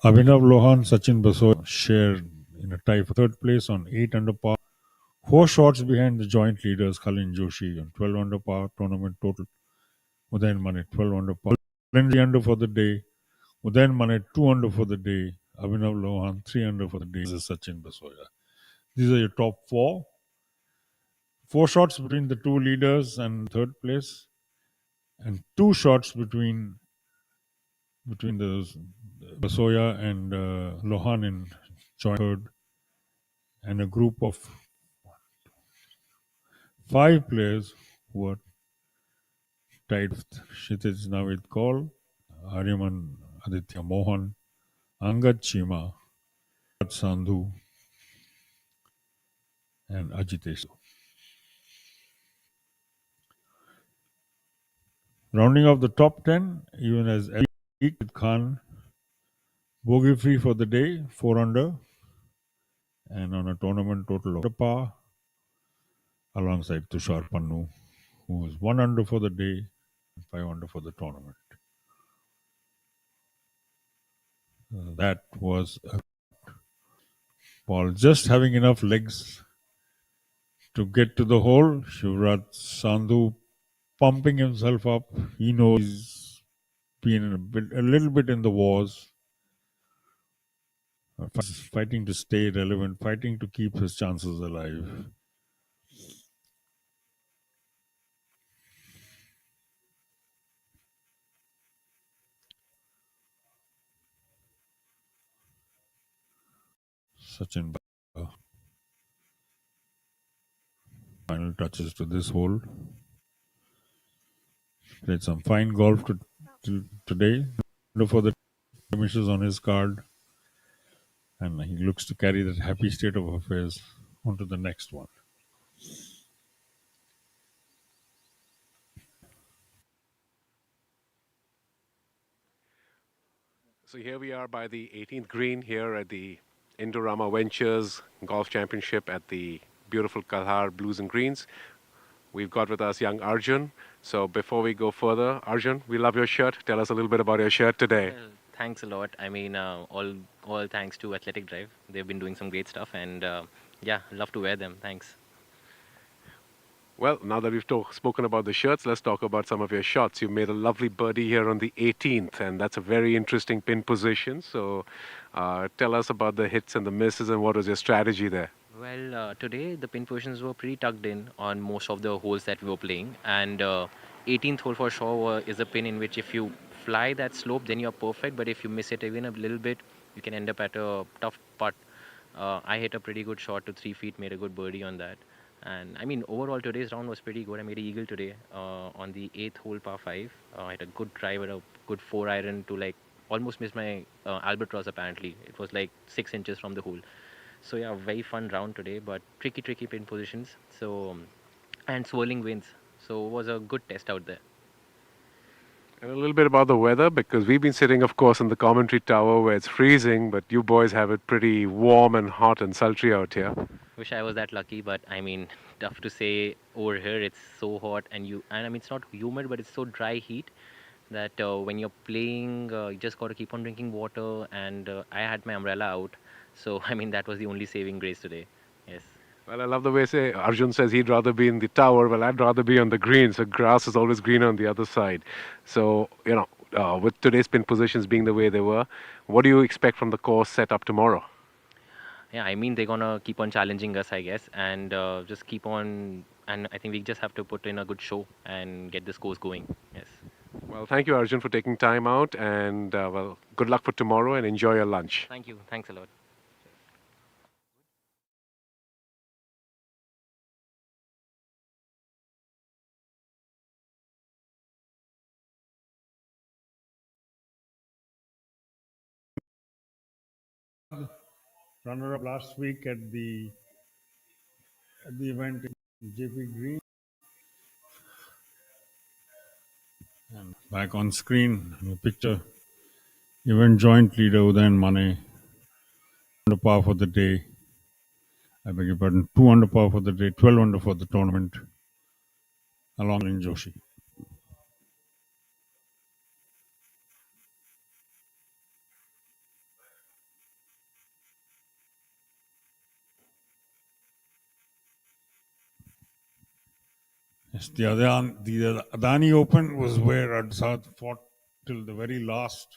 Abhinav Lohan, Sachin Basoya share in a tie for 3rd place on 8 under par. 4 shots behind the joint leaders Kalin Joshi on 12 under par, tournament total. Udayan Mane 12 under par. 3 under for the day. Udayan Mane 2 under for the day. Abhinav Lohan 3 under for the day. This is Sachin Basoya. These are your top 4. 4 shots between the 2 leaders and 3rd place, and 2 shots between the Basoya and Lohan in joint 3rd, and a group of 5 players who are tied with Kshitij Navid Kaul, Aryaman Aditya Mohan, Angad Chima, Sandhu, and Ajitesh. Rounding off the top 10, even as Khan Bogey free for the day, 4 under, and on a tournament total of par, alongside Tushar Pannu, who was 1 under for the day, 5 under for the tournament. That was a ball just having enough legs to get to the hole. Shivraj Sandhu pumping himself up. He knows he's been a little bit in the wars, fighting to stay relevant, fighting to keep his chances alive. Sachin, final touches to this hole. Played some fine golf today. For the finishes on his card, and he looks to carry that happy state of affairs onto the next one. So here we are by the 18th green here at the Indorama Ventures Golf Championship at the beautiful Kalhaar Blues and Greens. We've got with us young Arjun. So before we go further, Arjun, we love your shirt. Tell us a little bit about your shirt today. Well, thanks a lot. I mean, all thanks to Athletic Drive. They've been doing some great stuff, and yeah, love to wear them. Thanks. Well, now that we've spoken about the shirts, let's talk about some of your shots. You made a lovely birdie here on the 18th, and that's a very interesting pin position. So tell us about the hits and the misses and what was your strategy there? Well, today the pin positions were pretty tucked in on most of the holes that we were playing, and 18th hole for sure is a pin in which if you fly that slope, then you're perfect. But if you miss it even a little bit, you can end up at a tough putt. I hit a pretty good shot to 3 feet, made a good birdie on that. And I mean, overall, today's round was pretty good. I made an eagle today on the 8th hole, par 5. I had a good drive and a good 4 iron to like almost miss my albatross apparently. It was like 6 inches from the hole. So yeah, very fun round today, but tricky pin positions. So, and swirling winds. So it was a good test out there. And a little bit about the weather, because we've been sitting, of course, in the commentary tower where it's freezing, but you boys have it pretty warm and hot and sultry out here. Wish I was that lucky, but I mean, tough to say over here. It's so hot, and I mean, it's not humid, but it's so dry heat that when you're playing, you just got to keep on drinking water. And I had my umbrella out, so I mean, that was the only saving grace today. Yes. Well, I love the way Arjun says he'd rather be in the tower. Well, I'd rather be on the green. So grass is always greener on the other side. So, with today's pin positions being the way they were, what do you expect from the course set up tomorrow? Yeah, I mean, they're going to keep on challenging us, I guess, and just keep on. And I think we just have to put in a good show and get this course going. Yes. Well, thank you, Arjun, for taking time out. And, well, good luck for tomorrow and enjoy your lunch. Thank you. Thanks a lot. Runner-up last week at the event in JP Green. And back on screen, in the picture, event joint leader Udayan Mane, under par for the day. I beg your pardon, 2 under par for the day, 12 under for the tournament, along with Joshi. Yes, the Adani Open was where Adsaad fought till the very last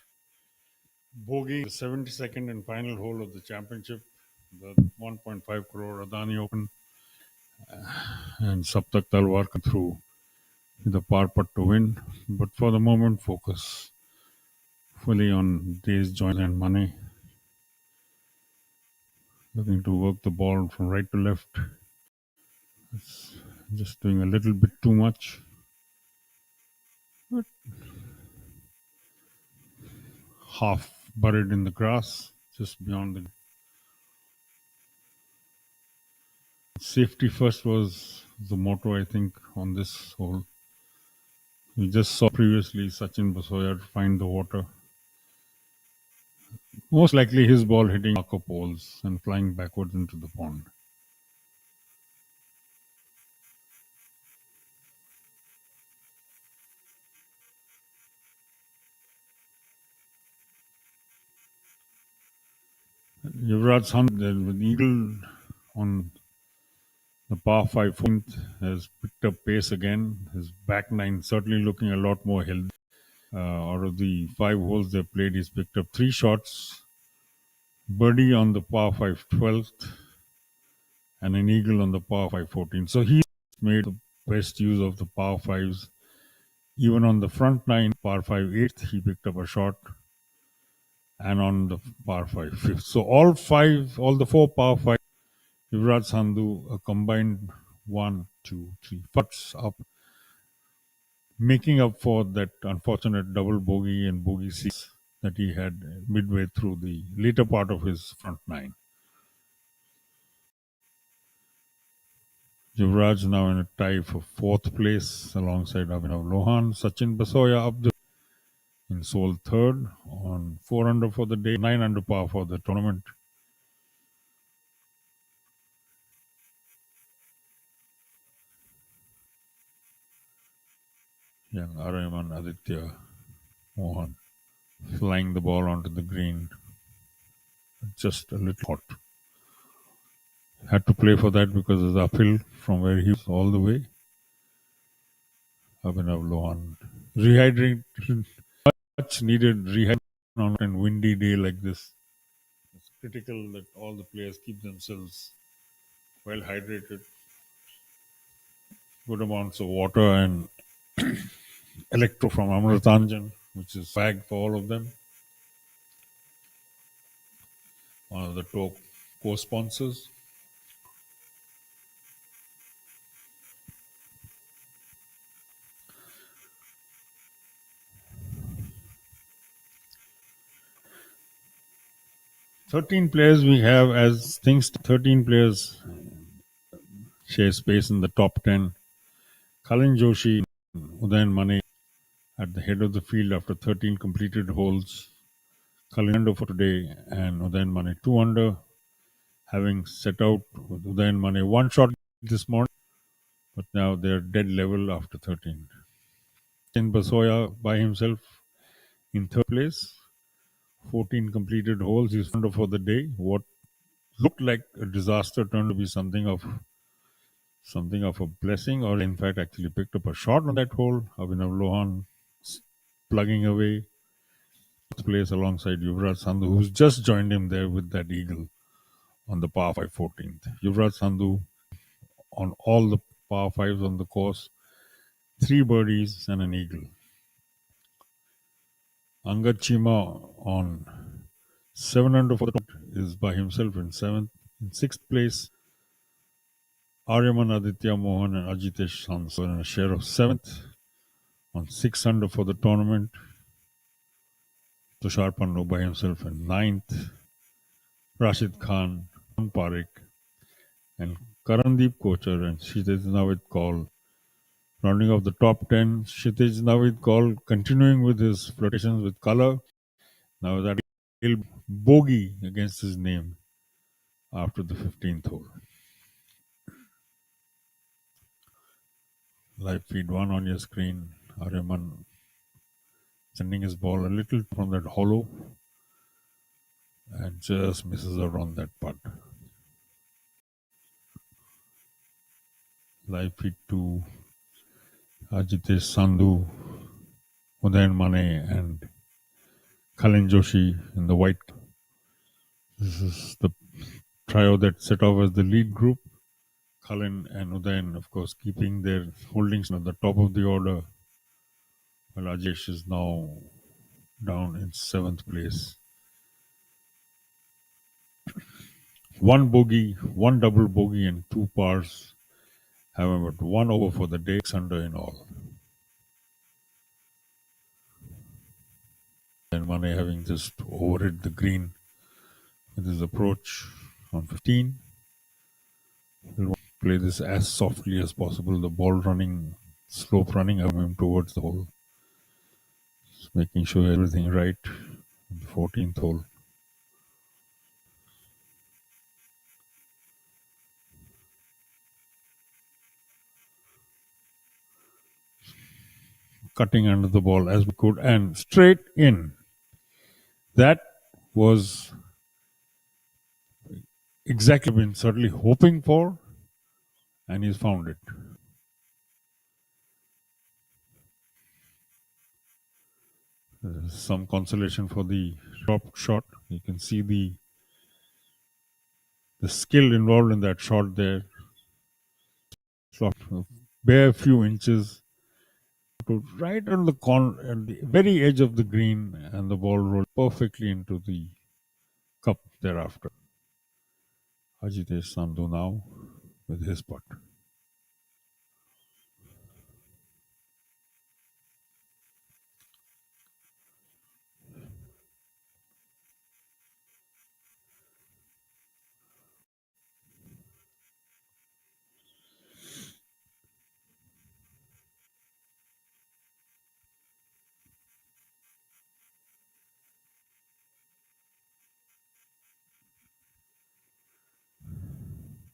bogey, the 72nd and final hole of the championship, the 1.5 crore Adani Open, and Saptak Talwar through the par putt to win. But for the moment, focus fully on Day's joint and Mane, looking to work the ball from right to left. It's just doing a little bit too much. But half buried in the grass, just beyond the safety first was the motto, I think, on this hole. We just saw previously Sachin Basoya find the water. Most likely his ball hitting marker poles and flying backwards into the pond. Yuvraj Singh, with eagle on the par 5 14th, has picked up pace again. His back nine certainly looking a lot more healthy. Out of the 5 holes they played, he's picked up 3 shots. Birdie on the par 5 12th and an eagle on the par 5 14th. So he's made the best use of the par 5s. Even on the front nine, par 5 8th, he picked up a shot. And on the par 5 5th. So all the 4 par 5, Yuvraj Sandhu, a combined 1, 2, 3 putts up, making up for that unfortunate double bogey and bogey 6 that he had midway through the later part of his front nine. Yuvraj now in a tie for 4th place alongside Abhinav Lohan. Sachin Basoya up in sole 3rd on 4 under for the day, 9 under par for the tournament. Young Arayaman Aditya Mohan flying the ball onto the green. Just a little hot. Had to play for that because it's uphill from where he was all the way. Abhinav Lohan. Rehydrating, much needed rehydration on a windy day like this. It's critical that all the players keep themselves well hydrated. Good amounts of water and electro from Amritanjan, which is swag for all of them. One of the top co-sponsors. "13 players we have as things. 13 players share space in the top 10. Kalin Joshi, Udayan Mane at the head of the field after 13 completed holes. Kalin under for today and Udayan Mane 2 under, having set out with Udayan Mane 1 shot this morning, but now they're dead level after 13. Sachin Basoya by himself in 3rd place. 14 completed holes. He's under for the day. What looked like a disaster turned to be something of a blessing, or in fact actually picked up a shot on that hole. Abhinav Lohan plugging away place alongside Yuvraj Sandhu, who's just joined him there with that eagle on the par 5 14th. Yuvraj Sandhu on all the par 5s on the course, 3 birdies and an eagle. Angad Chima on 7 under for the is by himself in 6th place. Aryaman Aditya Mohan and Ajitesh Sanso in a share of 7th on 6 under for the tournament. Tushar Pannu by himself in 9th. Rashid Khan, Parik, and Karandeep Kochar and Kshitij Navid Kaul rounding off the top 10. Kshitij Navid Kaul continuing with his flirtations with color. Now that bogey against his name after the 15th hole. Live feed 1 on your screen. Aryaman sending his ball a little from that hollow and just misses out on that putt. Live feed 2. Ajitesh Sandhu, Udayan Mane and Kalin Joshi in the white. This is the trio that set off as the lead group. Kalin and Udayan, of course, keeping their holdings at the top of the order, while Ajesh is now down in 7th place. 1 bogey, 1 double bogey and 2 pars. However, 1 over for the day, 6 under in all. And Mane having just overhit the green with his approach on 15. He'll play this as softly as possible. The ball running, slope running of him towards the hole. Just making sure everything right on the 14th hole. cutting under the ball as we could and straight in. That was exactly been certainly hoping for, and he's found it. There's some consolation for the drop shot. You can see the skill involved in that shot there. So a bare few inches to right on the at the very edge of the green, and the ball rolled perfectly into the cup thereafter. Ajitesh Sandhu now with his putt.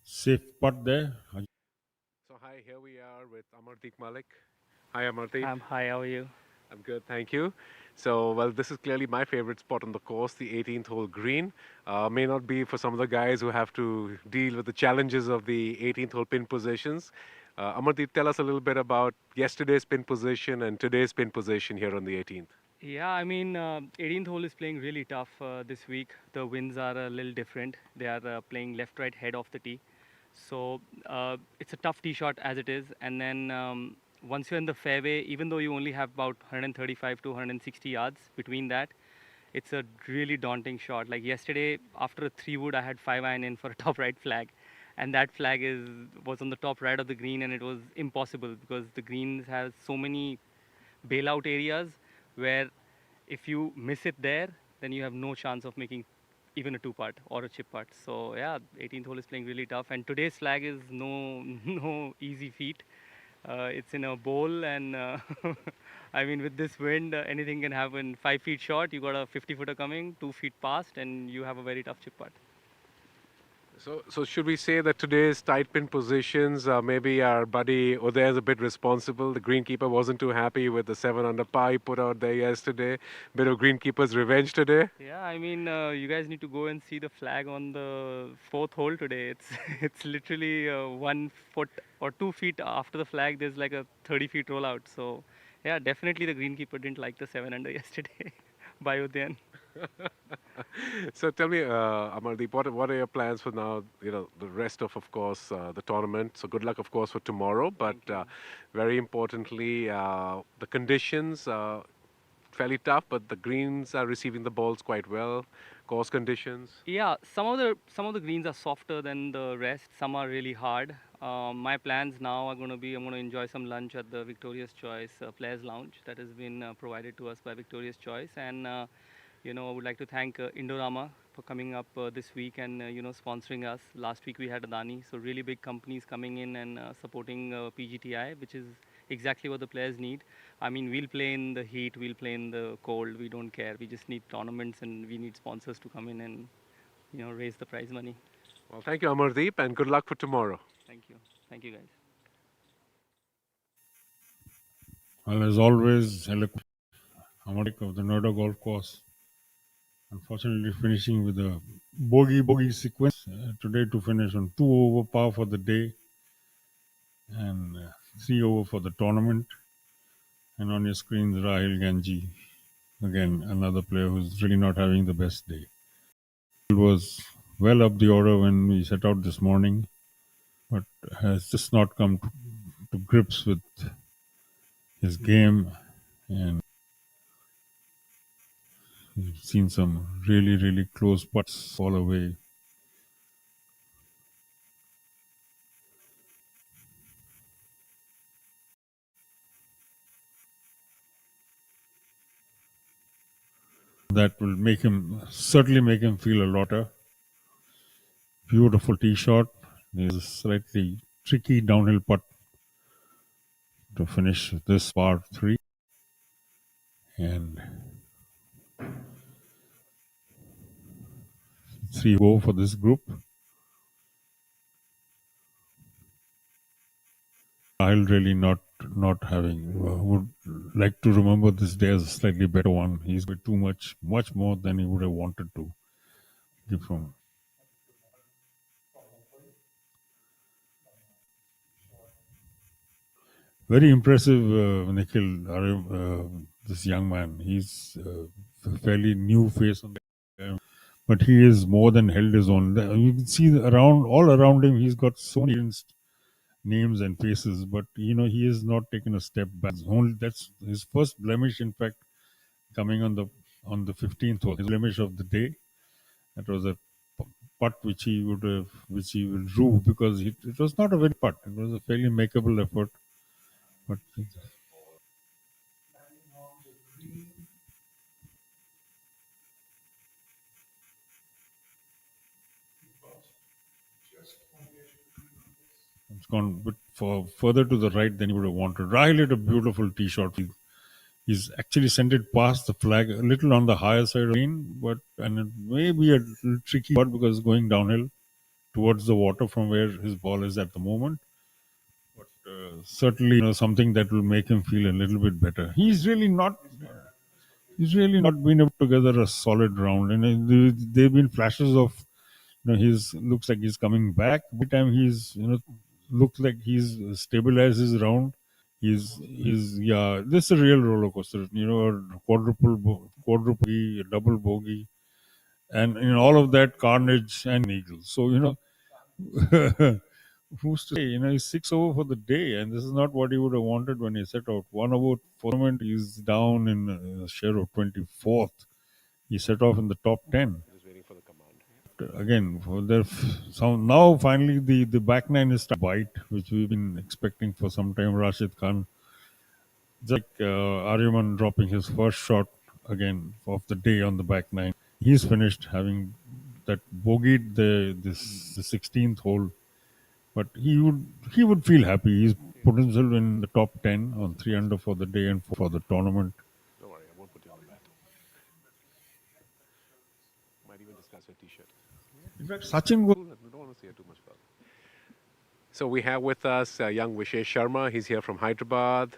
Safe putt there. So hi, here we are with Amardeep Malik. Hi Amardeep. Hi, how are you? I'm good, thank you. So, well, this is clearly my favorite spot on the course, the 18th hole green. May not be for some of the guys who have to deal with the challenges of the 18th hole pin positions. Amardeep, tell us a little bit about yesterday's pin position and today's pin position here on the 18th. Yeah, I mean, 18th hole is playing really tough this week. The winds are a little different. They are playing left, right, head off the tee. So it's a tough tee shot as it is. And then once you're in the fairway, even though you only have about 135 to 160 yards between that, it's a really daunting shot. Like yesterday, after a 3-wood, I had 5-iron in for a top right flag. And that flag was on the top right of the green, and it was impossible because the greens has so many bailout areas where if you miss it there, then you have no chance of making even a 2-putt or a chip putt. So yeah, 18th hole is playing really tough, and today's flag is no easy feat. It's in a bowl, and I mean, with this wind, anything can happen. 5 feet short, you got a 50-footer coming, 2 feet past, and you have a very tough chip putt. So should we say that today's tight pin positions, maybe our buddy Uday is a bit responsible? The greenkeeper wasn't too happy with the 7 under par he put out there yesterday. Bit of greenkeeper's revenge today. Yeah, I mean, you guys need to go and see the flag on the 4th hole today. It's it's literally 1 foot or 2 feet after the flag. There's like a 30-feet rollout. So yeah, definitely the greenkeeper didn't like the 7 under yesterday by Udayan. So tell me, Amardeep, what are your plans for now? You know, the rest of course, the tournament. So good luck, of course, for tomorrow. But very importantly, the conditions fairly tough, but the greens are receiving the balls quite well. Course conditions. Yeah, some of the greens are softer than the rest. Some are really hard. My plans now are going to be I'm going to enjoy some lunch at the Victoria's Choice Players Lounge that has been provided to us by Victoria's Choice, and you know, I would like to thank Indorama for coming up this week and you know, sponsoring us. Last week we had Adani, so really big companies coming in and supporting PGTI, which is exactly what the players need. I mean, we'll play in the heat, we'll play in the cold. We don't care. We just need tournaments, and we need sponsors to come in and you know, raise the prize money. Well, thank you, Amardeep, and good luck for tomorrow. Thank you, guys. Well, as always, eloquent Amardeep of the Noida Golf Course. Unfortunately, finishing with a bogey sequence today to finish on 2 over par for the day and 3 over for the tournament. And on your screens, Rahil Ganji, again another player who's really not having the best day. It was well up the order when we set out this morning, but has just not come to grips with his game, and we've seen some really close putts fall away. That will certainly make him feel a lot better. Beautiful tee shot. There's a slightly tricky downhill putt to finish this par 3. And 3 go for this group. I'll really not not having. Would like to remember this day as a slightly better one. He's been too much more than he would have wanted to give from. Very impressive, Nikhil. This young man. He's a fairly new face on the game, but he is more than held his own. You can see all around him. He's got so many names and faces, but he has not taken a step back. That's his first blemish, in fact, coming on the 15th hole. His blemish of the day. That was a putt which he will do, because it was not a very putt. It was a fairly makeable effort, but. It's gone a bit further to the right than you would have wanted. Rahil hit a beautiful tee shot. He's actually sent it past the flag, a little on the higher side of the green, and it may be a little tricky shot because it's going downhill towards the water from where his ball is at the moment. But certainly, something that will make him feel a little bit better. He's really not been able to together a solid round, and there've been flashes of, he's looks like he's coming back. Every time he's looks like he's stabilized his round. He's yeah. This is a real roller coaster. A quadruple bogey, a double bogey, and all of that carnage and eagles. So who's to say? He's 6 over for the day, and this is not what he would have wanted when he set out. 1 over for the moment, he's down in a share of 24th. He set off in the top 10. Just waiting for the command. Again, so now finally the back nine is to bite, which we've been expecting for some time. Rashid Khan, just like Aryaman dropping his first shot again of the day on the back nine. He's finished having that bogeyed the 16th hole, but he would feel happy. He's put himself in the top 10 on 3 under for the day and for the tournament. Don't worry, I won't put you on the bat. Might even discuss your t-shirt. In fact, Sachin was. I don't want to say too much about it. So we have with us young Vishesh Sharma. He's here from Hyderabad.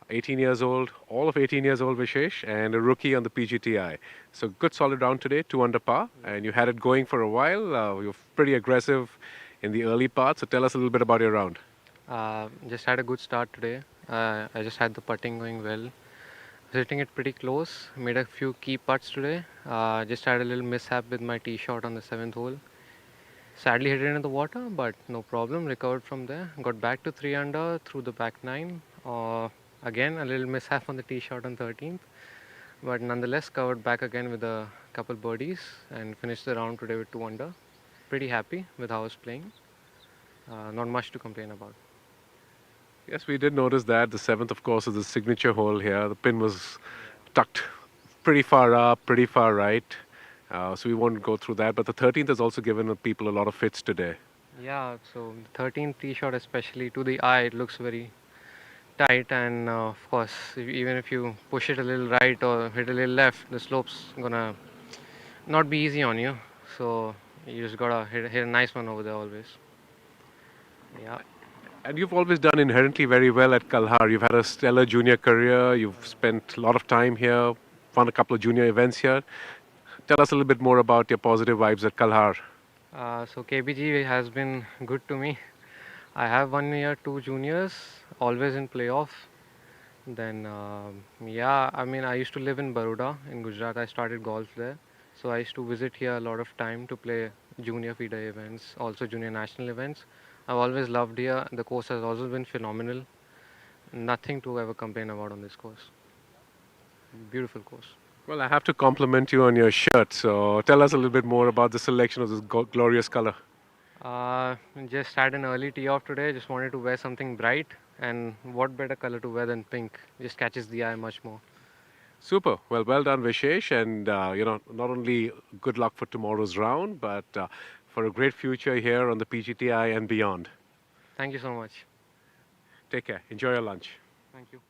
18 years old, all of 18 years old Vishesh, and a rookie on the PGTI. So good solid round today, 2 under par, and you had it going for a while. You're pretty aggressive in the early part, so tell us a little bit about your round. Just had a good start today. I just had the putting going well. Hitting it pretty close, made a few key putts today. Just had a little mishap with my tee shot on the 7th hole. Sadly hit it in the water, but no problem, recovered from there. Got back to 3 under through the back 9. Again, a little mishap on the tee shot on 13th, but nonetheless covered back again with a couple birdies and finished the round today with 2 under. Pretty happy with how I was playing. Not much to complain about. Yes, we did notice that. The 7th, of course, is the signature hole here. The pin was tucked pretty far up, pretty far right. So we won't go through that. But the 13th has also given people a lot of fits today. Yeah, so the 13th tee shot, especially to the eye, it looks very tight, and of course even if you push it a little right or hit a little left, the slope's gonna not be easy on you, so you just gotta hit a nice one over there always. Yeah. And you've always done inherently very well at Kalhaar. You've had a stellar junior career, you've spent a lot of time here, won a couple of junior events here. Tell us a little bit more about your positive vibes at Kalhaar. So KBG has been good to me. I have 1 year, 2 juniors, always in playoff. Then, yeah, I mean, I used to live in Baroda in Gujarat. I started golf there. So I used to visit here a lot of time to play junior feeder events, also junior national events. I've always loved here. The course has also been phenomenal. Nothing to ever complain about on this course. Beautiful course. Well, I have to compliment you on your shirt. So tell us a little bit more about the selection of this glorious color. Just had an early tee off today. Just wanted to wear something bright, and what better color to wear than pink? Just catches the eye much more. Super. Well done, Vishesh, and not only good luck for tomorrow's round, but for a great future here on the PGTI and beyond. Thank you so much. Take care. Enjoy your lunch. Thank you.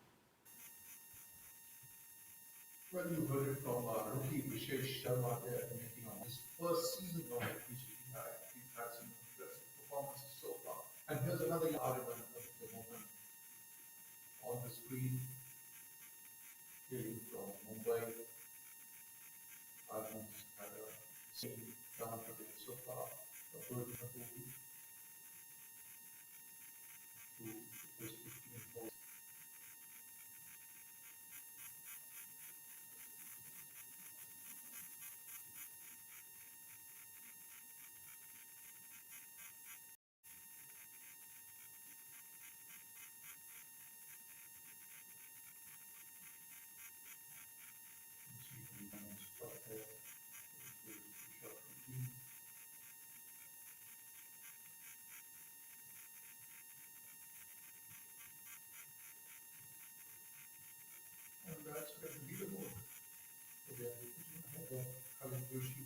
Well, you heard it from rookie Vishesh Sharma there, making on his first season of the PGTI. He's had some impressive performances so far. And here's another argument at the moment down today so far. A birdie and a bogey through the first 15 holes. And that's where the leaderboard. So they are ahead of Khalid Joshi.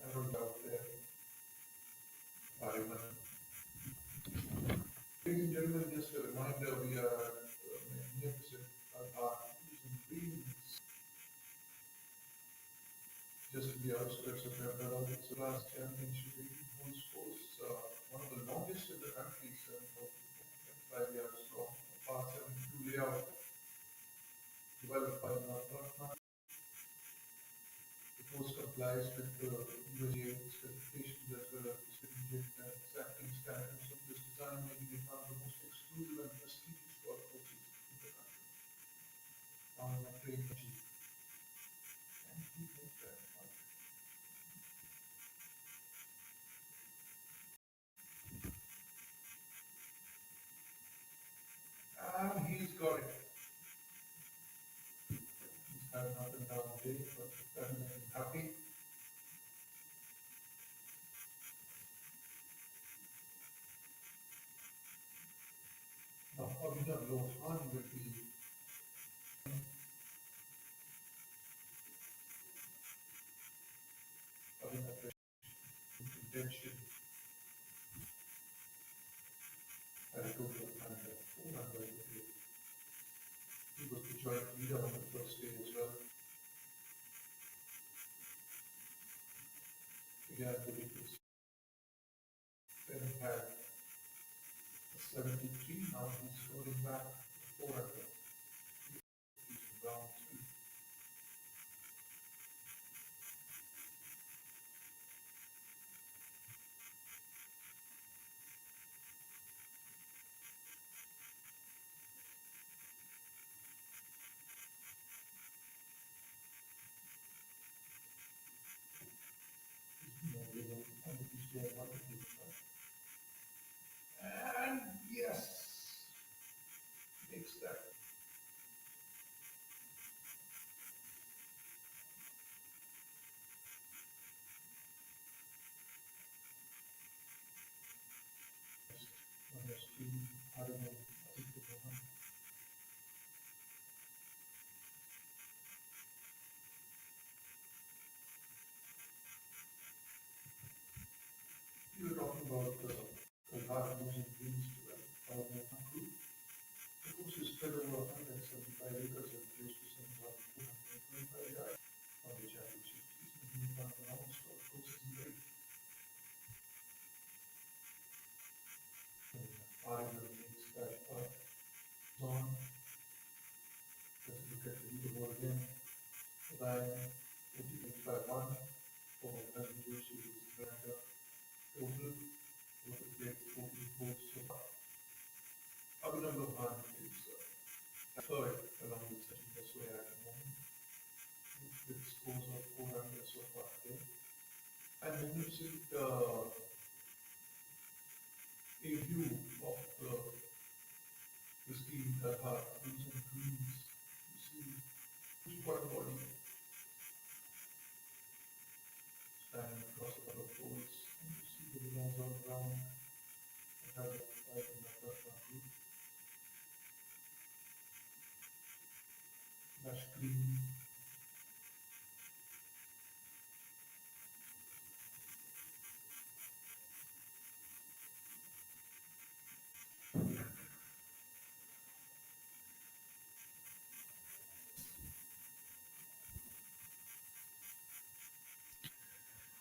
Arrowed out there. Pariman. Ladies and gentlemen, just a reminder, we are at magnificent Kalhaar Greens, just in the outskirts of Ahmedabad. It's the last championship 18 holes course, one of the longest in the country, 7,5 yards long, a par 72 layout developed by Indorama. The course complies with the USGA specifications as well as the stringent and exacting standards of this design, making it one of the most exclusive and prestigious golf courses in the country. On a train and he makes that fun. And he's got it. He's had an up and down day, but that makes him happy. Now, Abhinav Lohan will be Abhinav in contention at a total of 4 under the day. He was the joint leader on the first day as well. Began the weakness. Then had a 73, now he's holding back 4 under. He's in round 3. And yes, makes that. On your screen, I don't know, I think it's on. You were talking about Kalhaar losing greens to the Indorama group. The course is spread over 175 acres and close to 7,225 yards on the championship. This is one of the longest golf courses in the league. Pariman makes that putt. On. Let's look at the leaderboard again. Ryan, 48 by 1. Over Khalid Joshi, who's the leader. Total, over played 14 holes so far. Abhinav Lohan is third along with Sachin Daswaya at the moment, with scores of 4 under so far today. And magnificent a view of the pristine Kalhaar blues and greens. You see huge water body standing across a couple of poles, and you see the villas all around. It has a right in the first one group. Lush green.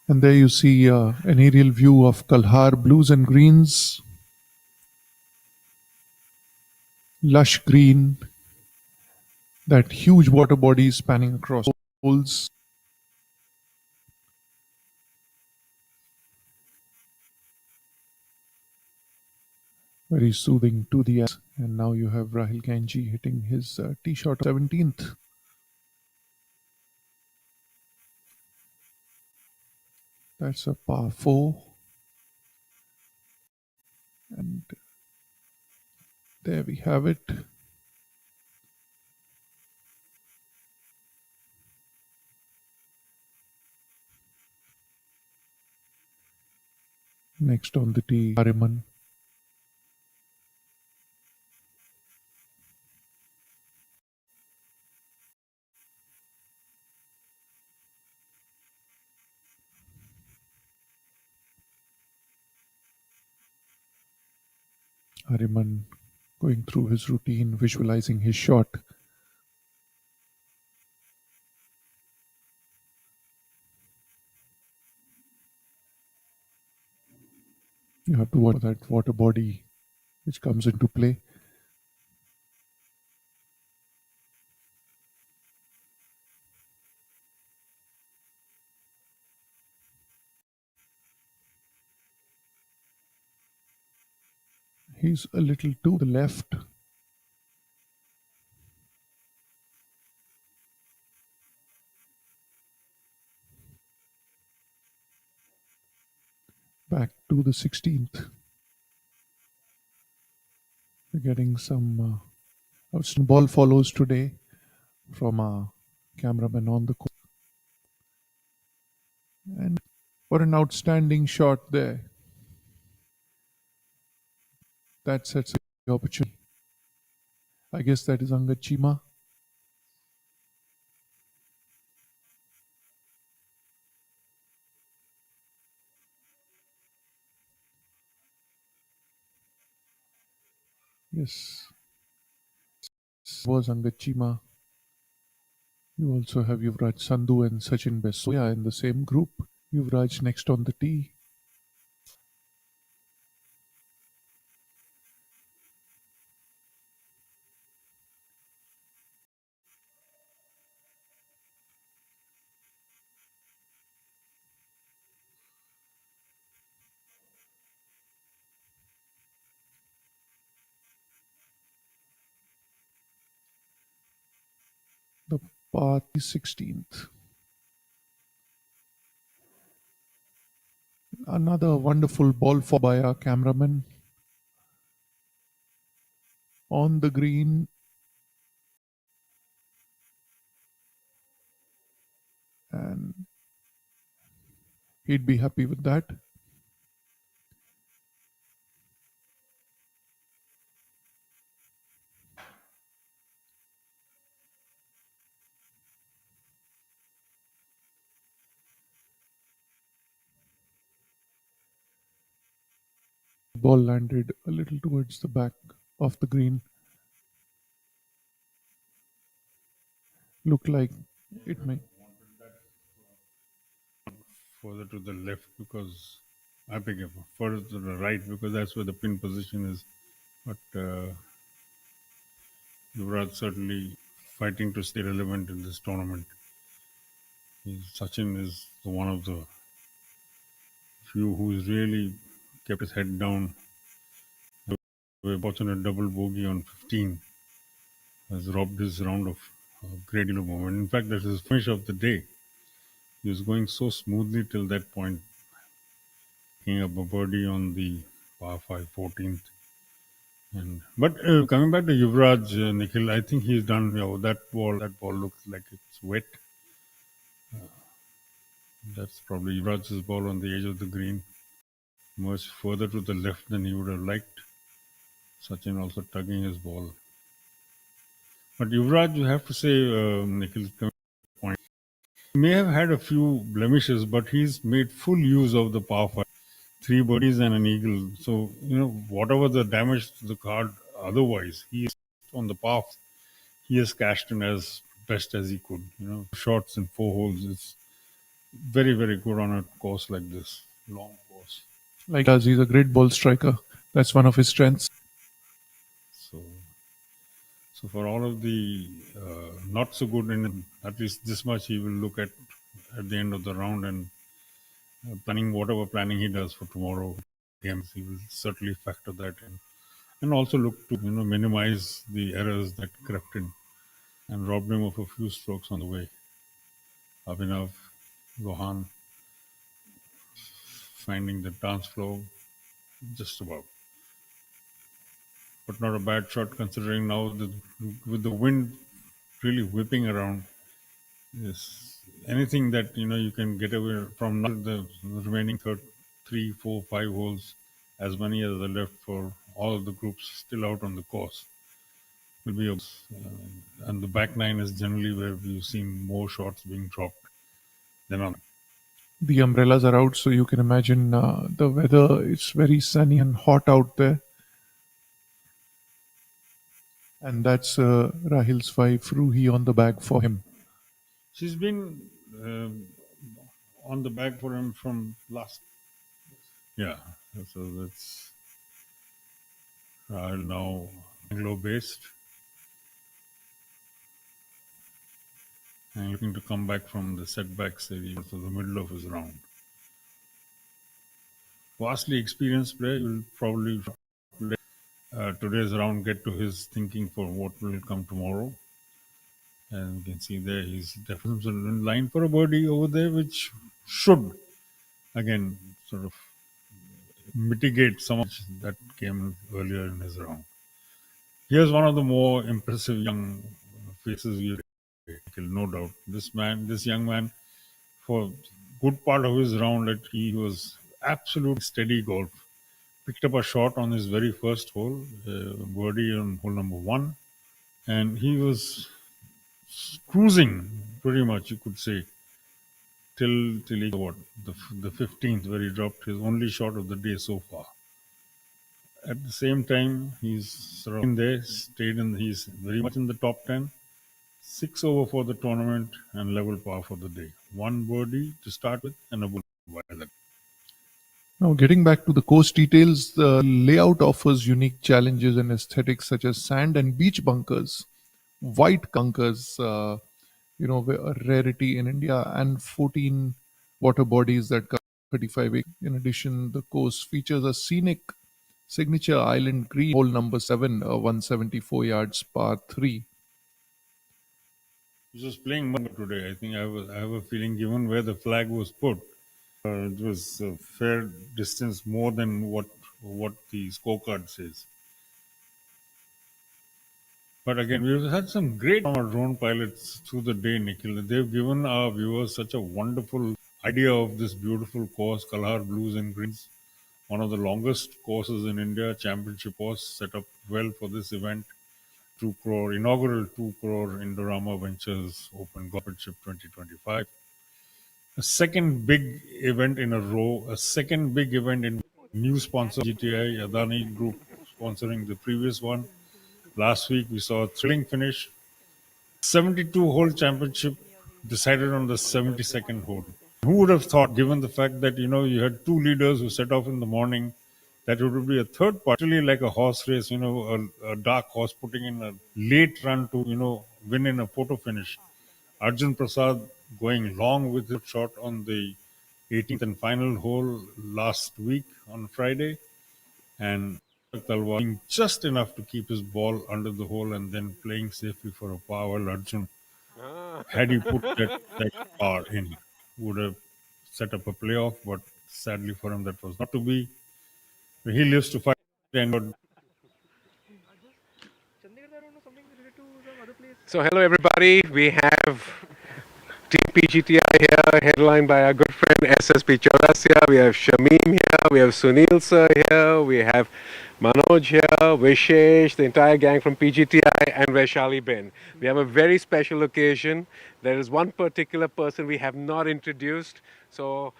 And there you see an aerial view of Kalhaar blues and greens. lush green, that huge water body spanning across holes. Very soothing to the eyes. And now you have Rahil Kanji hitting his tee shot 17th. That's a par 4. And there we have it. Next on the tee, Ariman. Ariman going through his routine, visualizing his shot. You have to watch that water body which comes into play. He's a little to the left. Back to the 16th. We're getting some outstanding ball follows today from our cameraman on the court. And for an outstanding shot there. That sets the opportunity. I guess that is Angad Chima. Yes, was Angad Chima. You also have Yuvraj Sandhu and Sachin Besoya in the same group. Yuvraj next on the tee. The par 16th. Another wonderful ball for by our cameraman. On the green. And he'd be happy with that. Ball landed a little towards the back of the green. Looked like it may. Further to the left because I pick up further to the right because that's where the pin position is. But Yuvraj certainly fighting to stay relevant in this tournament. Sachin is one of the few who's really kept his head down. We're watching a double bogey on 15 has robbed his round of a great deal of moment. In fact, that's his finish of the day. He was going so smoothly till that point, picking up a birdie on the par 5 14th. But coming back to Yuvraj, Nikhil, I think he's done that ball. That ball looks like it's wet. That's probably Yuvraj's ball on the edge of the green, much further to the left than he would have liked. Sachin also tugging his ball. But Yuvraj, you have to say, Nikhil, point. He may have had a few blemishes, but he's made full use of the par 5. 3 birdies and an eagle. So, whatever the damage to the card otherwise, he is on the path. He has cashed in as best as he could. Shots in 4 holes. It's very, very good on a course like this, long course. Like us, he's a great ball striker. That's one of his strengths. So, So for all of the not so good, in at least this much he will look at the end of the round, and planning whatever planning he does for tomorrow games, he will certainly factor that in, and also look to minimize the errors that crept in and robbed him of a few strokes on the way. Abhinav, Rohan finding the dance flow just about, but not a bad shot considering now with the wind really whipping around. Yes, anything that you can get away from now the remaining third, 3, 4, 5 holes, as many as are left for all of the groups still out on the course, will be and the back nine is generally where we've seen more shots being dropped than on. The umbrellas are out, so you can imagine the weather. It's very sunny and hot out there. And that's Rahil's wife, Ruhi, on the bag for him. She's been on the bag for him from last. Yeah, so that's Rahil now Anglo-based and looking to come back from the setbacks to the middle of his round. Vastly experienced player, will probably today's round get to his thinking for what will come tomorrow. And you can see there he's definitely in line for a birdie over there, which should again sort of mitigate some of that came earlier in his round. Here's one of the more impressive young faces you no doubt. This young man, for good part of his round, he was absolute steady golf. Picked up a shot on his very first hole, birdie on hole number 1, and he was cruising pretty much, you could say, till he got the 15th, where he dropped his only shot of the day so far. At the same time, he's sort of in there, he's very much in the top 10. 6 over for the tournament and level par for the day. 1 birdie to start with and a bull. Now, getting back to the course details, the layout offers unique challenges and aesthetics such as sand and beach bunkers, white bunkers, a rarity in India, and 14 water bodies that cover 35 acres. In addition, the course features a scenic signature island green, hole number 7, 174 yards, par 3. He was playing much today. I think I have a feeling, given where the flag was put, it was a fair distance more than what the scorecard says. But again, we've had some great drone pilots through the day, Nikhil. They've given our viewers such a wonderful idea of this beautiful course, Kalhaar Blues and Greens. One of the longest courses in India, championship course, set up well for this event. 2 crore, inaugural 2 crore Indorama Ventures Open Golf Championship 2025. A second big event in a row, a second big event in new sponsor, PGTI, Adani Group sponsoring the previous one. Last week we saw a thrilling finish. 72-hole championship decided on the 72nd hole. Who would have thought, given the fact that you had 2 leaders who set off in the morning, that it would be a third part, really like a horse race, a dark horse putting in a late run to win in a photo finish. Arjun Prasad going long with his shot on the 18th and final hole last week on Friday, and Talwar doing just enough to keep his ball under the hole and then playing safely for a par. While Arjun, had he put that par in, would have set up a playoff, but sadly for him that was not to be. He lives to fight and So hello everybody, we have Team PGTI here, headlined by our good friend SSP Chaurasya. We have Shamim here, we have Sunil sir here, we have Manoj here, Vishesh, the entire gang from PGTI, and Vaishali Ben. We have a very special occasion. There is one particular person we have not introduced, so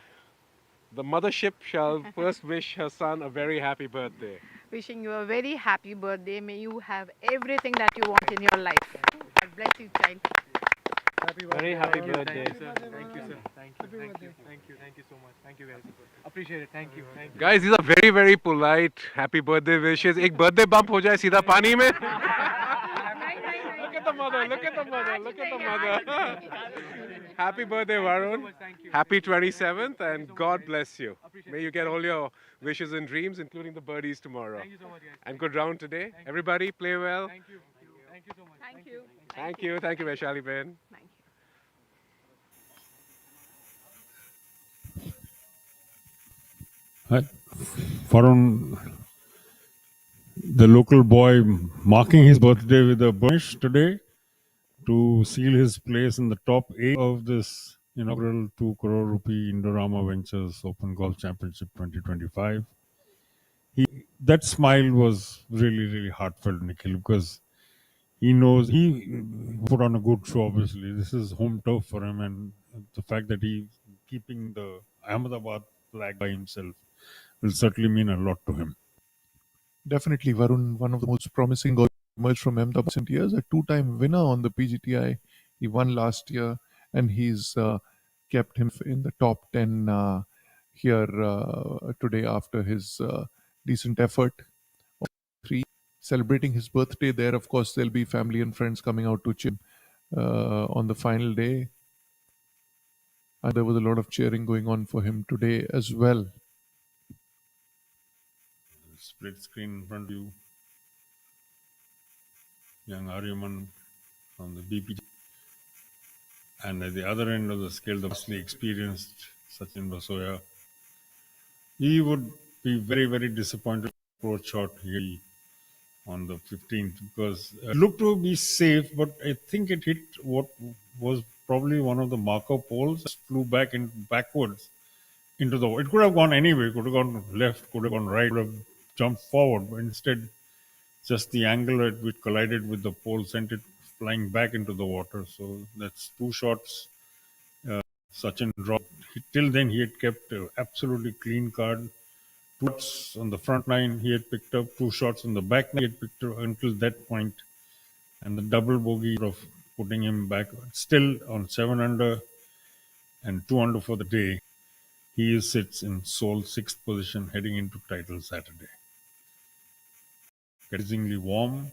the mothership shall first wish her son a very happy birthday. Wishing you a very happy birthday. May you have everything that you want in your life. God bless you, child. Very happy birthday. Thank you, sir. Thank you, sir. Thank you. Thank you. Thank you. Thank you so much. Thank you guys. Appreciate it. Thank you. Thank you. Guys, these are very, very polite happy birthday wishes. एक birthday bump हो जाए सीधा पानी में. mother. Look at the mother. Look at the mother. Happy birthday, Varun. Happy 27th, and God bless you. May you get all your wishes and dreams, including the birdies tomorrow. Thank you so much, guys. And good round today. Everybody, play well. Thank you. Thank you so much. Thank you. Thank you. Thank you, Vaishali Ben. Thank you. Varun, the local boy, marking his birthday with a burnish today to seal his place in the top 8 of this inaugural 2 crore rupee Indorama Ventures Open Golf Championship 2025. That smile was really, really heartfelt, Nikhil, because he knows he put on a good show. Obviously, this is home turf for him, and the fact that he's keeping the Ahmedabad flag by himself will certainly mean a lot to him. Definitely, Varun, one of the most promising golfers emerged from Ahmedabad recent years, a two-time winner on the PGTI. He won last year, and he's kept him in the top 10 here today after his decent effort. Three, celebrating his birthday there. Of course, there'll be family and friends coming out to cheer on the final day. And there was a lot of cheering going on for him today as well. Split screen in front of you. Young Aryaman from the BPG. And at the other end of the scale, the vastly experienced Sachin Basoya. He would be very, very disappointed approach shot here on the 15th because it looked to be safe, but I think it hit what was probably one of the marker poles, flew back in backwards into the. It could have gone anyway. Could have gone left. Could have gone right. Could have jumped forward, but instead, just the angle at which collided with the pole sent it flying back into the water. So that's 2 shots. Sachin dropped. Till then, he had kept absolutely clean card. 2 shots on the front line, he had picked up 2 shots on the back nine, he had picked up until that point, and the double bogey of putting him back still on 7 under and 2 under for the day. He sits in sole 6th position heading into title Saturday. Amazingly warm,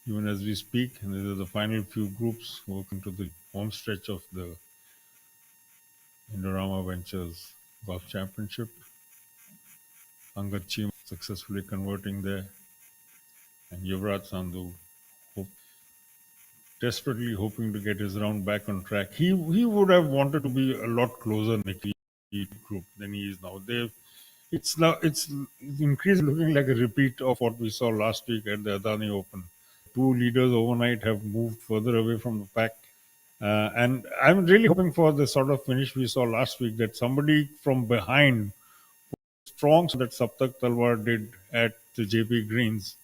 even as we speak, and these are the final few groups working to the home stretch of the Indorama Ventures Golf Championship. Angad Chima successfully converting there, and Yuvraj Sandhu desperately hoping to get his round back on track. He would have wanted to be a lot closer in the group than he is now. It's increasingly looking like a repeat of what we saw last week at the Adani Open. 2 leaders overnight have moved further away from the pack. And I'm really hoping for the sort of finish we saw last week, that somebody from behind, strong that Saptak Talwar did at the JP Greens,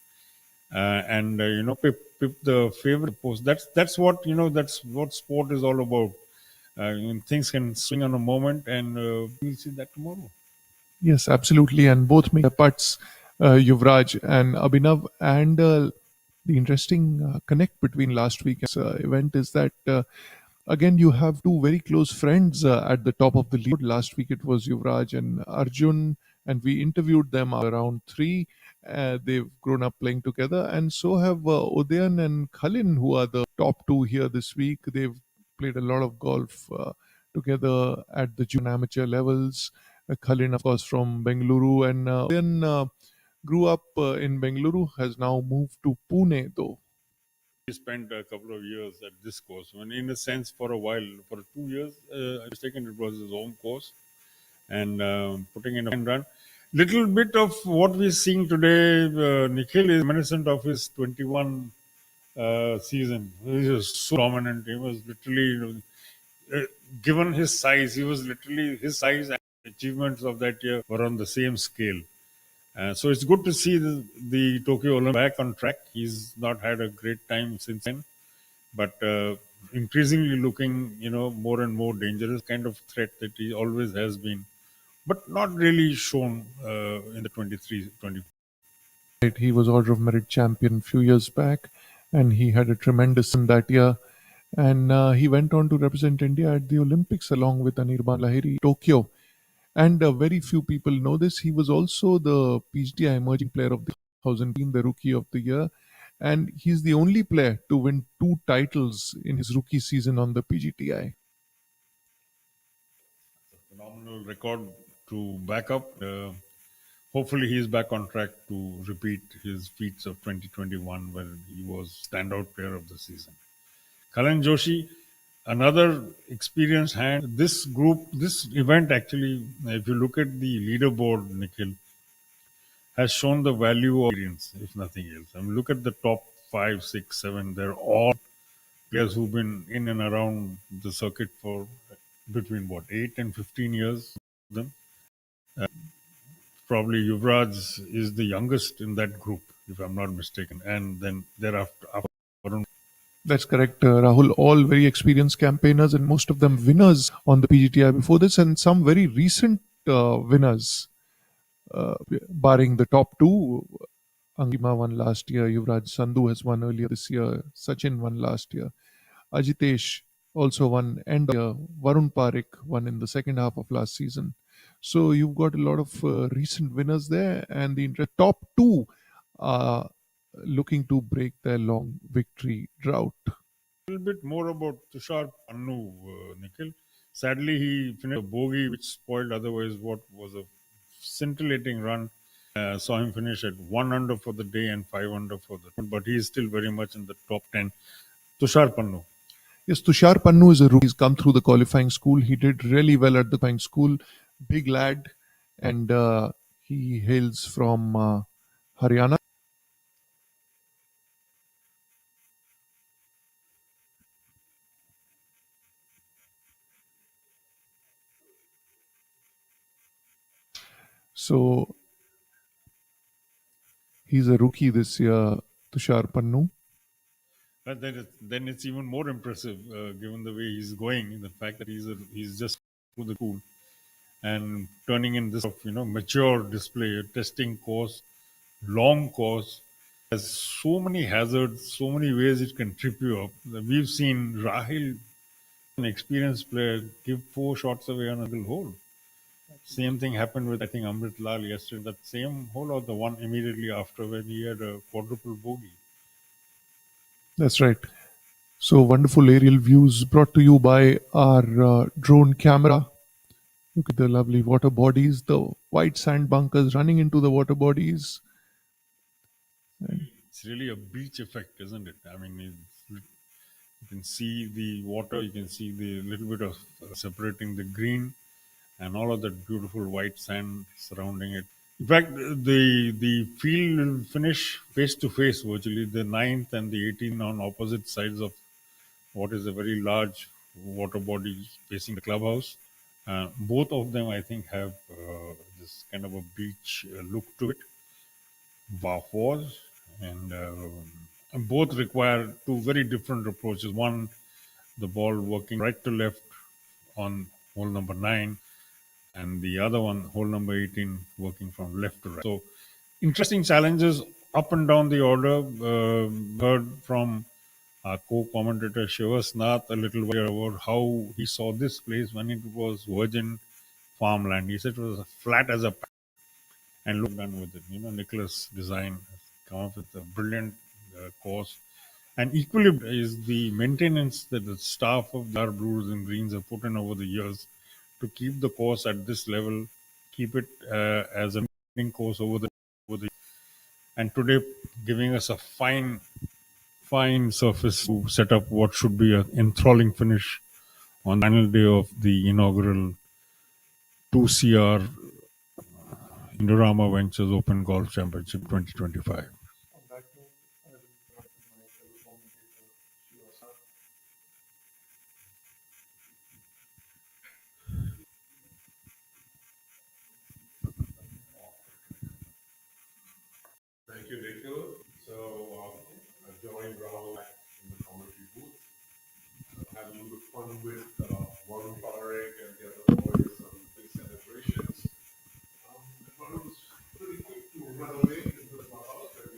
and pip the favorite post. That's what that's what sport is all about. Things can swing on a moment, and we'll see that tomorrow. Yes, absolutely. And both make putts, Yuvraj and Abhinav. And the interesting connect between last week's event is that, again, you have 2 very close friends at the top of the leaderboard. Last week it was Yuvraj and Arjun, and we interviewed them around 3. They've grown up playing together, and so have Udayan and Khalin, who are the top 2 here this week. They've played a lot of golf together at the junior amateur levels. Khalin, of course, from Bengaluru, and Udayan grew up in Bengaluru, has now moved to Pune, though. He spent a couple of years at this course. I mean, in a sense, for a while, for 2 years, I was taken, it was his home course, and putting in a fine run. Little bit of what we're seeing today, Nikhil is reminiscent of his 21 season. He was so dominant. He was literally, given his size, his size and achievements of that year were on the same scale. So it's good to see the Tokyo Olympics back on track. He's not had a great time since then, but increasingly looking, more and more dangerous kind of threat that he always has been, but not really shown in the 23-24. Right, he was Order of Merit champion a few years back, and he had a tremendous run that year. And he went on to represent India at the Olympics along with Anirban Lahiri, Tokyo. And very few people know this. He was also the PGTI Emerging Player of the 2000 team, the Rookie of the Year. and he's the only player to win 2 titles in his rookie season on the PGTI. Phenomenal record to back up. Hopefully, he's back on track to repeat his feats of 2021, where he was standout player of the season. Kalan Joshi, another experienced hand. This group, this event actually, if you look at the leaderboard, Nikhil, has shown the value of experience, if nothing else. I mean, look at the top 5, 6, 7. They're all players who've been in and around the circuit for between 8 and 15 years. Them. Probably Yuvraj is the youngest in that group, if I'm not mistaken. And then thereafter, Varun. That's correct, Rahul. All very experienced campaigners, and most of them winners on the PGTI before this, and some very recent winners, barring the top two. Angima won last year, Yuvraj Sandhu has won earlier this year, Sachin won last year, Ajitesh also won, and Varun Parekh won in the second half of last season. So you've got a lot of recent winners there, and the top two are looking to break their long victory drought. A little bit more about Tushar Pannu, Nikhil. Sadly, he finished a bogey which spoiled otherwise what was a scintillating run. Saw him finish at 1 under for the day and 5 under for the but he is still very much in the top 10. Tushar Pannu. Yes, Tushar Pannu is a rookie. He's come through the qualifying school. He did really well at the qualifying school. Big lad, and he hails from Haryana. So he's a rookie this year, Tushar Pannu. But then it's even more impressive, given the way he's going, the fact that he's just through the school and turning in this mature display, testing course, long course, has so many hazards, so many ways it can trip you up. We've seen Rahil, an experienced player, give 4 shots away on a single hole. Same thing happened with, I think, Amrit Lal yesterday. That same hole or the one immediately after when he had a quadruple bogey. That's right. So wonderful aerial views brought to you by our drone camera. Look at the lovely water bodies, the white sand bunkers running into the water bodies. It's really a beach effect, isn't it? I mean, you can see the water, you can see the little bit of separating the green and all of that beautiful white sand surrounding it. In fact, the field will finish face to face virtually, the 9th and the 18th on opposite sides of what is a very large water body facing the clubhouse. Both of them, I think, have this kind of a beach look to it. Was and both require 2 very different approaches. One, the ball working right to left on hole number 9, and the other one, hole number 18, working from left to right. So, interesting challenges up and down the order. Heard from our co-commentator Shivas Nath a little while about how he saw this place when it was virgin farmland. He said it was flat as a pan. And look done with it. Nicholas Design has come up with a brilliant course. And equally is the maintenance that the staff of the Blues and Greens have put in over the years to keep the course at this level, keep it as a maintaining course over the and today giving us a fine surface to set up what should be an enthralling finish on the final day of the inaugural 2CR Indorama Ventures Open Golf Championship 2025. Thank you, Nikhil. So I joined Rahul in the commentary booth. Had a little bit of fun with Warren Parekh and the other boys on the celebrations. It was pretty quick to run away into the clubhouse, and we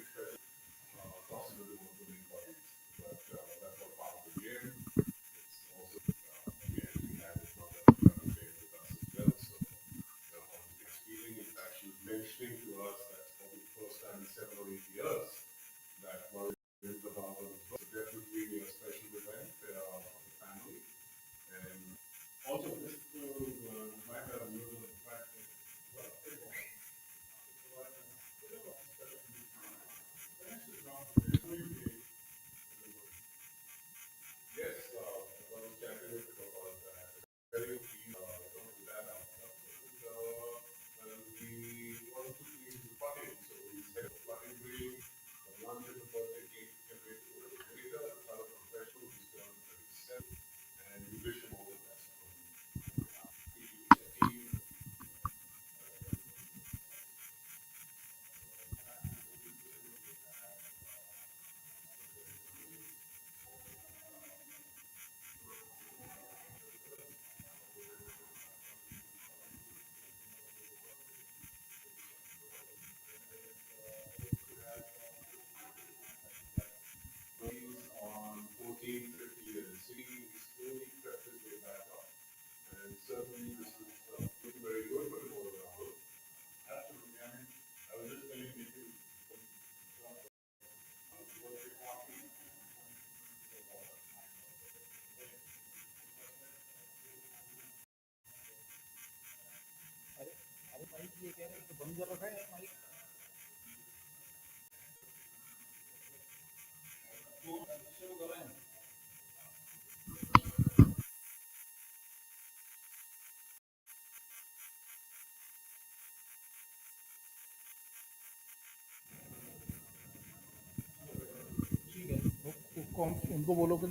उनको बोलो कि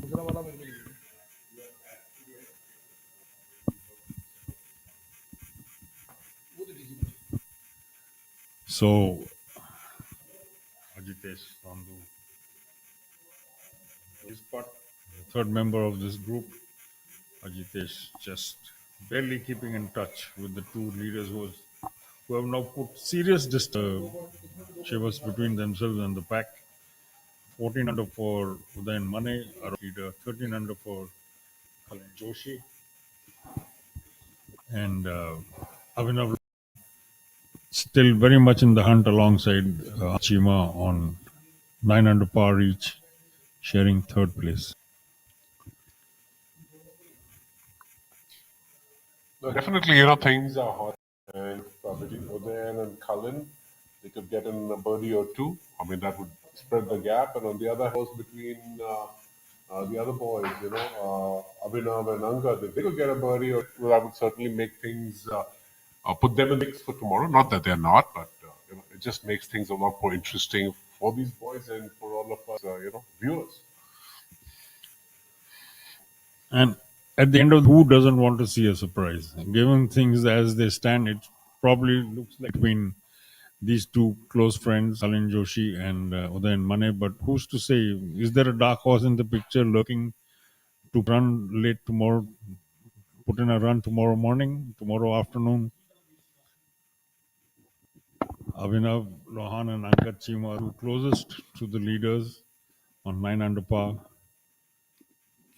दूसरा वाला मेरे को दीजिए। So, Ajitesh Sandhu, his part, the third member of this group, Ajitesh, just barely keeping in touch with the two leaders who have now put serious shivers between themselves and the pack. 14 under for Udayan Mane, our leader, 13 under for Kalin Joshi, and Avinav still very much in the hunt alongside Chima on 9 under par each, sharing third place. Definitely, things are hot. And between Udayan and Cullen, they could get in a birdie or two. I mean, that would spread the gap. And on the other hand, between the other boys, Abhinav and Angad, if they could get a birdie or two, that would certainly make things, put them in the mix for tomorrow. Not that they're not, but it just makes things a lot more interesting for these boys and for all of us, viewers. And at the end of who doesn't want to see a surprise? Given things as they stand, it probably looks like between these two close friends, Kalin Joshi and Udayan Mane. But who's to say? Is there a dark horse in the picture lurking to run late tomorrow, put in a run tomorrow morning, tomorrow afternoon? Avinav, Lohan, and Angad Chima are two closest to the leaders on 9 under par.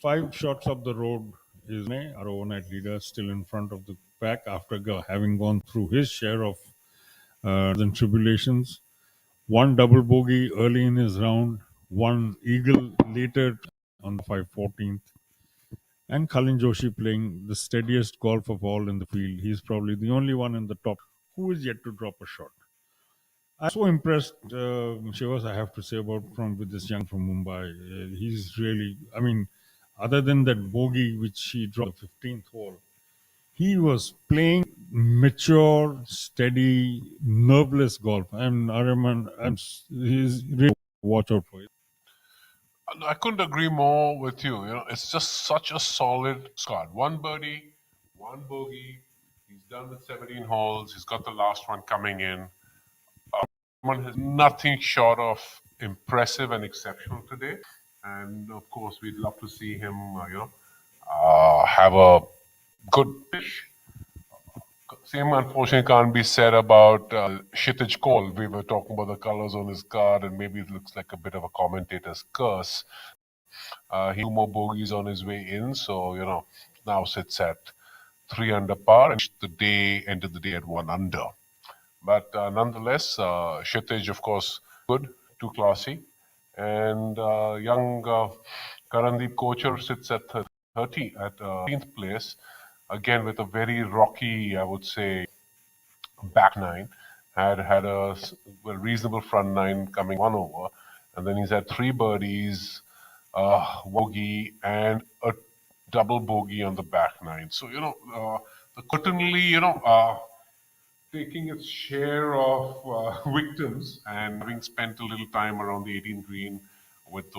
5 shots up the road is May, our overnight leader, still in front of the pack after having gone through his share of tribulations. One double bogey early in his round, one eagle later on the 514th. And Kalin Joshi playing the steadiest golf of all in the field. He's probably the only one in the top who is yet to drop a shot. I'm so impressed, Shivas, I have to say, about with this young from Mumbai. He's really, I mean, other than that bogey which he dropped the 15th hole, he was playing mature, steady, nerveless golf. He's really watch out for it. I couldn't agree more with you. It's just such a solid squad. One birdie, one bogey. He's done with 17 holes. He's got the last one coming in. One has nothing short of impressive and exceptional today. And of course, we'd love to see him, have a good finish. Same, unfortunately, can't be said about Kshitij Kaul. We were talking about the colors on his card, and maybe it looks like a bit of a commentator's curse. He had 2 more bogeys on his way in, so now sits at 3 under par, and ended the day at 1 under. But nonetheless, Kshitij, of course, good, too classy, and young Karandeep Kochar sits at 13th place, again with a very rocky, I would say, back nine. Had a reasonable front nine coming 1 over, and then he's had 3 birdies, bogey, and a double bogey on the back nine. So certainly taking its share of victims and having spent a little time around the 18th green with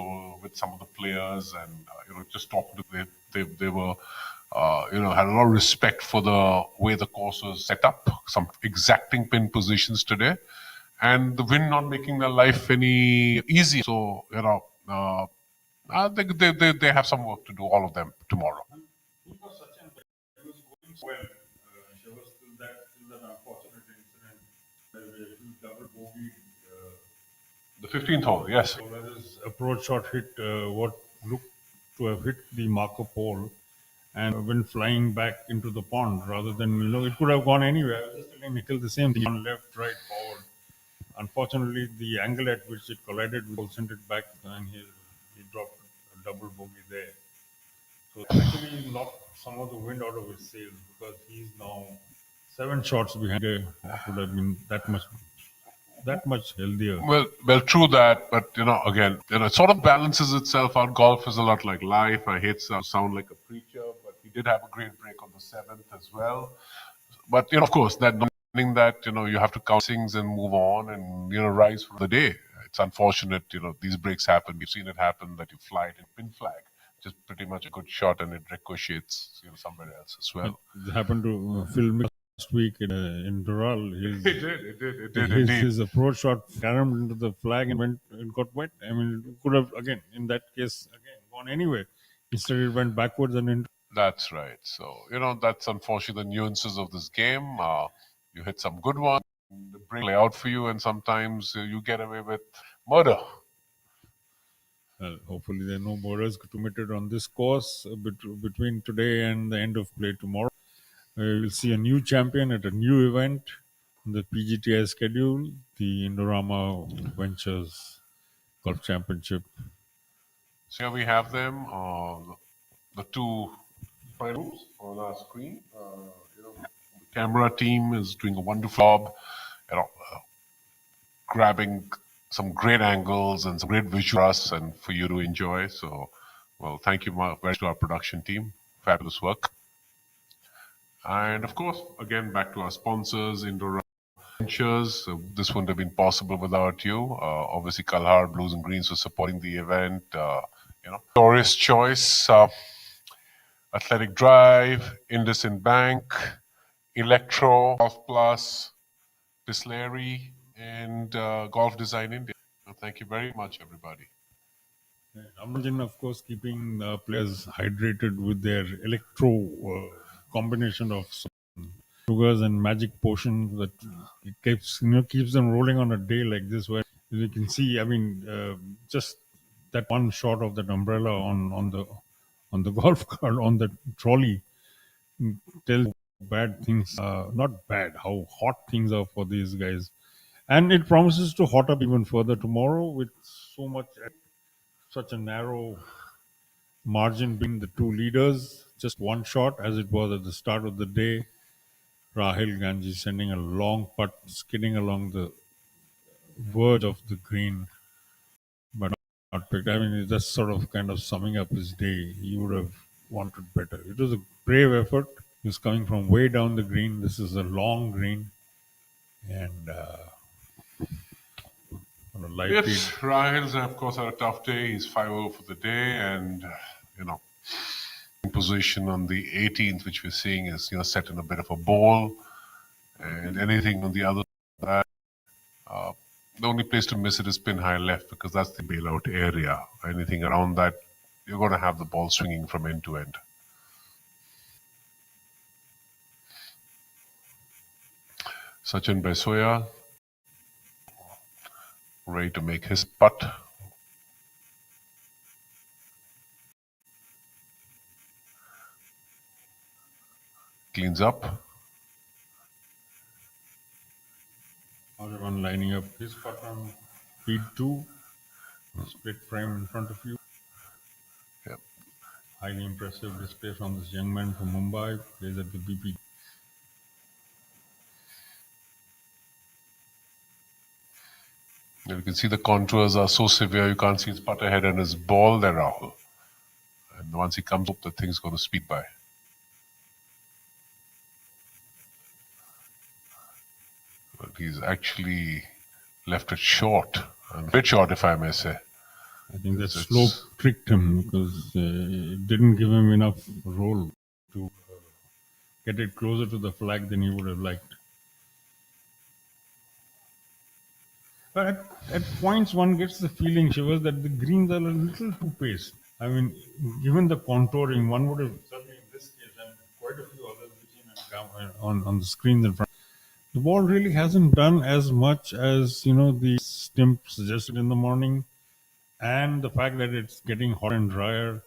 some of the players and just talking to them. They were had a lot of respect for the way the course was set up, some exacting pin positions today, and the wind not making their life any easy. So I think they have some work to do, all of them, tomorrow. The 15th hole, yes. So when his approach shot hit what looked to have hit the marker pole and went flying back into the pond rather than, it could have gone anywhere. I was just telling Nikhil the same thing, on left, right, forward. Unfortunately, the angle at which it collided sent it back and he dropped a double bogey there. So actually knocked some of the wind out of his sails because he's now 7 shots behind. It would have been that much healthier. Well, true that, but again, it sort of balances itself out. Golf is a lot like life. I hate to sound like a preacher, but he did have a great break on the 7th as well. But of course, that meaning that you have to count things and move on and rise for the day. it's unfortunate, these breaks happen. We've seen it happen that you fly it in pin flag, just pretty much a good shot, and it ricochets, somewhere else as well. It happened to Phil last week in Doral. It did indeed. His approach shot caromed into the flag and got wet. I mean, it could have, again, in that case, gone anywhere. Instead, it went backwards and into. That's right. So, that's unfortunately the nuances of this game. You hit some good ones, the break play out for you, and sometimes you get away with murder. Well, hopefully there are no murders committed on this course between today and the end of play tomorrow. We'll see a new champion at a new event on the PGTI schedule, the Indorama Ventures Golf Championship. So here we have them, the two finals on our screen. The camera team is doing a wonderful job, grabbing some great angles and some great visuals for us and for you to enjoy. So, well, thank you very much to our production team. Fabulous work. And of course, again, back to our sponsors, Indorama Ventures. This wouldn't have been possible without you. Obviously, Kalhaar Blues and Greens for supporting the event. Tourist Choice, Athletic Drive, IndusInd Bank, Electro, Golf Plus, Distillery, and Golf Design India. Thank you very much, everybody. Imagine, of course, keeping players hydrated with their electro combination of sugars and magic potions that it keeps them rolling on a day like this, where you can see. I mean, just that one shot of that umbrella on the golf cart on the trolley tells bad things. Not bad, how hot things are for these guys, and it promises to hot up even further tomorrow with such a narrow margin between the two leaders, just one shot as it was at the start of the day. Rahil Ganji sending a long putt, skidding along the verge of the green, but not picked. I mean, it's just sort of kind of summing up his day. He would have wanted better. It was a brave effort. He was coming from way down the green. This is a long green, and on a light lead. Rahil's, of course, had a tough day. He's 5-0 for the day, and in position on the 18th, which we're seeing is set in a bit of a bowl, and anything on the other side, the only place to miss it is pin high left, because that's the bailout area. Anything around that, you're going to have the ball swinging from end to end. Sachin Besoya ready to make his putt. Cleans up. Everyone lining up his putt on feed 2. Split frame in front of you. Yep. Highly impressive display from this young man from Mumbai. Plays at the BP. You can see the contours are so severe, you can't see his putter head and his ball there, Rahul. And once he comes up, the thing's going to speed by. But he's actually left it short, a bit short, if I may say. I think that slope tricked him, because it didn't give him enough roll to get it closer to the flag than he would have liked. But at points, one gets the feeling, Shivas, that the greens are a little too paced. I mean, given the contouring, one would have, certainly in this case, and quite a few others on the screens in front, the ball really hasn't done as much as, the stimp suggested in the morning, and the fact that it's getting hot and drier,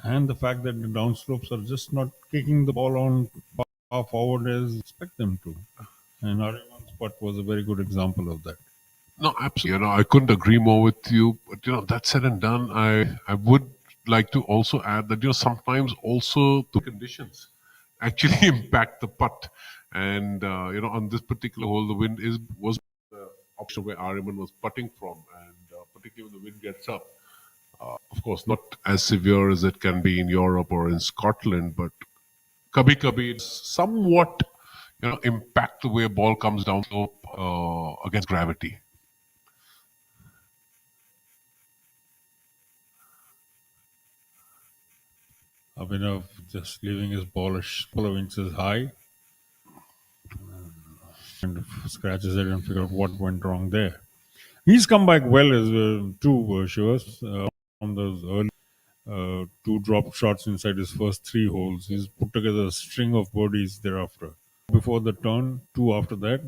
and the fact that the downslopes are just not kicking the ball on far forward as you expect them to. And Ariman's putt was a very good example of that. No, absolutely. I couldn't agree more with you. But, that said and done, I would like to also add that, sometimes also the conditions actually impact the putt. And, on this particular hole, the wind was the option where Ariman was putting from. And particularly when the wind gets up, of course, not as severe as it can be in Europe or in Scotland, but kabhi it's somewhat, impact the way a ball comes down slope against gravity. Abhinav just leaving his ball a couple of inches high and scratches it and figure out what went wrong there. He's come back well as too, Shivas, from those early two drop shots inside his first three holes. He's put together a string of birdies thereafter. Before the turn, two after that,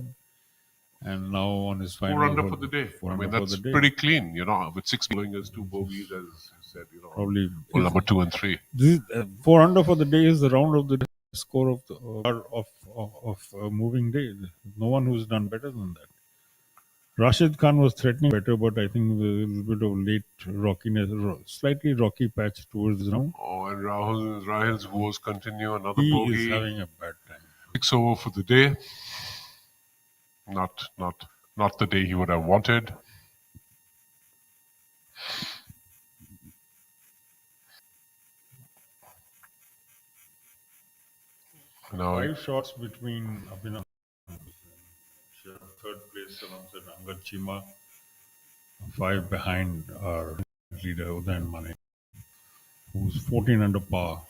and now on his final 4 under hole, for the day. 4 I under mean, for that's the day. pretty clean, with 6 blowing as 2 bogeys, as you said, Probably hole number 2 and 3. This is, 4 under for the day is the round of the score of the of a moving day. No one who's done better than that. Rashid Khan was threatening better, but I think a little bit of late rockiness, slightly rocky patch towards the round. Oh, and Rahul's woes continue. Another He bogey. is having a bad time. 6 over for the day. Not the day he would have wanted. Now, 5 shots between Abhinav, third place alongside Angad Chima. 5 behind our leader Udayan Mane, who's 14 under par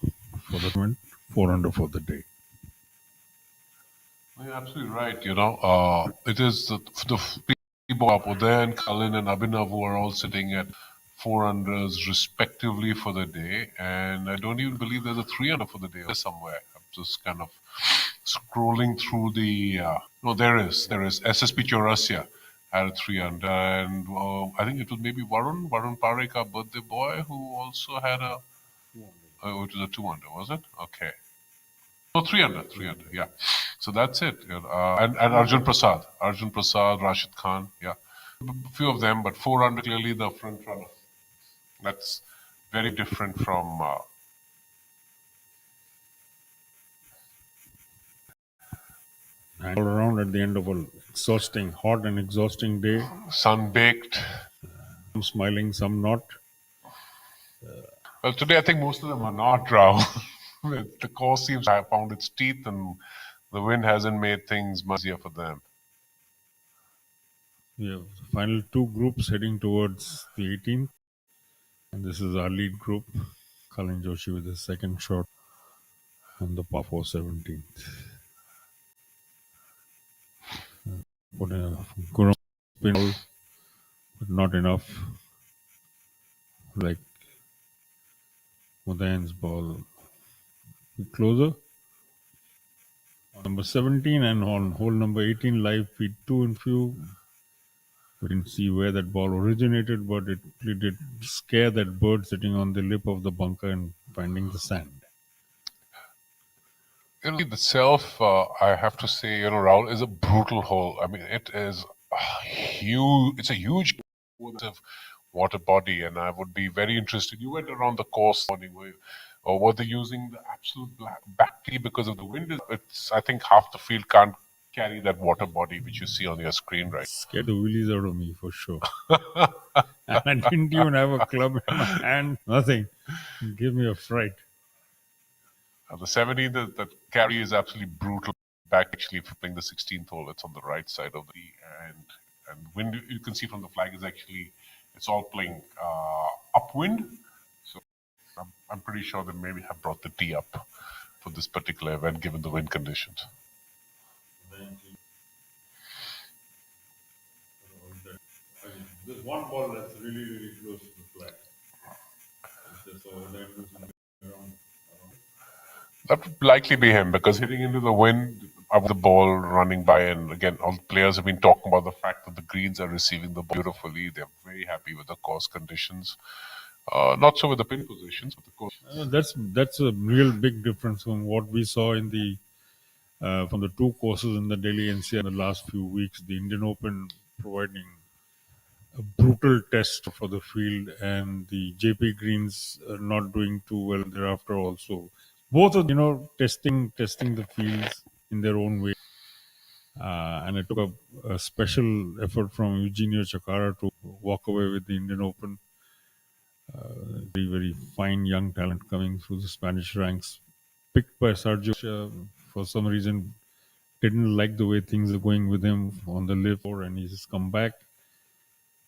for the tournament, 4 under for the day. You're absolutely right. It is the people up Udayan, Kalin, and Abhinav who are all sitting at 4 unders respectively for the day, and I don't even believe there's a 3 under for the day somewhere. I'm just kind of scrolling through the. No, there is. SSP Chaurasia had a 3 under, and I think it was maybe Varun Parekh, our birthday boy, who also had a. It was a 2 under, was it? Okay. No, 3 under, yeah. So that's it. And Arjun Prasad, Rashid Khan, yeah. A few of them, but 4 under clearly the front runner. That's very different from. And all around at the end of an exhausting, hot and exhausting day. Sun-baked. Some smiling, some not. Well, today I think most of them are not, Rahul. The course seems to have found its teeth, and the wind hasn't made things much easier for them. We have the final 2 groups heading towards the 18th. And this is our lead group. Kalin Joshi with his second shot on the par 4 17th. Put in a good spin ball, but not enough. Like Udayan's ball. Closer. On number 17 and on hole number 18, live feed 2 and few. We didn't see where that ball originated, but it did scare that bird sitting on the lip of the bunker and finding the sand. In itself, I have to say, Rahul, is a brutal hole. I mean, it is huge. It's a huge water body, and I would be very interested. You went around the course morning, or were they using the absolute back tee because of the wind? It's, I think, half the field can't carry that water body which you see on your screen, right? Scared the willies out of me for sure. And I didn't even have a club in my hand. Nothing. It gave me a fright. The 17th, that carry is absolutely brutal. Back actually, if you're playing the 16th hole, it's on the right side of the and wind. You can see from the flag is actually it's all playing upwind. So I'm pretty sure they maybe have brought the tee up for this particular event, given the wind conditions. There's one ball that's really, really close to the flag. That would likely be him because hitting into the wind of the ball running by, and again, all the players have been talking about the fact that the greens are receiving the ball beautifully. They're very happy with the course conditions. Not so with the pin positions, but the course. That's a real big difference from what we saw in the from the 2 courses in the Delhi NCR in the last few weeks. The Indian Open providing a brutal test for the field, and the JP Greens not doing too well thereafter also. Both are, testing the fields in their own way. And it took a special effort from Eugenio Chakara to walk away with the Indian Open. Very, very fine young talent coming through the Spanish ranks. Picked by Sergio for some reason. Didn't like the way things are going with him on the live tour, and he's come back.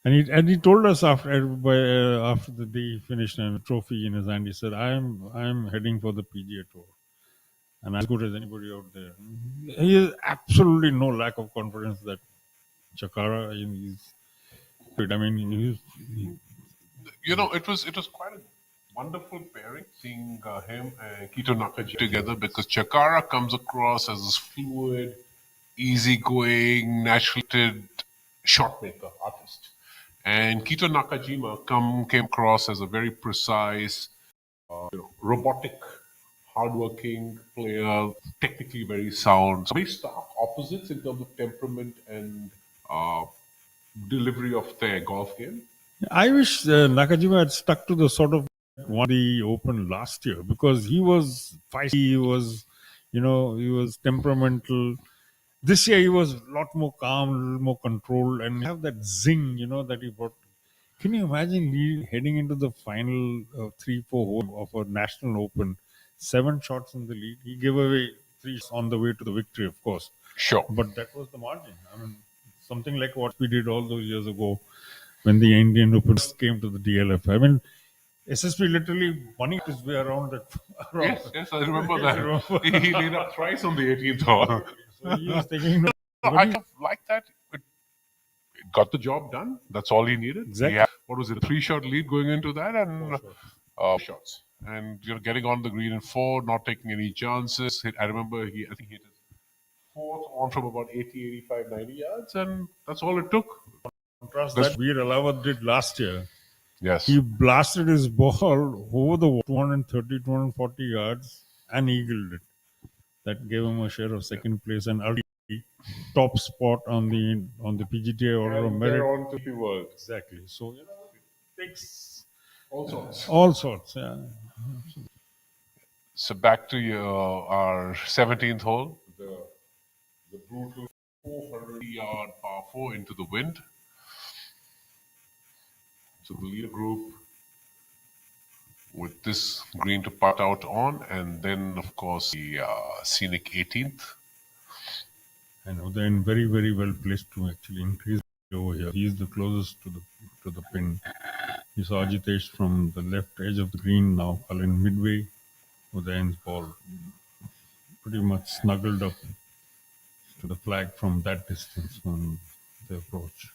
And he told us after the day he finished and a trophy in his hand, he said, I'm heading for the PGA Tour, and I'm as good as anybody out there. He has absolutely no lack of confidence that Chakara is. I mean, You know, it was quite a wonderful pairing seeing him and Kito Nakaji together, because Chakara comes across as this fluid, easygoing, naturally shot maker artist, and Kito Nakajima came across as a very precise, robotic, hardworking player, technically very sound. So very stark opposites in terms of temperament and uh, delivery of their golf game. I wish Nakajima had stuck to the sort of won the Open last year, because he was feisty, he was, he was temperamental. This year he was a lot more calm, a little more controlled, and have that zing, that he brought. Can you imagine heading into the final 3-4 hole of a national Open, 7 shots in the lead? He gave away 3 on the way to the victory, of course. Sure. But that was the margin. I mean, something like what we did all those years ago when the Indian Open came to the DLF. I mean, SSP literally bunny his way around that. Yes, I remember Yes, that. I remember. He laid up thrice on the 18th hole. So he was taking. I kind of like that. It got the job done. That's all he needed. Exactly. He had, what was it, a 3-shot lead going into that, and 4 shots. And you're getting on the green in 4, not taking any chances. I remember I think he hit his 4th on from about 80, 85, 90 yards, and that's all it took. Contrast that Veer Alawat did last year. Yes. He blasted his ball over the 230, 240 yards and eagled it. That gave him a share of second place and ultimately top spot on the PGTI Order of And Merit. they're on to the world. Exactly. So, it takes all sorts. All sorts, yeah. So back to our 17th hole. The brutal 400-yard par 4 into the wind. So the leader group with this green to putt out on, and then of course the scenic 18th. And they're in very, very well placed to actually increase over here. He's the closest to the pin. He saw Ajitesh from the left edge of the green, now Colin midway. Udayan's ball pretty much snuggled up to the flag from that distance on the approach.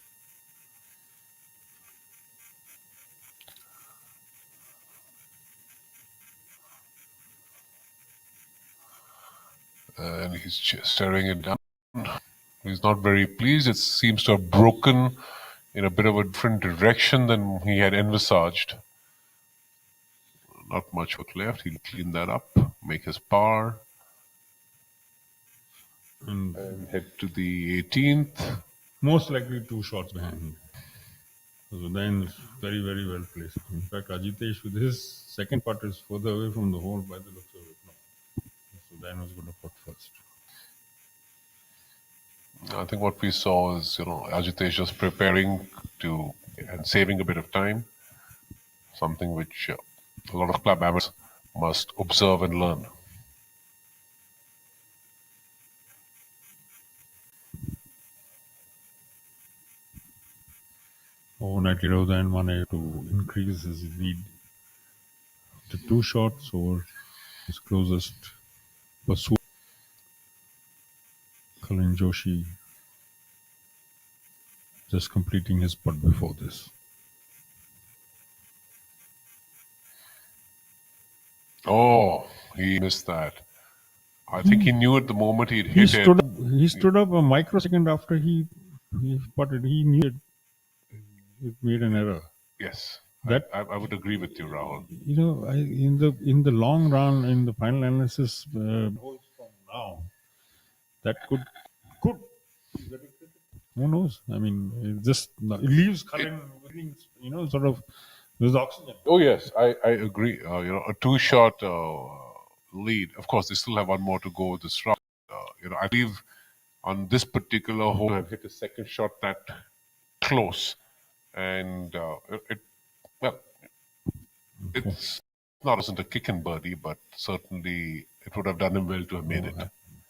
And he's just staring it down. He's not very pleased. It seems to have broken in a bit of a different direction than he had envisaged. Not much work left. He'll clean that up, make his par, and head to the 18th. Most likely 2 shots behind. So then it's very, very well placed. In fact, Ajitesh with his second putt is further away from the hole by the looks of it now. So then was going to putt first. I think what we saw is, Ajitesh just preparing to and saving a bit of time. Something which a lot of club amateurs must observe and learn. Overnight Udayan wanted to increase his lead to 2 shots over his closest pursuit, Kalin Joshi, just completing his putt before this. Oh, he missed that. I think he knew at the moment he'd He hit stood it. up. He stood up a microsecond after he putted. He knew it made an error. Yes, That I would agree with you, Rahul. In the long run, in the final analysis, holes from now, that could who knows? I mean, it leaves Colin, sort of there's oxygen. Oh yes, I agree. A 2-shot lead. Of course, they still have one more to go this round. I believe on this particular hole, I've hit a second shot that close, and it's wasn't a kick and birdie, but certainly it would have done him well to have made it.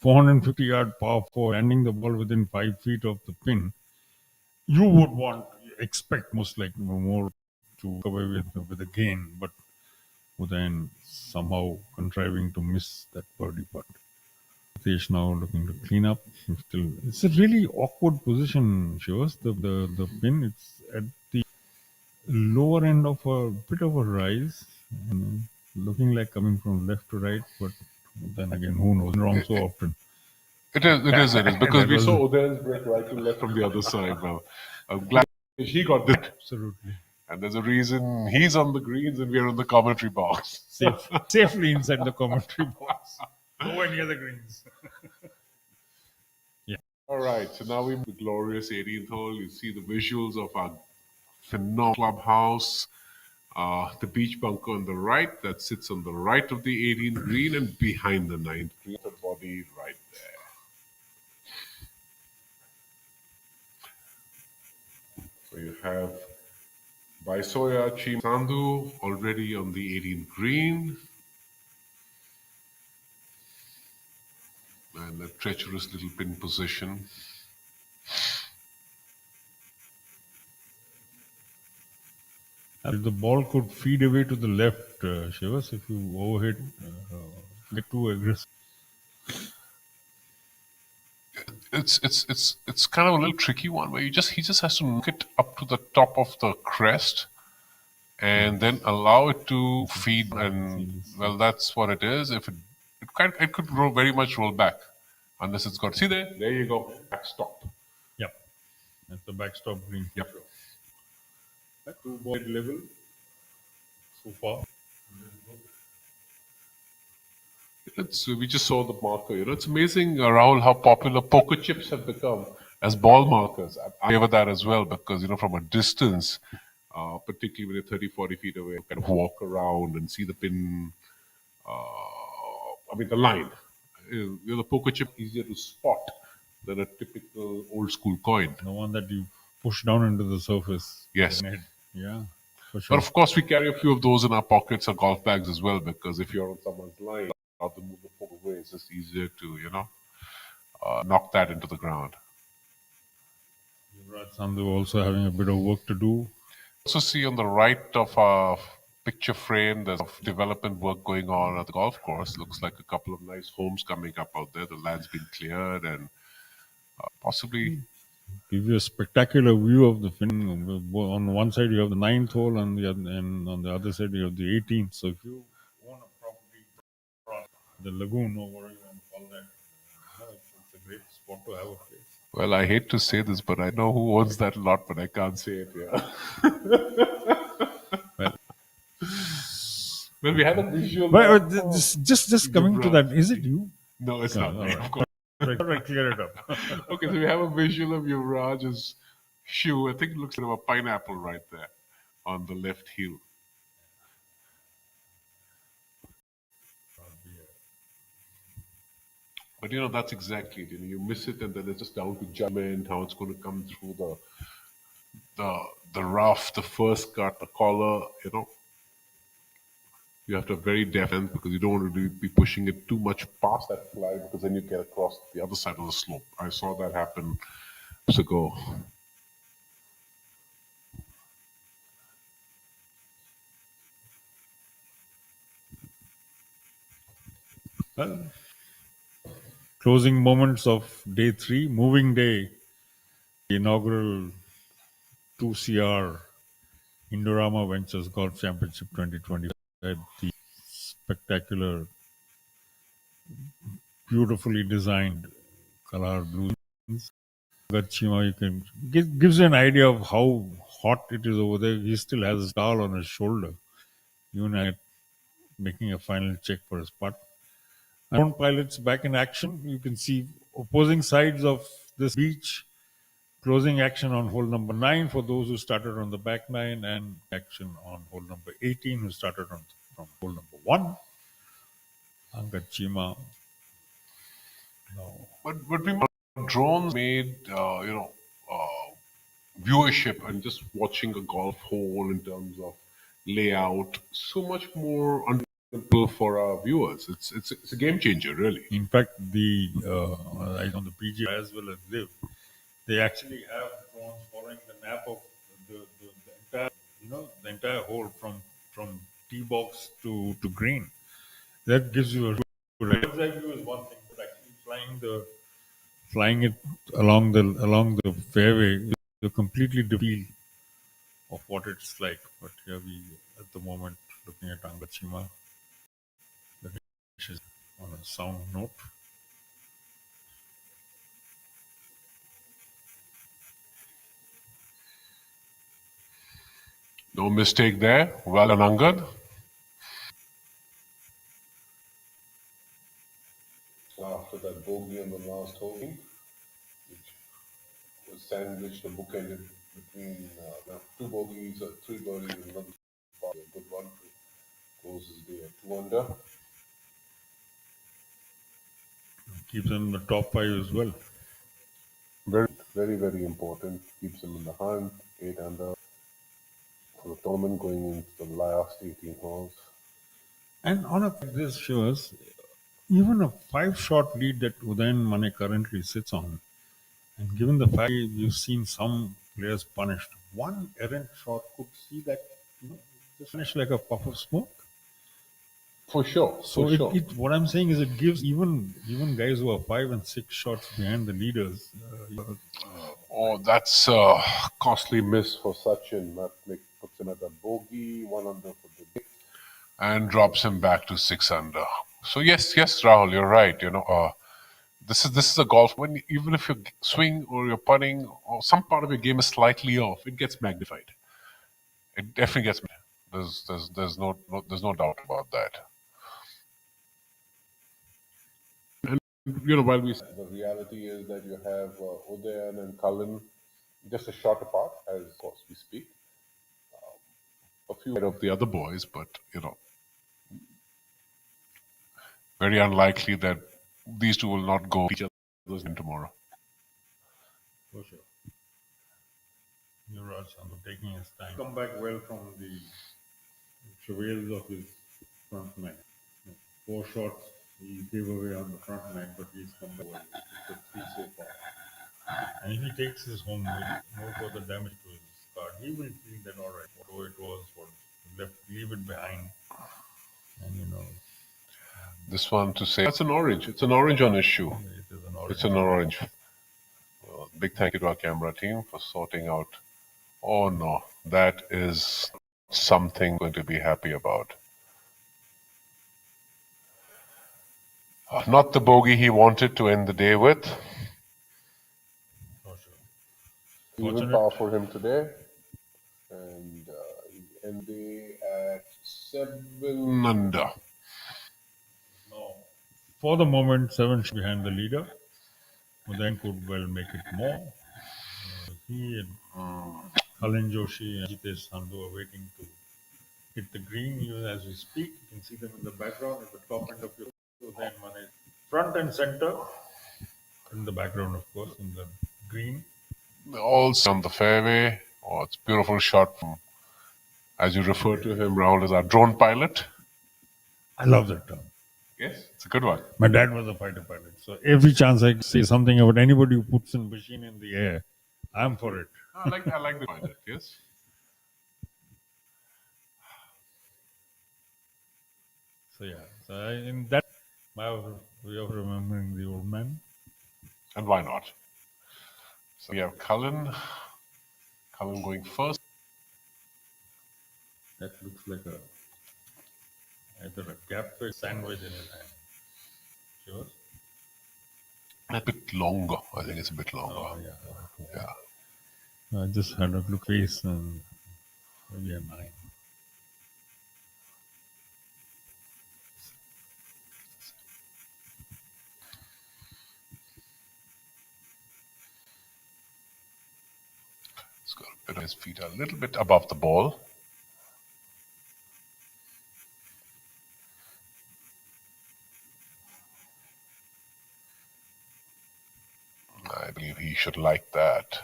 450-yard par 4, landing the ball within 5 feet of the pin. You would want expect most like more to come away with a gain, but then somehow contriving to miss that birdie putt. Ritesh now looking to clean up. Still, it's a really awkward position, Shivas. The pin, it's at the lower end of a bit of a rise, and looking like coming from left to right, but then again, who knows? Wrong so often. It is, because That we was- saw Udayan's break right to left from the other side. Now, I'm glad he got this. Absolutely. And there's a reason he's on the greens and we're in the commentary box. Safely inside the commentary box. Nowhere near the greens. Yeah. All right, so now we move to the glorious 18th hole. You see the visuals of our phenomenal clubhouse. The beach bunker on the right that sits on the right of the 18th green and behind the 9th green. The body right there. So you have Baisoya Chimandu already on the 18th green. And a treacherous little pin position. The ball could feed away to the left, Shivas, if you overhit, get too aggressive. It's kind of a little tricky one where he just has to knock it up to the top of the crest and then allow it to feed, and well, that's what it is. If it could roll, very much roll back unless it's got, see there you go, backstop. Yep, that's the backstop green. Yep. That 2 ball level so far. We just saw the marker. It's amazing, Rahul, how popular poker chips have become as ball markers. I favor that as well because, from a distance, particularly when you're 30, 40 feet away, you kind of walk around and see the pin, the line. The poker chip is easier to spot than a typical old school coin. The one that you push down into the surface. Yes. Yeah, for sure. But of course, we carry a few of those in our pockets or golf bags as well, because if you're on someone's line, how to move the poker away, it's just easier to, knock that into the ground. Yuvraj Sandhu also having a bit of work to do. Also see on the right of our picture frame, there's development work going on at the golf course. Looks like a couple of nice homes coming up out there. The land's been cleared and possibly give you a spectacular view of the fin. On one side you have the 9th hole, and on the other side you have the 18th. So if you own a property, the lagoon or whatever you want to call that, it's a great spot to have a place. Well, I hate to say this, but I know who owns that lot, but I can't say it here. Well, we had a visual. But just coming to that, is it you? No, it's not. Right. Of course. Right, clear it up. Okay, so we have a visual of Yuvraj's shoe. I think it looks like a pineapple right there on the left heel. But that's exactly it. You miss it, and then it's just down to judgment, how it's going to come through the rough, the first cut, the collar. You have to have very deft hand because you don't want to be pushing it too much past that flag, because then you get across the other side of the slope. I saw that happen years ago. Well, closing moments of day 3, moving day, the inaugural 2CR Indorama Ventures Golf Championship 2020 at the spectacular, beautifully designed Kalhaar Blues. Gachima, gives you an idea of how hot it is over there. He still has a scar on his shoulder, even at making a final check for his putt. Drone pilots back in action. You can see opposing sides of this beach. Closing action on hole number 9 for those who started on the back 9, and action on hole number 18 who started from hole number 1. Angad Chima. No. But drones made viewership and just watching a golf hole in terms of layout so much more understandable for our viewers. It's a game changer, really. In fact, on the PGTI as well as Live, they actually have drones following the nap of the the entire hole from tee box to green. That gives you a good idea. Bird's eye view is one thing, but actually flying it along the fairway, you completely feel of what it's like. But here we at the moment looking at Angachima, the dish is on a sound note. No mistake there. Well done, Angad. After that bogey on the last hole, which was sandwiched or bookended between two bogeys or three birdies and another par, a good one to close his day at 2 under. Keeps him in the top 5 as well. Very, very, very important. Keeps him in the hunt, 8 under for the tournament going into the last 18 holes. And on a like this shows even a 5-shot lead that Udayan Mane currently sits on, and given the fact you've seen some players punished, one errant shot could see that just vanish like a puff of smoke. For sure. So for sure. what I'm saying is it gives even guys who are 5 and 6 shots behind the leaders. Oh, that's a costly miss for Sachin. That puts him at a bogey, 1 under for the day, and drops him back to 6 under. So yes, Rahul, you're right. This is a golf. When even if your swing or your putting or some part of your game is slightly off, it gets magnified. It definitely gets. There's no doubt about that. And while the reality is that you have Udayan and Cullen just a shot apart, as of course we speak. A few ahead of the other boys, but very unlikely that these two will not go each other's in tomorrow. For sure. Yuvraj Chandra taking his time. Come back well from the travails of his front nine. 4 shots he gave away on the front nine, but he's come back well. It's a 3 so far. And if he takes his home with no further damage to his card, he will feel that alright, whatever it was, leave it behind. And this one to say that's an orange. It's an orange on his shoe. It is an orange. It's an orange. Big thank you to our camera team for sorting out. Oh no, that is something going to be happy about. Not the bogey he wanted to end the day with. For sure. Even par for him today. And he ended at 7 under. No. For the moment, 7 behind the leader. Then could well make it more. He and Kalin Joshi and Jitesh Sandhu are waiting to hit the green even as we speak. You can see them in the background at the top end of your Udayan Mane. Front and center. In the background, of course, in the green. Also on the fairway. Oh, it's a beautiful shot from, as you refer to him, Rahul, as our drone pilot. I love that term. Yes, it's a good one. My dad was a fighter pilot, so every chance I say something about anybody who puts a machine in the air, I'm for it. I like the pilot, yes. So yeah, in that my way of remembering the old man. And why not? So we have Cullen going first. That looks like either a gap-fed sandwich in his hand. Sure. A bit longer. I think it's a bit longer. Oh, yeah. I just had a look face and maybe a 9. He's got a bit of his feet a little bit above the ball. I believe he should like that.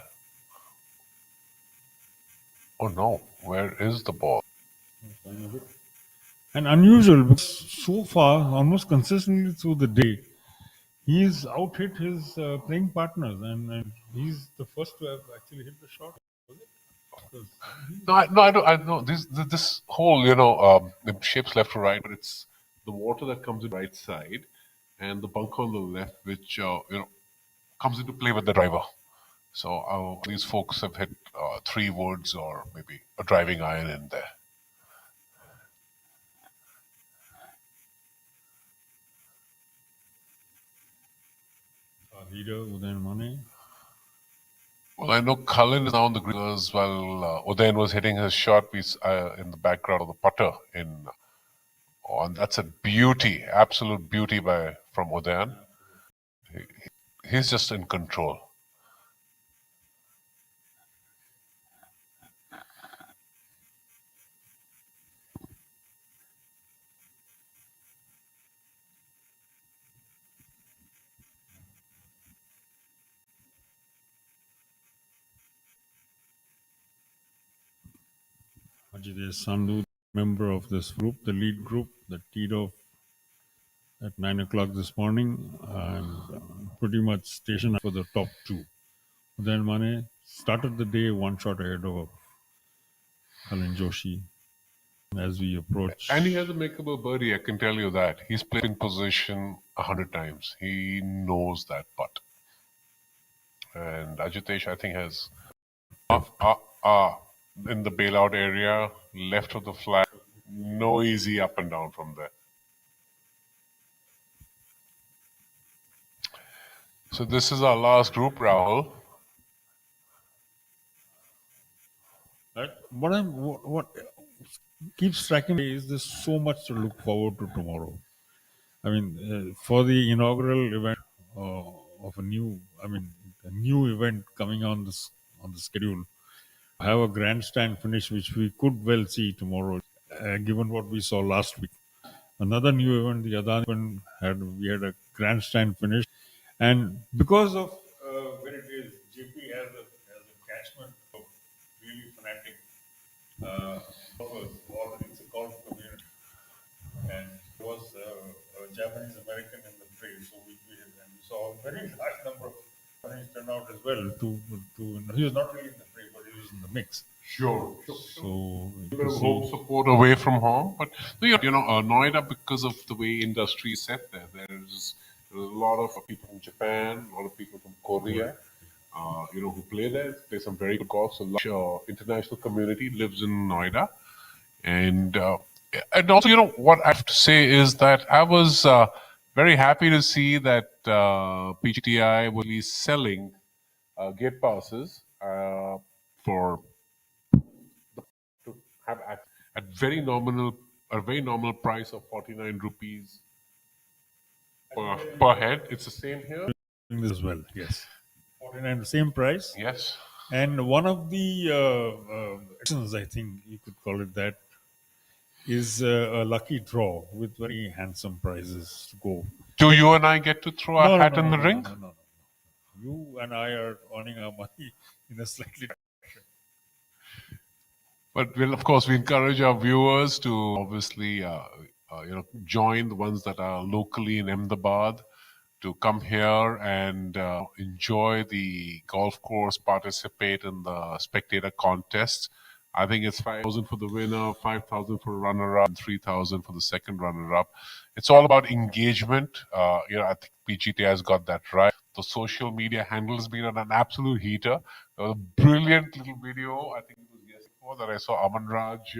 Oh no, where is the ball? And unusual because so far, almost consistently through the day, he's out-hit his playing partners and he's the first to have actually hit the shot. Was it? No, I don't. I know this whole, it shapes left to right, but it's the water that comes in right side, and the bunker on the left, which comes into play with the driver. So these folks have hit 3 woods or maybe a driving iron in there. Our leader, Udayan Mane. Well, I know Cullen is now on the green as well. Udayan was hitting his shot piece in the background of the putter and that's a beauty, absolute beauty from Udayan. He's just in control. Ajit Sandhu, member of this group, the lead group that teed off at 9 o'clock this morning and pretty much stationed for the top 2. Udayan Mane started the day 1 shot ahead of Kalin Joshi as we approach. And he has a makeable birdie, I can tell you that. He's played in position 100 times. He knows that putt. And Ajitesh, I think, has in the bailout area, left of the flag, no easy up and down from there. So this is our last group, Rahul. What keeps striking me is there's so much to look forward to tomorrow. I mean, for the inaugural event of a new event coming on the schedule, have a grandstand finish, which we could well see tomorrow, given what we saw last week. Another new event, the Adani event, we had a grandstand finish, and because of where it is, JP has a catchment of really fanatic golfers, or it's a golf community, and there was a Japanese American in the fray, so we saw a very large number of Japanese turn out as well. He was not really in the fray, but he was in the mix. Sure. So a bit of home support away from home, but Noida, because of the way industry is set there, there's a lot of people from Japan, a lot of people from Korea, who play there, play some very good golf. So large international community lives in Noida, and also, what I have to say is that I was very happy to see that PGTI will be selling gate passes for to have at a very nominal price of 49 rupees per head. It's the same here. This as well, yes. 49, the same price. Yes. And one of the I think you could call it that, is a lucky draw with very handsome prizes to go. Do you and I get to throw our hat in the ring? No. You and I are earning our money in a slightly different fashion. But of course, we encourage our viewers to obviously, join the ones that are locally in Ahmedabad, to come here and enjoy the golf course, participate in the spectator contest. I think it's 5,000 for the winner, 5,000 for runner-up, and 3,000 for the second runner-up. It's all about engagement. I think PGT has got that right. The social media handle has been an absolute heater. There was a brilliant little video, I think it was yesterday, that I saw Aman Raj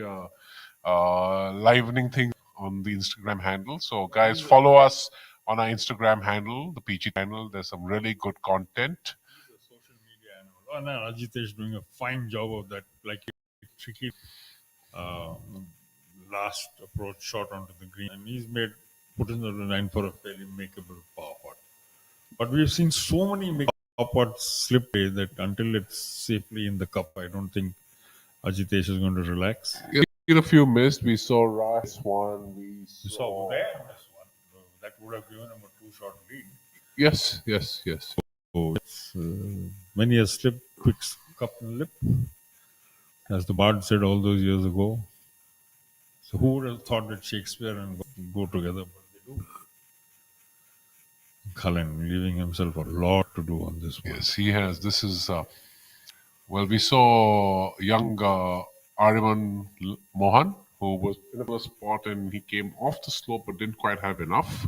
livening things on the Instagram handle. So guys, follow us on our Instagram handle, the PGT handle. There's some really good content. Social media handle. Oh no, Ajit is doing a fine job of that. Like tricky last approach shot onto the green, and he's put in the line for a fairly makeable power putt. But we've seen so many power putts slip away that until it's safely in the cup, I don't think Ajitesh is going to relax. A few missed. We saw Rice one. We saw Udayan miss one. That would have given him a 2-shot lead. Yes. So it's many a slip, quick cup and lip, as the bard said all those years ago. So who would have thought that Shakespeare and go together? But they do. Cullen leaving himself a lot to do on this one. Yes, he has. This is Well, we saw young Ariman Mohan, who was in the first spot and he came off the slope but didn't quite have enough.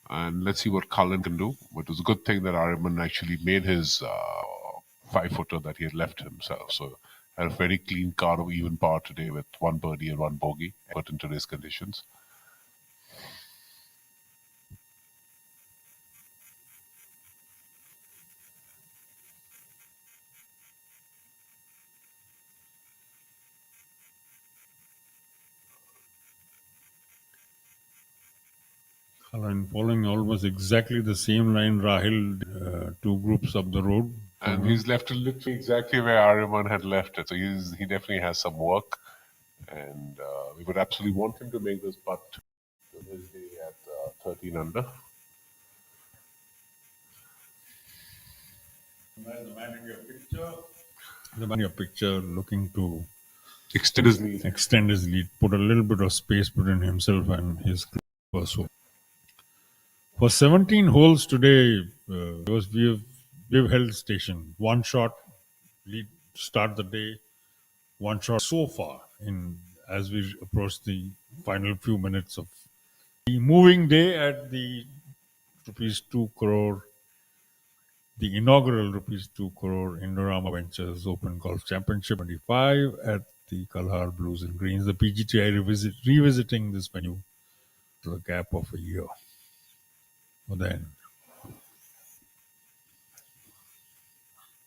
And let's see what Cullen can do. But it was a good thing that Ariman actually made his 5-footer that he had left himself. So had a very clean car of even par today with one birdie and one bogey, but in today's conditions. Cullen following almost exactly the same line Rahil, two groups up the road. And he's left it literally exactly where Ariman had left it. So he definitely has some work. And we would absolutely want him to make this putt this day at 13 under. The man in your picture looking to extend his lead, put a little bit of space between himself and his pursuit. For 17 holes today, we've held station. One shot lead to start the day. One shot so far in as we approach the final few minutes of the moving day at the rupees 2 crore, the inaugural rupees 2 crore Indorama Ventures Open Golf Championship 25 at the Kalhaar Blues and Greens. The PGTI revisiting this venue to a gap of a year. Well, then.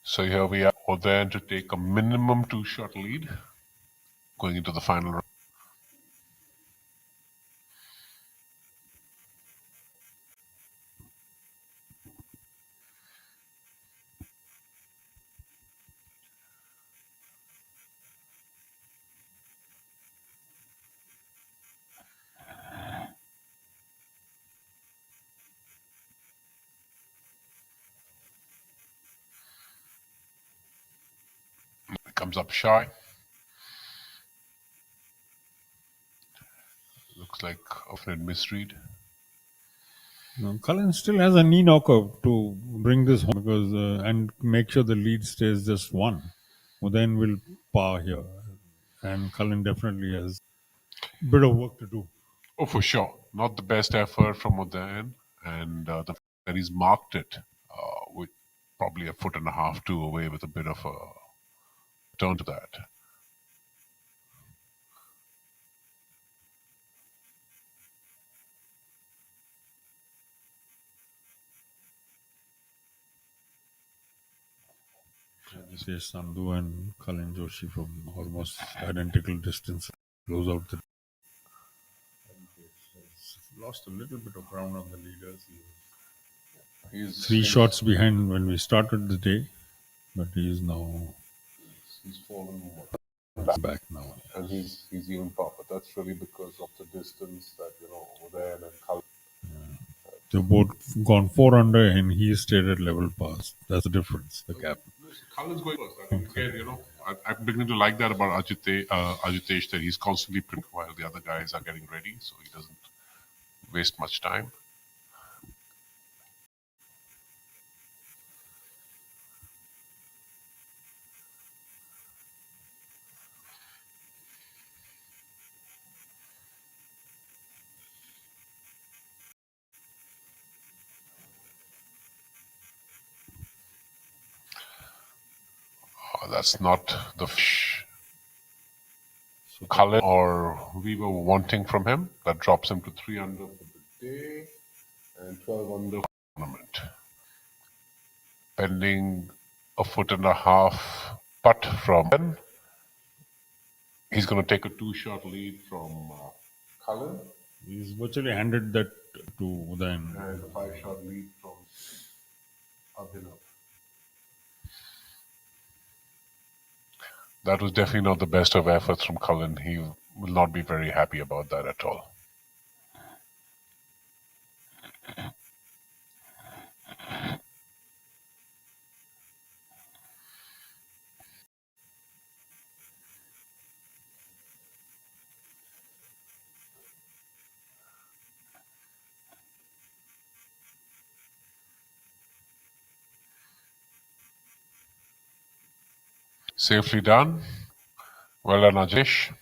So here we are, Odayan to take a minimum 2-shot lead going into the final round. It comes up shy. Looks like often misread. No, Cullen still has a knee knocker to bring this home because and make sure the lead stays just one. Well, then we'll par here, and Cullen definitely has a bit of work to do. Oh, for sure. Not the best effort from Odayan, and the fact that he's marked it with probably a foot and a half, two away with a bit of a turn to that. Say Sandhu and Cullen Joshi from almost identical distance close out the. Lost a little bit of ground on the leaders. He's 3 shots behind when we started the day, but he is now he's fallen back now. And he's even par, but that's really because of the distance that, Odayan and Cullen. They've both gone 4 under and he stayed at level pass. That's the difference, the gap. Cullen's going first. I think, again, I'm beginning to like that about Ajitesh, that he's constantly printing while the other guys are getting ready, so he doesn't waste much time. That's not the fish Cullen or we were wanting from him. That drops him to 3 under for the day and 12 under for the tournament. Pending a foot and a half putt from Ben. He's going to take a 2-shot lead from Cullen. He's virtually handed that to Udayan. And a 5-shot lead from Abhinav. That was definitely not the best of efforts from Cullen. He will not be very happy about that at all. Safely done. Well done, Ajesh.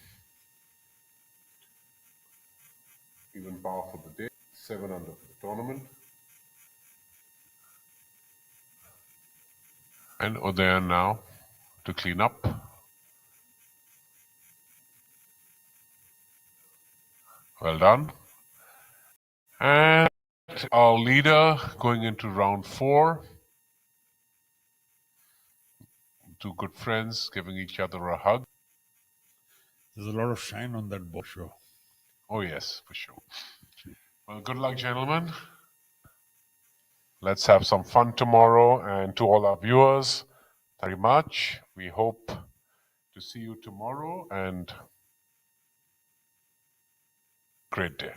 Even par for the day. 7 under for the tournament. And Udayan now to clean up. Well done. And our leader going into round 4. Two good friends giving each other a hug. There's a lot of shine on that ball, sure. Oh, yes, for sure. Well, good luck, gentlemen. Let's have some fun tomorrow. And to all our viewers, thank you very much. We hope to see you tomorrow and great day.